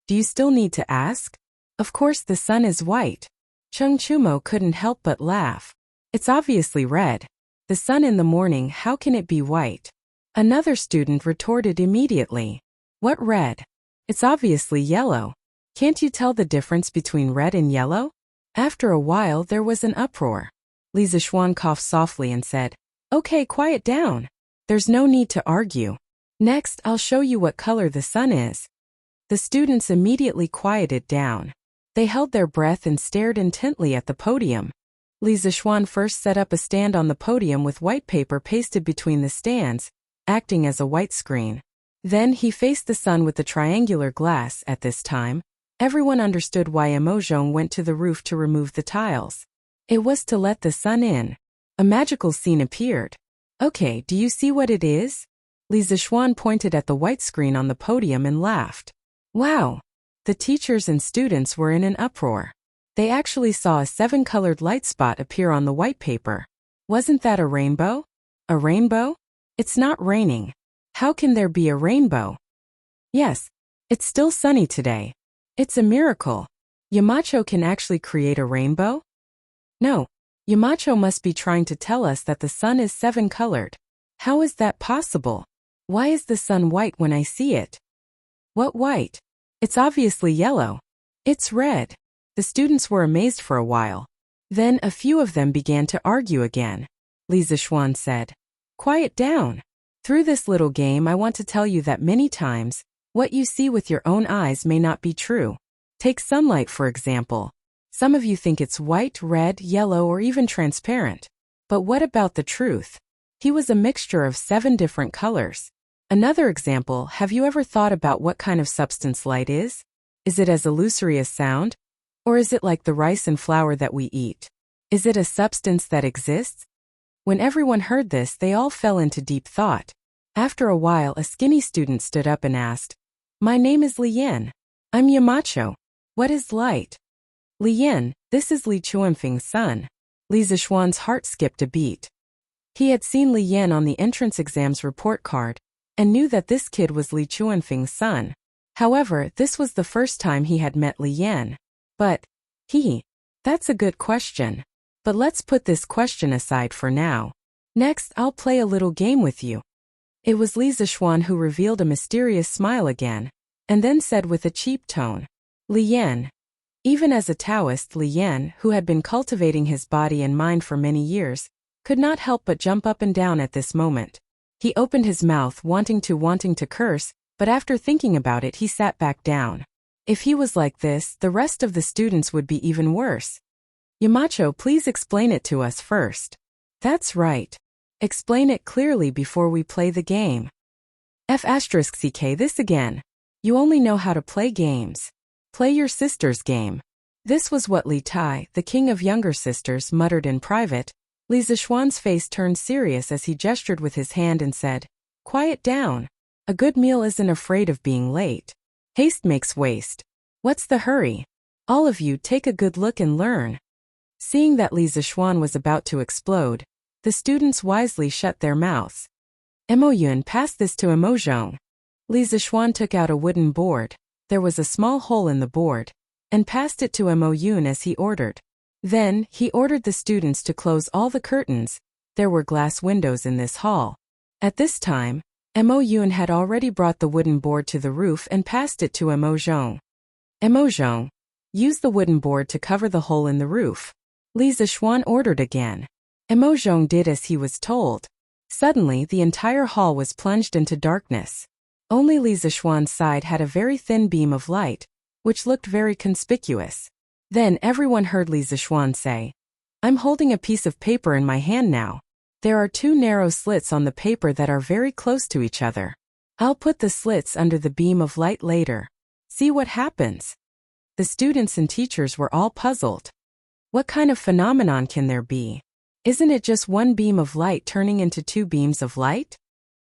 Do you still need to ask? Of course the sun is white. Cheng Chumo couldn't help but laugh. It's obviously red. The sun in the morning, how can it be white? Another student retorted immediately. What red? It's obviously yellow. Can't you tell the difference between red and yellow? After a while there was an uproar. Li Zixuan coughed softly and said, Okay, quiet down. There's no need to argue. Next, I'll show you what color the sun is. The students immediately quieted down. They held their breath and stared intently at the podium. Li Zixuan first set up a stand on the podium with white paper pasted between the stands, acting as a white screen. Then he faced the sun with the triangular glass. At this time, everyone understood why Emojong went to the roof to remove the tiles. It was to let the sun in. A magical scene appeared. Okay, do you see what it is? Li Zixuan pointed at the white screen on the podium and laughed. Wow! The teachers and students were in an uproar. They actually saw a 7-colored light spot appear on the white paper. Wasn't that a rainbow? A rainbow? It's not raining. How can there be a rainbow? Yes, it's still sunny today. It's a miracle. Yamacho can actually create a rainbow? No, Yamacho must be trying to tell us that the sun is 7-colored. How is that possible? Why is the sun white when I see it? What white? It's obviously yellow. It's red. The students were amazed for a while. Then a few of them began to argue again. Li Zixuan said, Quiet down. Through this little game I want to tell you that many times, what you see with your own eyes may not be true. Take sunlight for example. Some of you think it's white, red, yellow, or even transparent. But what about the truth? He was a mixture of 7 different colors. Another example, have you ever thought about what kind of substance light is? Is it as illusory as sound? Or is it like the rice and flour that we eat? Is it a substance that exists? When everyone heard this, they all fell into deep thought. After a while, a skinny student stood up and asked, My name is Li Yan. I'm Yamacho. What is light? Li Yan, this is Li Chuanfeng's son. Li Zixuan's heart skipped a beat. He had seen Li Yan on the entrance exam's report card, and knew that this kid was Li Chuanfeng's son. However, this was the first time he had met Li Yan. But, that's a good question. But let's put this question aside for now. Next, I'll play a little game with you. It was Li Zixuan who revealed a mysterious smile again, and then said with a cheap tone, Li Yan. Even as a Taoist, Li Yan, who had been cultivating his body and mind for many years, could not help but jump up and down at this moment. He opened his mouth wanting to curse, but after thinking about it he sat back down. If he was like this, the rest of the students would be even worse. Yamacho, please explain it to us first. That's right. Explain it clearly before we play the game. F***ck this again. You only know how to play games. Play your sister's game. This was what Li Tai, the king of younger sisters, muttered in private. Li Zixuan's face turned serious as he gestured with his hand and said, Quiet down. A good meal isn't afraid of being late. Haste makes waste. What's the hurry? All of you take a good look and learn. Seeing that Li Zixuan was about to explode, the students wisely shut their mouths. Emoyun, pass this to Emojong. Li Zixuan took out a wooden board. There was a small hole in the board, and passed it to Emoyun as he ordered. Then, he ordered the students to close all the curtains. There were glass windows in this hall. At this time, Emoyun had already brought the wooden board to the roof and passed it to Emojong. Emojong, use the wooden board to cover the hole in the roof. Li Zixuan ordered again. Emojong did as he was told. Suddenly, the entire hall was plunged into darkness. Only Li Zixuan's side had a very thin beam of light, which looked very conspicuous. Then everyone heard Li Zixuan say, I'm holding a piece of paper in my hand now. There are two narrow slits on the paper that are very close to each other. I'll put the slits under the beam of light later. See what happens. The students and teachers were all puzzled. What kind of phenomenon can there be? Isn't it just one beam of light turning into two beams of light?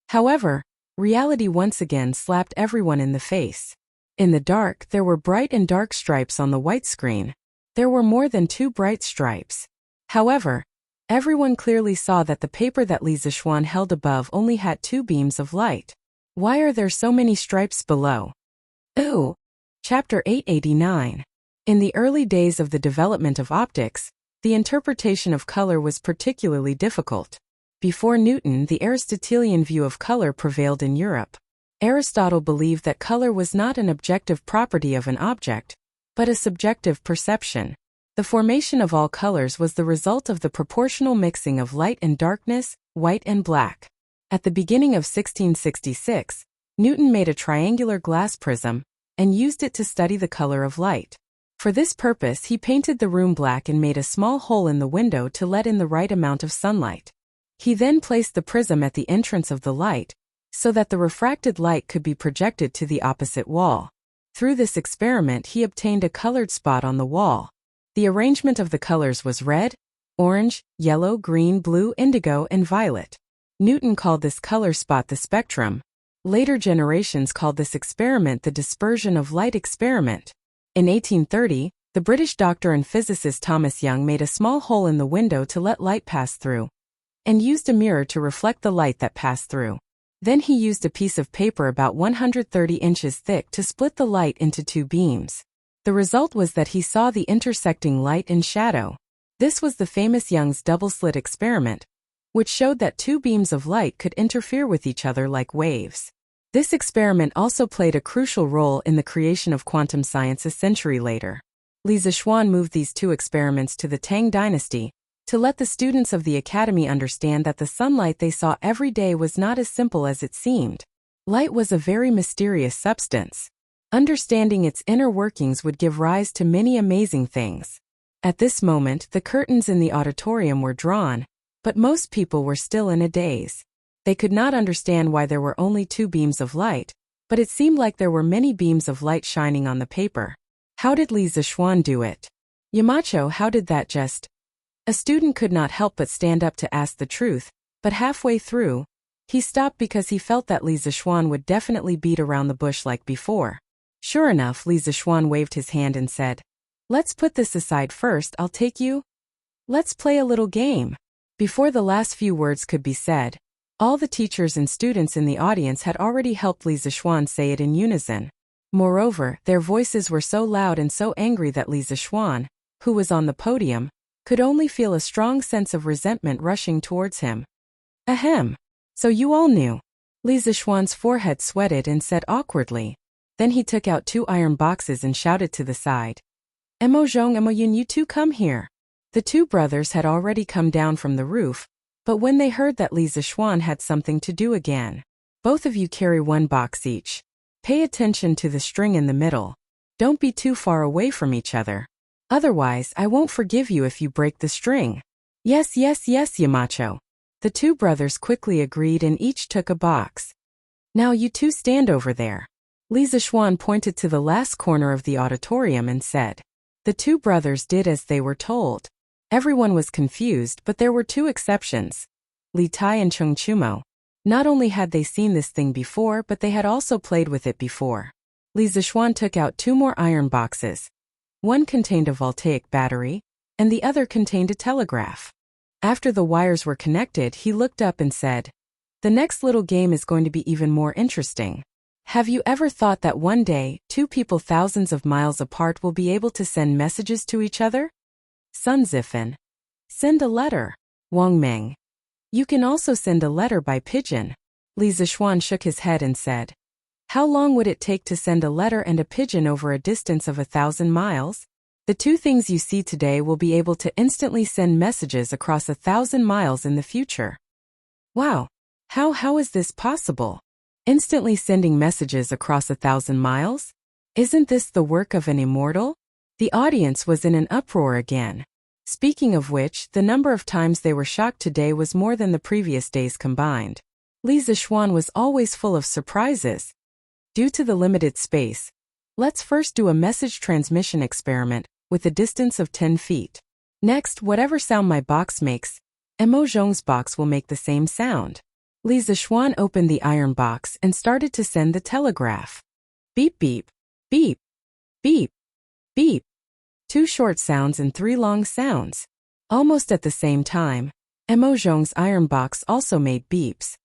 However, reality once again slapped everyone in the face. In the dark, there were bright and dark stripes on the white screen. There were more than two bright stripes. However, everyone clearly saw that the paper that Li Zixuan held above only had two beams of light. Why are there so many stripes below? Ooh! Chapter 889. In the early days of the development of optics, the interpretation of color was particularly difficult. Before Newton, the Aristotelian view of color prevailed in Europe. Aristotle believed that color was not an objective property of an object, but a subjective perception. The formation of all colors was the result of the proportional mixing of light and darkness, white and black. At the beginning of 1666, Newton made a triangular glass prism and used it to study the color of light. For this purpose, he painted the room black and made a small hole in the window to let in the right amount of sunlight. He then placed the prism at the entrance of the light, so that the refracted light could be projected to the opposite wall. Through this experiment, he obtained a colored spot on the wall. The arrangement of the colors was red, orange, yellow, green, blue, indigo, and violet. Newton called this color spot the spectrum. Later generations called this experiment the dispersion of light experiment. In 1830, the British doctor and physicist Thomas Young made a small hole in the window to let light pass through, and used a mirror to reflect the light that passed through. Then he used a piece of paper about 130 inches thick to split the light into two beams. The result was that he saw the intersecting light and shadow. This was the famous Young's double-slit experiment, which showed that two beams of light could interfere with each other like waves. This experiment also played a crucial role in the creation of quantum science a century later. Li Zixuan moved these two experiments to the Tang dynasty, to let the students of the academy understand that the sunlight they saw every day was not as simple as it seemed. Light was a very mysterious substance. Understanding its inner workings would give rise to many amazing things. At this moment, the curtains in the auditorium were drawn, but most people were still in a daze. They could not understand why there were only two beams of light, but it seemed like there were many beams of light shining on the paper. How did Li Zixuan do it? Yamacho, how did that just... A student could not help but stand up to ask the truth, but halfway through, he stopped because he felt that Li Zixuan would definitely beat around the bush like before. Sure enough, Li Zixuan waved his hand and said, "Let's put this aside first, I'll take you. Let's play a little game." Before the last few words could be said, all the teachers and students in the audience had already helped Li Zixuan say it in unison. Moreover, their voices were so loud and so angry that Li Zixuan, who was on the podium, could only feel a strong sense of resentment rushing towards him. Ahem. So you all knew. Li Zixuan's forehead sweated and said awkwardly. Then he took out two iron boxes and shouted to the side. Emo Zhong, Emo Yun, you two come here. The two brothers had already come down from the roof, but when they heard that Li Zixuan had something to do again. Both of you carry one box each. Pay attention to the string in the middle. Don't be too far away from each other. Otherwise, I won't forgive you if you break the string. Yes, yes, yes, Yamacho. The two brothers quickly agreed and each took a box. Now you two stand over there. Li Zixuan pointed to the last corner of the auditorium and said. The two brothers did as they were told. Everyone was confused, but there were two exceptions. Li Tai and Chung Chumo. Not only had they seen this thing before, but they had also played with it before. Li Zixuan took out two more iron boxes. One contained a voltaic battery, and the other contained a telegraph. After the wires were connected, he looked up and said, "The next little game is going to be even more interesting. Have you ever thought that one day, two people thousands of miles apart will be able to send messages to each other?" Sun Zifan. Send a letter. Wang Meng. You can also send a letter by pigeon. Li Zixuan shook his head and said, "How long would it take to send a letter and a pigeon over a distance of 1,000 miles? The two things you see today will be able to instantly send messages across 1,000 miles in the future." Wow. How is this possible? Instantly sending messages across 1,000 miles? Isn't this the work of an immortal? The audience was in an uproar again. Speaking of which, the number of times they were shocked today was more than the previous days combined. Li Zixuan was always full of surprises. Due to the limited space, let's first do a message transmission experiment with a distance of 10 feet. Next, whatever sound my box makes, Mo Zhong's box will make the same sound. Li Zixuan opened the iron box and started to send the telegraph. Beep beep, beep, beep, beep. 2 short sounds and 3 long sounds. Almost at the same time, Mo Zhong's iron box also made beeps.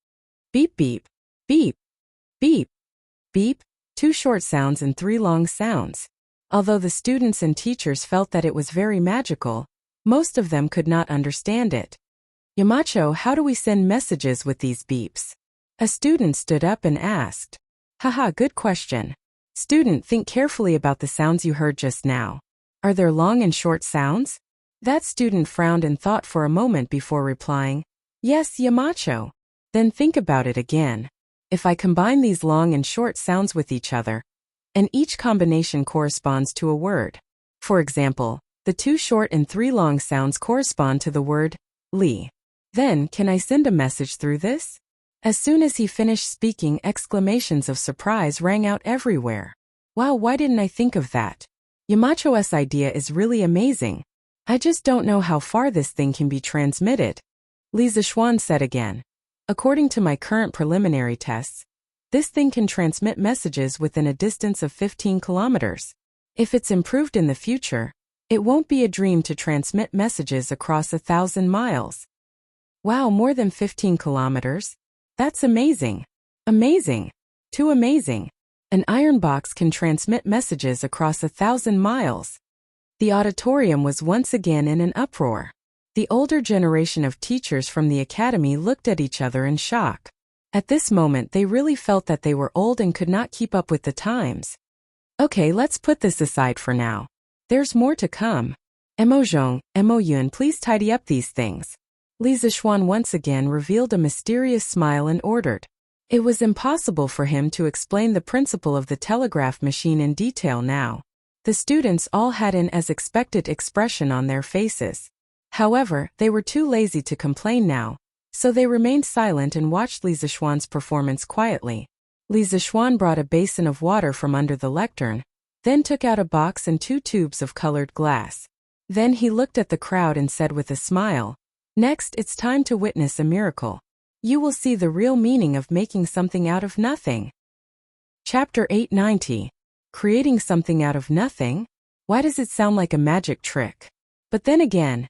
Beep beep, beep, beep, beep, 2 short sounds and 3 long sounds. Although the students and teachers felt that it was very magical, most of them could not understand it. Yamacho, how do we send messages with these beeps? A student stood up and asked. Haha, good question. Student, think carefully about the sounds you heard just now. Are there long and short sounds? That student frowned and thought for a moment before replying, yes, Yamacho. Then think about it again. If I combine these long and short sounds with each other, and each combination corresponds to a word. For example, the 2 short and 3 long sounds correspond to the word Li. Then, can I send a message through this? As soon as he finished speaking, exclamations of surprise rang out everywhere. Wow, why didn't I think of that? Yamacho's idea is really amazing. I just don't know how far this thing can be transmitted. Li Zixuan said again. According to my current preliminary tests, this thing can transmit messages within a distance of 15 kilometers. If it's improved in the future, it won't be a dream to transmit messages across 1,000 miles. Wow, more than 15 kilometers? That's amazing. Amazing. Too amazing. An iron box can transmit messages across 1,000 miles. The auditorium was once again in an uproar. The older generation of teachers from the academy looked at each other in shock. At this moment they really felt that they were old and could not keep up with the times. Okay, let's put this aside for now. There's more to come. Mo Zhong, Mo Yun, please tidy up these things. Li Zixuan once again revealed a mysterious smile and ordered. It was impossible for him to explain the principle of the telegraph machine in detail now. The students all had an as expected expression on their faces. However, they were too lazy to complain now, so they remained silent and watched Li Zixuan's performance quietly. Li Zixuan brought a basin of water from under the lectern, then took out a box and 2 tubes of colored glass. Then he looked at the crowd and said with a smile, next, it's time to witness a miracle. You will see the real meaning of making something out of nothing. Chapter 890. Creating something out of nothing? Why does it sound like a magic trick? But then again,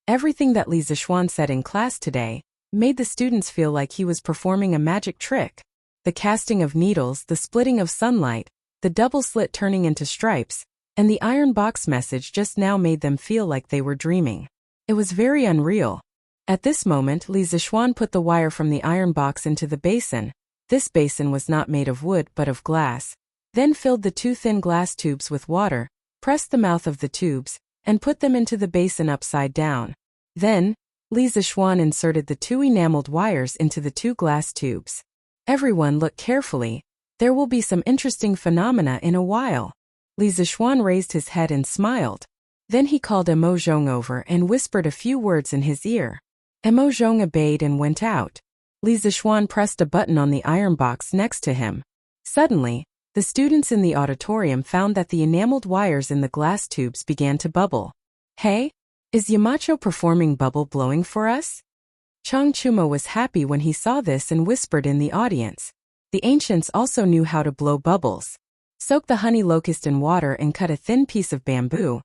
everything that Li Zixuan said in class today made the students feel like he was performing a magic trick. The casting of needles, the splitting of sunlight, the double slit turning into stripes, and the iron box message just now made them feel like they were dreaming. It was very unreal. At this moment, Li Zixuan put the wire from the iron box into the basin. This basin was not made of wood but of glass. Then filled the 2 thin glass tubes with water, pressed the mouth of the tubes, and put them into the basin upside down. Then, Li Zixuan inserted the 2 enameled wires into the 2 glass tubes. Everyone look carefully. There will be some interesting phenomena in a while. Li Zixuan raised his head and smiled. Then he called Mo Zhong over and whispered a few words in his ear. Mo Zhong obeyed and went out. Li Zixuan pressed a button on the iron box next to him. Suddenly, the students in the auditorium found that the enameled wires in the glass tubes began to bubble. Hey, is Yamacho performing bubble blowing for us? Chang Chuma was happy when he saw this and whispered in the audience. The ancients also knew how to blow bubbles. Soak the honey locust in water and cut a thin piece of bamboo,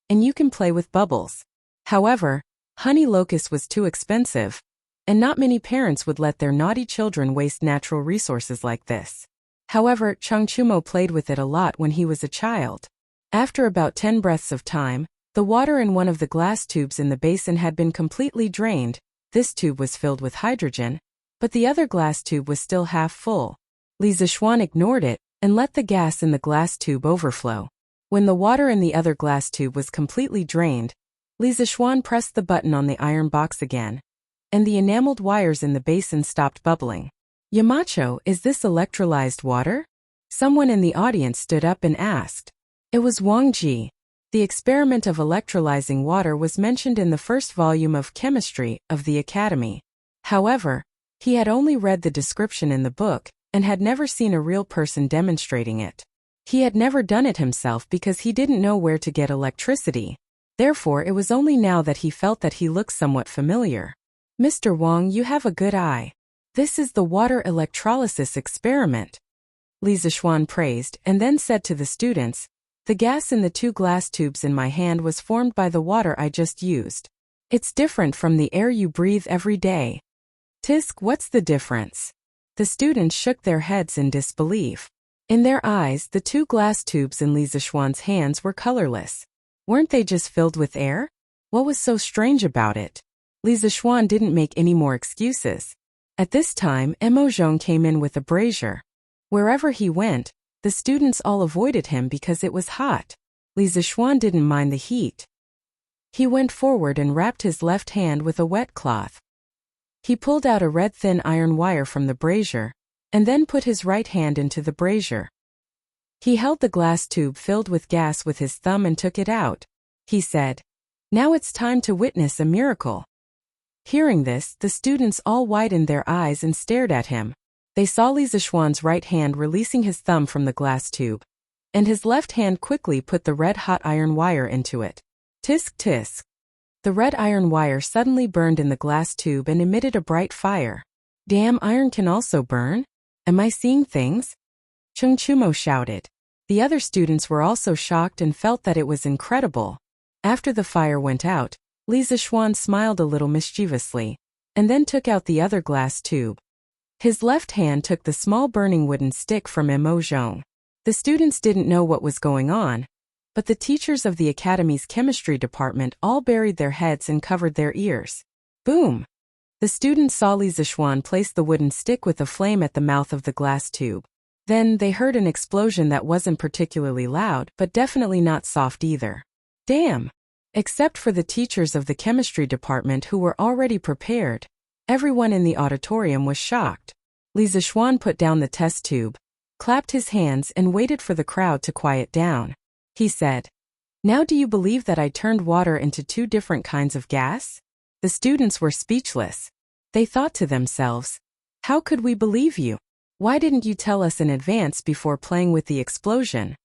and you can play with bubbles. However, honey locust was too expensive, and not many parents would let their naughty children waste natural resources like this. However, Changchumo played with it a lot when he was a child. After about 10 breaths of time, the water in one of the glass tubes in the basin had been completely drained. This tube was filled with hydrogen, but the other glass tube was still half full. Li Zixuan ignored it and let the gas in the glass tube overflow. When the water in the other glass tube was completely drained, Li Zixuan pressed the button on the iron box again, and the enameled wires in the basin stopped bubbling. Yamacho, is this electrolyzed water? Someone in the audience stood up and asked. It was Wang Ji. The experiment of electrolyzing water was mentioned in the first volume of Chemistry of the Academy. However, he had only read the description in the book and had never seen a real person demonstrating it. He had never done it himself because he didn't know where to get electricity. Therefore, it was only now that he felt that he looked somewhat familiar. Mr. Wang, you have a good eye. This is the water electrolysis experiment, Li Zishuan praised and then said to the students, the gas in the 2 glass tubes in my hand was formed by the water I just used. It's different from the air you breathe every day. Tisk, what's the difference? The students shook their heads in disbelief. In their eyes, the 2 glass tubes in Li Zishuan's hands were colorless. Weren't they just filled with air? What was so strange about it? Li Zishuan didn't make any more excuses. At this time, Emozhong came in with a brazier. Wherever he went, the students all avoided him because it was hot. Li Zishuan didn't mind the heat. He went forward and wrapped his left hand with a wet cloth. He pulled out a red thin iron wire from the brazier, and then put his right hand into the brazier. He held the glass tube filled with gas with his thumb and took it out. He said, "Now it's time to witness a miracle." Hearing this, the students all widened their eyes and stared at him. They saw Li Zishuan's right hand releasing his thumb from the glass tube, and his left hand quickly put the red-hot iron wire into it. Tisk tisk. The red iron wire suddenly burned in the glass tube and emitted a bright fire. Damn, iron can also burn? Am I seeing things? Chung Chumo shouted. The other students were also shocked and felt that it was incredible. After the fire went out, Li Zishuan smiled a little mischievously, and then took out the other glass tube. His left hand took the small burning wooden stick from Emozhong. The students didn't know what was going on, but the teachers of the Academy's chemistry department all buried their heads and covered their ears. Boom! The students saw Li Zishuan place the wooden stick with a flame at the mouth of the glass tube. Then they heard an explosion that wasn't particularly loud, but definitely not soft either. Damn! Except for the teachers of the chemistry department who were already prepared, everyone in the auditorium was shocked. Li Zishuan put down the test tube, clapped his hands and waited for the crowd to quiet down. He said, "Now do you believe that I turned water into 2 different kinds of gas?" The students were speechless. They thought to themselves, "How could we believe you? Why didn't you tell us in advance before playing with the explosion?"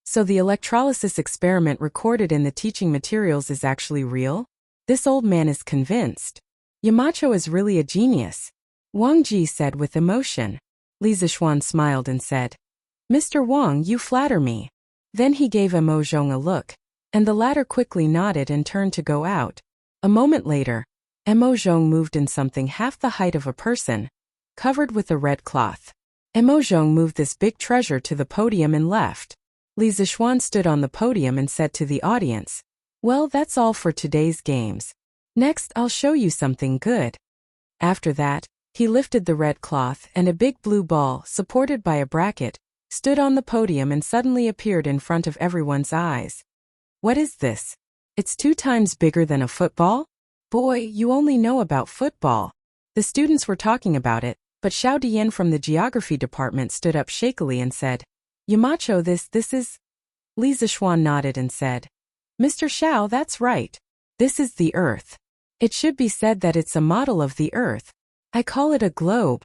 So the electrolysis experiment recorded in the teaching materials is actually real? This old man is convinced. Yamacho is really a genius, Wang Ji said with emotion. Li Zishuan smiled and said, "Mr. Wang, you flatter me." Then he gave Emozhong a look, and the latter quickly nodded and turned to go out. A moment later, Emozhong moved in something half the height of a person, covered with a red cloth. Emozhong moved this big treasure to the podium and left. Li Zishuan stood on the podium and said to the audience, "Well, that's all for today's games. Next, I'll show you something good." After that, he lifted the red cloth and a big blue ball, supported by a bracket, stood on the podium and suddenly appeared in front of everyone's eyes. What is this? It's 2 times bigger than a football? Boy, you only know about football. The students were talking about it, but Xiao Dian from the geography department stood up shakily and said, "Yamacho, this is..." Li Zishuan nodded and said, "Mr. Xiao, that's right. This is the Earth. It should be said that it's a model of the Earth. I call it a globe."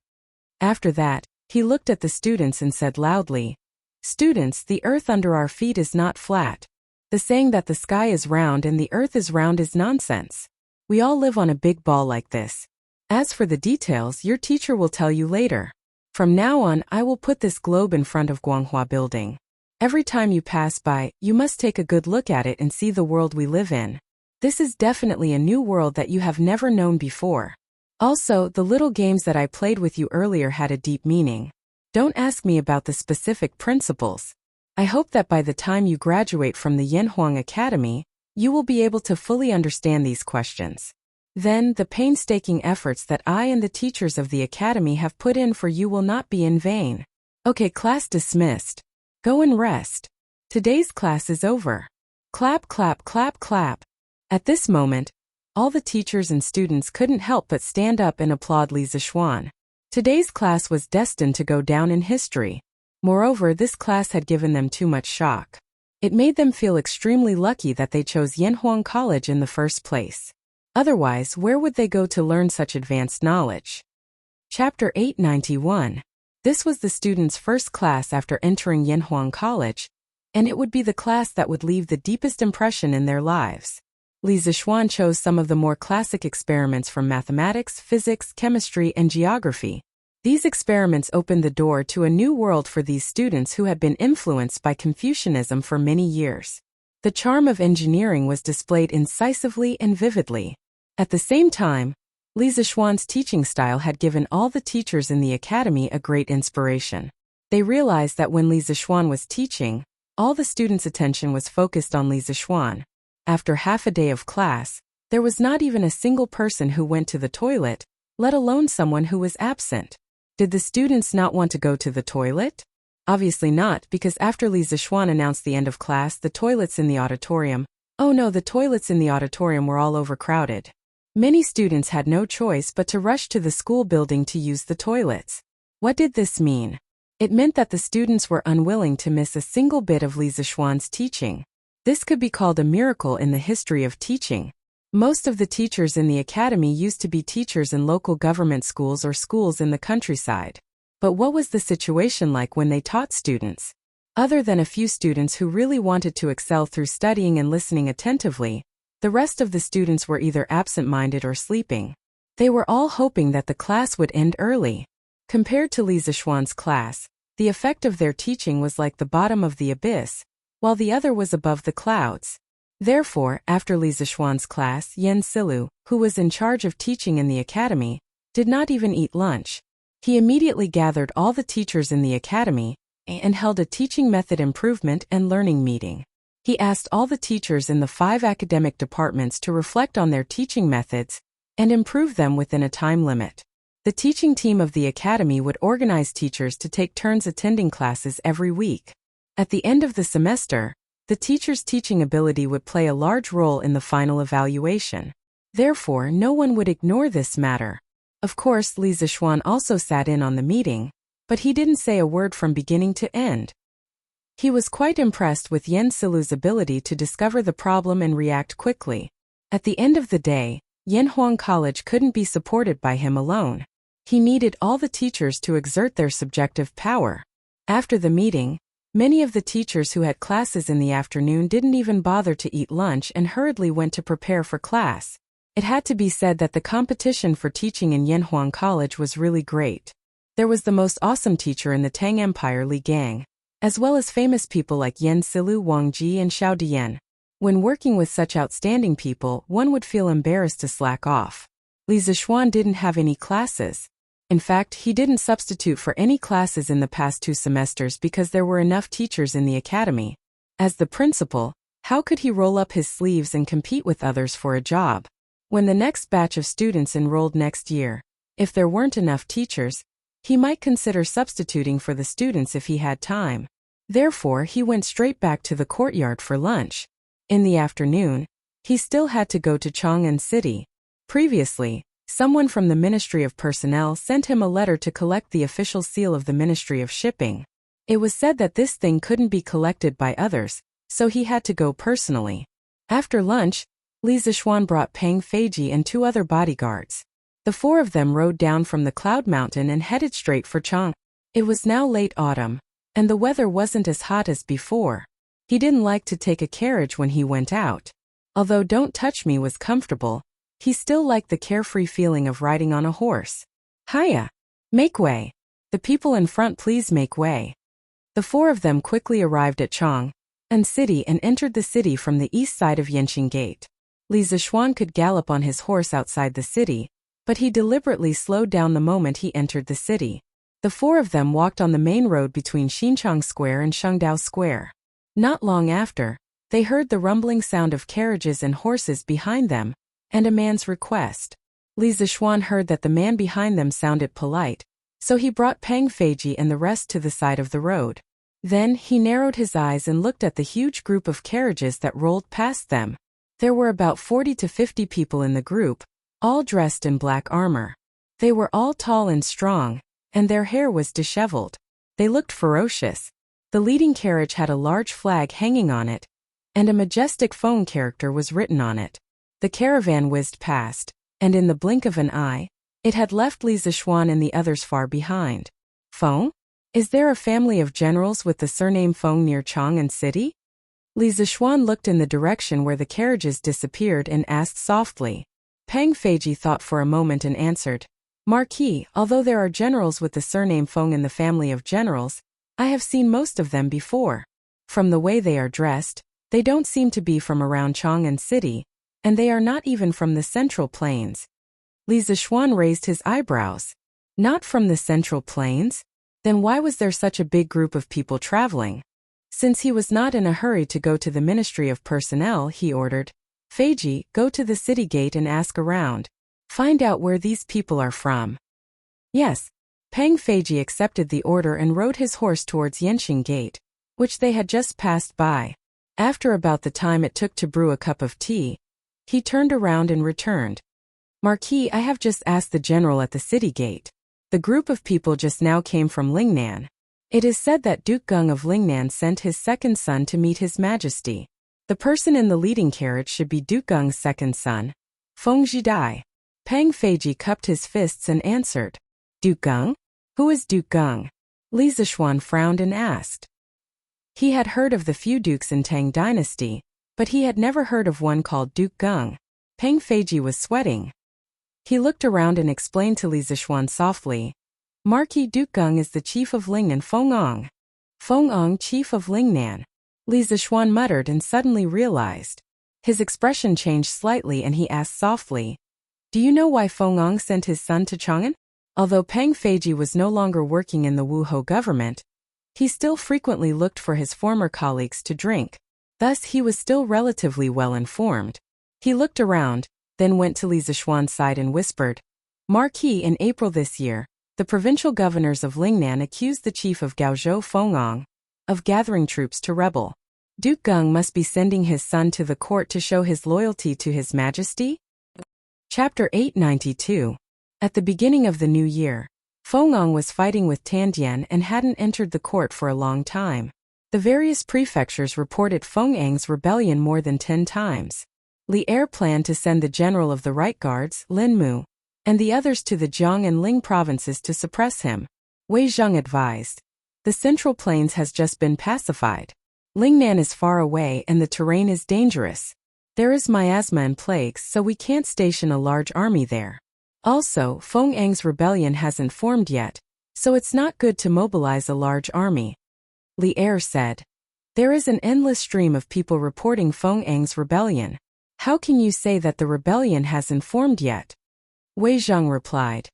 After that, he looked at the students and said loudly, "Students, the Earth under our feet is not flat. The saying that the sky is round and the Earth is round is nonsense. We all live on a big ball like this. As for the details, your teacher will tell you later. From now on, I will put this globe in front of Guanghua Building. Every time you pass by, you must take a good look at it and see the world we live in. This is definitely a new world that you have never known before. Also, the little games that I played with you earlier had a deep meaning. Don't ask me about the specific principles. I hope that by the time you graduate from the Yanhuang Academy, you will be able to fully understand these questions. Then, the painstaking efforts that I and the teachers of the Academy have put in for you will not be in vain. Okay, class dismissed. Go and rest. Today's class is over. Clap, clap, clap, clap." At this moment, all the teachers and students couldn't help but stand up and applaud Li Zishuan. Today's class was destined to go down in history. Moreover, this class had given them too much shock. It made them feel extremely lucky that they chose Yanhuang College in the first place. Otherwise, where would they go to learn such advanced knowledge? Chapter 891. This was the students' first class after entering Yanhuang College, and it would be the class that would leave the deepest impression in their lives. Li Zixuan chose some of the more classic experiments from mathematics, physics, chemistry, and geography. These experiments opened the door to a new world for these students who had been influenced by Confucianism for many years. The charm of engineering was displayed incisively and vividly. At the same time, Li Zixuan's teaching style had given all the teachers in the academy a great inspiration. They realized that when Li Zixuan was teaching, all the students' attention was focused on Li Zixuan. After half a day of class, there was not even a single person who went to the toilet, let alone someone who was absent. Did the students not want to go to the toilet? Obviously not, because after Li Zixuan announced the end of class, the toilets in the auditorium were all overcrowded. Many students had no choice but to rush to the school building to use the toilets. What did this mean? It meant that the students were unwilling to miss a single bit of Li Zixuan's teaching. This could be called a miracle in the history of teaching. Most of the teachers in the academy used to be teachers in local government schools or schools in the countryside. But what was the situation like when they taught students? Other than a few students who really wanted to excel through studying and listening attentively, the rest of the students were either absent-minded or sleeping. They were all hoping that the class would end early. Compared to Li Zixuan's class, the effect of their teaching was like the bottom of the abyss, while the other was above the clouds. Therefore, after Li Zixuan's class, Yan Silu, who was in charge of teaching in the academy, did not even eat lunch. He immediately gathered all the teachers in the academy and held a teaching method improvement and learning meeting. He asked all the teachers in the 5 academic departments to reflect on their teaching methods and improve them within a time limit. The teaching team of the academy would organize teachers to take turns attending classes every week. At the end of the semester, the teacher's teaching ability would play a large role in the final evaluation. Therefore, no one would ignore this matter. Of course, Li Zixuan also sat in on the meeting, but he didn't say a word from beginning to end. He was quite impressed with Yan Silu's ability to discover the problem and react quickly. At the end of the day, Yanhuang College couldn't be supported by him alone. He needed all the teachers to exert their subjective power. After the meeting, many of the teachers who had classes in the afternoon didn't even bother to eat lunch and hurriedly went to prepare for class. It had to be said that the competition for teaching in Yanhuang College was really great. There was the most awesome teacher in the Tang Empire, Li Gang, as well as famous people like Yan Silu, Wang Ji, and Xiao Dian. When working with such outstanding people, one would feel embarrassed to slack off. Li Zixuan didn't have any classes. In fact, he didn't substitute for any classes in the past 2 semesters because there were enough teachers in the academy. As the principal, how could he roll up his sleeves and compete with others for a job? When the next batch of students enrolled next year, if there weren't enough teachers, he might consider substituting for the students if he had time. Therefore, he went straight back to the courtyard for lunch. In the afternoon, he still had to go to Chang'an City. Previously, someone from the Ministry of Personnel sent him a letter to collect the official seal of the Ministry of Shipping. It was said that this thing couldn't be collected by others, so he had to go personally. After lunch, Li Zixuan brought Peng Feiji and 2 other bodyguards. The 4 of them rode down from the Cloud Mountain and headed straight for Chang. It was now late autumn, and the weather wasn't as hot as before. He didn't like to take a carriage when he went out. Although Don't Touch Me was comfortable, he still liked the carefree feeling of riding on a horse. Hiya! Make way! The people in front, please make way. The 4 of them quickly arrived at Chang'an City and entered the city from the east side of Yanqing Gate. Li Zixuan could gallop on his horse outside the city, but he deliberately slowed down the moment he entered the city. The 4 of them walked on the main road between Xinchang Square and Shengdao Square. Not long after, they heard the rumbling sound of carriages and horses behind them, and a man's request. Li Zixuan heard that the man behind them sounded polite, so he brought Peng Feiji and the rest to the side of the road. Then he narrowed his eyes and looked at the huge group of carriages that rolled past them. There were about 40 to 50 people in the group, all dressed in black armor. They were all tall and strong, and their hair was disheveled. They looked ferocious. The leading carriage had a large flag hanging on it, and a majestic Feng character was written on it. The caravan whizzed past, and in the blink of an eye, it had left Li Zixuan and the others far behind. Feng? Is there a family of generals with the surname Feng near Chang'an City? Li Zixuan looked in the direction where the carriages disappeared and asked softly. Pang Feiji thought for a moment and answered, Marquis, although there are generals with the surname Feng in the family of generals, I have seen most of them before. From the way they are dressed, they don't seem to be from around Chang'an City, and they are not even from the Central Plains. Li Zixuan raised his eyebrows. Not from the Central Plains? Then why was there such a big group of people traveling? Since he was not in a hurry to go to the Ministry of Personnel, he ordered, Feiji, go to the city gate and ask around. Find out where these people are from. Yes. Pang Feiji accepted the order and rode his horse towards Yanqing Gate, which they had just passed by. After about the time it took to brew a cup of tea, he turned around and returned. Marquis, I have just asked the general at the city gate. The group of people just now came from Lingnan. It is said that Duke Gung of Lingnan sent his second son to meet His Majesty. The person in the leading carriage should be Duke Gung's second son, Feng Zhidai. Pang Feiji cupped his fists and answered, Duke Gung? Who is Duke Gung? Li Zixuan frowned and asked. He had heard of the few dukes in Tang Dynasty, but he had never heard of one called Duke Gung. Pang Feiji was sweating. He looked around and explained to Li Zixuan softly, Marquis Duke Gung is the chief of Lingnan Fengong. Fengong, chief of Lingnan. Li Zixuan muttered and suddenly realized. His expression changed slightly and he asked softly, Do you know why Fengong sent his son to Chang'an? Although Pang Feiji was no longer working in the Wuhou government, he still frequently looked for his former colleagues to drink. Thus he was still relatively well informed. He looked around, then went to Li Zixuan's side and whispered, Marquis, in April this year, the provincial governors of Lingnan accused the chief of Gaozhou Fengong of gathering troops to rebel. Duke Gung must be sending his son to the court to show his loyalty to His Majesty? Chapter 892. At the beginning of the new year, Fengong was fighting with Tandian and hadn't entered the court for a long time. The various prefectures reported Fengang's rebellion more than 10 times. Li Er planned to send the general of the Right Guards, Lin Mu, and the others to the Jiang and Ling provinces to suppress him. Wei Zheng advised. The Central Plains has just been pacified. Lingnan is far away and the terrain is dangerous. There is miasma and plagues, so we can't station a large army there. Also, Fengang's rebellion hasn't formed yet, so it's not good to mobilize a large army. Li Er said. There is an endless stream of people reporting Fengang's rebellion. How can you say that the rebellion hasn't formed yet? Wei Zheng replied.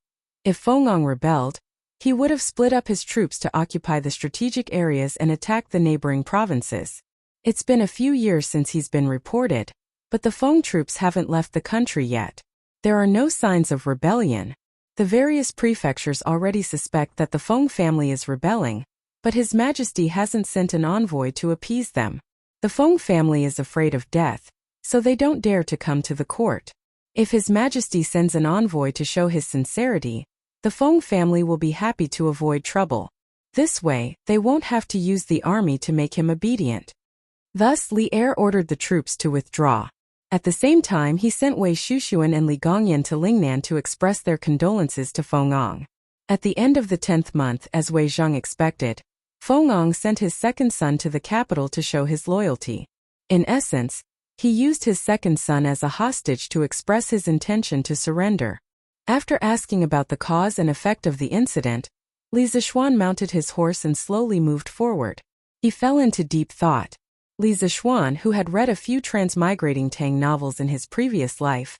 If Fengong rebelled, he would have split up his troops to occupy the strategic areas and attack the neighboring provinces. It's been a few years since he's been reported, but the Feng troops haven't left the country yet. There are no signs of rebellion. The various prefectures already suspect that the Feng family is rebelling, but His Majesty hasn't sent an envoy to appease them. The Feng family is afraid of death, so they don't dare to come to the court. If His Majesty sends an envoy to show his sincerity, the Feng family will be happy to avoid trouble. This way, they won't have to use the army to make him obedient. Thus Li Er ordered the troops to withdraw. At the same time he sent Wei Shushuan and Li Gongyan to Lingnan to express their condolences to Fengong. At the end of the 10th month, as Wei Zheng expected, Fengong sent his second son to the capital to show his loyalty. In essence, he used his second son as a hostage to express his intention to surrender. After asking about the cause and effect of the incident, Li Zixuan mounted his horse and slowly moved forward. He fell into deep thought. Li Zixuan, who had read a few transmigrating Tang novels in his previous life,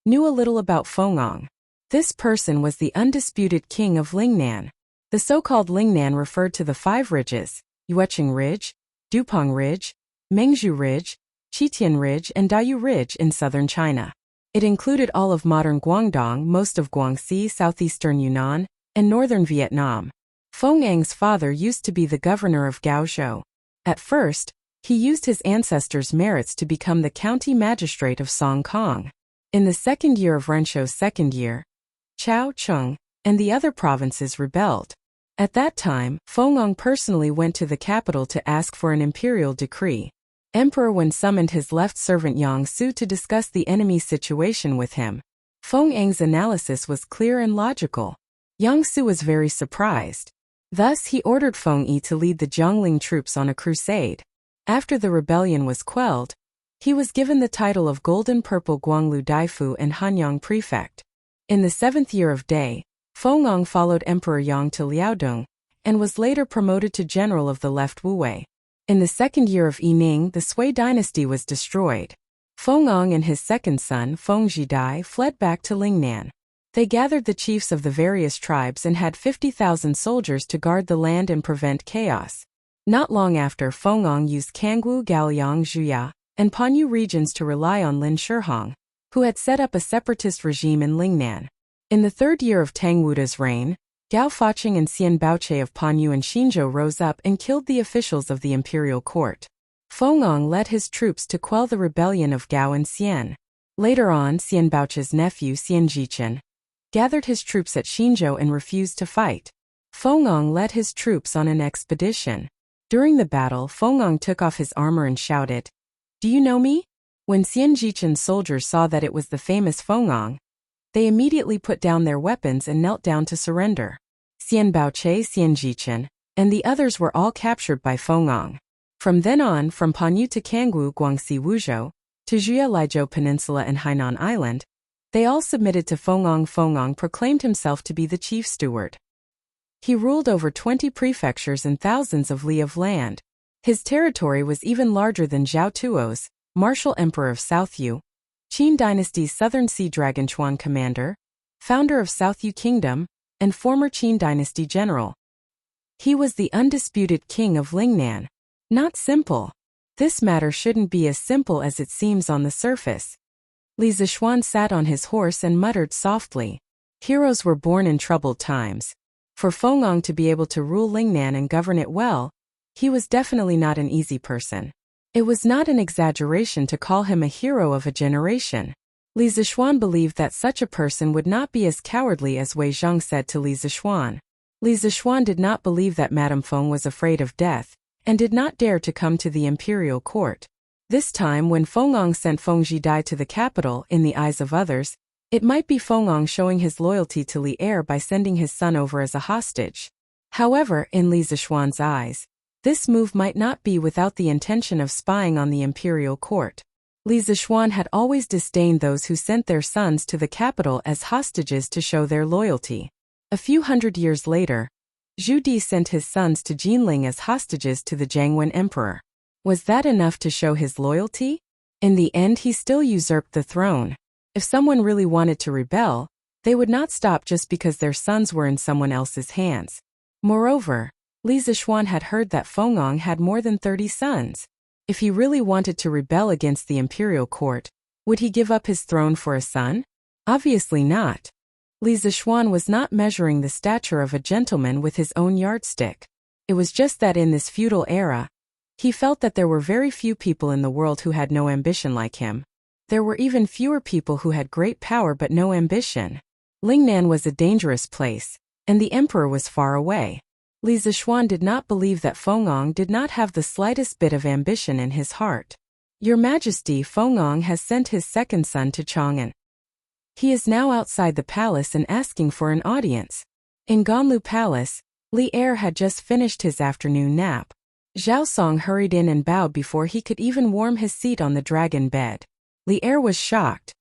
knew a little about Fengong. This person was the undisputed king of Lingnan. The so-called Lingnan referred to the 5 ridges, Yueqing Ridge, Dupang Ridge, Mengzhu Ridge, Qitian Ridge and Dayu Ridge in southern China. It included all of modern Guangdong, most of Guangxi, southeastern Yunnan, and northern Vietnam. Fengang's father used to be the governor of Gaozhou. At first, he used his ancestors' merits to become the county magistrate of Song Kong. In the second year of Renshou's second year, Chao Cheng and the other provinces rebelled. At that time, Fengong personally went to the capital to ask for an imperial decree. Emperor Wen summoned his left servant Yang Su to discuss the enemy's situation with him. Feng Ang's analysis was clear and logical. Yang Su was very surprised. Thus he ordered Feng Yi to lead the Jiangling troops on a crusade. After the rebellion was quelled, he was given the title of Golden Purple Guanglu Daifu and Hanyang Prefect. In the 7th year of Dai, Fengong followed Emperor Yang to Liaodong, and was later promoted to general of the left Wuwei. In the 2nd year of Yining, the Sui dynasty was destroyed. Fengong and his second son, Feng Zhidai, fled back to Lingnan. They gathered the chiefs of the various tribes and had 50,000 soldiers to guard the land and prevent chaos. Not long after, Fengong used Kangwu, Gaoliang, Zhuya, and Panyu regions to rely on Lin Shihong, who had set up a separatist regime in Lingnan. In the 3rd year of Tang Wuda's reign, Gao Faqing and Xian Baoche of Panyu and Xinzhou rose up and killed the officials of the imperial court. Fengong led his troops to quell the rebellion of Gao and Xian. Later on, Xian Baoche's nephew Xian Jichen gathered his troops at Xinzhou and refused to fight. Fengong led his troops on an expedition. During the battle, Fengong took off his armor and shouted, "Do you know me?" When Xian Jichen's soldiers saw that it was the famous Fengong, they immediately put down their weapons and knelt down to surrender. Xian Baoche, Xian Jichen, and the others were all captured by Fengong. From then on, from Panyu to Kangwu, Guangxi, Wuzhou, to Zhuya Lijiu Peninsula and Hainan Island, they all submitted to Fengong. Fengong proclaimed himself to be the chief steward. He ruled over 20 prefectures and thousands of li of land. His territory was even larger than Zhao Tuo's, martial emperor of South Yu, Qin dynasty's southern sea dragon Chuan commander, founder of South Yu Kingdom, and former Qin dynasty general. He was the undisputed king of Lingnan. Not simple. This matter shouldn't be as simple as it seems on the surface. Li Zishuan sat on his horse and muttered softly. Heroes were born in troubled times. For Fengong to be able to rule Lingnan and govern it well, he was definitely not an easy person. It was not an exaggeration to call him a hero of a generation. Li Zishuan believed that such a person would not be as cowardly as Wei Zhang said to Li Zishuan. Li Zishuan did not believe that Madame Feng was afraid of death, and did not dare to come to the imperial court. This time when Fengong sent Feng Zhidai to the capital, in the eyes of others, it might be Fengong showing his loyalty to Li Er by sending his son over as a hostage. However, in Li Zishuan's eyes, this move might not be without the intention of spying on the imperial court. Li Zishuan had always disdained those who sent their sons to the capital as hostages to show their loyalty. A few hundred years later, Zhu Di sent his sons to Jinling as hostages to the Jiangwen emperor. Was that enough to show his loyalty? In the end, he still usurped the throne. If someone really wanted to rebel, they would not stop just because their sons were in someone else's hands. Moreover, Li Zishuan had heard that Fengong had more than 30 sons. If he really wanted to rebel against the imperial court, would he give up his throne for a son? Obviously not. Li Zishuan was not measuring the stature of a gentleman with his own yardstick. It was just that in this feudal era, he felt that there were very few people in the world who had no ambition like him. There were even fewer people who had great power but no ambition. Lingnan was a dangerous place, and the emperor was far away. Li Zishuan did not believe that Fengong did not have the slightest bit of ambition in his heart. Your Majesty, Fengong has sent his second son to Chang'an. He is now outside the palace and asking for an audience. In Ganlu Palace, Li Er had just finished his afternoon nap. Zhao Song hurried in and bowed before he could even warm his seat on the dragon bed. Li Er was shocked.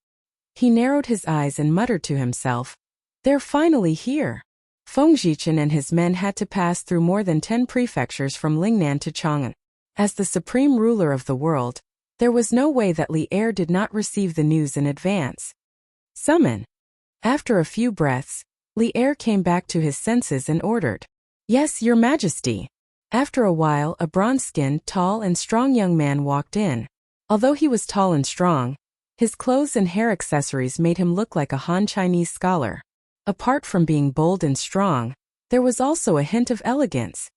He narrowed his eyes and muttered to himself, "They're finally here." Feng Zhichen and his men had to pass through more than 10 prefectures from Lingnan to Chang'an. As the supreme ruler of the world, there was no way that Li Er did not receive the news in advance. Summon. After a few breaths, Li Er came back to his senses and ordered, "Yes, Your Majesty." After a while, a bronze-skinned, tall and strong young man walked in. Although he was tall and strong, his clothes and hair accessories made him look like a Han Chinese scholar. Apart from being bold and strong, there was also a hint of elegance.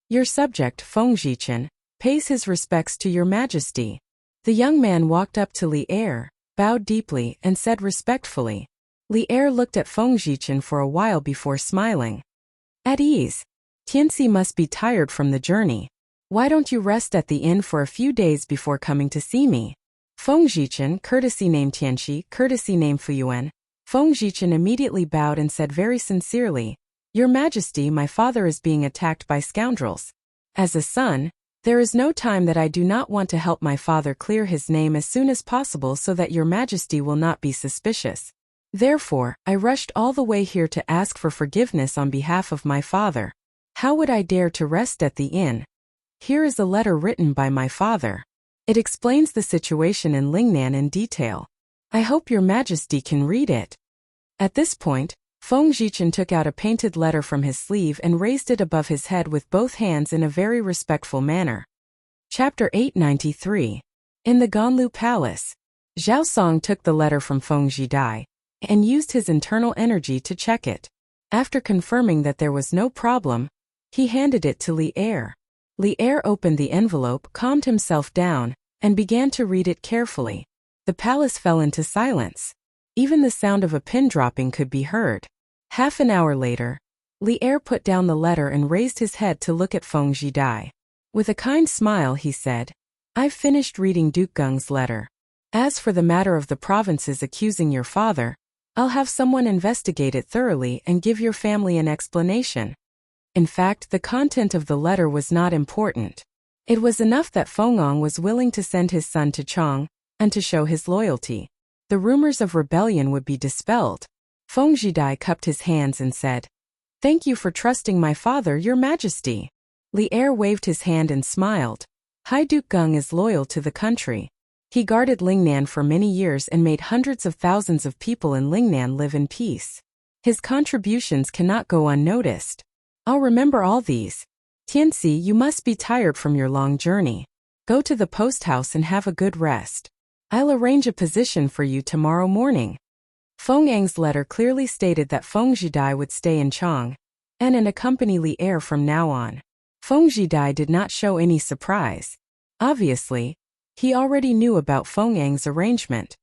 "Your subject, Feng Zhichen, pays his respects to Your Majesty." The young man walked up to Li Er, bowed deeply, and said respectfully. Li Er looked at Feng Zhichen for a while before smiling. "At ease. Tianxi must be tired from the journey. Why don't you rest at the inn for a few days before coming to see me? Feng Zhichen, courtesy name Tianxi, courtesy name Fuyuan. Feng Zhichen immediately bowed and said very sincerely, Your Majesty, my father is being attacked by scoundrels. As a son, there is no time that I do not want to help my father clear his name as soon as possible so that Your Majesty will not be suspicious. Therefore, I rushed all the way here to ask for forgiveness on behalf of my father. How would I dare to rest at the inn? Here is a letter written by my father. It explains the situation in Lingnan in detail. I hope Your Majesty can read it. At this point, Feng Zhichen took out a painted letter from his sleeve and raised it above his head with both hands in a very respectful manner. Chapter 893. In the Ganlu Palace. Zhao Song took the letter from Feng Zhidai and used his internal energy to check it. After confirming that there was no problem, he handed it to Li Er. Li Er opened the envelope, calmed himself down, and began to read it carefully. The palace fell into silence. Even the sound of a pin dropping could be heard. Half an hour later, Li Er put down the letter and raised his head to look at Feng Zhidai. With a kind smile he said, I've finished reading Duke Geng's letter. As for the matter of the provinces accusing your father, I'll have someone investigate it thoroughly and give your family an explanation. In fact, the content of the letter was not important. It was enough that Feng Ang was willing to send his son to Chang, and to show his loyalty. The rumors of rebellion would be dispelled. Feng Zhidai cupped his hands and said, Thank you for trusting my father, Your Majesty. Li Er waved his hand and smiled. Hai Duke Geng is loyal to the country. He guarded Lingnan for many years and made hundreds of thousands of people in Lingnan live in peace. His contributions cannot go unnoticed. I'll remember all these. Tianxi, you must be tired from your long journey. Go to the post house and have a good rest. I'll arrange a position for you tomorrow morning. Feng Ang's letter clearly stated that Feng Zhidai would stay in Chang and accompany Li Er from now on. Feng Zhidai did not show any surprise. Obviously, he already knew about Feng Ang's arrangement.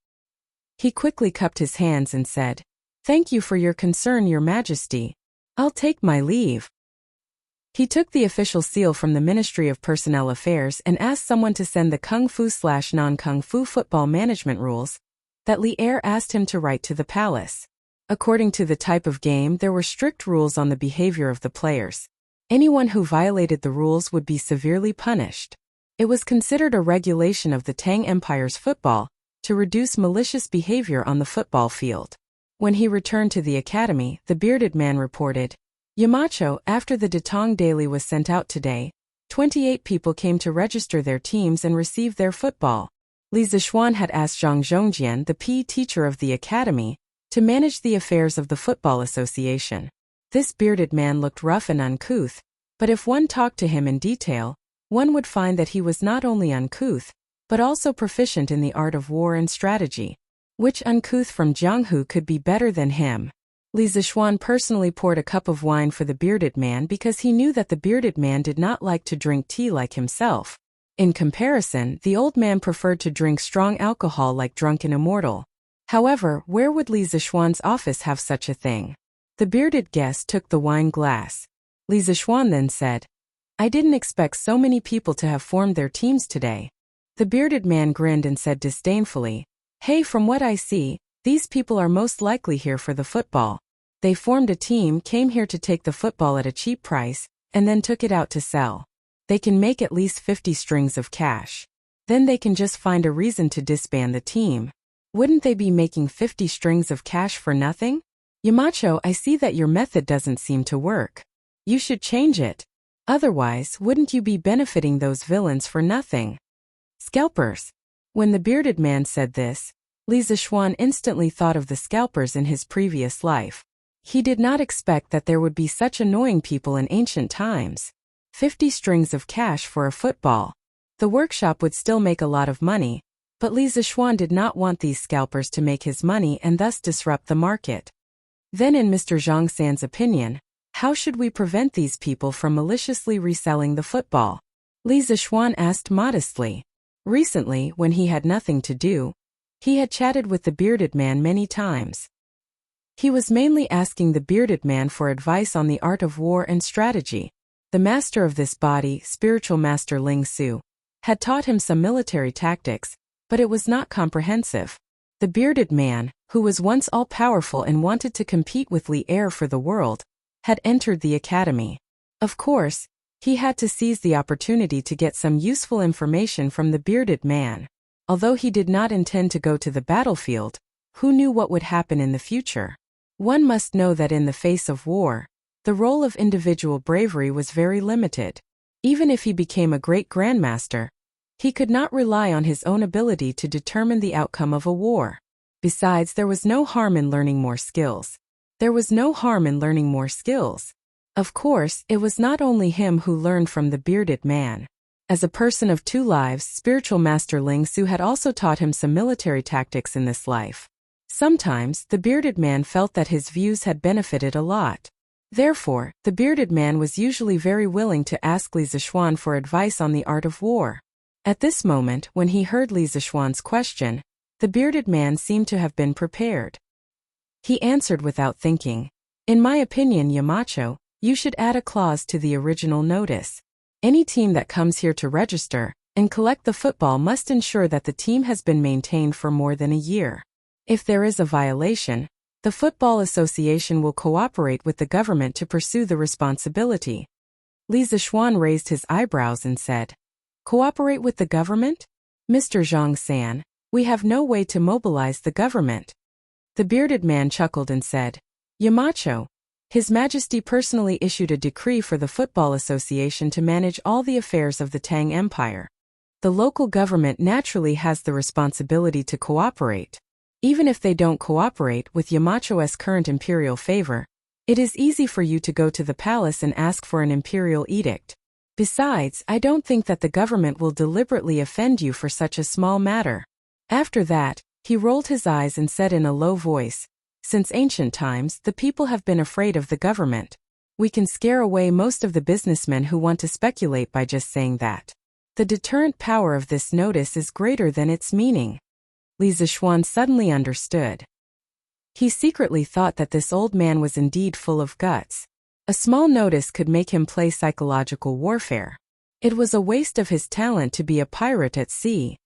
He quickly cupped his hands and said, Thank you for your concern, Your Majesty. I'll take my leave. He took the official seal from the Ministry of Personnel Affairs and asked someone to send the Kung Fu/non-Kung Fu football management rules that Li Er asked him to write to the palace. According to the type of game, there were strict rules on the behavior of the players. Anyone who violated the rules would be severely punished. It was considered a regulation of the Tang Empire's football to reduce malicious behavior on the football field. When he returned to the academy, the bearded man reported, Yamacho, after the Datong Daily was sent out today, 28 people came to register their teams and receive their football. Li Zishuan had asked Zhang Zhongjian, the PE teacher of the academy, to manage the affairs of the football association. This bearded man looked rough and uncouth, but if one talked to him in detail, one would find that he was not only uncouth, but also proficient in the art of war and strategy. Which uncouth from Jianghu could be better than him? Li Zishuan personally poured a cup of wine for the bearded man because he knew that the bearded man did not like to drink tea like himself. In comparison, the old man preferred to drink strong alcohol like drunken immortal. However, where would Li Zishuan's office have such a thing? The bearded guest took the wine glass. Li Zishuan then said, I didn't expect so many people to have formed their teams today. The bearded man grinned and said disdainfully, Hey, from what I see, these people are most likely here for the football. They formed a team, came here to take the football at a cheap price, and then took it out to sell. They can make at least 50 strings of cash. Then they can just find a reason to disband the team. Wouldn't they be making 50 strings of cash for nothing? Yamacho, I see that your method doesn't seem to work. You should change it. Otherwise, wouldn't you be benefiting those villains for nothing? Scalpers. When the bearded man said this, Li Zishuan instantly thought of the scalpers in his previous life. He did not expect that there would be such annoying people in ancient times. 50 strings of cash for a football. The workshop would still make a lot of money, but Li Zishuan did not want these scalpers to make his money and thus disrupt the market. Then in Mr. Zhang San's opinion, how should we prevent these people from maliciously reselling the football? Li Zishuan asked modestly. Recently, when he had nothing to do, he had chatted with the bearded man many times. He was mainly asking the bearded man for advice on the art of war and strategy. The master of this body, spiritual master Ling Su, had taught him some military tactics, but it was not comprehensive. The bearded man, who was once all-powerful and wanted to compete with Li Er for the world, had entered the academy. Of course, he had to seize the opportunity to get some useful information from the bearded man. Although he did not intend to go to the battlefield, who knew what would happen in the future? One must know that in the face of war, the role of individual bravery was very limited. Even if he became a great grandmaster, he could not rely on his own ability to determine the outcome of a war. Besides, there was no harm in learning more skills. Of course, it was not only him who learned from the bearded man. As a person of two lives, spiritual master Ling Su had also taught him some military tactics in this life. Sometimes, the bearded man felt that his views had benefited a lot. Therefore, the bearded man was usually very willing to ask Li Zishuan for advice on the art of war. At this moment, when he heard Li Zishuan's question, the bearded man seemed to have been prepared. He answered without thinking. In my opinion, Yamacho, you should add a clause to the original notice. Any team that comes here to register and collect the football must ensure that the team has been maintained for more than a year. If there is a violation, the Football Association will cooperate with the government to pursue the responsibility. Li Zishuan raised his eyebrows and said, "Cooperate with the government? Mr. Zhang San, we have no way to mobilize the government." The bearded man chuckled and said, "Yamacho, His Majesty personally issued a decree for the Football Association to manage all the affairs of the Tang Empire. The local government naturally has the responsibility to cooperate. Even if they don't cooperate with Yamacho's current imperial favor, it is easy for you to go to the palace and ask for an imperial edict. Besides, I don't think that the government will deliberately offend you for such a small matter." After that, he rolled his eyes and said in a low voice, "Since ancient times, the people have been afraid of the government. We can scare away most of the businessmen who want to speculate by just saying that. The deterrent power of this notice is greater than its meaning." Li Zishuan suddenly understood. He secretly thought that this old man was indeed full of guts. A small notice could make him play psychological warfare. It was a waste of his talent to be a pirate at sea.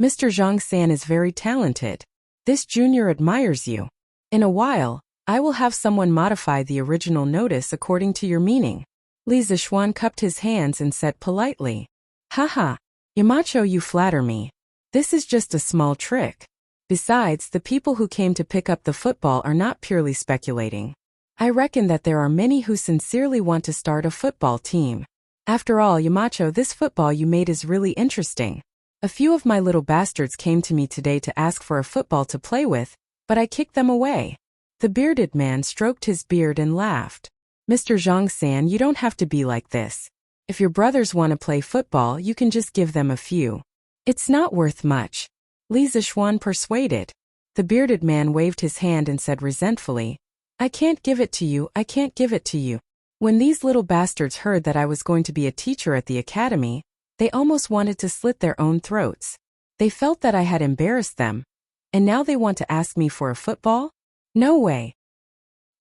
"Mr. Zhang San is very talented. This junior admires you. In a while, I will have someone modify the original notice according to your meaning." Li Zishuan cupped his hands and said politely, "Haha, Yamacho, you flatter me. This is just a small trick. Besides, the people who came to pick up the football are not purely speculating. I reckon that there are many who sincerely want to start a football team. After all, Yamacho, this football you made is really interesting. A few of my little bastards came to me today to ask for a football to play with, but I kicked them away." The bearded man stroked his beard and laughed. "Mr. Zhang San, you don't have to be like this. If your brothers want to play football, you can just give them a few. It's not worth much." Li Zishuan persuaded. The bearded man waved his hand and said resentfully, I can't give it to you. When these little bastards heard that I was going to be a teacher at the academy, they almost wanted to slit their own throats. They felt that I had embarrassed them. And now they want to ask me for a football? No way.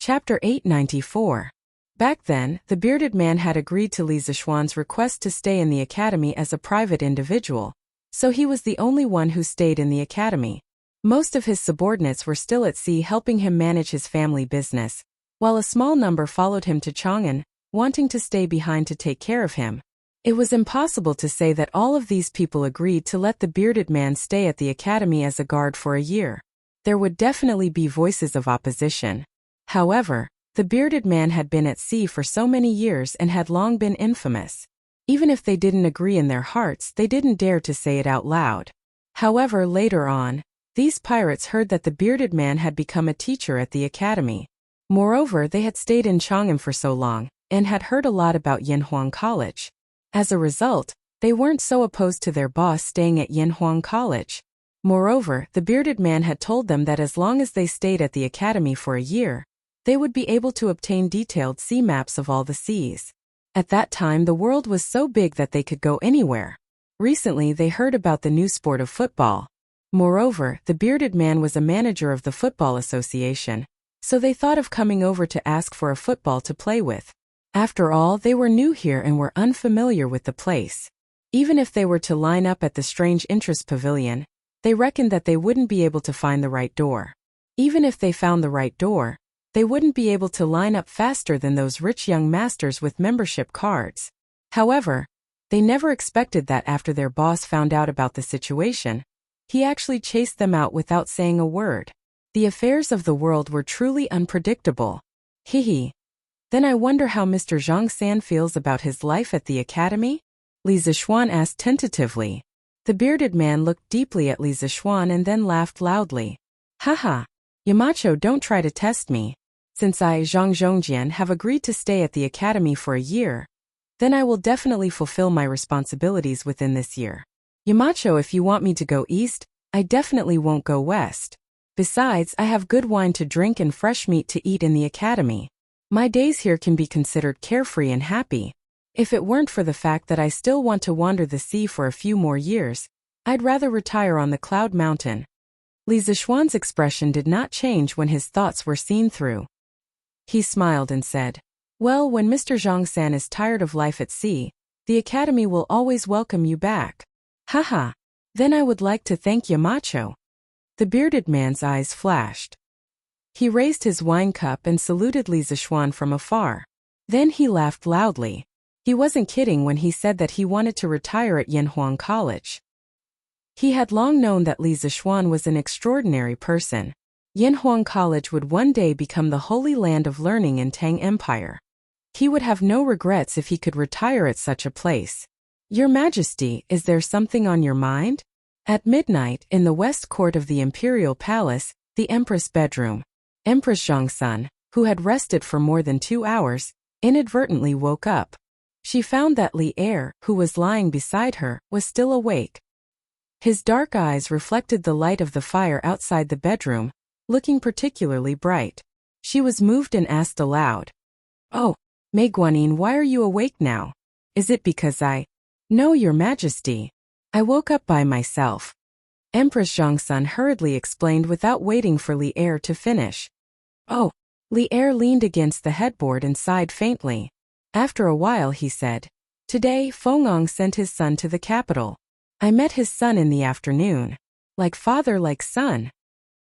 Chapter 894. Back then, the bearded man had agreed to Li Zishuan's request to stay in the academy as a private individual, so he was the only one who stayed in the academy. Most of his subordinates were still at sea helping him manage his family business, while a small number followed him to Chang'an, wanting to stay behind to take care of him. It was impossible to say that all of these people agreed to let the bearded man stay at the academy as a guard for a year. There would definitely be voices of opposition. However, the bearded man had been at sea for so many years and had long been infamous. Even if they didn't agree in their hearts, they didn't dare to say it out loud. However, later on, these pirates heard that the bearded man had become a teacher at the academy. Moreover, they had stayed in Chang'an for so long, and had heard a lot about Yanhuang College. As a result, they weren't so opposed to their boss staying at Yanhuang College. Moreover, the bearded man had told them that as long as they stayed at the academy for a year, they would be able to obtain detailed sea maps of all the seas. At that time, the world was so big that they could go anywhere. Recently, they heard about the new sport of football. Moreover, the bearded man was a manager of the Football Association, so they thought of coming over to ask for a football to play with. After all, they were new here and were unfamiliar with the place. Even if they were to line up at the strange interest pavilion, they reckoned that they wouldn't be able to find the right door. Even if they found the right door, they wouldn't be able to line up faster than those rich young masters with membership cards. However, they never expected that after their boss found out about the situation, he actually chased them out without saying a word. The affairs of the world were truly unpredictable. Hehe. Then I wonder how Mr. Zhang San feels about his life at the academy? Li Zixuan asked tentatively. The bearded man looked deeply at Li Zixuan and then laughed loudly. Haha. Yamacho, don't try to test me. Since I, Zhang Zhongjian, have agreed to stay at the academy for a year, then I will definitely fulfill my responsibilities within this year. Yamacho, if you want me to go east, I definitely won't go west. Besides, I have good wine to drink and fresh meat to eat in the academy. My days here can be considered carefree and happy. If it weren't for the fact that I still want to wander the sea for a few more years, I'd rather retire on the Cloud Mountain. Li Zixuan's expression did not change when his thoughts were seen through. He smiled and said, well, when Mr. Zhang San is tired of life at sea, the academy will always welcome you back. Haha. Then I would like to thank Yamacho. The bearded man's eyes flashed. He raised his wine cup and saluted Li Zixuan from afar. Then he laughed loudly. He wasn't kidding when he said that he wanted to retire at Yanhuang College. He had long known that Li Zixuan was an extraordinary person. Yanhuang College would one day become the holy land of learning in Tang Empire. He would have no regrets if he could retire at such a place. Your Majesty, is there something on your mind? At midnight, in the west court of the Imperial Palace, the Empress bedroom, Empress Zhangsun, who had rested for more than 2 hours, inadvertently woke up. She found that Li Er, who was lying beside her, was still awake. His dark eyes reflected the light of the fire outside the bedroom, looking particularly bright. She was moved and asked aloud, "Oh, Mei Guanyin, why are you awake now? Is it because No, Your Majesty. I woke up by myself." Empress Zhangsun hurriedly explained without waiting for Li Er to finish. "Oh." Li Er leaned against the headboard and sighed faintly. After a while he said, "Today, Fengong sent his son to the capital. I met his son in the afternoon. Like father, like son."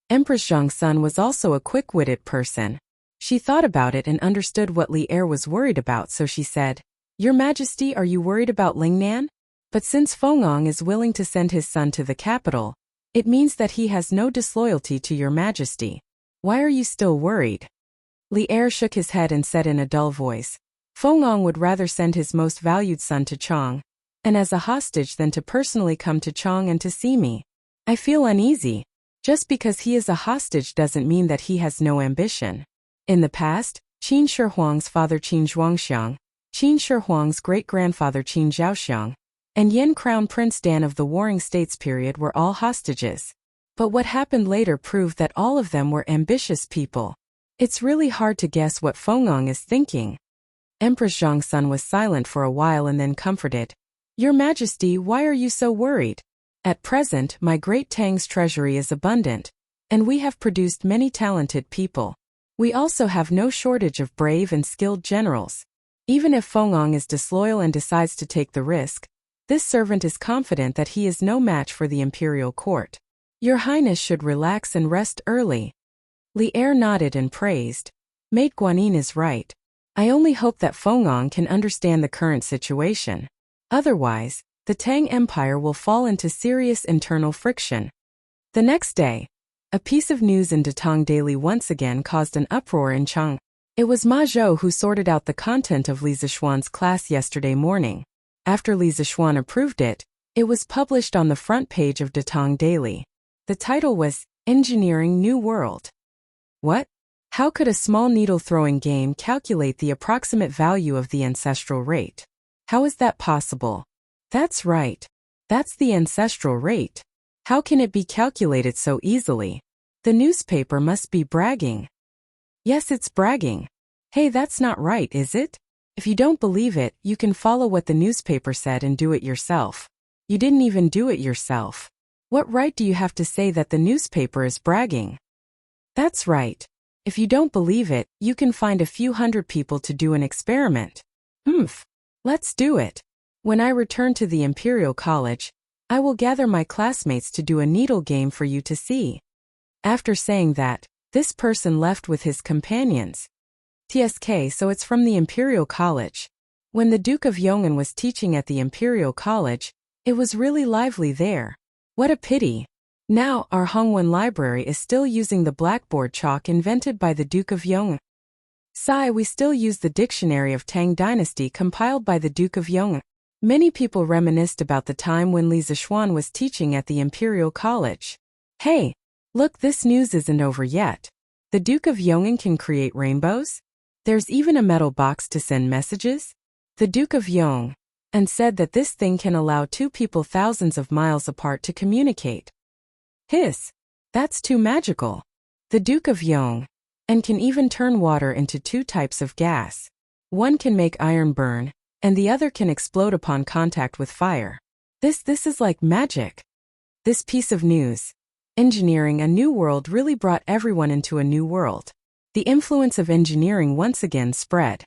Empress Zhangsun was also a quick-witted person. She thought about it and understood what Li Er was worried about, so she said, "Your Majesty, are you worried about Lingnan? But since Fengong is willing to send his son to the capital, it means that he has no disloyalty to Your Majesty. Why are you still worried?" Li Er shook his head and said in a dull voice, "Fengong would rather send his most valued son to Chang, and as a hostage than to personally come to Chang and to see me. I feel uneasy. Just because he is a hostage doesn't mean that he has no ambition. In the past, Qin Shi Huang's father Qin Zhuangxiang, Qin Shi Huang's great-grandfather Qin Zhaoxiang, and Yin Crown Prince Dan of the Warring States period were all hostages. But what happened later proved that all of them were ambitious people. It's really hard to guess what Fengong is thinking." Empress Zhangsun was silent for a while and then comforted. "Your Majesty, why are you so worried? At present, my great Tang's treasury is abundant, and we have produced many talented people. We also have no shortage of brave and skilled generals. Even if Fengong is disloyal and decides to take the risk, this servant is confident that he is no match for the imperial court. Your Highness should relax and rest early." Li Er nodded and praised. "Mei Guanyin is right. I only hope that Fengong can understand the current situation. Otherwise, the Tang Empire will fall into serious internal friction." The next day, a piece of news in Datong Daily once again caused an uproar in Chang. It was Ma Zhou who sorted out the content of Li Zixuan's class yesterday morning. After Li Zixuan approved it, it was published on the front page of Datong Daily. The title was, "Engineering New World." What? How could a small needle-throwing game calculate the approximate value of the ancestral rate? How is that possible? That's right. That's the ancestral rate. How can it be calculated so easily? The newspaper must be bragging. Yes, it's bragging. Hey, that's not right, is it? If you don't believe it, you can follow what the newspaper said and do it yourself. You didn't even do it yourself. What right do you have to say that the newspaper is bragging? That's right. If you don't believe it, you can find a few hundred people to do an experiment. Let's do it. When I return to the Imperial College, I will gather my classmates to do a needle game for you to see. After saying that, this person left with his companions. TSK, so it's from the Imperial College. When the Duke of Yong'an was teaching at the Imperial College, it was really lively there. What a pity. Now, our Hongwen Library is still using the blackboard chalk invented by the Duke of Yong'an. We still use the dictionary of Tang Dynasty compiled by the Duke of Yong'an. Many people reminisced about the time when Li Zixuan was teaching at the Imperial College. Hey, look, this news isn't over yet. The Duke of Yong'an can create rainbows? There's even a metal box to send messages? The Duke of Yong'an said that this thing can allow two people thousands of miles apart to communicate. That's too magical. The Duke of Yong'an can even turn water into two types of gas. One can make iron burn, and the other can explode upon contact with fire. This is like magic. This piece of news, engineering a new world, really brought everyone into a new world. The influence of engineering once again spread.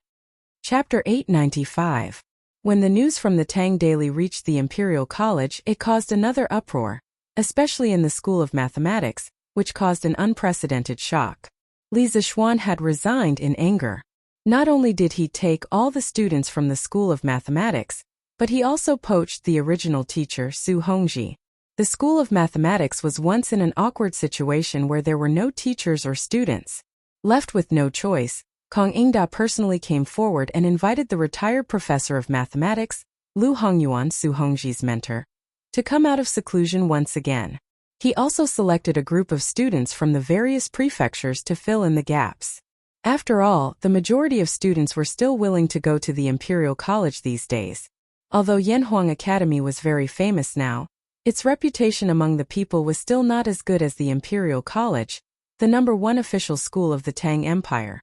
Chapter 895. When the news from the Tang Daily reached the Imperial College, it caused another uproar, especially in the School of Mathematics, which caused an unprecedented shock. Li Zixuan had resigned in anger. Not only did he take all the students from the School of Mathematics, but he also poached the original teacher, Su Hongji. The School of Mathematics was once in an awkward situation where there were no teachers or students. Left with no choice, Kong Ingda personally came forward and invited the retired professor of mathematics, Lu Hongyuan, Su Hongji's mentor, to come out of seclusion once again. He also selected a group of students from the various prefectures to fill in the gaps. After all, the majority of students were still willing to go to the Imperial College these days. Although Yanhuang Academy was very famous now, its reputation among the people was still not as good as the Imperial College, the #1 official school of the Tang Empire.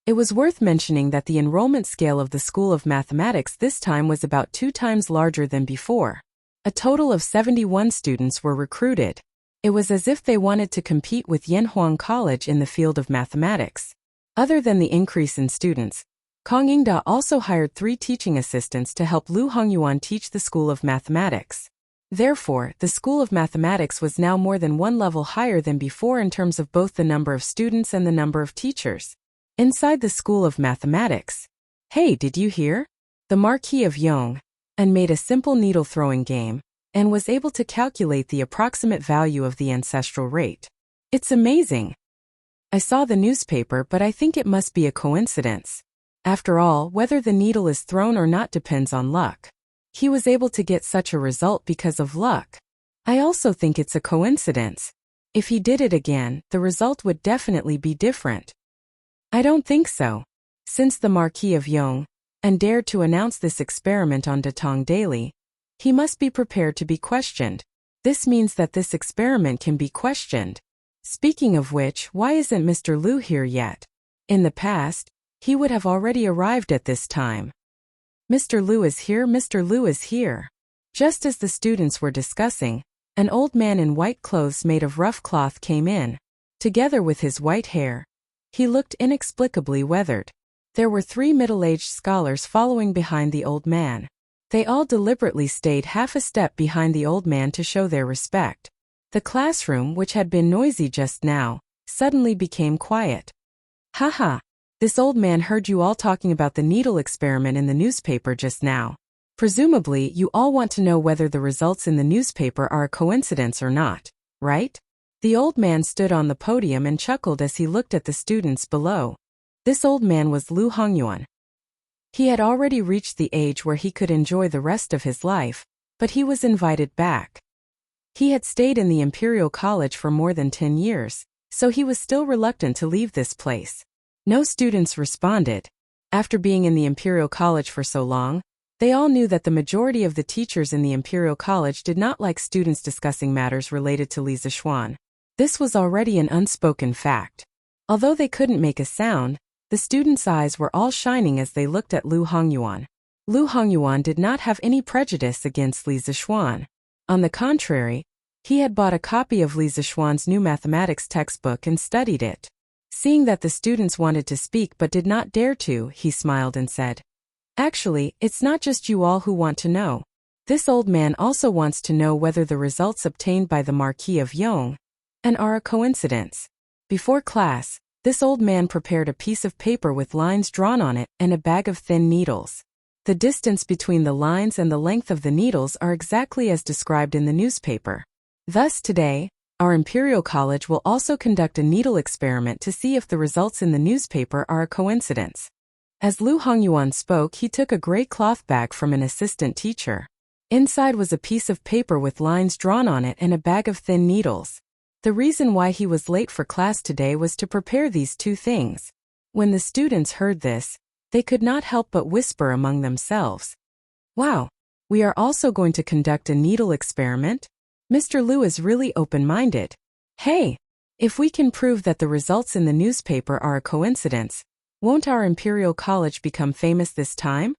It was worth mentioning that the enrollment scale of the School of Mathematics this time was about 2 times larger than before. A total of 71 students were recruited. It was as if they wanted to compete with Yanhuang College in the field of mathematics. Other than the increase in students, Kong Ingda also hired 3 teaching assistants to help Lu Hongyuan teach the School of Mathematics. Therefore, the School of Mathematics was now more than 1 level higher than before in terms of both the number of students and the number of teachers. Inside the School of Mathematics. Hey, did you hear? The Marquis of Yong'an made a simple needle-throwing game and was able to calculate the approximate value of the ancestral rate. It's amazing. I saw the newspaper, but I think it must be a coincidence. After all, whether the needle is thrown or not depends on luck. He was able to get such a result because of luck. I also think it's a coincidence. If he did it again, the result would definitely be different. I don't think so. Since the Marquis of Yong'an dared to announce this experiment on Datong Daily, he must be prepared to be questioned. This means that this experiment can be questioned. Speaking of which, why isn't Mr. Lu here yet? In the past, he would have already arrived at this time. Mr. Lu is here, Mr. Lu is here. Just as the students were discussing, an old man in white clothes made of rough cloth came in. Together with his white hair, he looked inexplicably weathered. There were 3 middle-aged scholars following behind the old man. They all deliberately stayed half a step behind the old man to show their respect. The classroom, which had been noisy just now, suddenly became quiet. Haha, this old man heard you all talking about the needle experiment in the newspaper just now. Presumably, you all want to know whether the results in the newspaper are a coincidence or not, right? The old man stood on the podium and chuckled as he looked at the students below. This old man was Lu Hongyuan. He had already reached the age where he could enjoy the rest of his life, but he was invited back. He had stayed in the Imperial College for more than 10 years, so he was still reluctant to leave this place. No students responded. After being in the Imperial College for so long, they all knew that the majority of the teachers in the Imperial College did not like students discussing matters related to Li Zixuan. This was already an unspoken fact. Although they couldn't make a sound, the students' eyes were all shining as they looked at Lu Hongyuan. Lu Hongyuan did not have any prejudice against Li Zixuan. On the contrary, he had bought a copy of Li Zixuan's new mathematics textbook and studied it. Seeing that the students wanted to speak but did not dare to, he smiled and said, "Actually, it's not just you all who want to know. This old man also wants to know whether the results obtained by the Marquis of Yong are a coincidence." Before class, this old man prepared a piece of paper with lines drawn on it and a bag of thin needles. The distance between the lines and the length of the needles are exactly as described in the newspaper. Thus today, our Imperial College will also conduct a needle experiment to see if the results in the newspaper are a coincidence. As Lu Hongyuan spoke, he took a gray cloth bag from an assistant teacher. Inside was a piece of paper with lines drawn on it and a bag of thin needles. The reason why he was late for class today was to prepare these two things. When the students heard this, they could not help but whisper among themselves, "Wow, we are also going to conduct a needle experiment? Mr. Lu is really open-minded. Hey, if we can prove that the results in the newspaper are a coincidence, won't our Imperial College become famous this time?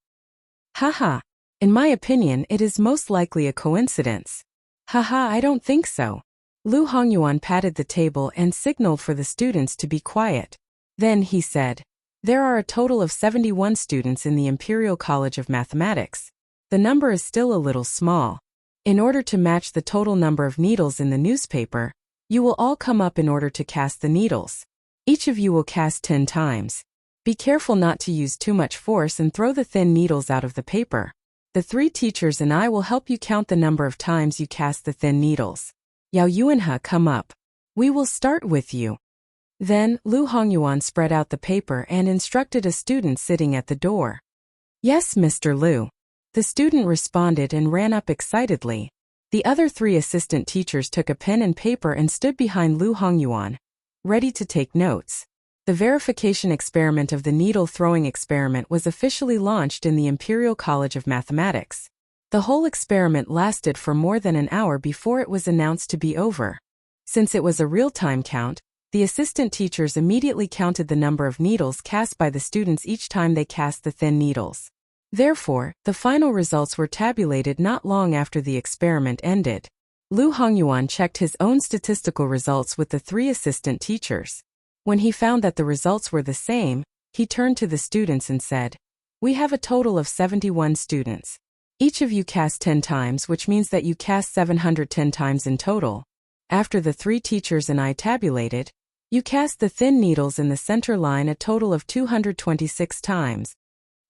Haha, in my opinion it is most likely a coincidence. Haha, I don't think so." Lu Hongyuan patted the table and signaled for the students to be quiet. Then he said, "There are a total of 71 students in the Imperial College of Mathematics. The number is still a little small. In order to match the total number of needles in the newspaper, you will all come up in order to cast the needles. Each of you will cast 10 times. Be careful not to use too much force and throw the thin needles out of the paper. The 3 teachers and I will help you count the number of times you cast the thin needles. Yao Yuanhe, come up. We will start with you." Then, Lu Hongyuan spread out the paper and instructed a student sitting at the door. "Yes, Mr. Lu." The student responded and ran up excitedly. The other 3 assistant teachers took a pen and paper and stood behind Lu Hongyuan, ready to take notes. The verification experiment of the needle-throwing experiment was officially launched in the Imperial College of Mathematics. The whole experiment lasted for more than an hour before it was announced to be over. Since it was a real-time count, the assistant teachers immediately counted the number of needles cast by the students each time they cast the thin needles. Therefore, the final results were tabulated not long after the experiment ended. Lu Hongyuan checked his own statistical results with the 3 assistant teachers. When he found that the results were the same, he turned to the students and said, "We have a total of 71 students. Each of you cast 10 times, which means that you cast 710 times in total. After the 3 teachers and I tabulated, you cast the thin needles in the center line a total of 226 times."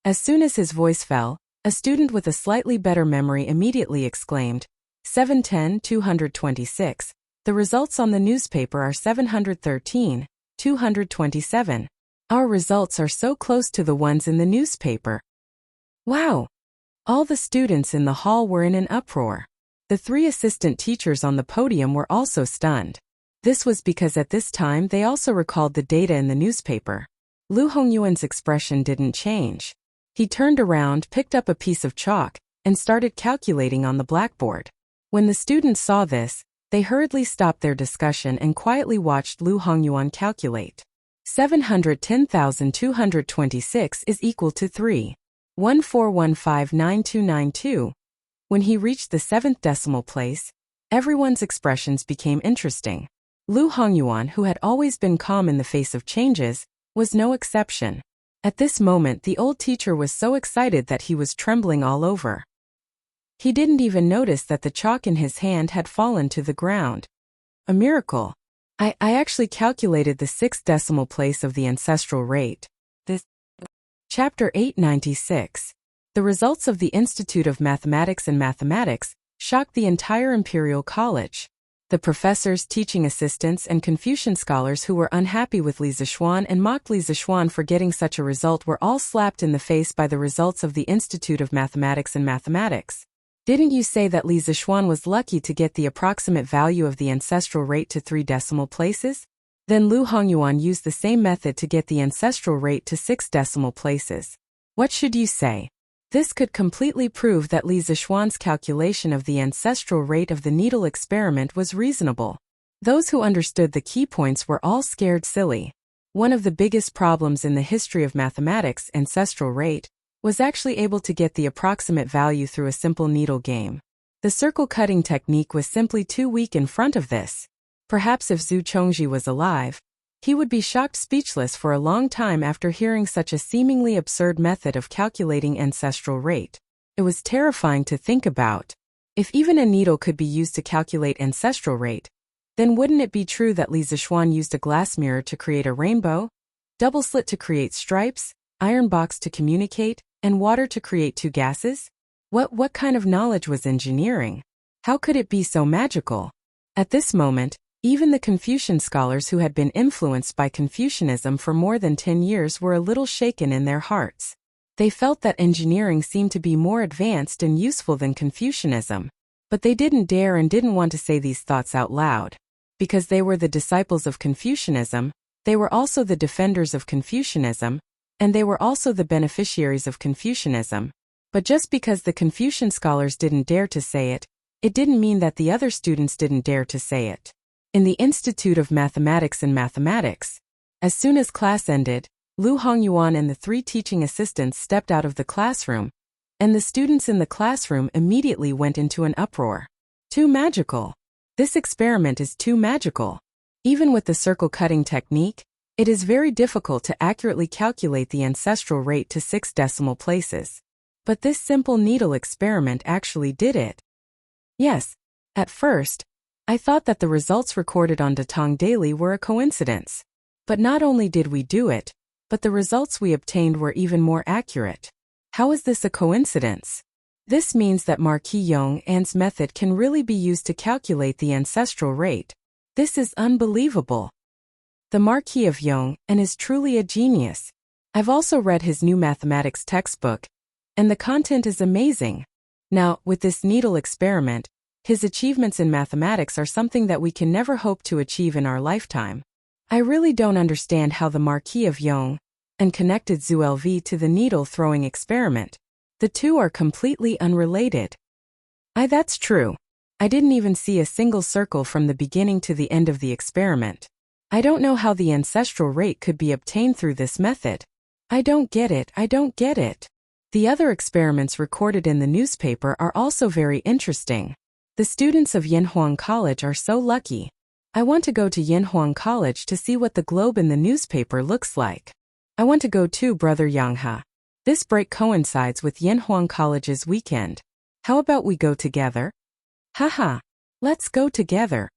As soon as his voice fell, a student with a slightly better memory immediately exclaimed, 710, 226. The results on the newspaper are 713, 227. Our results are so close to the ones in the newspaper. Wow! All the students in the hall were in an uproar. The 3 assistant teachers on the podium were also stunned. This was because at this time they also recalled the data in the newspaper. Lu Hongyuan's expression didn't change. He turned around, picked up a piece of chalk, and started calculating on the blackboard. When the students saw this, they hurriedly stopped their discussion and quietly watched Lu Hongyuan calculate. 710,226 is equal to 3.14159292. When he reached the 7th decimal place, everyone's expressions became interesting. Lu Hongyuan, who had always been calm in the face of changes, was no exception. At this moment, the old teacher was so excited that he was trembling all over. He didn't even notice that the chalk in his hand had fallen to the ground. A miracle. I actually calculated the 6th decimal place of the ancestral rate. This. Chapter 896. The results of the Institute of Mathematics and Mathematics shocked the entire Imperial College. The professors, teaching assistants, and Confucian scholars who were unhappy with Li Zishuan and mocked Li Zishuan for getting such a result were all slapped in the face by the results of the Institute of Mathematics and Mathematics. Didn't you say that Li Zishuan was lucky to get the approximate value of the ancestral rate to 3 decimal places? Then Lu Hongyuan used the same method to get the ancestral rate to 6 decimal places. What should you say? This could completely prove that Li Zishuan's calculation of the ancestral rate of the needle experiment was reasonable. Those who understood the key points were all scared silly. One of the biggest problems in the history of mathematics, ancestral rate, was actually able to get the approximate value through a simple needle game. The circle cutting technique was simply too weak in front of this. Perhaps if Zhu Chongji was alive, He would be shocked speechless for a long time after hearing such a seemingly absurd method of calculating ancestral rate. It was terrifying to think about. If even a needle could be used to calculate ancestral rate, then wouldn't it be true that Li Zixuan used a glass mirror to create a rainbow, double slit to create stripes, iron box to communicate, and water to create two gases? What kind of knowledge was engineering? How could it be so magical? At this moment, even the Confucian scholars who had been influenced by Confucianism for more than 10 years were a little shaken in their hearts. They felt that engineering seemed to be more advanced and useful than Confucianism, but they didn't dare and didn't want to say these thoughts out loud. Because they were the disciples of Confucianism, they were also the defenders of Confucianism, and they were also the beneficiaries of Confucianism. But just because the Confucian scholars didn't dare to say it, it didn't mean that the other students didn't dare to say it. In the Institute of Mathematics and Mathematics, as soon as class ended, Lu Hongyuan and the 3 teaching assistants stepped out of the classroom, and the students in the classroom immediately went into an uproar. Too magical. This experiment is too magical. Even with the circle cutting technique, it is very difficult to accurately calculate the ancestral rate to 6 decimal places. But this simple needle experiment actually did it. Yes, at first, I thought that the results recorded on Datong Daily were a coincidence. But not only did we do it, but the results we obtained were even more accurate. How is this a coincidence? This means that Marquis Yong's method can really be used to calculate the ancestral rate. This is unbelievable. The Marquis of Yong is truly a genius. I've also read his new mathematics textbook, and the content is amazing. Now, with this needle experiment, his achievements in mathematics are something that we can never hope to achieve in our lifetime. I really don't understand how the Marquis of Yong connected Zhu LV to the needle-throwing experiment. The two are completely unrelated. That's true. I didn't even see a single circle from the beginning to the end of the experiment. I don't know how the ancestral rate could be obtained through this method. I don't get it. The other experiments recorded in the newspaper are also very interesting. The students of Yanhuang College are so lucky. I want to go to Yanhuang College to see what the globe in the newspaper looks like. I want to go too, Brother Yanghe. This break coincides with Yanhuang College's weekend. How about we go together? Haha, let's go together.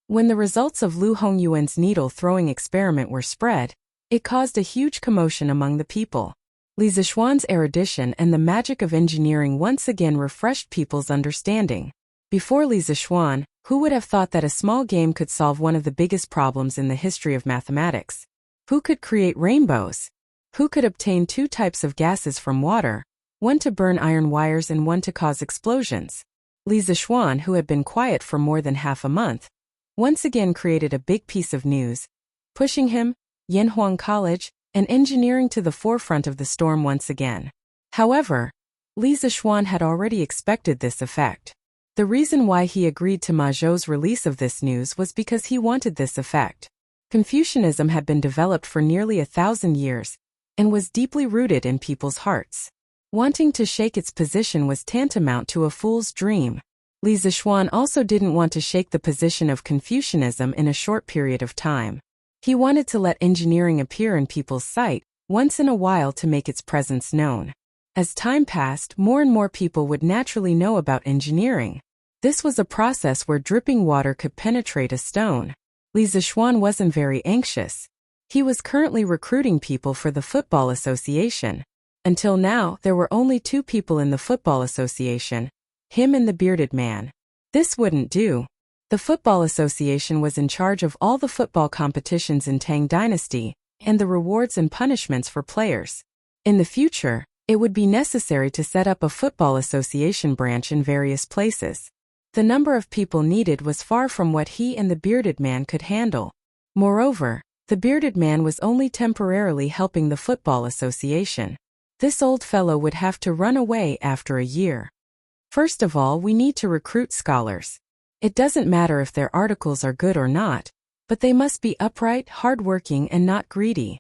When the results of Lu Hongyuan's needle-throwing experiment were spread, it caused a huge commotion among the people. Li Zixuan's erudition and the magic of engineering once again refreshed people's understanding. Before Li Zixuan, who would have thought that a small game could solve one of the biggest problems in the history of mathematics? Who could create rainbows? Who could obtain 2 types of gases from water, one to burn iron wires and one to cause explosions? Li Zixuan, who had been quiet for more than half a month, once again created a big piece of news, pushing him, Yanhuang College, and engineering to the forefront of the storm once again. However, Li Zixuan had already expected this effect. The reason why he agreed to Ma Zhou's release of this news was because he wanted this effect. Confucianism had been developed for nearly 1,000 years and was deeply rooted in people's hearts. Wanting to shake its position was tantamount to a fool's dream. Li Zixuan also didn't want to shake the position of Confucianism in a short period of time. He wanted to let engineering appear in people's sight once in a while to make its presence known. As time passed, more and more people would naturally know about engineering. This was a process where dripping water could penetrate a stone. Li Zixuan wasn't very anxious. He was currently recruiting people for the Football Association. Until now, there were only 2 people in the Football Association, him and the bearded man. This wouldn't do. The Football Association was in charge of all the football competitions in Tang Dynasty, and the rewards and punishments for players. In the future, it would be necessary to set up a Football Association branch in various places. The number of people needed was far from what he and the bearded man could handle. Moreover, the bearded man was only temporarily helping the Football Association. This old fellow would have to run away after a year. First of all, we need to recruit scholars. It doesn't matter if their articles are good or not, but they must be upright, hardworking, and not greedy.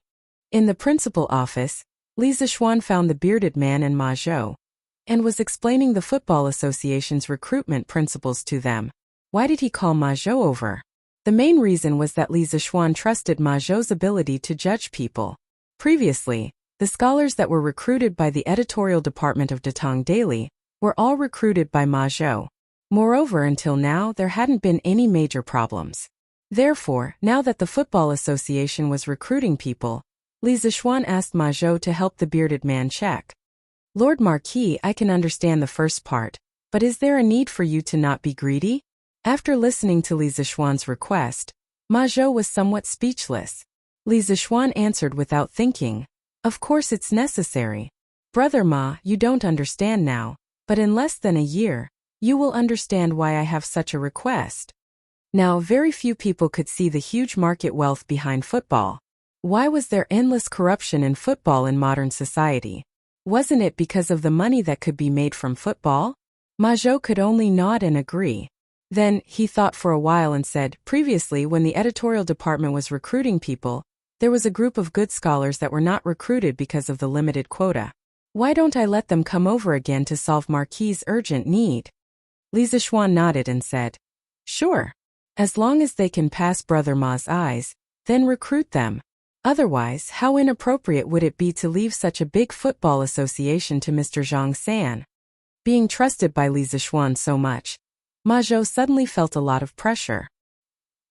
In the principal office, Li Zixuan found the bearded man and Ma Zhou, and was explaining the Football Association's recruitment principles to them. Why did he call Ma Zhou over? The main reason was that Li Zixuan trusted Ma Zhou's ability to judge people. Previously, the scholars that were recruited by the editorial department of Datong Daily were all recruited by Ma Zhou. Moreover, until now, there hadn't been any major problems. Therefore, now that the Football Association was recruiting people, Li Zixuan asked Ma Zhou to help the bearded man check. Lord Marquis, I can understand the first part, but is there a need for you to not be greedy? After listening to Li Zixuan's request, Ma Zhou was somewhat speechless. Li Zixuan answered without thinking, of course it's necessary. Brother Ma, you don't understand now, but in less than a year, you will understand why I have such a request. Now, very few people could see the huge market wealth behind football. Why was there endless corruption in football in modern society? Wasn't it because of the money that could be made from football? Ma Zhou could only nod and agree. Then, he thought for a while and said, previously when the editorial department was recruiting people, there was a group of good scholars that were not recruited because of the limited quota. Why don't I let them come over again to solve Marquis' urgent need? Li Zixuan nodded and said, sure. As long as they can pass Brother Ma's eyes, then recruit them. Otherwise, how inappropriate would it be to leave such a big football association to Mr. Zhang San? Being trusted by Li Zixuan so much, Ma Zhou suddenly felt a lot of pressure.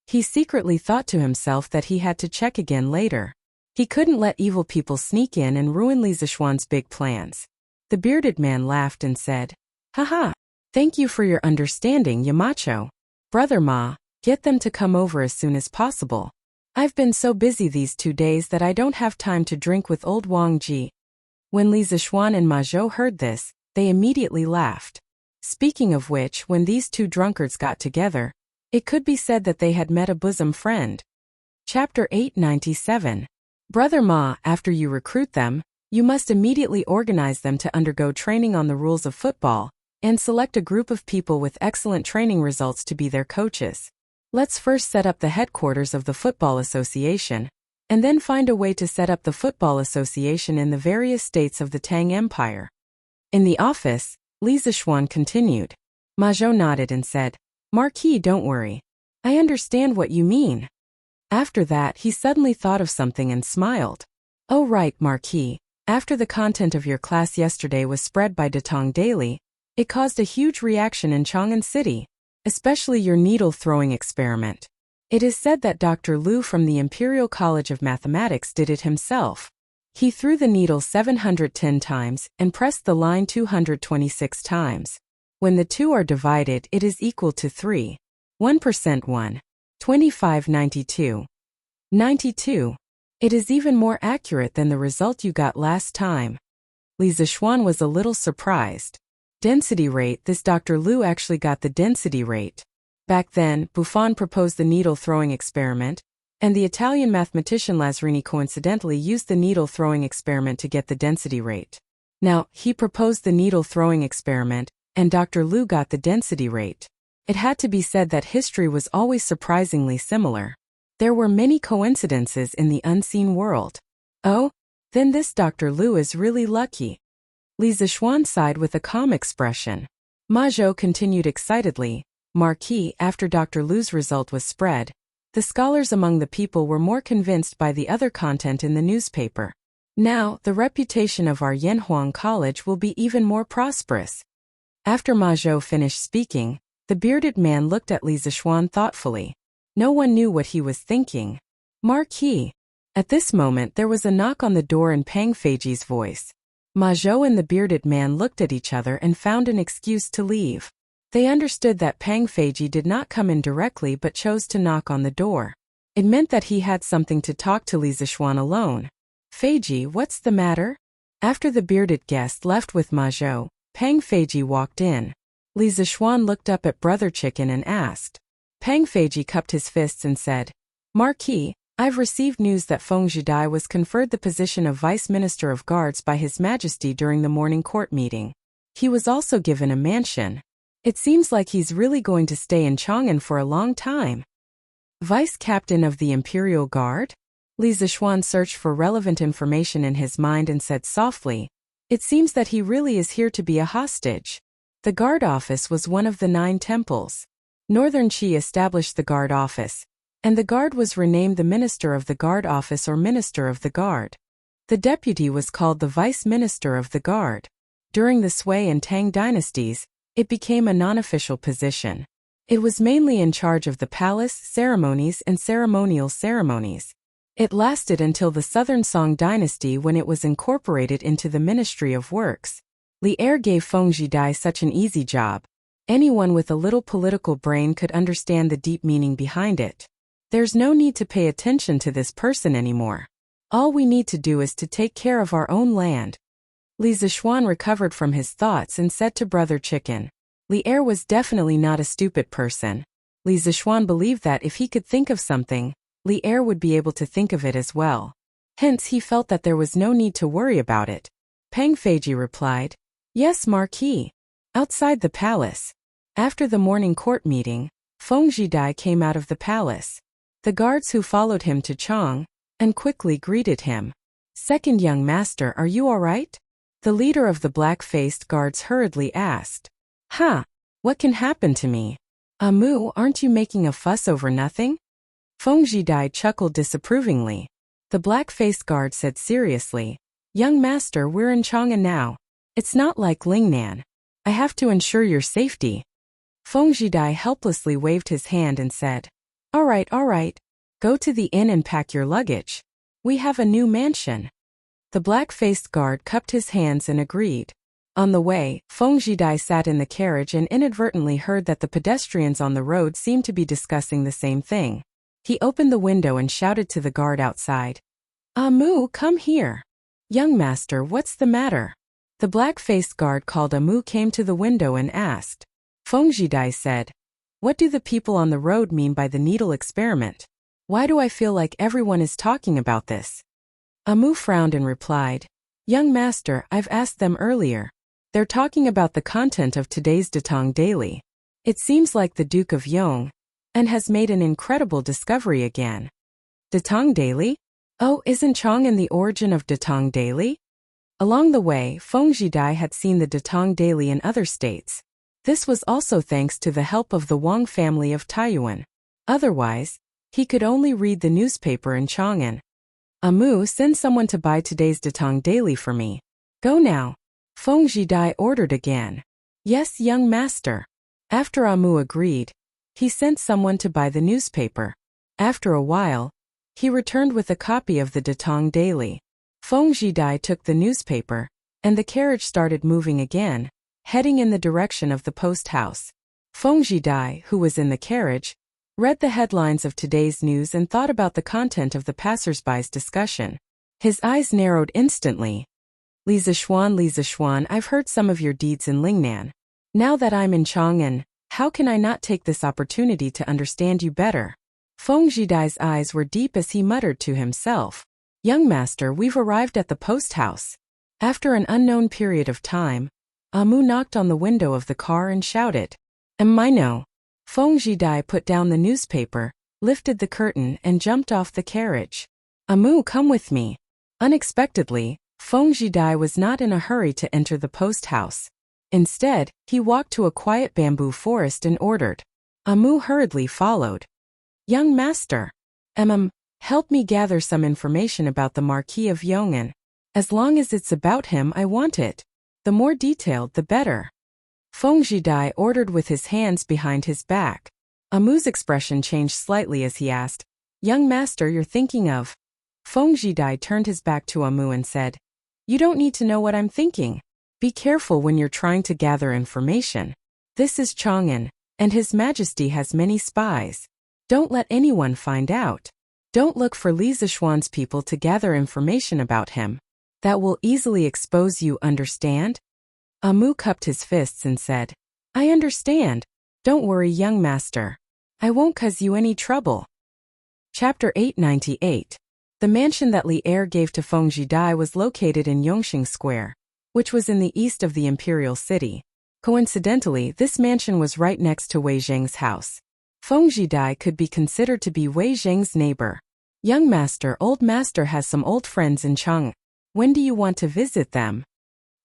He secretly thought to himself that he had to check again later. He couldn't let evil people sneak in and ruin Li Zixuan's big plans. The bearded man laughed and said, haha, thank you for your understanding, Yamacho. Brother Ma, get them to come over as soon as possible. I've been so busy these 2 days that I don't have time to drink with old Wang Ji. When Li Zixuan and Ma Zhou heard this, they immediately laughed. Speaking of which, when these two drunkards got together, it could be said that they had met a bosom friend. Chapter 897. Brother Ma, after you recruit them, you must immediately organize them to undergo training on the rules of football, and select a group of people with excellent training results to be their coaches. Let's first set up the headquarters of the Football Association, and then find a way to set up the Football Association in the various states of the Tang Empire. In the office, Li Zixuan continued. Ma Zhou nodded and said, Marquis, don't worry. I understand what you mean. After that, he suddenly thought of something and smiled. Oh right, Marquis, after the content of your class yesterday was spread by Datong Daily, it caused a huge reaction in Chang'an City, especially your needle-throwing experiment. It is said that Dr. Liu from the Imperial College of Mathematics did it himself. He threw the needle 710 times and pressed the line 226 times. When the two are divided, it is equal to 3. 1% 1. 25 92. 92. It is even more accurate than the result you got last time. Li Zixuan was a little surprised. Density rate, this Dr. Liu actually got the density rate. Back then, Buffon proposed the needle-throwing experiment, and the Italian mathematician Lazzarini coincidentally used the needle-throwing experiment to get the density rate. Now, he proposed the needle-throwing experiment, and Dr. Liu got the density rate. It had to be said that history was always surprisingly similar. There were many coincidences in the unseen world. Oh, then this Dr. Liu is really lucky. Li Zixuan sighed with a calm expression. Ma Zhou continued excitedly, Marquis, after Dr. Liu's result was spread, the scholars among the people were more convinced by the other content in the newspaper. Now, the reputation of our Yanhuang College will be even more prosperous. After Ma Zhou finished speaking, the bearded man looked at Li Zixuan thoughtfully. No one knew what he was thinking. Marquis. At this moment there was a knock on the door in Pang Feiji's voice. Ma Zhou and the bearded man looked at each other and found an excuse to leave. They understood that Pang Feiji did not come in directly but chose to knock on the door. It meant that he had something to talk to Li Zixuan alone. Feiji, what's the matter? After the bearded guest left with Ma Zhou, Pang Feiji walked in. Li Zixuan looked up at Brother Chicken and asked. Pang Feiji cupped his fists and said, Marquis, I've received news that Feng Zhidai was conferred the position of Vice Minister of Guards by His Majesty during the morning court meeting. He was also given a mansion. It seems like he's really going to stay in Chang'an for a long time. Vice Captain of the Imperial Guard? Li Zixuan searched for relevant information in his mind and said softly, It seems that he really is here to be a hostage. The guard office was one of the 9 temples. Northern Qi established the guard office, and the guard was renamed the Minister of the Guard Office or Minister of the Guard. The deputy was called the Vice Minister of the Guard. During the Sui and Tang dynasties, it became a non-official position. It was mainly in charge of the palace ceremonies and ceremonial ceremonies. It lasted until the Southern Song dynasty when it was incorporated into the Ministry of Works. Li Er gave Feng Jidai such an easy job. Anyone with a little political brain could understand the deep meaning behind it. There's no need to pay attention to this person anymore. All we need to do is to take care of our own land. Li Zishuan recovered from his thoughts and said to Brother Chicken, Li Er was definitely not a stupid person. Li Zishuan believed that if he could think of something, Li Er would be able to think of it as well. Hence he felt that there was no need to worry about it. Peng Feiji replied, Yes, Marquis. Outside the palace. After the morning court meeting, Feng Jidai came out of the palace. The guards who followed him to Chong and quickly greeted him. Second young master, are you all right? The leader of the black-faced guards hurriedly asked. What can happen to me? Amu, aren't you making a fuss over nothing? Feng Jidai chuckled disapprovingly. The black-faced guard said seriously, Young master, we're in Chang'an now. It's not like Lingnan. I have to ensure your safety. Feng Jidai helplessly waved his hand and said, All right. Go to the inn and pack your luggage. We have a new mansion. The black-faced guard cupped his hands and agreed. On the way, Feng Jidai sat in the carriage and inadvertently heard that the pedestrians on the road seemed to be discussing the same thing. He opened the window and shouted to the guard outside. Amu, come here. Young master, what's the matter? The black-faced guard called Amu came to the window and asked. Feng Jidai said, What do the people on the road mean by the needle experiment? Why do I feel like everyone is talking about this? Amu frowned and replied, Young master, I've asked them earlier. They're talking about the content of today's Datong Daily. It seems like the Duke of Yong and has made an incredible discovery again. Datong Daily? Oh, isn't Chang'an the origin of Datong Daily? Along the way, Feng Jidai had seen the Datong Daily in other states. This was also thanks to the help of the Wang family of Taiyuan. Otherwise, he could only read the newspaper in Chang'an. Amu, send someone to buy today's Datong Daily for me. Go now. Feng Jidai ordered again. Yes, young master. After Amu agreed, he sent someone to buy the newspaper. After a while, he returned with a copy of the Datong Daily. Feng Jidai took the newspaper, and the carriage started moving again, heading in the direction of the post house. Feng Jidai, who was in the carriage, read the headlines of today's news and thought about the content of the passers-by's discussion. His eyes narrowed instantly. Li Zishuan, I've heard some of your deeds in Lingnan. Now that I'm in Chang'an, how can I not take this opportunity to understand you better? Feng Jidai's eyes were deep as he muttered to himself. Young master, we've arrived at the post house. After an unknown period of time, Amu knocked on the window of the car and shouted, Amino. Feng Jidai put down the newspaper, lifted the curtain and jumped off the carriage. Amu, come with me. Unexpectedly, Feng Jidai was not in a hurry to enter the post house. Instead, he walked to a quiet bamboo forest and ordered. Amu hurriedly followed. Young master. Help me gather some information about the Marquis of Yong'an. As long as it's about him, I want it. The more detailed, the better. Feng Jidai ordered with his hands behind his back. Amu's expression changed slightly as he asked, Young master, you're thinking of? Feng Jidai turned his back to Amu and said, You don't need to know what I'm thinking. Be careful when you're trying to gather information. This is Chang'an, and His Majesty has many spies. Don't let anyone find out. Don't look for Li Zishuan's people to gather information about him. That will easily expose you, understand? Amu cupped his fists and said, I understand. Don't worry, young master. I won't cause you any trouble. Chapter 898. The mansion that Li Er gave to Feng Jidai was located in Yongxing Square, which was in the east of the imperial city. Coincidentally, this mansion was right next to Wei Zheng's house. Feng Jidai could be considered to be Wei Zheng's neighbor. Young master, old master has some old friends in Chang'an. When do you want to visit them?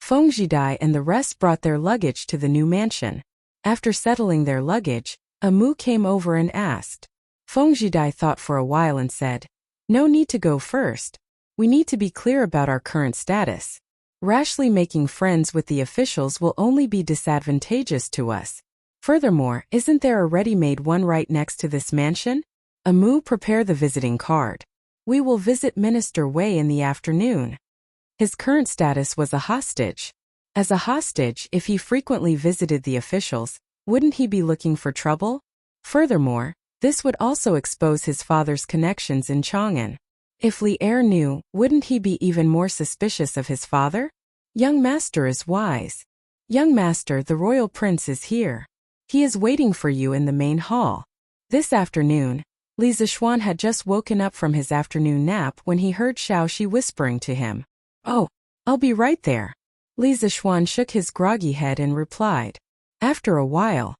Feng Jidai and the rest brought their luggage to the new mansion. After settling their luggage, Amu came over and asked, Feng Jidai thought for a while and said, "No need to go first. We need to be clear about our current status. Rashly making friends with the officials will only be disadvantageous to us. Furthermore, isn't there a ready-made one right next to this mansion? Amu, prepare the visiting card. We will visit Minister Wei in the afternoon." His current status was a hostage. As a hostage, if he frequently visited the officials, wouldn't he be looking for trouble? Furthermore, this would also expose his father's connections in Chang'an. If Li Er knew, wouldn't he be even more suspicious of his father? Young master is wise. Young master, the royal prince is here. He is waiting for you in the main hall. This afternoon, Li Zishuan had just woken up from his afternoon nap when he heard Xiao Shi whispering to him. "Oh, I'll be right there." Li Zishuan shook his groggy head and replied. After a while,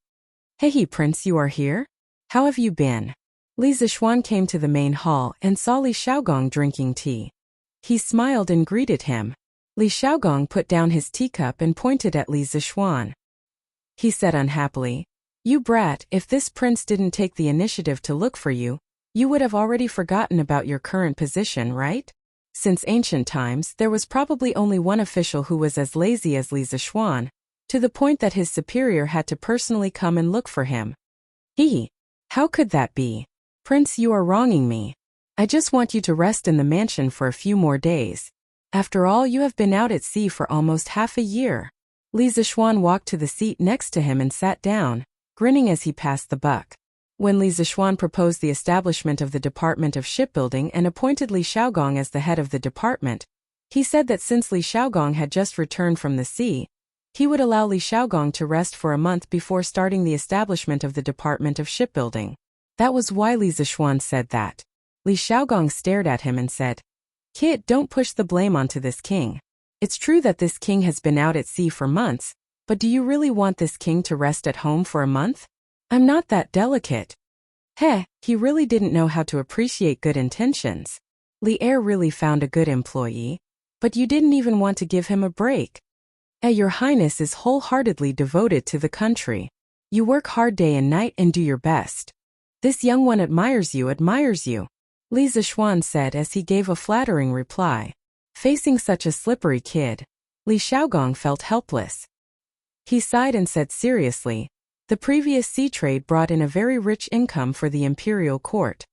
"Hey, Prince, you are here? How have you been?" Li Zishuan came to the main hall and saw Li Xiaogong drinking tea. He smiled and greeted him. Li Xiaogong put down his teacup and pointed at Li Zishuan. He said unhappily, "You brat, if this prince didn't take the initiative to look for you, you would have already forgotten about your current position, right? Since ancient times, there was probably only one official who was as lazy as Li Zishuan, to the point that his superior had to personally come and look for him. How could that be? Prince, you are wronging me. I just want you to rest in the mansion for a few more days. After all, you have been out at sea for almost half a year." Li Zishuan walked to the seat next to him and sat down, grinning as he passed the buck. When Li Zishuan proposed the establishment of the Department of Shipbuilding and appointed Li Xiaogong as the head of the department, he said that since Li Xiaogong had just returned from the sea, he would allow Li Xiaogong to rest for a month before starting the establishment of the Department of Shipbuilding. That was why Li Zishuan said that. Li Xiaogong stared at him and said, "Kid, don't push the blame onto this king. It's true that this king has been out at sea for months, but do you really want this king to rest at home for a month? I'm not that delicate." He really didn't know how to appreciate good intentions. Li Er really found a good employee, but you didn't even want to give him a break. Your Highness is wholeheartedly devoted to the country. You work hard day and night and do your best. This young one admires you. Li Zishuan said as he gave a flattering reply. Facing such a slippery kid, Li Xiaogong felt helpless. He sighed and said seriously, "The previous sea trade brought in a very rich income for the imperial court.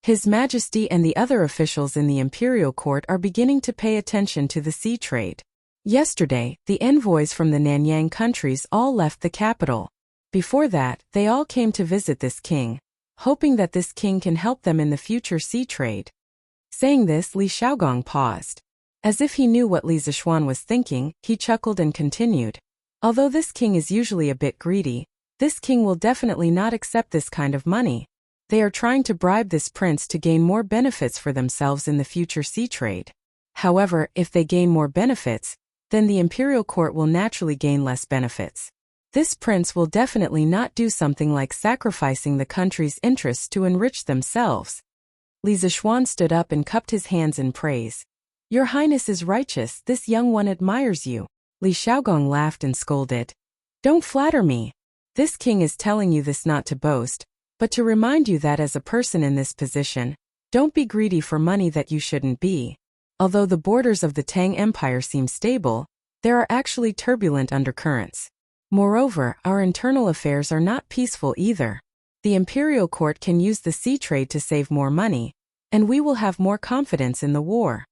His Majesty and the other officials in the imperial court are beginning to pay attention to the sea trade. Yesterday, the envoys from the Nanyang countries all left the capital. Before that, they all came to visit this king, hoping that this king can help them in the future sea trade." Saying this, Li Xiaogong paused. As if he knew what Li Zishuan was thinking, he chuckled and continued. "Although this king is usually a bit greedy, this king will definitely not accept this kind of money. They are trying to bribe this prince to gain more benefits for themselves in the future sea trade. However, if they gain more benefits, then the imperial court will naturally gain less benefits. This prince will definitely not do something like sacrificing the country's interests to enrich themselves." Li Zishuan stood up and cupped his hands in praise. "Your Highness is righteous, this young one admires you." Li Xiaogong laughed and scolded. "Don't flatter me. This king is telling you this not to boast, but to remind you that as a person in this position, don't be greedy for money that you shouldn't be. Although the borders of the Tang Empire seem stable, there are actually turbulent undercurrents. Moreover, our internal affairs are not peaceful either. The imperial court can use the sea trade to save more money, and we will have more confidence in the war."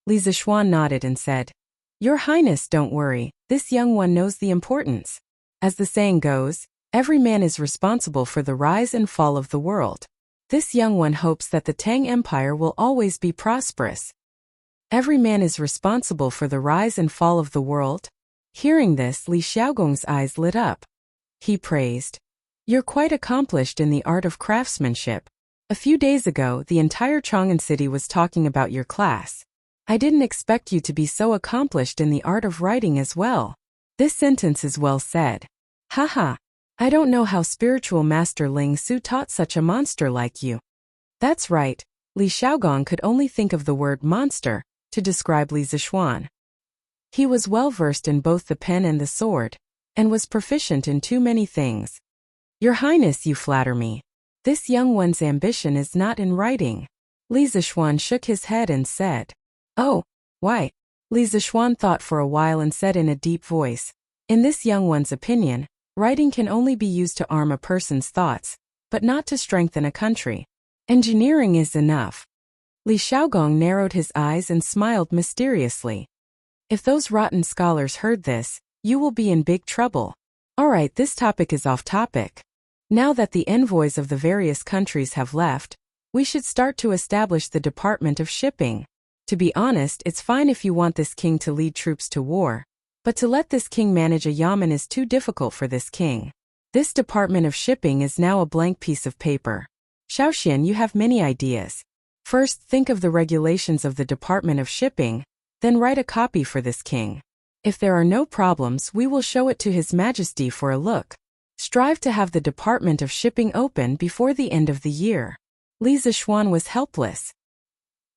Li Zishuan nodded and said, "Your Highness, don't worry, this young one knows the importance. As the saying goes, every man is responsible for the rise and fall of the world. This young one hopes that the Tang Empire will always be prosperous." Every man is responsible for the rise and fall of the world? Hearing this, Li Xiaogong's eyes lit up. He praised, "You're quite accomplished in the art of craftsmanship. A few days ago, the entire Chang'an city was talking about your class. I didn't expect you to be so accomplished in the art of writing as well. This sentence is well said. Haha. I don't know how spiritual master Ling Su taught such a monster like you." That's right, Li Xiaogong could only think of the word monster to describe Li Zishuan. He was well versed in both the pen and the sword, and was proficient in too many things. "Your Highness, you flatter me. This young one's ambition is not in writing. Li Zishuan shook his head and said, "Oh, why?" Li Zishuan thought for a while and said in a deep voice, "In this young one's opinion, writing can only be used to arm a person's thoughts, but not to strengthen a country. Engineering is enough." Li Xiaogong narrowed his eyes and smiled mysteriously. "If those rotten scholars heard this, you will be in big trouble." Alright, this topic is off topic. Now that the envoys of the various countries have left, we should start to establish the Department of Shipping. To be honest, it's fine if you want this king to lead troops to war, but to let this king manage a yamen is too difficult for this king. This Department of Shipping is now a blank piece of paper. Xiaoxian, you have many ideas. First, think of the regulations of the Department of Shipping, then write a copy for this king. If there are no problems, we will show it to His Majesty for a look. Strive to have the Department of Shipping open before the end of the year. Li Zishuan was helpless.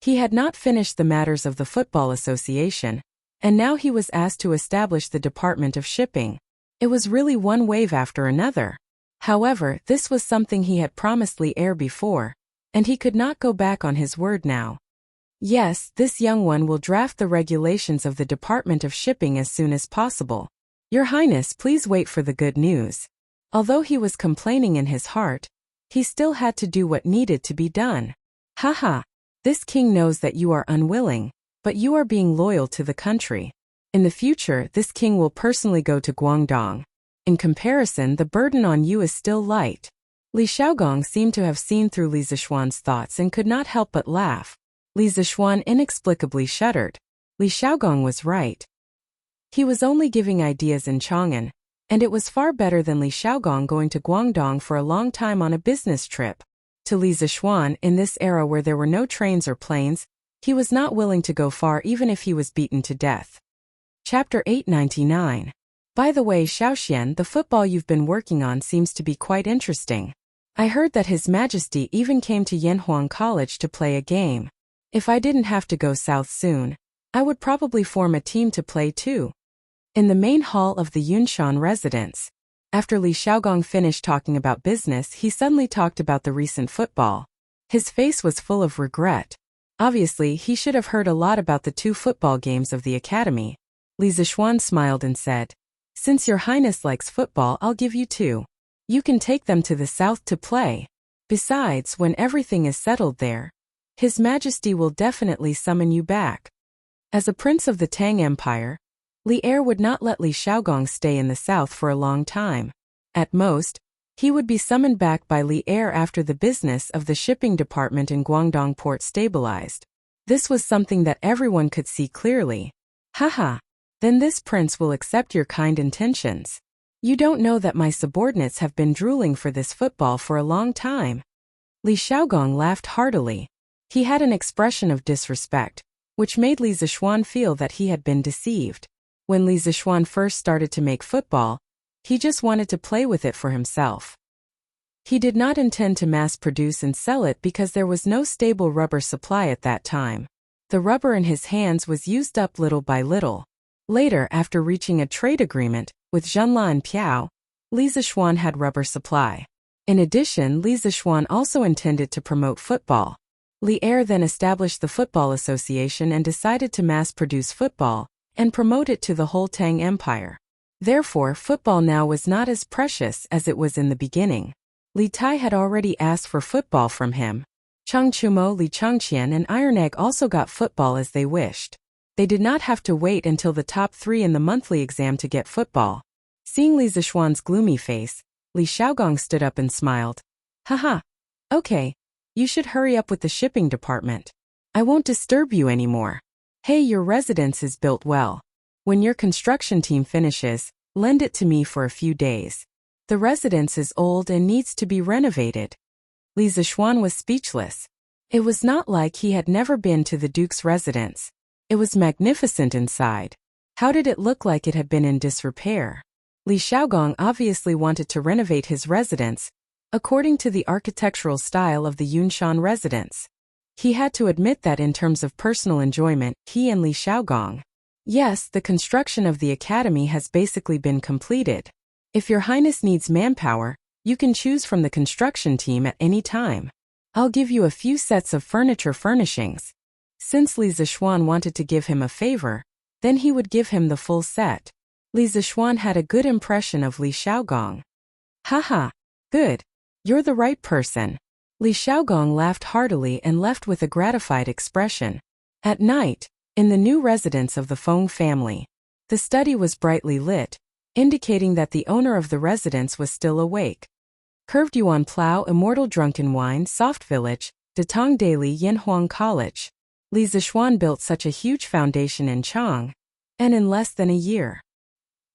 He had not finished the matters of the Football Association, and now he was asked to establish the Department of Shipping. It was really one wave after another. However, this was something he had promised Li Er before, and he could not go back on his word now. Yes, this young one will draft the regulations of the Department of Shipping as soon as possible. Your Highness, please wait for the good news. Although he was complaining in his heart, he still had to do what needed to be done. Haha, this king knows that you are unwilling, but you are being loyal to the country. In the future, this king will personally go to Guangdong. In comparison, the burden on you is still light. Li Xiaogong seemed to have seen through Li Zishuan's thoughts and could not help but laugh. Li Zishuan inexplicably shuddered. Li Xiaogong was right. He was only giving ideas in Chang'an, and it was far better than Li Xiaogong going to Guangdong for a long time on a business trip. To Li Zishuan, in this era where there were no trains or planes, he was not willing to go far even if he was beaten to death. Chapter 899. By the way, Xiaoxian, the football you've been working on seems to be quite interesting. I heard that His Majesty even came to Yanhuang College to play a game. If I didn't have to go south soon, I would probably form a team to play too. In the main hall of the Yunshan residence, after Li Xiaogong finished talking about business, he suddenly talked about the recent football. His face was full of regret. Obviously, he should have heard a lot about the 2 football games of the academy. Li Zishuan smiled and said, "Since your highness likes football, I'll give you 2. You can take them to the south to play. Besides, when everything is settled there, His Majesty will definitely summon you back." As a prince of the Tang Empire, Li Er would not let Li Xiaogong stay in the south for a long time. At most, he would be summoned back by Li Er after the business of the shipping department in Guangdong port stabilized. This was something that everyone could see clearly. Haha, then this prince will accept your kind intentions. You don't know that my subordinates have been drooling for this football for a long time. Li Xiaogong laughed heartily. He had an expression of disrespect, which made Li Zishuan feel that he had been deceived. When Li Zishuan first started to make football, he just wanted to play with it for himself. He did not intend to mass produce and sell it because there was no stable rubber supply at that time. The rubber in his hands was used up little by little. Later, after reaching a trade agreement with Zhenla and Piao, Li Zishuan had rubber supply. In addition, Li Zishuan also intended to promote football. Li Er then established the Football Association and decided to mass-produce football and promote it to the whole Tang Empire. Therefore, football now was not as precious as it was in the beginning. Li Tai had already asked for football from him. Cheng Chumo, Li Chengqian, and Iron Egg also got football as they wished. They did not have to wait until the top 3 in the monthly exam to get football. Seeing Li Zishuan's gloomy face, Li Xiaogong stood up and smiled. Haha. Okay. You should hurry up with the shipping department. I won't disturb you anymore. Hey, your residence is built well. When your construction team finishes, lend it to me for a few days. The residence is old and needs to be renovated. Li Zishuan was speechless. It was not like he had never been to the Duke's residence. It was magnificent inside. How did it look like it had been in disrepair? Li Xiaogong obviously wanted to renovate his residence, according to the architectural style of the Yunshan residence. He had to admit that in terms of personal enjoyment, he and Li Xiaogong. Yes, the construction of the academy has basically been completed. If your highness needs manpower, You can choose from the construction team at any time. I'll give you a few sets of furniture furnishings. Since Li Zixuan wanted to give him a favor, then he would give him the full set. Li Zixuan had a good impression of Li Xiaogong. Haha, good. You're the right person. Li Xiaogong laughed heartily and left with a gratified expression. At night, in the new residence of the Feng family, the study was brightly lit, indicating that the owner of the residence was still awake. Curved Yuan Plow, Immortal Drunken Wine, Soft Village, Datong Daily, Yinhuang College. Li Zixuan built such a huge foundation in Chang, and in less than a year.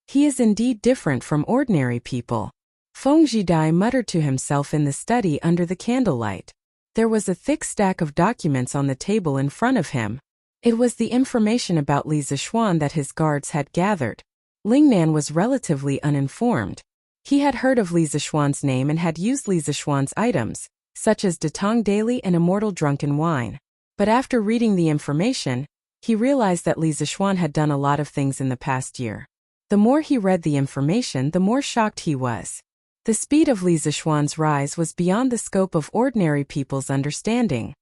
He is indeed different from ordinary people. Feng Zhidai muttered to himself in the study under the candlelight. There was a thick stack of documents on the table in front of him. It was the information about Li Zixuan that his guards had gathered. Lingnan was relatively uninformed. He had heard of Li Zixuan's name and had used Li Zixuan's items, such as Datong Daily and Immortal Drunken Wine. But after reading the information, he realized that Li Zixuan had done a lot of things in the past year. The more he read the information, the more shocked he was. The speed of Li Zixuan's rise was beyond the scope of ordinary people's understanding.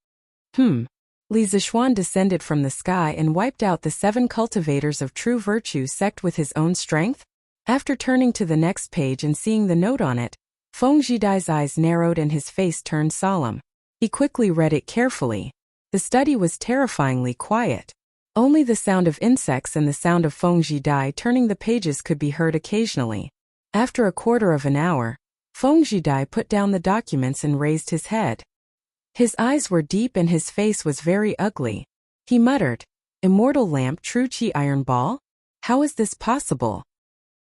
Li Zixuan descended from the sky and wiped out the 7 cultivators of true virtue sect with his own strength? After turning to the next page and seeing the note on it, Feng Zhidai's eyes narrowed and his face turned solemn. He quickly read it carefully. The study was terrifyingly quiet. Only the sound of insects and the sound of Feng Zhidai turning the pages could be heard occasionally. After a quarter of an hour, Feng Zhidai put down the documents and raised his head. His eyes were deep and his face was very ugly. He muttered, "Immortal lamp, true qi iron ball? How is this possible?"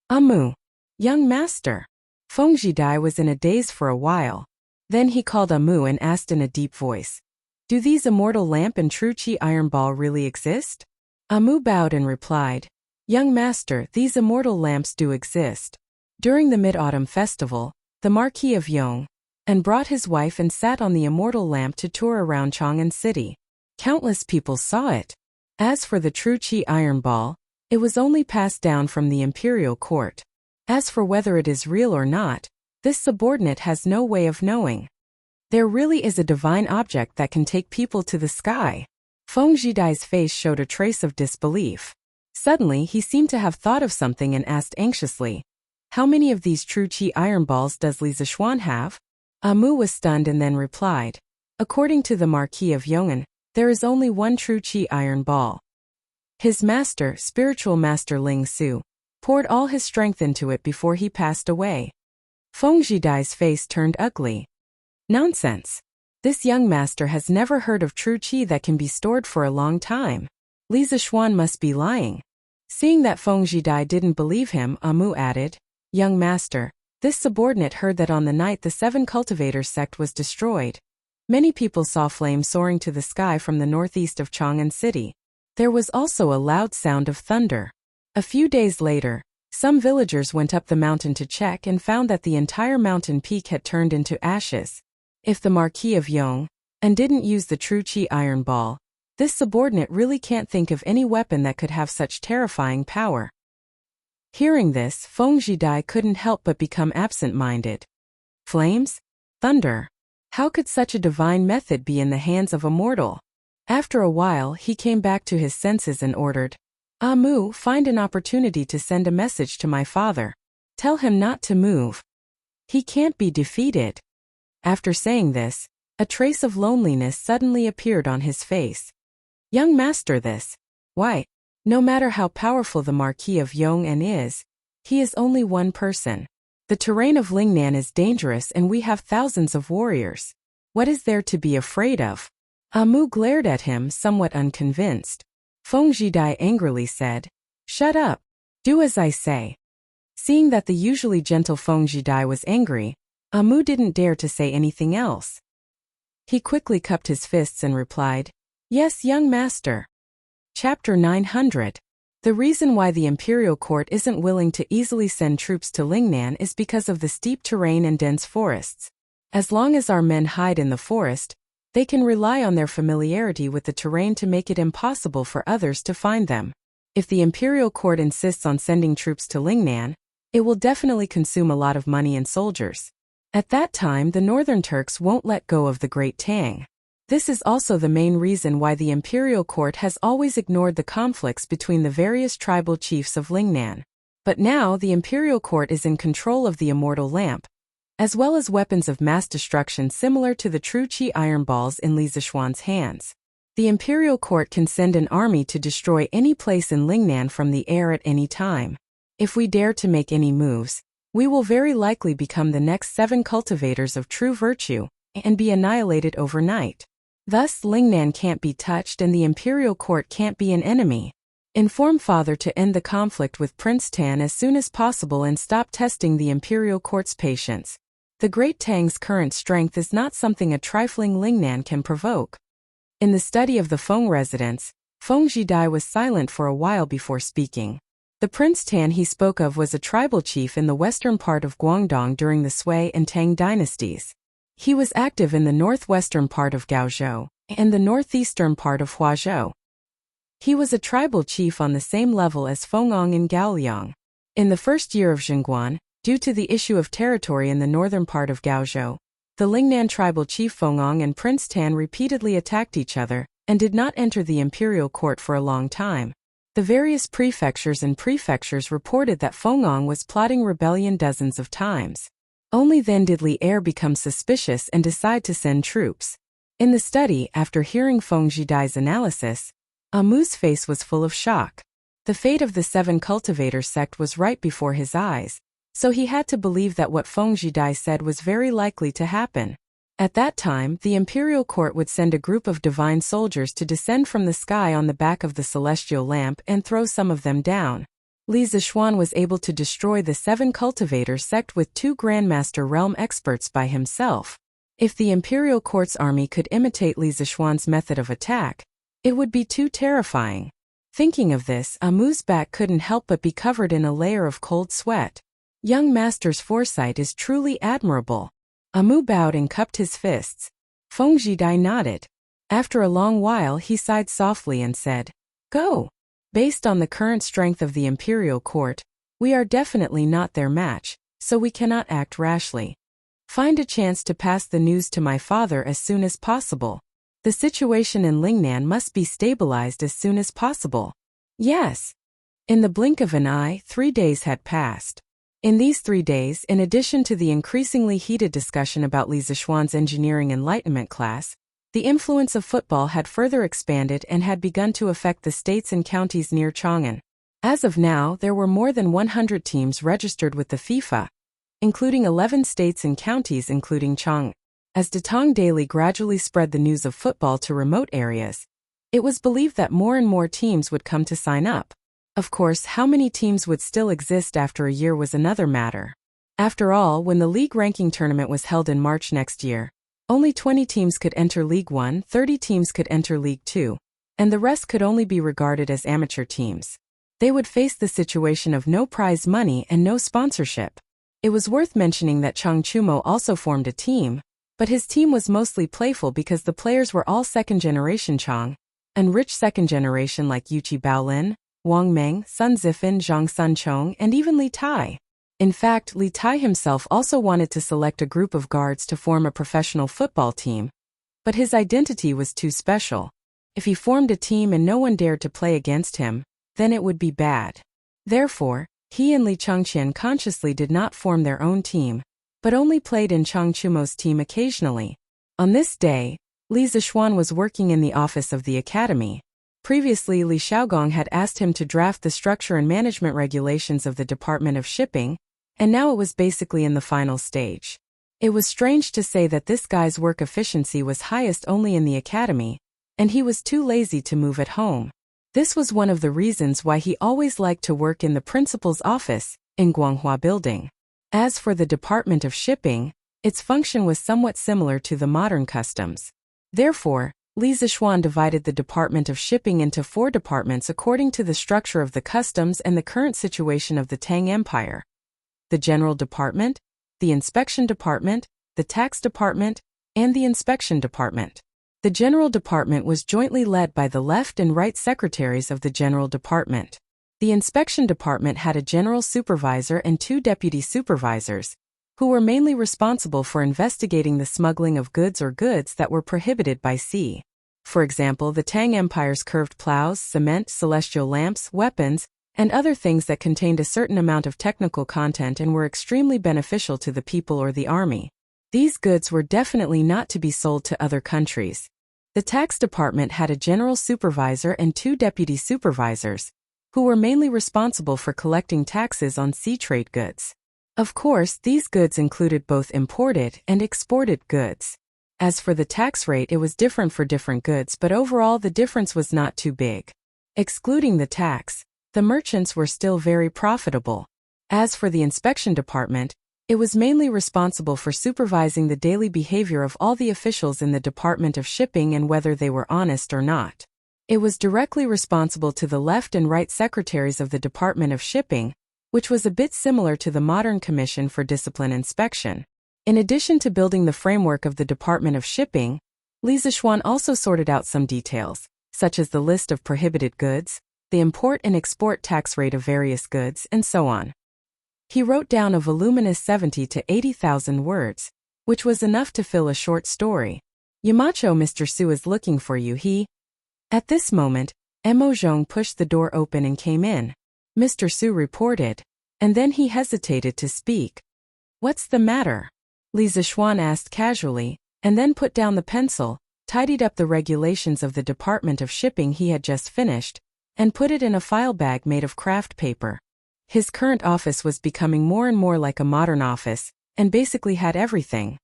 "Amu, young master." Feng Zhidai was in a daze for a while. Then he called Amu and asked in a deep voice, "Do these immortal lamp and true qi iron ball really exist?" Amu bowed and replied, "Young master, these immortal lamps do exist." During the Mid-Autumn Festival, the Marquis of Yong and brought his wife and sat on the immortal lamp to tour around Chang'an City. Countless people saw it. As for the true qi iron ball, it was only passed down from the imperial court. As for whether it is real or not, this subordinate has no way of knowing. There really is a divine object that can take people to the sky. Feng Zhidai's face showed a trace of disbelief. Suddenly he seemed to have thought of something and asked anxiously, "How many of these true qi iron balls does Li Zixuan have?" Amu was stunned and then replied, "According to the Marquis of Yong'an, there is only one true qi iron ball. His master, spiritual master Ling Su, poured all his strength into it before he passed away." Feng Zhidai's face turned ugly. Nonsense. This young master has never heard of true qi that can be stored for a long time. Li Zixuan must be lying. Seeing that Feng Zhidai didn't believe him, Amu added, "Young master, this subordinate heard that on the night the 7 cultivators sect was destroyed, many people saw flames soaring to the sky from the northeast of Chang'an City. There was also a loud sound of thunder. A few days later, some villagers went up the mountain to check and found that the entire mountain peak had turned into ashes. If the Marquis of Yong and didn't use the true qi iron ball, this subordinate really can't think of any weapon that could have such terrifying power." Hearing this, Feng Zhidai couldn't help but become absent-minded. Flames? Thunder? How could such a divine method be in the hands of a mortal? After a while, he came back to his senses and ordered, "Amu, find an opportunity to send a message to my father. Tell him not to move. He can't be defeated." After saying this, a trace of loneliness suddenly appeared on his face. "Young master, this. Why? No matter how powerful the Marquis of Yong'an is, he is only one person. The terrain of Lingnan is dangerous and we have thousands of warriors. What is there to be afraid of?" Amu glared at him, somewhat unconvinced. Feng Zhidai angrily said, "Shut up. Do as I say." Seeing that the usually gentle Feng Zhidai was angry, Amu didn't dare to say anything else. He quickly cupped his fists and replied, "Yes, young master." Chapter 900. The reason why the imperial court isn't willing to easily send troops to Lingnan is because of the steep terrain and dense forests. As long as our men hide in the forest, they can rely on their familiarity with the terrain to make it impossible for others to find them. If the imperial court insists on sending troops to Lingnan, it will definitely consume a lot of money and soldiers. At that time, the northern Turks won't let go of the Great Tang. This is also the main reason why the imperial court has always ignored the conflicts between the various tribal chiefs of Lingnan. But now the imperial court is in control of the immortal lamp, as well as weapons of mass destruction similar to the true Qi iron balls in Li Zishuan's hands. The imperial court can send an army to destroy any place in Lingnan from the air at any time. If we dare to make any moves, we will very likely become the next 7 cultivators of true virtue and be annihilated overnight. Thus, Lingnan can't be touched and the imperial court can't be an enemy. Inform father to end the conflict with Prince Tan as soon as possible and stop testing the imperial court's patience. The Great Tang's current strength is not something a trifling Lingnan can provoke. In the study of the Feng residence, Feng Jidai was silent for a while before speaking. The Prince Tan he spoke of was a tribal chief in the western part of Guangdong during the Sui and Tang dynasties. He was active in the northwestern part of Gaozhou and the northeastern part of Huazhou. He was a tribal chief on the same level as Fengong and Gaoliang. In the first year of Xingguan, due to the issue of territory in the northern part of Gaozhou, the Lingnan tribal chief Fengong and Prince Tan repeatedly attacked each other and did not enter the imperial court for a long time. The various prefectures and prefectures reported that Fengong was plotting rebellion dozens of times. Only then did Li Er become suspicious and decide to send troops. In the study, after hearing Feng Jidai's analysis, Amu's face was full of shock. The fate of the 7 cultivator sect was right before his eyes, so he had to believe that what Feng Jidai said was very likely to happen. At that time, the imperial court would send a group of divine soldiers to descend from the sky on the back of the celestial lamp and throw some of them down. Li Zishuan was able to destroy the 7 cultivator sect with 2 Grandmaster realm experts by himself. If the imperial court's army could imitate Li Zishuan's method of attack, it would be too terrifying. Thinking of this, Amu's back couldn't help but be covered in a layer of cold sweat. Young master's foresight is truly admirable. Amu bowed and cupped his fists. Feng Jidai nodded. After a long while he sighed softly and said, "Go." Based on the current strength of the imperial court, we are definitely not their match, so we cannot act rashly. Find a chance to pass the news to my father as soon as possible. The situation in Lingnan must be stabilized as soon as possible. Yes. In the blink of an eye, 3 days had passed. In these 3 days, in addition to the increasingly heated discussion about Li Zishuan's engineering enlightenment class, the influence of football had further expanded and had begun to affect the states and counties near Chang'an. As of now, there were more than 100 teams registered with the FIFA, including 11 states and counties including Chang'an. As Datong Daily gradually spread the news of football to remote areas, it was believed that more and more teams would come to sign up. Of course, how many teams would still exist after a year was another matter. After all, when the league ranking tournament was held in March next year, only 20 teams could enter League 1, 30 teams could enter League 2, and the rest could only be regarded as amateur teams. They would face the situation of no prize money and no sponsorship. It was worth mentioning that Chang Chumo also formed a team, but his team was mostly playful because the players were all second-generation Chang, and rich second generation like Yuqi Baolin, Wang Meng, Sun Zifan, Zhang Sunchong, and even Li Tai. In fact, Li Tai himself also wanted to select a group of guards to form a professional football team, but his identity was too special. If he formed a team and no one dared to play against him, then it would be bad. Therefore, he and Li Changqian consciously did not form their own team, but only played in Chang Chumo's team occasionally. On this day, Li Zishuan was working in the office of the academy. Previously, Li Xiaogong had asked him to draft the structure and management regulations of the Department of Shipping, and now it was basically in the final stage. It was strange to say that this guy's work efficiency was highest only in the academy, and he was too lazy to move at home. This was one of the reasons why he always liked to work in the principal's office, in Guanghua Building. As for the Department of Shipping, its function was somewhat similar to the modern customs. Therefore, Li Zishuan divided the Department of Shipping into 4 departments according to the structure of the customs and the current situation of the Tang Empire: the General Department, the Inspection Department, the Tax Department, and the Inspection Department. The General Department was jointly led by the left and right secretaries of the General Department. The Inspection Department had a general supervisor and 2 deputy supervisors, who were mainly responsible for investigating the smuggling of goods or goods that were prohibited by sea. For example, the Tang Empire's curved plows, cement, celestial lamps, weapons, and other things that contained a certain amount of technical content and were extremely beneficial to the people or the army. These goods were definitely not to be sold to other countries. The tax department had a general supervisor and 2 deputy supervisors, who were mainly responsible for collecting taxes on sea trade goods. Of course, these goods included both imported and exported goods. As for the tax rate, it was different for different goods, but overall the difference was not too big. Excluding the tax, the merchants were still very profitable. As for the inspection department, it was mainly responsible for supervising the daily behavior of all the officials in the Department of Shipping and whether they were honest or not. It was directly responsible to the left and right secretaries of the Department of Shipping, which was a bit similar to the modern Commission for Discipline Inspection. In addition to building the framework of the Department of Shipping, Li Zixuan also sorted out some details, such as the list of prohibited goods, the import and export tax rate of various goods, and so on. He wrote down a voluminous 70 to 80,000 words, which was enough to fill a short story. Yamacho, Mr. Su is looking for you, he. At this moment, Mo Zhong pushed the door open and came in. Mr. Su reported, and then he hesitated to speak. What's the matter? Li Zixuan asked casually, and then put down the pencil, tidied up the regulations of the Department of Shipping he had just finished, and put it in a file bag made of craft paper. His current office was becoming more and more like a modern office, and basically had everything.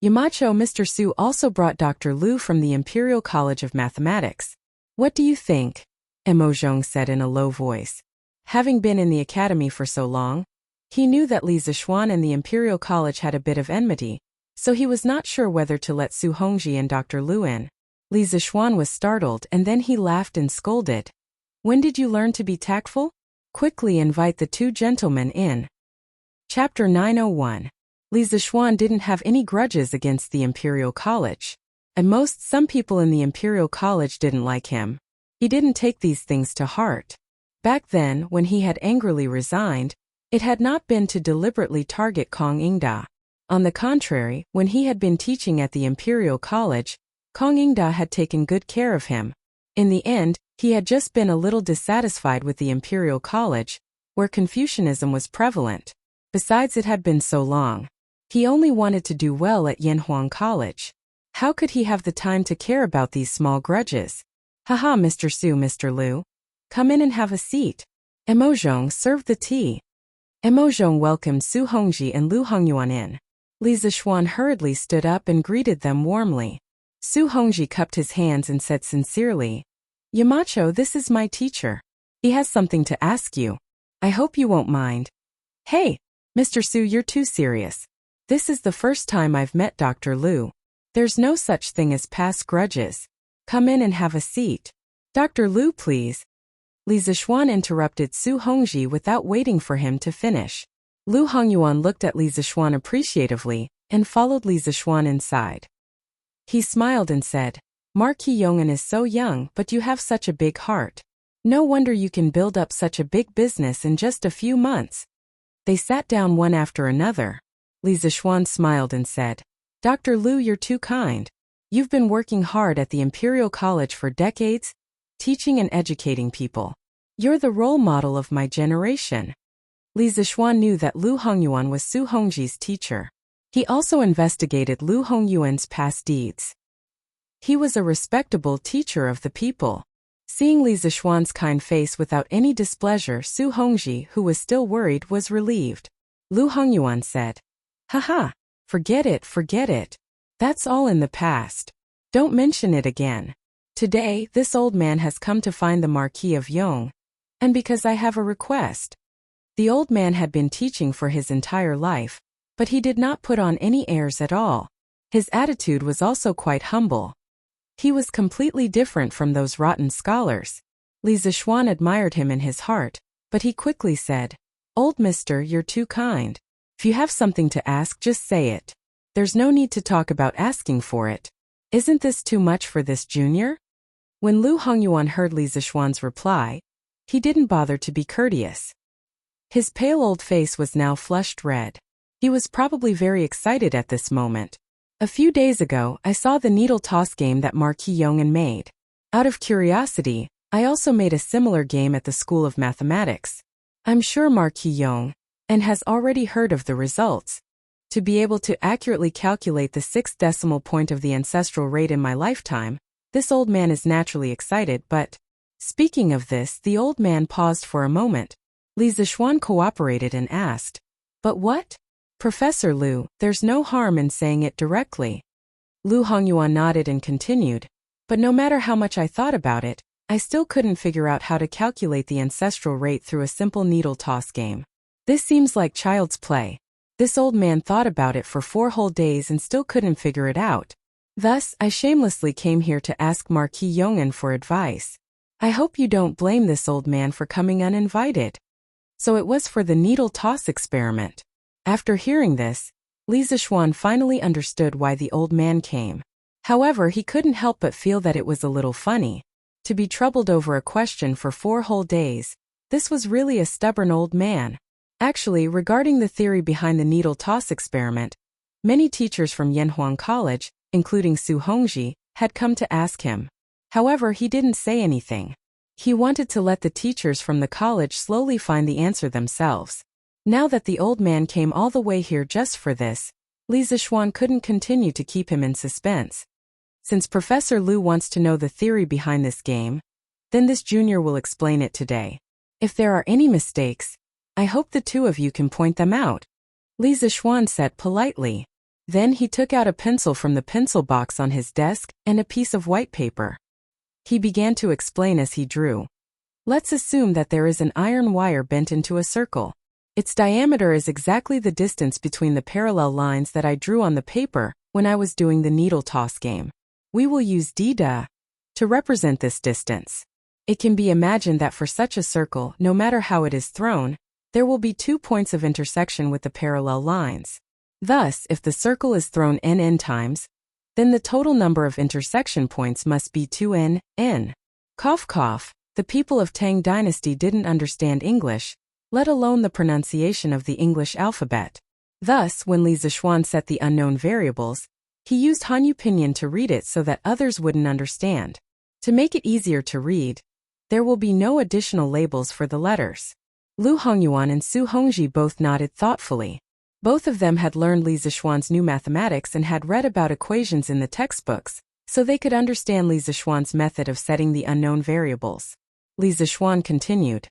Yamacho, Mr. Su also brought Dr. Liu from the Imperial College of Mathematics. What do you think? Mo Zhong said in a low voice. Having been in the academy for so long, he knew that Li Zixuan and the Imperial College had a bit of enmity, so he was not sure whether to let Su Hongji and Dr. Liu in. Li Zixuan was startled and then he laughed and scolded. When did you learn to be tactful? Quickly invite the 2 gentlemen in. Chapter 901. Li Zixuan didn't have any grudges against the Imperial College. At most, some people in the Imperial College didn't like him. He didn't take these things to heart. Back then, when he had angrily resigned, it had not been to deliberately target Kong Ingda. On the contrary, when he had been teaching at the Imperial College, Kong Ingda had taken good care of him. In the end, he had just been a little dissatisfied with the Imperial College, where Confucianism was prevalent. Besides, it had been so long. He only wanted to do well at Yanhuang College. How could he have the time to care about these small grudges? Haha, Mr. Su, Mr. Liu. Come in and have a seat. Mo Zhong served the tea. Mo Zhong welcomed Su Hongji and Lu Hongyuan in. Li Zixuan hurriedly stood up and greeted them warmly. Su Hongji cupped his hands and said sincerely, Yamacho, this is my teacher. He has something to ask you. I hope you won't mind. Hey, Mr. Su, you're too serious. This is the first time I've met Dr. Liu. There's no such thing as past grudges. Come in and have a seat. Dr. Liu, please. Li Zixuan interrupted Su Hongji without waiting for him to finish. Lu Hongyuan looked at Li Zixuan appreciatively and followed Li Zixuan inside. He smiled and said, Marquis Yong'an is so young, but you have such a big heart. No wonder you can build up such a big business in just a few months. They sat down one after another. Li Zixuan smiled and said, Dr. Liu, you're too kind. You've been working hard at the Imperial College for decades, teaching and educating people. You're the role model of my generation. Li Zixuan knew that Lu Hongyuan was Su Hongji's teacher. He also investigated Lu Hongyuan's past deeds. He was a respectable teacher of the people. Seeing Li Zixuan's kind face without any displeasure, Su Hongji, who was still worried, was relieved. Lu Hongyuan said, Haha, forget it. That's all in the past. Don't mention it again. Today, this old man has come to find the Marquis of Yong, and because I have a request. The old man had been teaching for his entire life, but he did not put on any airs at all. His attitude was also quite humble. He was completely different from those rotten scholars. Li Zixuan admired him in his heart, but he quickly said, Old mister, you're too kind. If you have something to ask, just say it. There's no need to talk about asking for it. Isn't this too much for this junior? When Lu Hongyuan heard Li Zixuan's reply, he didn't bother to be courteous. His pale old face was now flushed red. He was probably very excited at this moment. A few days ago, I saw the needle toss game that Marquis Yongan made. Out of curiosity, I also made a similar game at the School of Mathematics. I'm sure Marquis Yong and has already heard of the results. To be able to accurately calculate the 6th decimal point of the ancestral rate in my lifetime, this old man is naturally excited, but speaking of this, the old man paused for a moment. Li Zixuan cooperated and asked, "But what?" "Professor Liu, there's no harm in saying it directly." Lu Hongyuan nodded and continued, "But no matter how much I thought about it, I still couldn't figure out how to calculate the ancestral rate through a simple needle toss game. This seems like child's play." This old man thought about it for 4 whole days and still couldn't figure it out. Thus, I shamelessly came here to ask Marquis Yongan for advice. I hope you don't blame this old man for coming uninvited. So it was for the needle toss experiment. After hearing this, Li Zixuan finally understood why the old man came. However, he couldn't help but feel that it was a little funny. To be troubled over a question for 4 whole days, this was really a stubborn old man. Actually, regarding the theory behind the needle toss experiment, many teachers from Yanhuang College, including Su Hongji, had come to ask him. However, he didn't say anything. He wanted to let the teachers from the college slowly find the answer themselves. Now that the old man came all the way here just for this, Li Zixuan couldn't continue to keep him in suspense. Since Professor Liu wants to know the theory behind this game, then this junior will explain it today. If there are any mistakes, I hope the 2 of you can point them out, Li Zixuan said politely. Then he took out a pencil from the pencil box on his desk and a piece of white paper. He began to explain as he drew. Let's assume that there is an iron wire bent into a circle. Its diameter is exactly the distance between the parallel lines that I drew on the paper when I was doing the needle toss game. We will use d to represent this distance. It can be imagined that for such a circle, no matter how it is thrown, there will be 2 points of intersection with the parallel lines. Thus, if the circle is thrown n times, then the total number of intersection points must be 2n. Cough cough, the people of Tang Dynasty didn't understand English, let alone the pronunciation of the English alphabet. Thus, when Li Zixuan set the unknown variables, he used Hanyu Pinyin to read it so that others wouldn't understand. To make it easier to read, there will be no additional labels for the letters. Lu Hongyuan and Su Hongji both nodded thoughtfully. Both of them had learned Li Zixuan's new mathematics and had read about equations in the textbooks, so they could understand Li Zixuan's method of setting the unknown variables. Li Zixuan continued.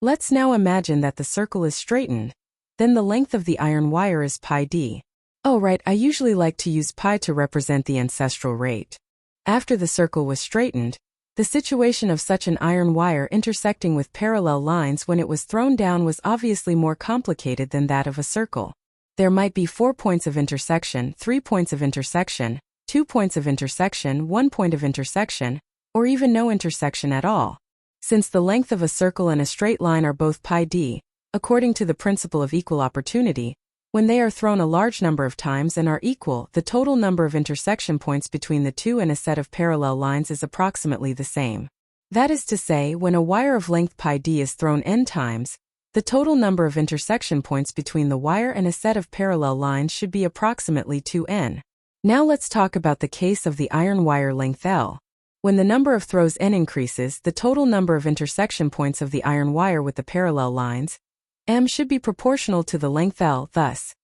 Let's now imagine that the circle is straightened. Then the length of the iron wire is pi d. Oh right, I usually like to use pi to represent the ancestral rate. After the circle was straightened, the situation of such an iron wire intersecting with parallel lines when it was thrown down was obviously more complicated than that of a circle. There might be 4 points of intersection, 3 points of intersection, 2 points of intersection, 1 point of intersection, or even no intersection at all. Since the length of a circle and a straight line are both pi d, according to the principle of equal opportunity, when they are thrown a large number of times and are equal, the total number of intersection points between the 2 and a set of parallel lines is approximately the same. That is to say, when a wire of length pi d is thrown n times, the total number of intersection points between the wire and a set of parallel lines should be approximately 2n. Now let's talk about the case of the iron wire length L. When the number of throws n increases, the total number of intersection points of the iron wire with the parallel lines, m, should be proportional to the length L, thus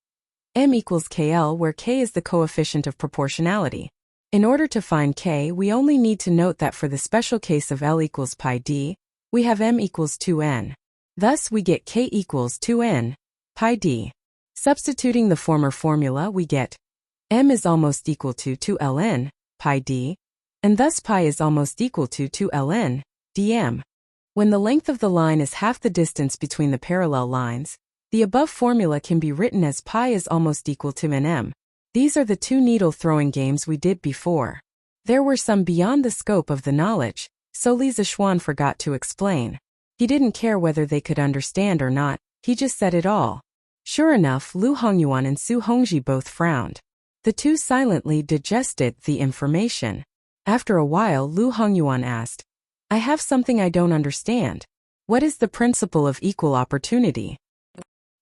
m equals KL, where K is the coefficient of proportionality. In order to find K, we only need to note that for the special case of L equals pi d, we have m equals 2n. Thus we get K equals 2n, pi d. Substituting the former formula, we get m is almost equal to 2ln, pi d, and thus pi is almost equal to 2ln, dm. When the length of the line is half the distance between the parallel lines, the above formula can be written as pi is almost equal to nm. These are the 2 needle throwing games we did before. There were some beyond the scope of the knowledge, so Li Zixuan forgot to explain. He didn't care whether they could understand or not, he just said it all. Sure enough, Lu Hongyuan and Su Hongji both frowned. The 2 silently digested the information. After a while, Lu Hongyuan asked, I have something I don't understand. What is the principle of equal opportunity?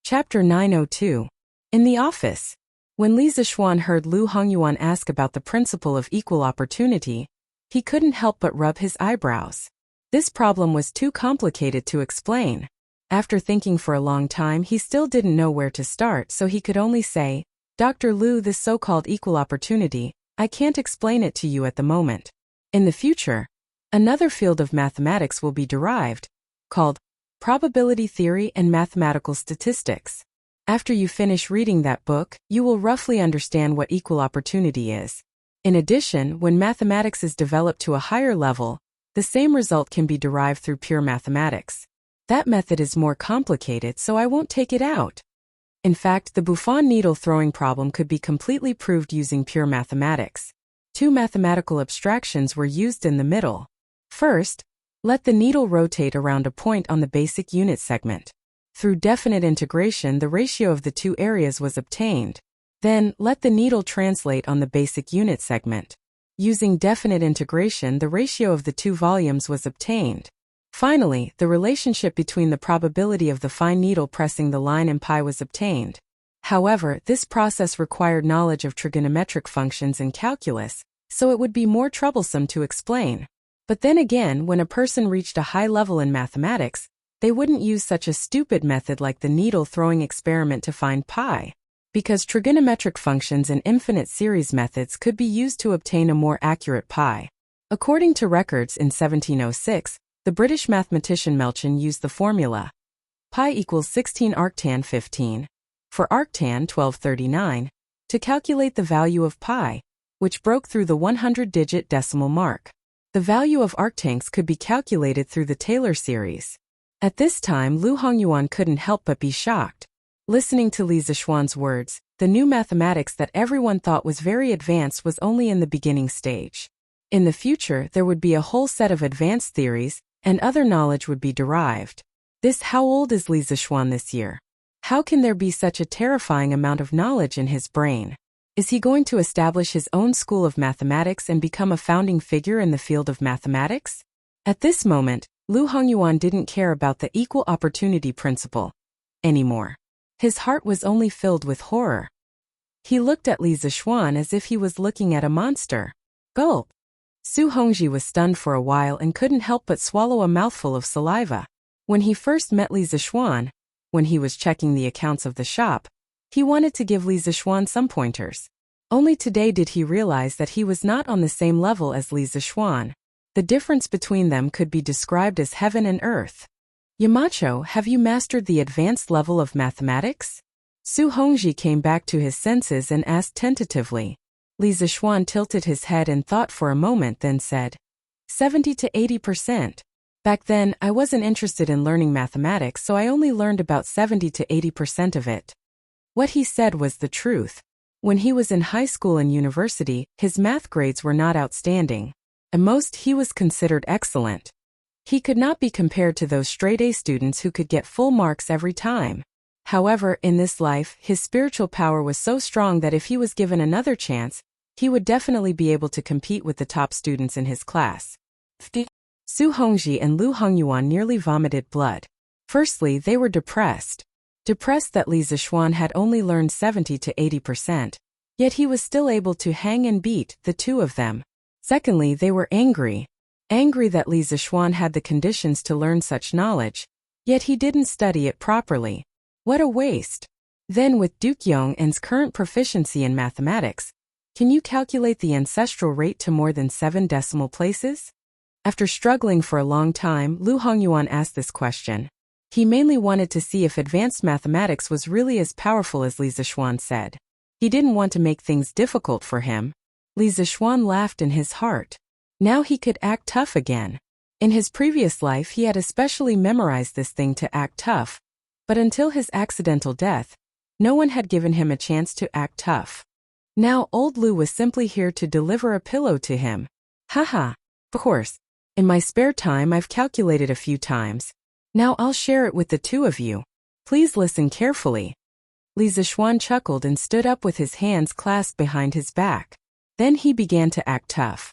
Chapter 902. In the office, when Li Zixuan heard Lu Hongyuan ask about the principle of equal opportunity, he couldn't help but rub his eyebrows. This problem was too complicated to explain. After thinking for a long time, he still didn't know where to start, so he could only say, "Dr. Lu, this so-called equal opportunity, I can't explain it to you at the moment. In the future, another field of mathematics will be derived, called probability theory and mathematical statistics. After you finish reading that book, you will roughly understand what equal opportunity is. In addition, when mathematics is developed to a higher level, the same result can be derived through pure mathematics. That method is more complicated, so I won't take it out. In fact, the Buffon needle throwing problem could be completely proved using pure mathematics. Two mathematical abstractions were used in the middle. First, let the needle rotate around a point on the basic unit segment. Through definite integration, the ratio of the two areas was obtained. Then, let the needle translate on the basic unit segment. Using definite integration, the ratio of the two volumes was obtained. Finally, the relationship between the probability of the fine needle pressing the line and pi was obtained. However, this process required knowledge of trigonometric functions and calculus, so it would be more troublesome to explain. But then again, when a person reached a high level in mathematics, they wouldn't use such a stupid method like the needle-throwing experiment to find pi, because trigonometric functions and infinite series methods could be used to obtain a more accurate pi. According to records in 1706, the British mathematician Melchin used the formula pi equals 16 arctan 15 for arctan 1239 to calculate the value of pi, which broke through the 100-digit decimal mark. The value of arctanks could be calculated through the Taylor series. At this time, Lu Hongyuan couldn't help but be shocked. Listening to Li Zixuan's words, the new mathematics that everyone thought was very advanced was only in the beginning stage. In the future, there would be a whole set of advanced theories, and other knowledge would be derived. How old is Li Zixuan this year? How can there be such a terrifying amount of knowledge in his brain? Is he going to establish his own school of mathematics and become a founding figure in the field of mathematics? At this moment, Lu Hongyuan didn't care about the equal opportunity principle anymore. His heart was only filled with horror. He looked at Li Zixuan as if he was looking at a monster. Gulp! Su Hongji was stunned for a while and couldn't help but swallow a mouthful of saliva. When he first met Li Zixuan, when he was checking the accounts of the shop, he wanted to give Li Zixuan some pointers. Only today did he realize that he was not on the same level as Li Zixuan. The difference between them could be described as heaven and earth. Yamacho, have you mastered the advanced level of mathematics? Su Hongji came back to his senses and asked tentatively. Li Zixuan tilted his head and thought for a moment, then said, 70 to 80%. Back then, I wasn't interested in learning mathematics, so I only learned about 70 to 80% of it. What he said was the truth. When he was in high school and university, his math grades were not outstanding. At most, he was considered excellent. He could not be compared to those straight-A students who could get full marks every time. However, in this life, his spiritual power was so strong that if he was given another chance, he would definitely be able to compete with the top students in his class. Su Hongji and Lu Hongyuan nearly vomited blood. Firstly, they were depressed. Depressed that Li Zixuan had only learned 70 to 80%, yet he was still able to hang and beat the two of them. Secondly, they were angry. Angry that Li Zixuan had the conditions to learn such knowledge, yet he didn't study it properly. What a waste. Then with Duke Yong'an's current proficiency in mathematics, can you calculate the ancestral rate to more than 7 decimal places? After struggling for a long time, Lu Hongyuan asked this question. He mainly wanted to see if advanced mathematics was really as powerful as Li Zixuan said. He didn't want to make things difficult for him. Li Zixuan laughed in his heart. Now he could act tough again. In his previous life he had especially memorized this thing to act tough, but until his accidental death, no one had given him a chance to act tough. Now old Lu was simply here to deliver a pillow to him. Haha. Of course, in my spare time I've calculated a few times. Now I'll share it with the two of you. Please listen carefully. Li Zixuan chuckled and stood up with his hands clasped behind his back. Then he began to act tough.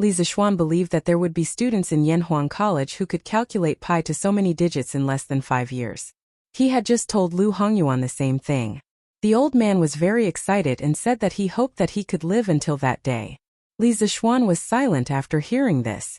Li Zixuan believed that there would be students in Yanhuang College who could calculate pi to so many digits in less than 5 years. He had just told Lu Hongyuan the same thing. The old man was very excited and said that he hoped that he could live until that day. Li Zixuan was silent after hearing this.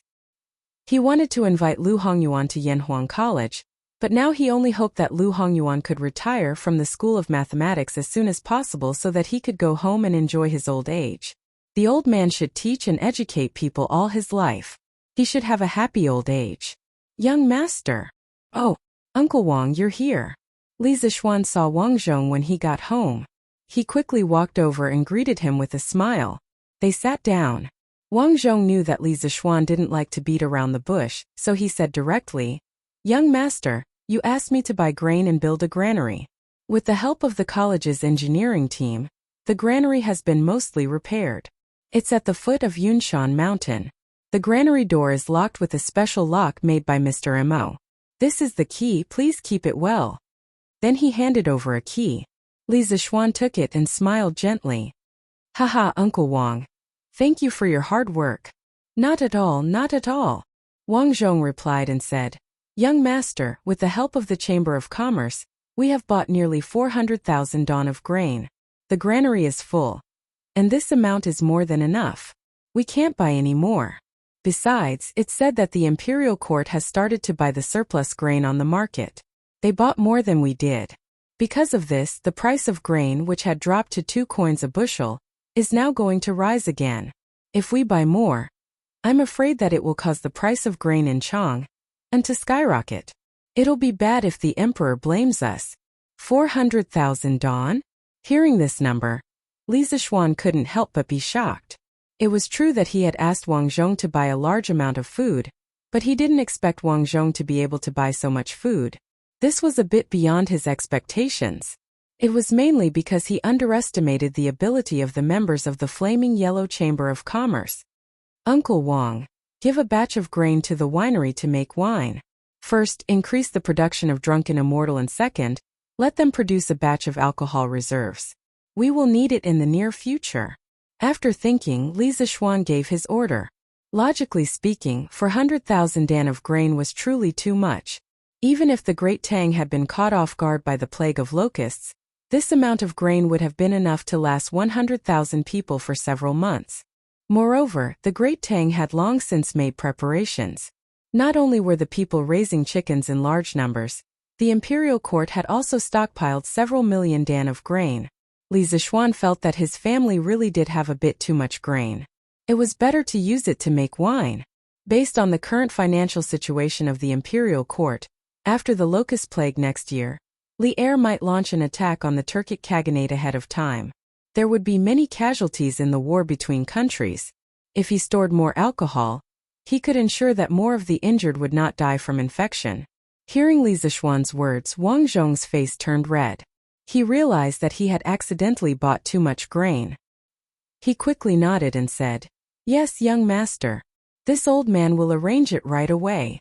He wanted to invite Lu Hongyuan to Yanhuang College, but now he only hoped that Lu Hongyuan could retire from the School of Mathematics as soon as possible so that he could go home and enjoy his old age. The old man should teach and educate people all his life. He should have a happy old age. Young master. Oh, Uncle Wang, you're here. Li Zixuan saw Wang Zhong when he got home. He quickly walked over and greeted him with a smile. They sat down. Wang Zhong knew that Li Zixuan didn't like to beat around the bush, so he said directly, "Young master, you asked me to buy grain and build a granary. With the help of the college's engineering team, the granary has been mostly repaired. It's at the foot of Yunshan Mountain. The granary door is locked with a special lock made by Mr. Mo. This is the key, please keep it well." Then he handed over a key. Li Zixuan took it and smiled gently. "Haha, Uncle Wang. Thank you for your hard work." "Not at all, not at all." Wang Zhong replied and said, "Young master, with the help of the Chamber of Commerce, we have bought nearly 400,000 don of grain. The granary is full. And this amount is more than enough. We can't buy any more. Besides, it's said that the imperial court has started to buy the surplus grain on the market. They bought more than we did. Because of this, the price of grain, which had dropped to 2 coins a bushel, is now going to rise again. If we buy more, I'm afraid that it will cause the price of grain in Chang and to skyrocket. It'll be bad if the emperor blames us." 400,000 don? Hearing this number, Li Zixuan couldn't help but be shocked. It was true that he had asked Wang Zhong to buy a large amount of food, but he didn't expect Wang Zhong to be able to buy so much food. This was a bit beyond his expectations. It was mainly because he underestimated the ability of the members of the Flaming Yellow Chamber of Commerce. "Uncle Wang, give a batch of grain to the winery to make wine. First, increase the production of Drunken Immortal, and second, let them produce a batch of alcohol reserves. We will need it in the near future." After thinking, Li Zixuan gave his order. Logically speaking, 400,000 dan of grain was truly too much. Even if the Great Tang had been caught off guard by the plague of locusts, this amount of grain would have been enough to last 100,000 people for several months. Moreover, the Great Tang had long since made preparations. Not only were the people raising chickens in large numbers, the imperial court had also stockpiled several million dan of grain. Li Zixuan felt that his family really did have a bit too much grain. It was better to use it to make wine. Based on the current financial situation of the imperial court, after the locust plague next year, Li Er might launch an attack on the Turkic Khaganate ahead of time. There would be many casualties in the war between countries. If he stored more alcohol, he could ensure that more of the injured would not die from infection. Hearing Li Zixuan's words, Wang Zhong's face turned red. He realized that he had accidentally bought too much grain. He quickly nodded and said, "Yes, young master. This old man will arrange it right away."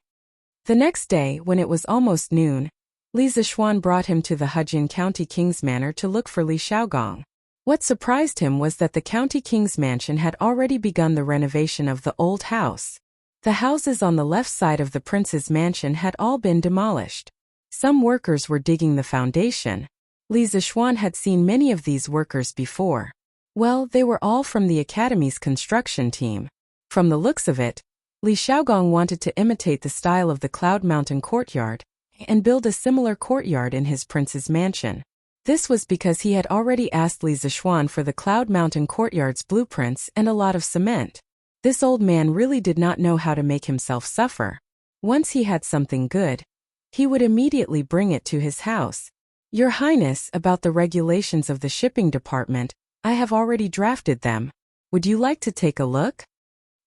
The next day, when it was almost noon, Li Zixuan brought him to the Hejin County King's Manor to look for Li Xiaogong. What surprised him was that the County King's Mansion had already begun the renovation of the old house. The houses on the left side of the prince's mansion had all been demolished. Some workers were digging the foundation. Li Zixuan had seen many of these workers before. Well, they were all from the academy's construction team. From the looks of it, Li Xiaogong wanted to imitate the style of the Cloud Mountain courtyard and build a similar courtyard in his prince's mansion. This was because he had already asked Li Zixuan for the Cloud Mountain courtyard's blueprints and a lot of cement. This old man really did not know how to make himself suffer. Once he had something good, he would immediately bring it to his house. "Your Highness, about the regulations of the shipping department, I have already drafted them. Would you like to take a look?"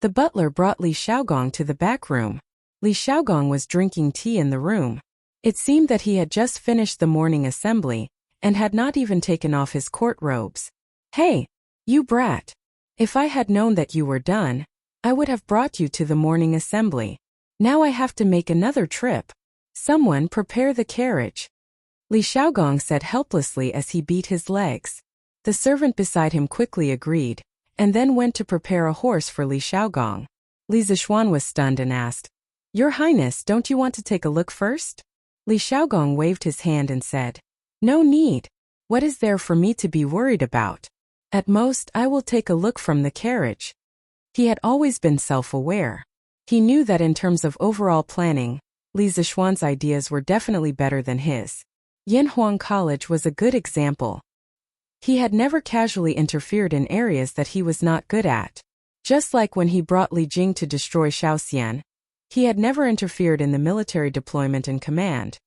The butler brought Li Xiaogong to the back room. Li Xiaogong was drinking tea in the room. It seemed that he had just finished the morning assembly and had not even taken off his court robes. "Hey, you brat. If I had known that you were done, I would have brought you to the morning assembly. Now I have to make another trip. Someone prepare the carriage." Li Xiaogong said helplessly as he beat his legs. The servant beside him quickly agreed, and then went to prepare a horse for Li Xiaogong. Li Zixuan was stunned and asked, "Your Highness, don't you want to take a look first?" Li Xiaogong waved his hand and said, "No need. What is there for me to be worried about? At most, I will take a look from the carriage." He had always been self-aware. He knew that in terms of overall planning, Li Zixuan's ideas were definitely better than his. Yanhuang College was a good example. He had never casually interfered in areas that he was not good at. Just like when he brought Li Jing to destroy Shaoxian, he had never interfered in the military deployment and command.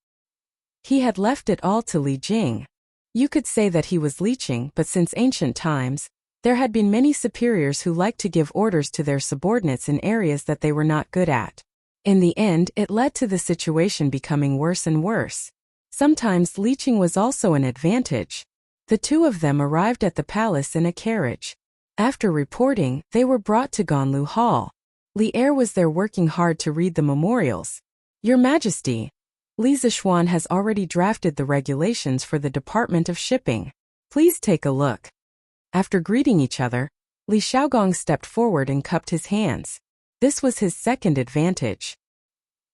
He had left it all to Li Jing. You could say that he was leeching, but since ancient times, there had been many superiors who liked to give orders to their subordinates in areas that they were not good at. In the end, it led to the situation becoming worse and worse. Sometimes leeching was also an advantage. The two of them arrived at the palace in a carriage. After reporting, they were brought to Ganlu Hall. Li Er was there working hard to read the memorials. "Your Majesty, Li Zixuan has already drafted the regulations for the Department of Shipping. Please take a look." After greeting each other, Li Xiaogong stepped forward and cupped his hands. This was his second advantage.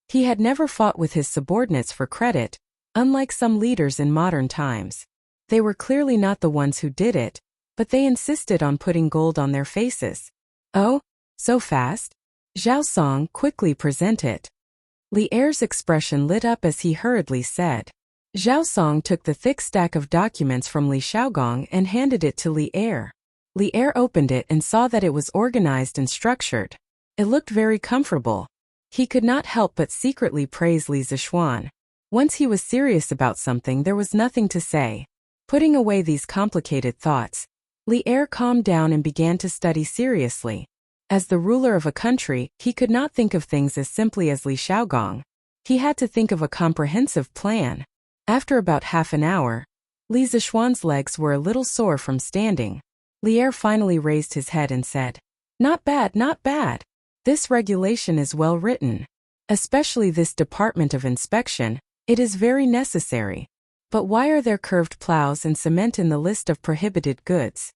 He had never fought with his subordinates for credit, unlike some leaders in modern times. They were clearly not the ones who did it, but they insisted on putting gold on their faces. "Oh, so fast? Zhao Song, quickly present it." Li Er's expression lit up as he hurriedly said. Zhao Song took the thick stack of documents from Li Xiaogong and handed it to Li Er. Li Er opened it and saw that it was organized and structured. It looked very comfortable. He could not help but secretly praise Li Zixuan. Once he was serious about something, there was nothing to say. Putting away these complicated thoughts, Li Er calmed down and began to study seriously. As the ruler of a country, he could not think of things as simply as Li Xiaogong. He had to think of a comprehensive plan. After about half an hour, Li Zixuan's legs were a little sore from standing. Li Er finally raised his head and said, "Not bad, not bad. This regulation is well written. Especially this Department of Inspection, it is very necessary. But why are there curved plows and cement in the list of prohibited goods?"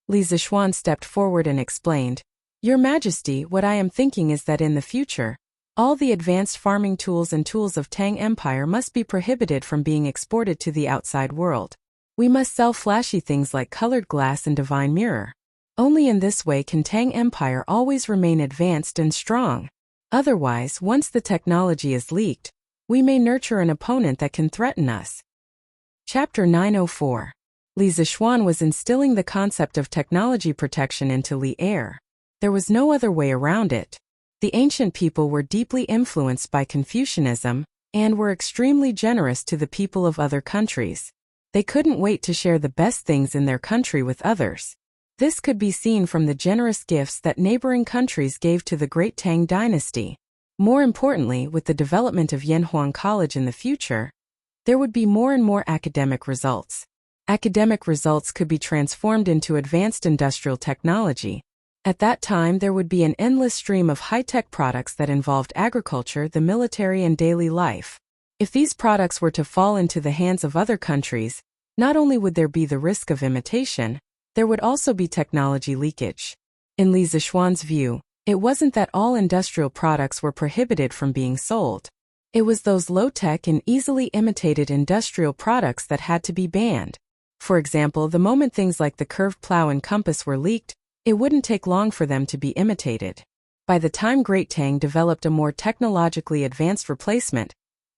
Li Zixuan stepped forward and explained, "Your Majesty, what I am thinking is that in the future, all the advanced farming tools and tools of Tang Empire must be prohibited from being exported to the outside world. We must sell flashy things like colored glass and divine mirror. Only in this way can Tang Empire always remain advanced and strong. Otherwise, once the technology is leaked, we may nurture an opponent that can threaten us." Chapter 904. Li Zixuan was instilling the concept of technology protection into Li Er. There was no other way around it. The ancient people were deeply influenced by Confucianism and were extremely generous to the people of other countries. They couldn't wait to share the best things in their country with others. This could be seen from the generous gifts that neighboring countries gave to the great Tang dynasty. More importantly, with the development of Yanhuang College in the future, there would be more and more academic results. Academic results could be transformed into advanced industrial technology. At that time, there would be an endless stream of high-tech products that involved agriculture, the military, and daily life. If these products were to fall into the hands of other countries, not only would there be the risk of imitation, there would also be technology leakage. In Li Zixuan's view, it wasn't that all industrial products were prohibited from being sold. It was those low-tech and easily imitated industrial products that had to be banned. For example, the moment things like the curved plow and compass were leaked, it wouldn't take long for them to be imitated. By the time Great Tang developed a more technologically advanced replacement,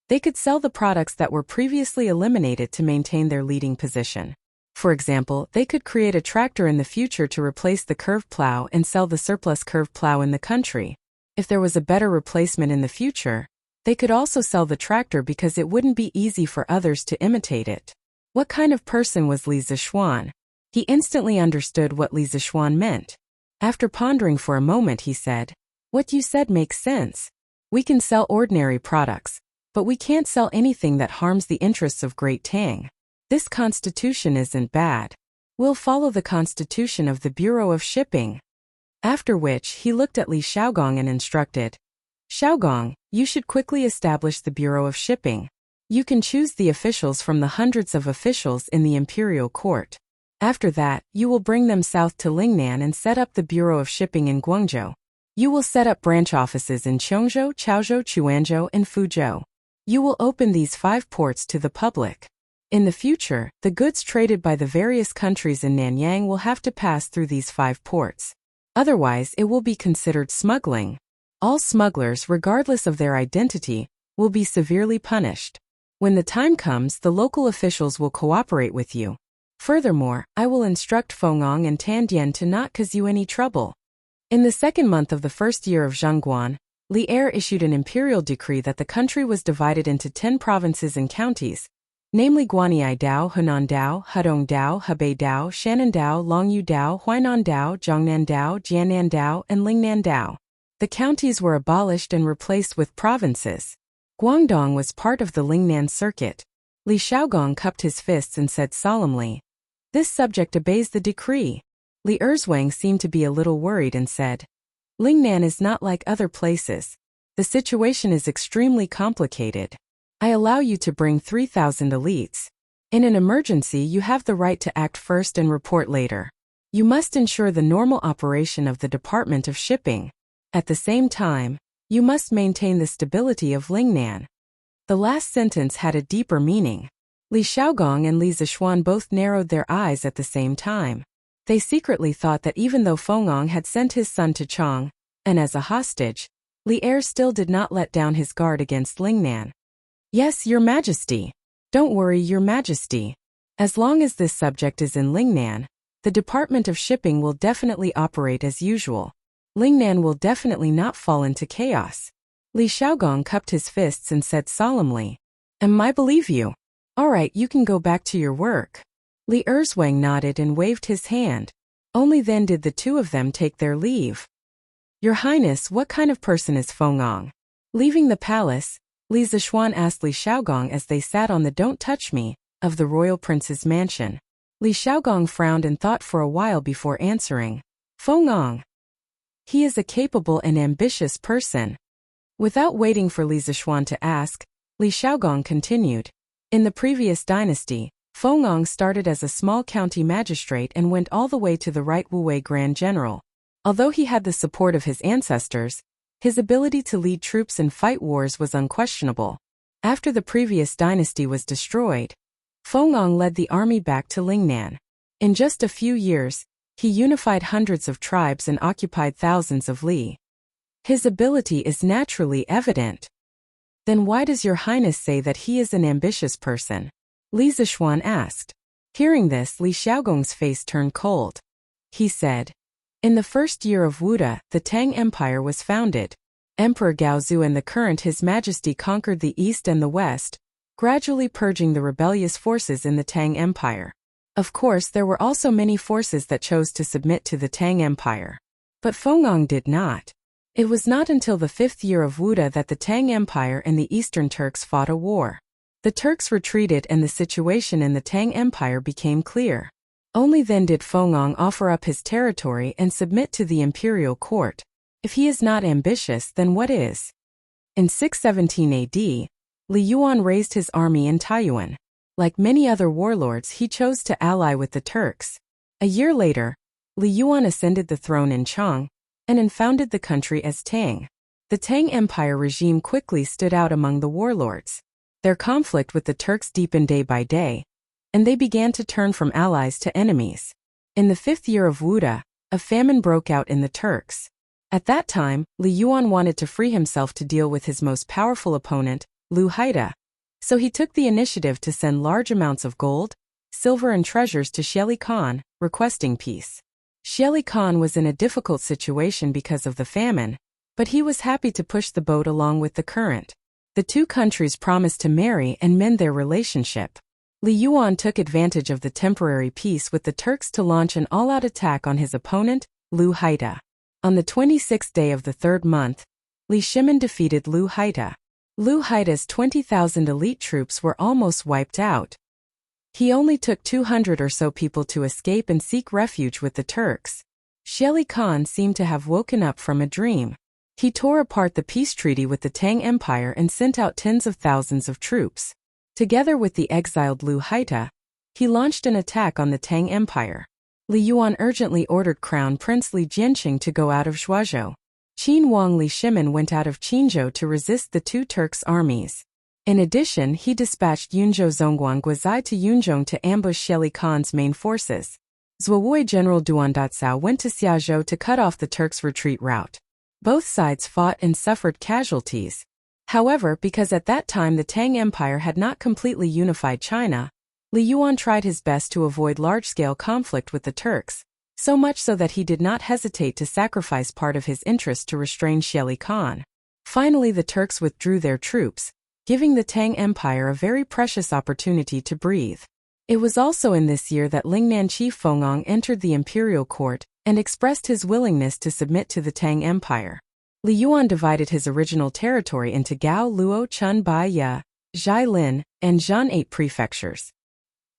they could sell the products that were previously eliminated to maintain their leading position. For example, they could create a tractor in the future to replace the curved plow and sell the surplus curved plow in the country. If there was a better replacement in the future, they could also sell the tractor because it wouldn't be easy for others to imitate it. What kind of person was Li Zixuan? He instantly understood what Li Zixuan meant. After pondering for a moment, he said, "What you said makes sense. We can sell ordinary products, but we can't sell anything that harms the interests of Great Tang. This constitution isn't bad. We'll follow the constitution of the Bureau of Shipping." After which, he looked at Li Xiaogong and instructed, "Xiaogong, you should quickly establish the Bureau of Shipping. You can choose the officials from the hundreds of officials in the imperial court. After that, you will bring them south to Lingnan and set up the Bureau of Shipping in Guangzhou. You will set up branch offices in Chongzhou, Chaozhou, Quanzhou, and Fuzhou. You will open these 5 ports to the public. In the future, the goods traded by the various countries in Nanyang will have to pass through these 5 ports. Otherwise, it will be considered smuggling. All smugglers, regardless of their identity, will be severely punished. When the time comes, the local officials will cooperate with you. Furthermore, I will instruct Fengong and Tandian to not cause you any trouble. In the 2nd month of the 1st year of Zhengguan, Li Er issued an imperial decree that the country was divided into 10 provinces and counties, namely Guanyi Dao, Hunan Dao, Hudong Dao, Hebei Dao, Shannan Dao, Longyu Dao, Huainan Dao, Zhongnan Dao, Jiannan Dao, and Lingnan Dao. The counties were abolished and replaced with provinces. Guangdong was part of the Lingnan circuit. Li Shaogong cupped his fists and said solemnly, "This subject obeys the decree." Li Erzwang seemed to be a little worried and said, "Lingnan is not like other places. The situation is extremely complicated. I allow you to bring 3,000 elites. In an emergency, you have the right to act first and report later. You must ensure the normal operation of the Department of Shipping. At the same time, you must maintain the stability of Lingnan." The last sentence had a deeper meaning. Li Shaogong and Li Zishuan both narrowed their eyes at the same time. They secretly thought that even though Fengong had sent his son to Chong, and as a hostage, Li Er still did not let down his guard against Lingnan. "Yes, Your Majesty. Don't worry, Your Majesty. As long as this subject is in Lingnan, the Department of Shipping will definitely operate as usual. Lingnan will definitely not fall into chaos." Li Shaogong cupped his fists and said solemnly, "I believe you. All right, you can go back to your work." Li Erzwang nodded and waved his hand. Only then did the two of them take their leave. "Your Highness, what kind of person is Fengong?" Leaving the palace, Li Zishuan asked Li Shaogong as they sat on the "Don't Touch Me" of the royal prince's mansion. Li Shaogong frowned and thought for a while before answering, "Fengong. He is a capable and ambitious person." Without waiting for Li Zishuan to ask, Li Shaogong continued, "In the previous dynasty, Fengong started as a small county magistrate and went all the way to the right Wuwei Grand General. Although he had the support of his ancestors, his ability to lead troops and fight wars was unquestionable. After the previous dynasty was destroyed, Fengong led the army back to Lingnan. In just a few years, he unified hundreds of tribes and occupied thousands of li. His ability is naturally evident. Then why does Your Highness say that he is an ambitious person?" Li Zishuan asked. Hearing this, Li Shaogong's face turned cold. He said, "In the 1st year of Wuda, the Tang Empire was founded. Emperor Gaozu and the current His Majesty conquered the east and the west, gradually purging the rebellious forces in the Tang Empire. Of course, there were also many forces that chose to submit to the Tang Empire. But Fengong did not. It was not until the 5th year of Wuda that the Tang Empire and the Eastern Turks fought a war. The Turks retreated and the situation in the Tang Empire became clear. Only then did Fengong offer up his territory and submit to the imperial court. If he is not ambitious, then what is?" In 617 AD, Li Yuan raised his army in Taiyuan. Like many other warlords, he chose to ally with the Turks. A year later, Li Yuan ascended the throne in Chang and founded the country as Tang. The Tang Empire regime quickly stood out among the warlords. Their conflict with the Turks deepened day by day, and they began to turn from allies to enemies. In the 5th year of Wuda, a famine broke out in the Turks. At that time, Li Yuan wanted to free himself to deal with his most powerful opponent, Lu Haida. So he took the initiative to send large amounts of gold, silver and treasures to Sheli Khan, requesting peace. Sheli Khan was in a difficult situation because of the famine, but he was happy to push the boat along with the current. The two countries promised to marry and mend their relationship. Li Yuan took advantage of the temporary peace with the Turks to launch an all-out attack on his opponent, Lu Haida. On the 26th day of the 3rd month, Li Shimin defeated Lu Haida. Lu Haida's 20,000 elite troops were almost wiped out. He only took 200 or so people to escape and seek refuge with the Turks. Sheli Khan seemed to have woken up from a dream. He tore apart the peace treaty with the Tang Empire and sent out tens of thousands of troops. Together with the exiled Lu Haida, he launched an attack on the Tang Empire. Li Yuan urgently ordered Crown Prince Li Jianqing to go out of Zhuozhou. Qin Wang Li Shimin went out of Qinzhou to resist the two Turks' armies. In addition, he dispatched Yunzhou Zongguan Guizai to Yunzhong to ambush Xie Khan's main forces. Zhuowei General Duan Datsao went to Xiazhou to cut off the Turks' retreat route. Both sides fought and suffered casualties. However, because at that time the Tang Empire had not completely unified China, Li Yuan tried his best to avoid large-scale conflict with the Turks, so much so that he did not hesitate to sacrifice part of his interest to restrain Xie Khan. Finally, the Turks withdrew their troops, giving the Tang Empire a very precious opportunity to breathe. It was also in this year that Lingnan chief Fengong entered the imperial court and expressed his willingness to submit to the Tang Empire. Li Yuan divided his original territory into Gao, Luo, Chun, Bai, Ya, Jilin, and Zhan 8 prefectures.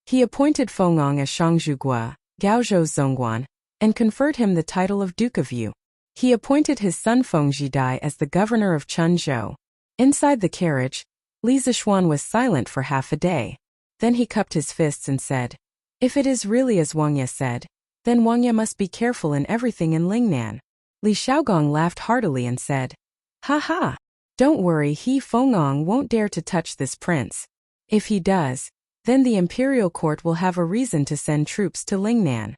He appointed Fengong as Shangzhugua, Gaozhou's Zongguan, and conferred him the title of Duke of Yu. He appointed his son Feng Zhidai as the governor of Chunzhou. Inside the carriage, Li Zishuan was silent for half a day. Then he cupped his fists and said, "If it is really as Wang Ye said, then Wang Ye must be careful in everything in Lingnan." Li Xiaogong laughed heartily and said, "Ha ha! Don't worry, he Fengong won't dare to touch this prince. If he does, then the imperial court will have a reason to send troops to Lingnan."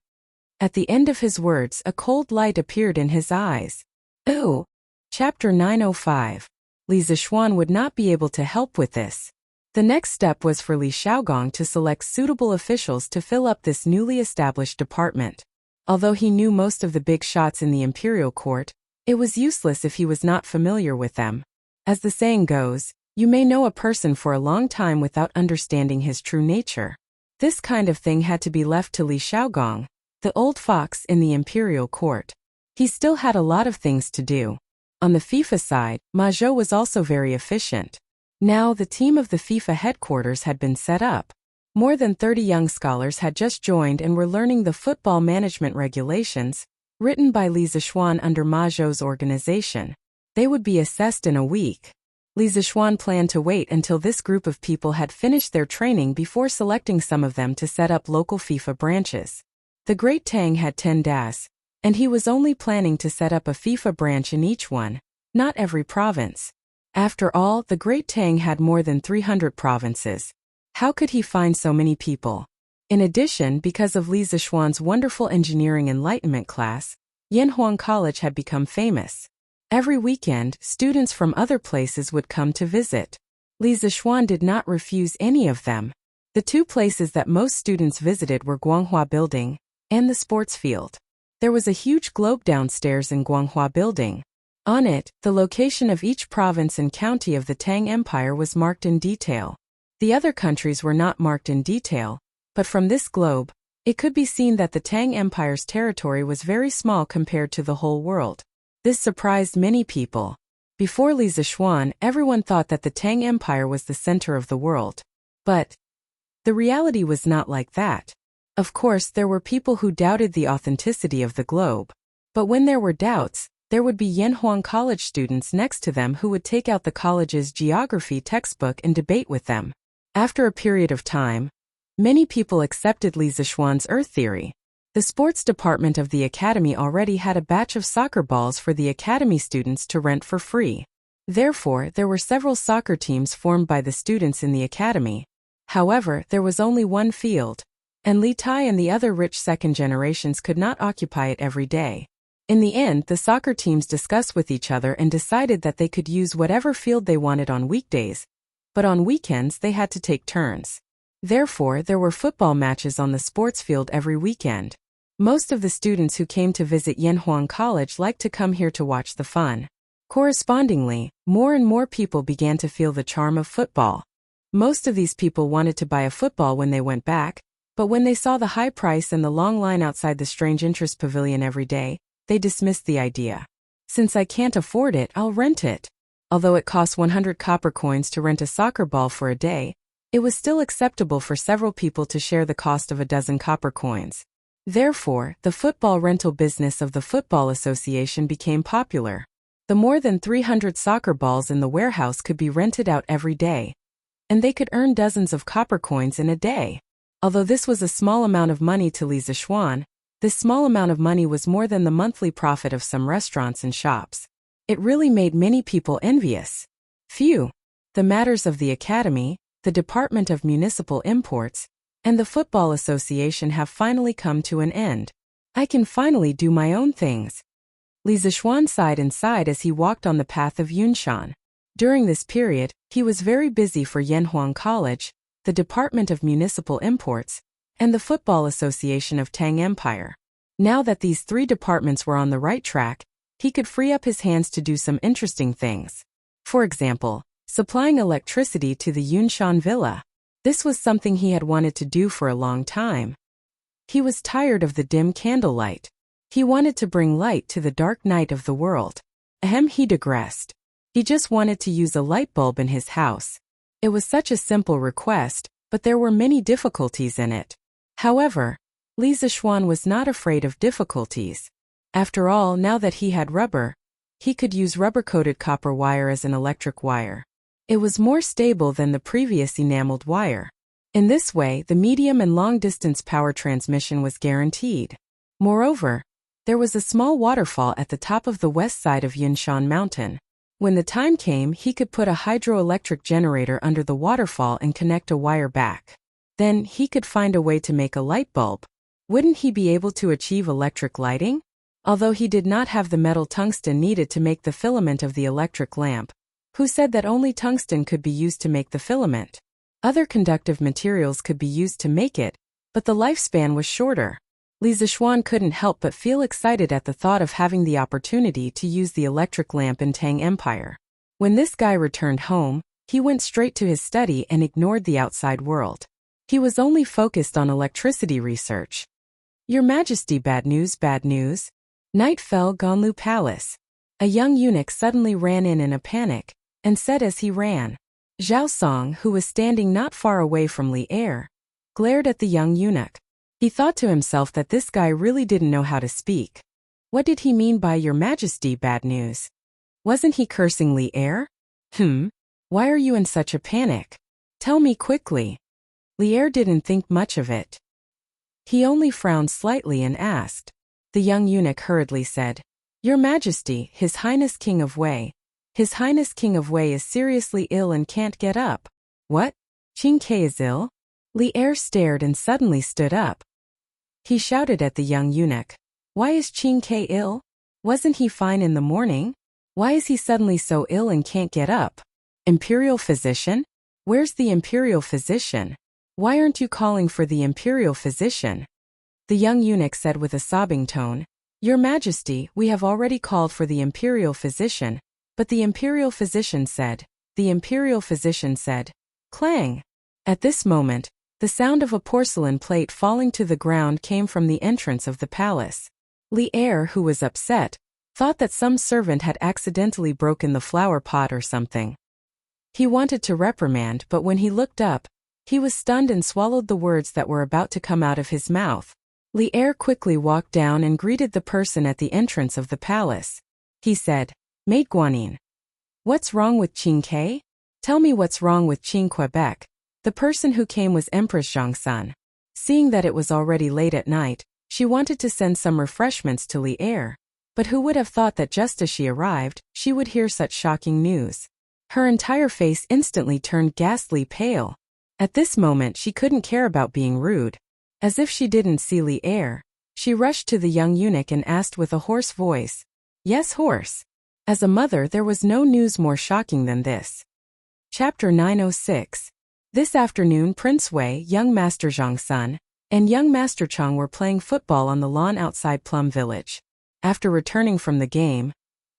At the end of his words, a cold light appeared in his eyes. Ooh! Chapter 905. Li Zishuan would not be able to help with this. The next step was for Li Xiaogong to select suitable officials to fill up this newly established department. Although he knew most of the big shots in the imperial court, it was useless if he was not familiar with them. As the saying goes, you may know a person for a long time without understanding his true nature. This kind of thing had to be left to Li Xiaogong, the old fox in the imperial court. He still had a lot of things to do. On the FIFA side, Ma Zhou was also very efficient. Now the team of the FIFA headquarters had been set up. More than 30 young scholars had just joined and were learning the football management regulations, written by Li Zishuan under Ma Zhou's organization. They would be assessed in a week. Li Zishuan planned to wait until this group of people had finished their training before selecting some of them to set up local FIFA branches. The Great Tang had 10 DAS, and he was only planning to set up a FIFA branch in each one, not every province. After all, the Great Tang had more than 300 provinces. How could he find so many people? In addition, because of Li Zishuan's wonderful engineering enlightenment class, Yanhuang College had become famous. Every weekend, students from other places would come to visit. Li Zishuan did not refuse any of them. The two places that most students visited were Guanghua Building and the sports field. There was a huge globe downstairs in Guanghua Building. On it, the location of each province and county of the Tang Empire was marked in detail. The other countries were not marked in detail, but from this globe, it could be seen that the Tang Empire's territory was very small compared to the whole world. This surprised many people. Before Li Zishuan, everyone thought that the Tang Empire was the center of the world. But the reality was not like that. Of course, there were people who doubted the authenticity of the globe. But when there were doubts, there would be Yanhuang College students next to them who would take out the college's geography textbook and debate with them. After a period of time, many people accepted Li Zishuan's Earth theory. The sports department of the academy already had a batch of soccer balls for the academy students to rent for free. Therefore, there were several soccer teams formed by the students in the academy. However, there was only one field, and Li Tai and the other rich second generations could not occupy it every day. In the end, the soccer teams discussed with each other and decided that they could use whatever field they wanted on weekdays, but on weekends they had to take turns. Therefore, there were football matches on the sports field every weekend. Most of the students who came to visit Yanhuang College liked to come here to watch the fun. Correspondingly, more and more people began to feel the charm of football. Most of these people wanted to buy a football when they went back, but when they saw the high price and the long line outside the Strange Interest Pavilion every day, they dismissed the idea. Since I can't afford it, I'll rent it. Although it costs 100 copper coins to rent a soccer ball for a day, it was still acceptable for several people to share the cost of a dozen copper coins. Therefore, the football rental business of the Football Association became popular. The more than 300 soccer balls in the warehouse could be rented out every day, and they could earn dozens of copper coins in a day. Although this was a small amount of money to Li Zishuan, this small amount of money was more than the monthly profit of some restaurants and shops. It really made many people envious. Phew! The matters of the Academy, the Department of Municipal Imports, and the Football Association have finally come to an end. I can finally do my own things. Li Zishuan sighed inside as he walked on the path of Yunshan. During this period, he was very busy for Yanhuang College, the Department of Municipal Imports, and the Football Association of Tang Empire. Now that these three departments were on the right track, he could free up his hands to do some interesting things. For example, supplying electricity to the Yunshan villa. This was something he had wanted to do for a long time. He was tired of the dim candlelight. He wanted to bring light to the dark night of the world. He digressed. He just wanted to use a light bulb in his house. It was such a simple request, but there were many difficulties in it. However, Li Zishuan was not afraid of difficulties. After all, now that he had rubber, he could use rubber-coated copper wire as an electric wire. It was more stable than the previous enameled wire. In this way, the medium and long-distance power transmission was guaranteed. Moreover, there was a small waterfall at the top of the west side of Yunshan Mountain. When the time came, he could put a hydroelectric generator under the waterfall and connect a wire back. Then, he could find a way to make a light bulb. Wouldn't he be able to achieve electric lighting? Although he did not have the metal tungsten needed to make the filament of the electric lamp, who said that only tungsten could be used to make the filament? Other conductive materials could be used to make it, but the lifespan was shorter. Li Zishuan couldn't help but feel excited at the thought of having the opportunity to use the electric lamp in Tang Empire. When this guy returned home, he went straight to his study and ignored the outside world. He was only focused on electricity research. Your Majesty, bad news, bad news. Night fell Ganlu Palace. A young eunuch suddenly ran in a panic, and said as he ran. Zhao Song, who was standing not far away from Li Er, glared at the young eunuch. He thought to himself that this guy really didn't know how to speak. What did he mean by Your Majesty, bad news? Wasn't he cursing Li Er? Why are you in such a panic? Tell me quickly. Li Er didn't think much of it. He only frowned slightly and asked. The young eunuch hurriedly said, Your Majesty, His Highness King of Wei. His Highness King of Wei is seriously ill and can't get up. What? Qing Ke is ill? Li Er stared and suddenly stood up. He shouted at the young eunuch. Why is Qing Ke ill? Wasn't he fine in the morning? Why is he suddenly so ill and can't get up? Imperial physician? Where's the imperial physician? Why aren't you calling for the imperial physician? The young eunuch said with a sobbing tone, Your Majesty, we have already called for the imperial physician, but the imperial physician said, Clang! At this moment, the sound of a porcelain plate falling to the ground came from the entrance of the palace. Li Er, who was upset, thought that some servant had accidentally broken the flower pot or something. He wanted to reprimand, but when he looked up, he was stunned and swallowed the words that were about to come out of his mouth. Li Er quickly walked down and greeted the person at the entrance of the palace. He said, Maid Guanyin. What's wrong with Qing Ke? Tell me what's wrong with Qing Quebec. The person who came was Empress Zhangsun. Seeing that it was already late at night, she wanted to send some refreshments to Li Er. But who would have thought that just as she arrived, she would hear such shocking news? Her entire face instantly turned ghastly pale. At this moment she couldn't care about being rude. As if she didn't see Li Er, she rushed to the young eunuch and asked with a hoarse voice, Yes, horse. As a mother, there was no news more shocking than this. Chapter 906. This afternoon Prince Wei, young Master Zhangsun, and young Master Chang were playing football on the lawn outside Plum Village. After returning from the game,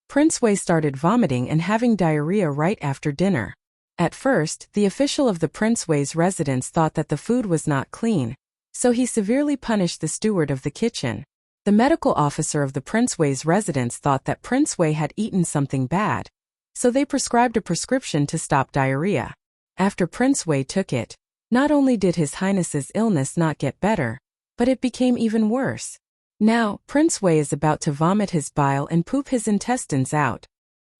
Prince Wei started vomiting and having diarrhea right after dinner. At first, the official of the Prince Wei's residence thought that the food was not clean, so he severely punished the steward of the kitchen. The medical officer of the Prince Wei's residence thought that Prince Wei had eaten something bad, so they prescribed a prescription to stop diarrhea. After Prince Wei took it, not only did His Highness's illness not get better, but it became even worse. Now, Prince Wei is about to vomit his bile and poop his intestines out.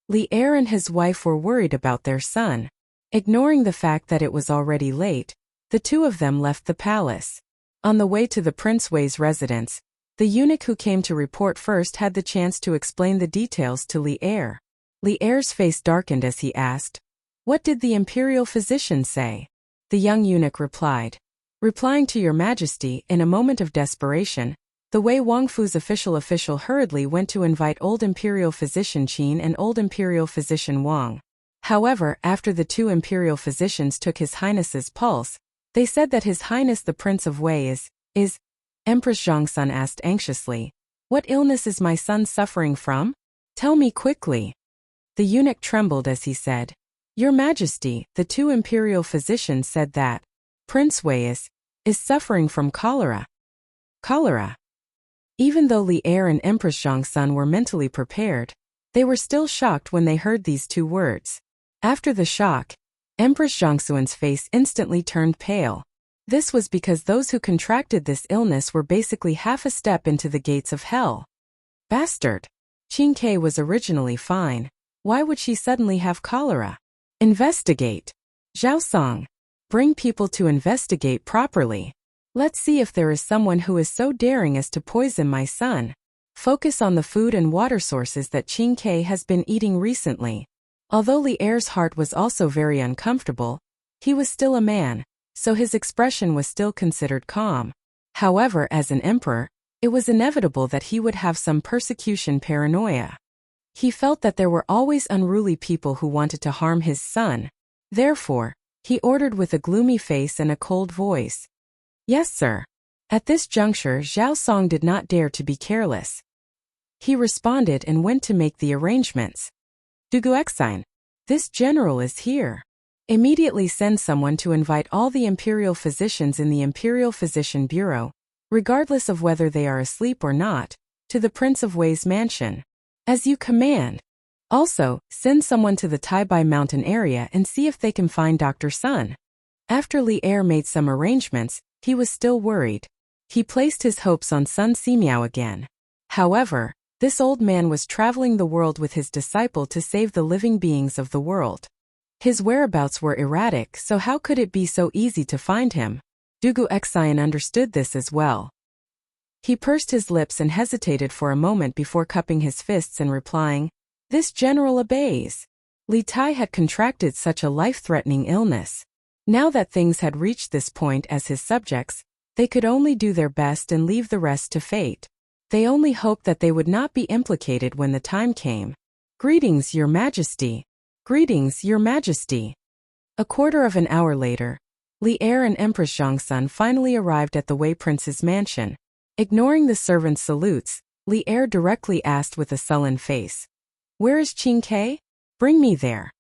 Li Er and his wife were worried about their son. Ignoring the fact that it was already late, the two of them left the palace. On the way to the Prince Wei's residence, the eunuch who came to report first had the chance to explain the details to Li Er. Li Er's face darkened as he asked, "What did the imperial physician say?" The young eunuch replied, "Replying to your majesty, in a moment of desperation, the Wei Wangfu's official hurriedly went to invite old imperial physician Qin and old imperial physician Wang. However, after the two imperial physicians took His Highness's pulse, they said that His Highness the Prince of Wei is." Empress Zhongsun asked anxiously, "What illness is my son suffering from? Tell me quickly." The eunuch trembled as he said, "Your Majesty, the two imperial physicians said that Prince Wei is suffering from cholera." Cholera. Even though Li Er and Empress Zhongsun were mentally prepared, they were still shocked when they heard these two words. After the shock, Empress Zhongsun's face instantly turned pale. This was because those who contracted this illness were basically half a step into the gates of hell. Bastard! Qin Ke was originally fine. Why would she suddenly have cholera? Investigate. Zhao Song. Bring people to investigate properly. Let's see if there is someone who is so daring as to poison my son. Focus on the food and water sources that Qin Ke has been eating recently. Although Li Er's heart was also very uncomfortable, he was still a man, so his expression was still considered calm. However, as an emperor, it was inevitable that he would have some persecution paranoia. He felt that there were always unruly people who wanted to harm his son. Therefore, he ordered with a gloomy face and a cold voice, "Yes, sir." At this juncture, Zhao Song did not dare to be careless. He responded and went to make the arrangements. "Duguexine, this general is here. Immediately send someone to invite all the imperial physicians in the Imperial Physician Bureau, regardless of whether they are asleep or not, to the Prince of Wei's mansion. As you command. Also, send someone to the Taibai mountain area and see if they can find Dr. Sun." After Li Er made some arrangements, he was still worried. He placed his hopes on Sun Simiao again. However, this old man was traveling the world with his disciple to save the living beings of the world. His whereabouts were erratic, so how could it be so easy to find him? Dugu Xian understood this as well. He pursed his lips and hesitated for a moment before cupping his fists and replying, "This general obeys." Li Tai had contracted such a life-threatening illness. Now that things had reached this point as his subjects, they could only do their best and leave the rest to fate. They only hoped that they would not be implicated when the time came. "Greetings, Your Majesty." "Greetings, Your Majesty." A quarter of an hour later, Li Er and Empress Zhongsun finally arrived at the Wei Prince's mansion. Ignoring the servant's salutes, Li Er directly asked with a sullen face, "Where is Qin Ke? Bring me there."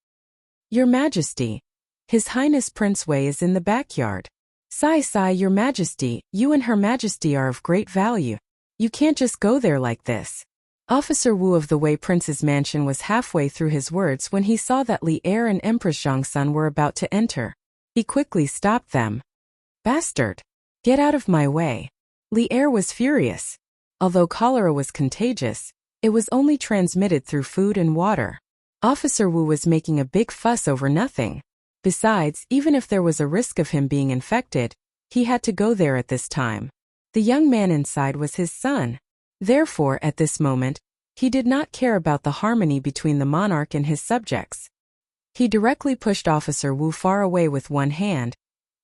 "Your Majesty, His Highness Prince Wei is in the backyard." Sigh, Your Majesty, you and Her Majesty are of great value. You can't just go there like this." Officer Wu of the Wei Prince's mansion was halfway through his words when he saw that Li Er and Empress Zhongsun were about to enter. He quickly stopped them. "Bastard! Get out of my way." Li Er was furious. Although cholera was contagious, it was only transmitted through food and water. Officer Wu was making a big fuss over nothing. Besides, even if there was a risk of him being infected, he had to go there at this time. The young man inside was his son. Therefore, at this moment, he did not care about the harmony between the monarch and his subjects. He directly pushed Officer Wu far away with one hand,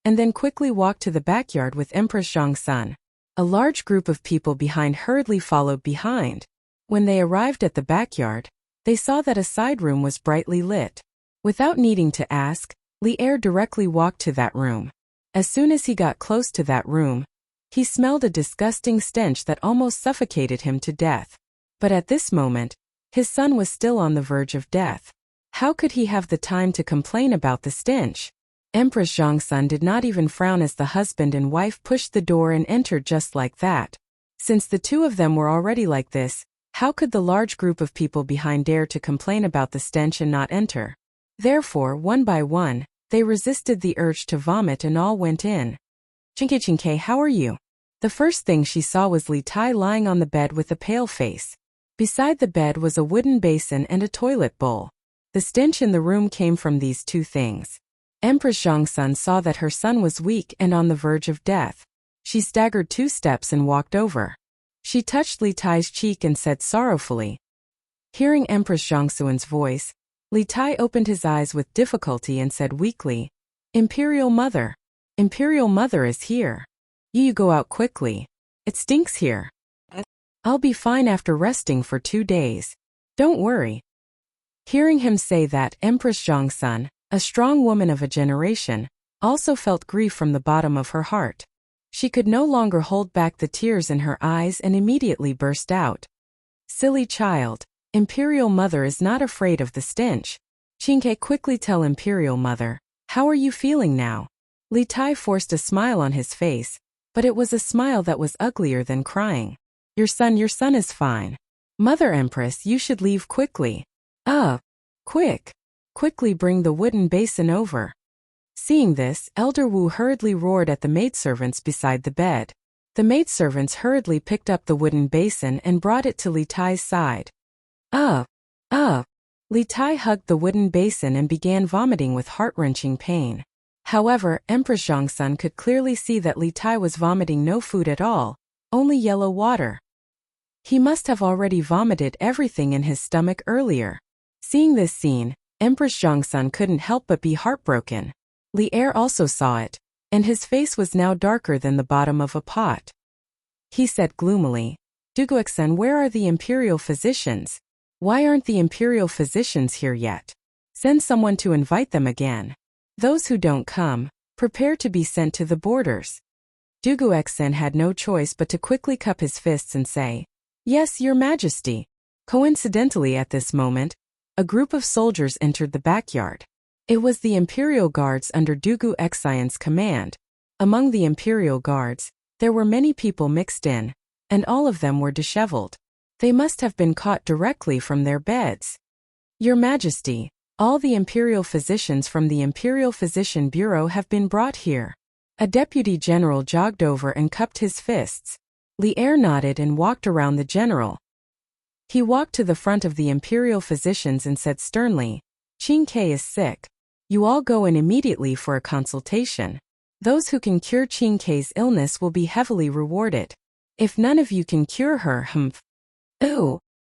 and then quickly walked to the backyard with Empress Zhongsun. A large group of people behind hurriedly followed behind. When they arrived at the backyard, they saw that a side room was brightly lit. Without needing to ask, Li Er directly walked to that room. As soon as he got close to that room, he smelled a disgusting stench that almost suffocated him to death. But at this moment, his son was still on the verge of death. How could he have the time to complain about the stench? Empress Zhongsun did not even frown as the husband and wife pushed the door and entered just like that. Since the two of them were already like this, how could the large group of people behind dare to complain about the stench and not enter? Therefore, one by one, they resisted the urge to vomit and all went in. "Chinke, how are you?" The first thing she saw was Li Tai lying on the bed with a pale face. Beside the bed was a wooden basin and a toilet bowl. The stench in the room came from these two things. Empress Zhongsun saw that her son was weak and on the verge of death. She staggered 2 steps and walked over. She touched Li Tai's cheek and said sorrowfully, Hearing Empress Zhongxuan's voice, Li Tai opened his eyes with difficulty and said weakly, Imperial Mother is here. You go out quickly. It stinks here. I'll be fine after resting for 2 days. Don't worry. Hearing him say that, Empress Zhongxun, a strong woman of a generation, also felt grief from the bottom of her heart. She could no longer hold back the tears in her eyes and immediately burst out. Silly child, Imperial Mother is not afraid of the stench. Qingke, quickly tell Imperial Mother, how are you feeling now? Li Tai forced a smile on his face, but it was a smile that was uglier than crying. Your son is fine. Mother Empress, you should leave quickly. Quickly bring the wooden basin over. Seeing this, Elder Wu hurriedly roared at the maidservants beside the bed. The maidservants hurriedly picked up the wooden basin and brought it to Li Tai's side. Li Tai hugged the wooden basin and began vomiting with heart-wrenching pain. However, Empress Zhongxun could clearly see that Li Tai was vomiting no food at all, only yellow water. He must have already vomited everything in his stomach earlier. Seeing this scene, Empress Zhongxun couldn't help but be heartbroken. Li Er also saw it, and his face was now darker than the bottom of a pot. He said gloomily, Duguxen, where are the imperial physicians? Why aren't the imperial physicians here yet? Send someone to invite them again. Those who don't come, prepare to be sent to the borders. Duguxen had no choice but to quickly cup his fists and say, Yes, Your Majesty. Coincidentally at this moment, a group of soldiers entered the backyard. It was the Imperial Guards under Dugu Xian's command. Among the Imperial Guards, there were many people mixed in, and all of them were disheveled. They must have been caught directly from their beds. Your Majesty, all the Imperial physicians from the Imperial Physician Bureau have been brought here. A deputy general jogged over and cupped his fists. Li Er nodded and walked around the general. He walked to the front of the Imperial physicians and said sternly, Qingke is sick. You all go in immediately for a consultation. Those who can cure Qingke's illness will be heavily rewarded. If none of you can cure her,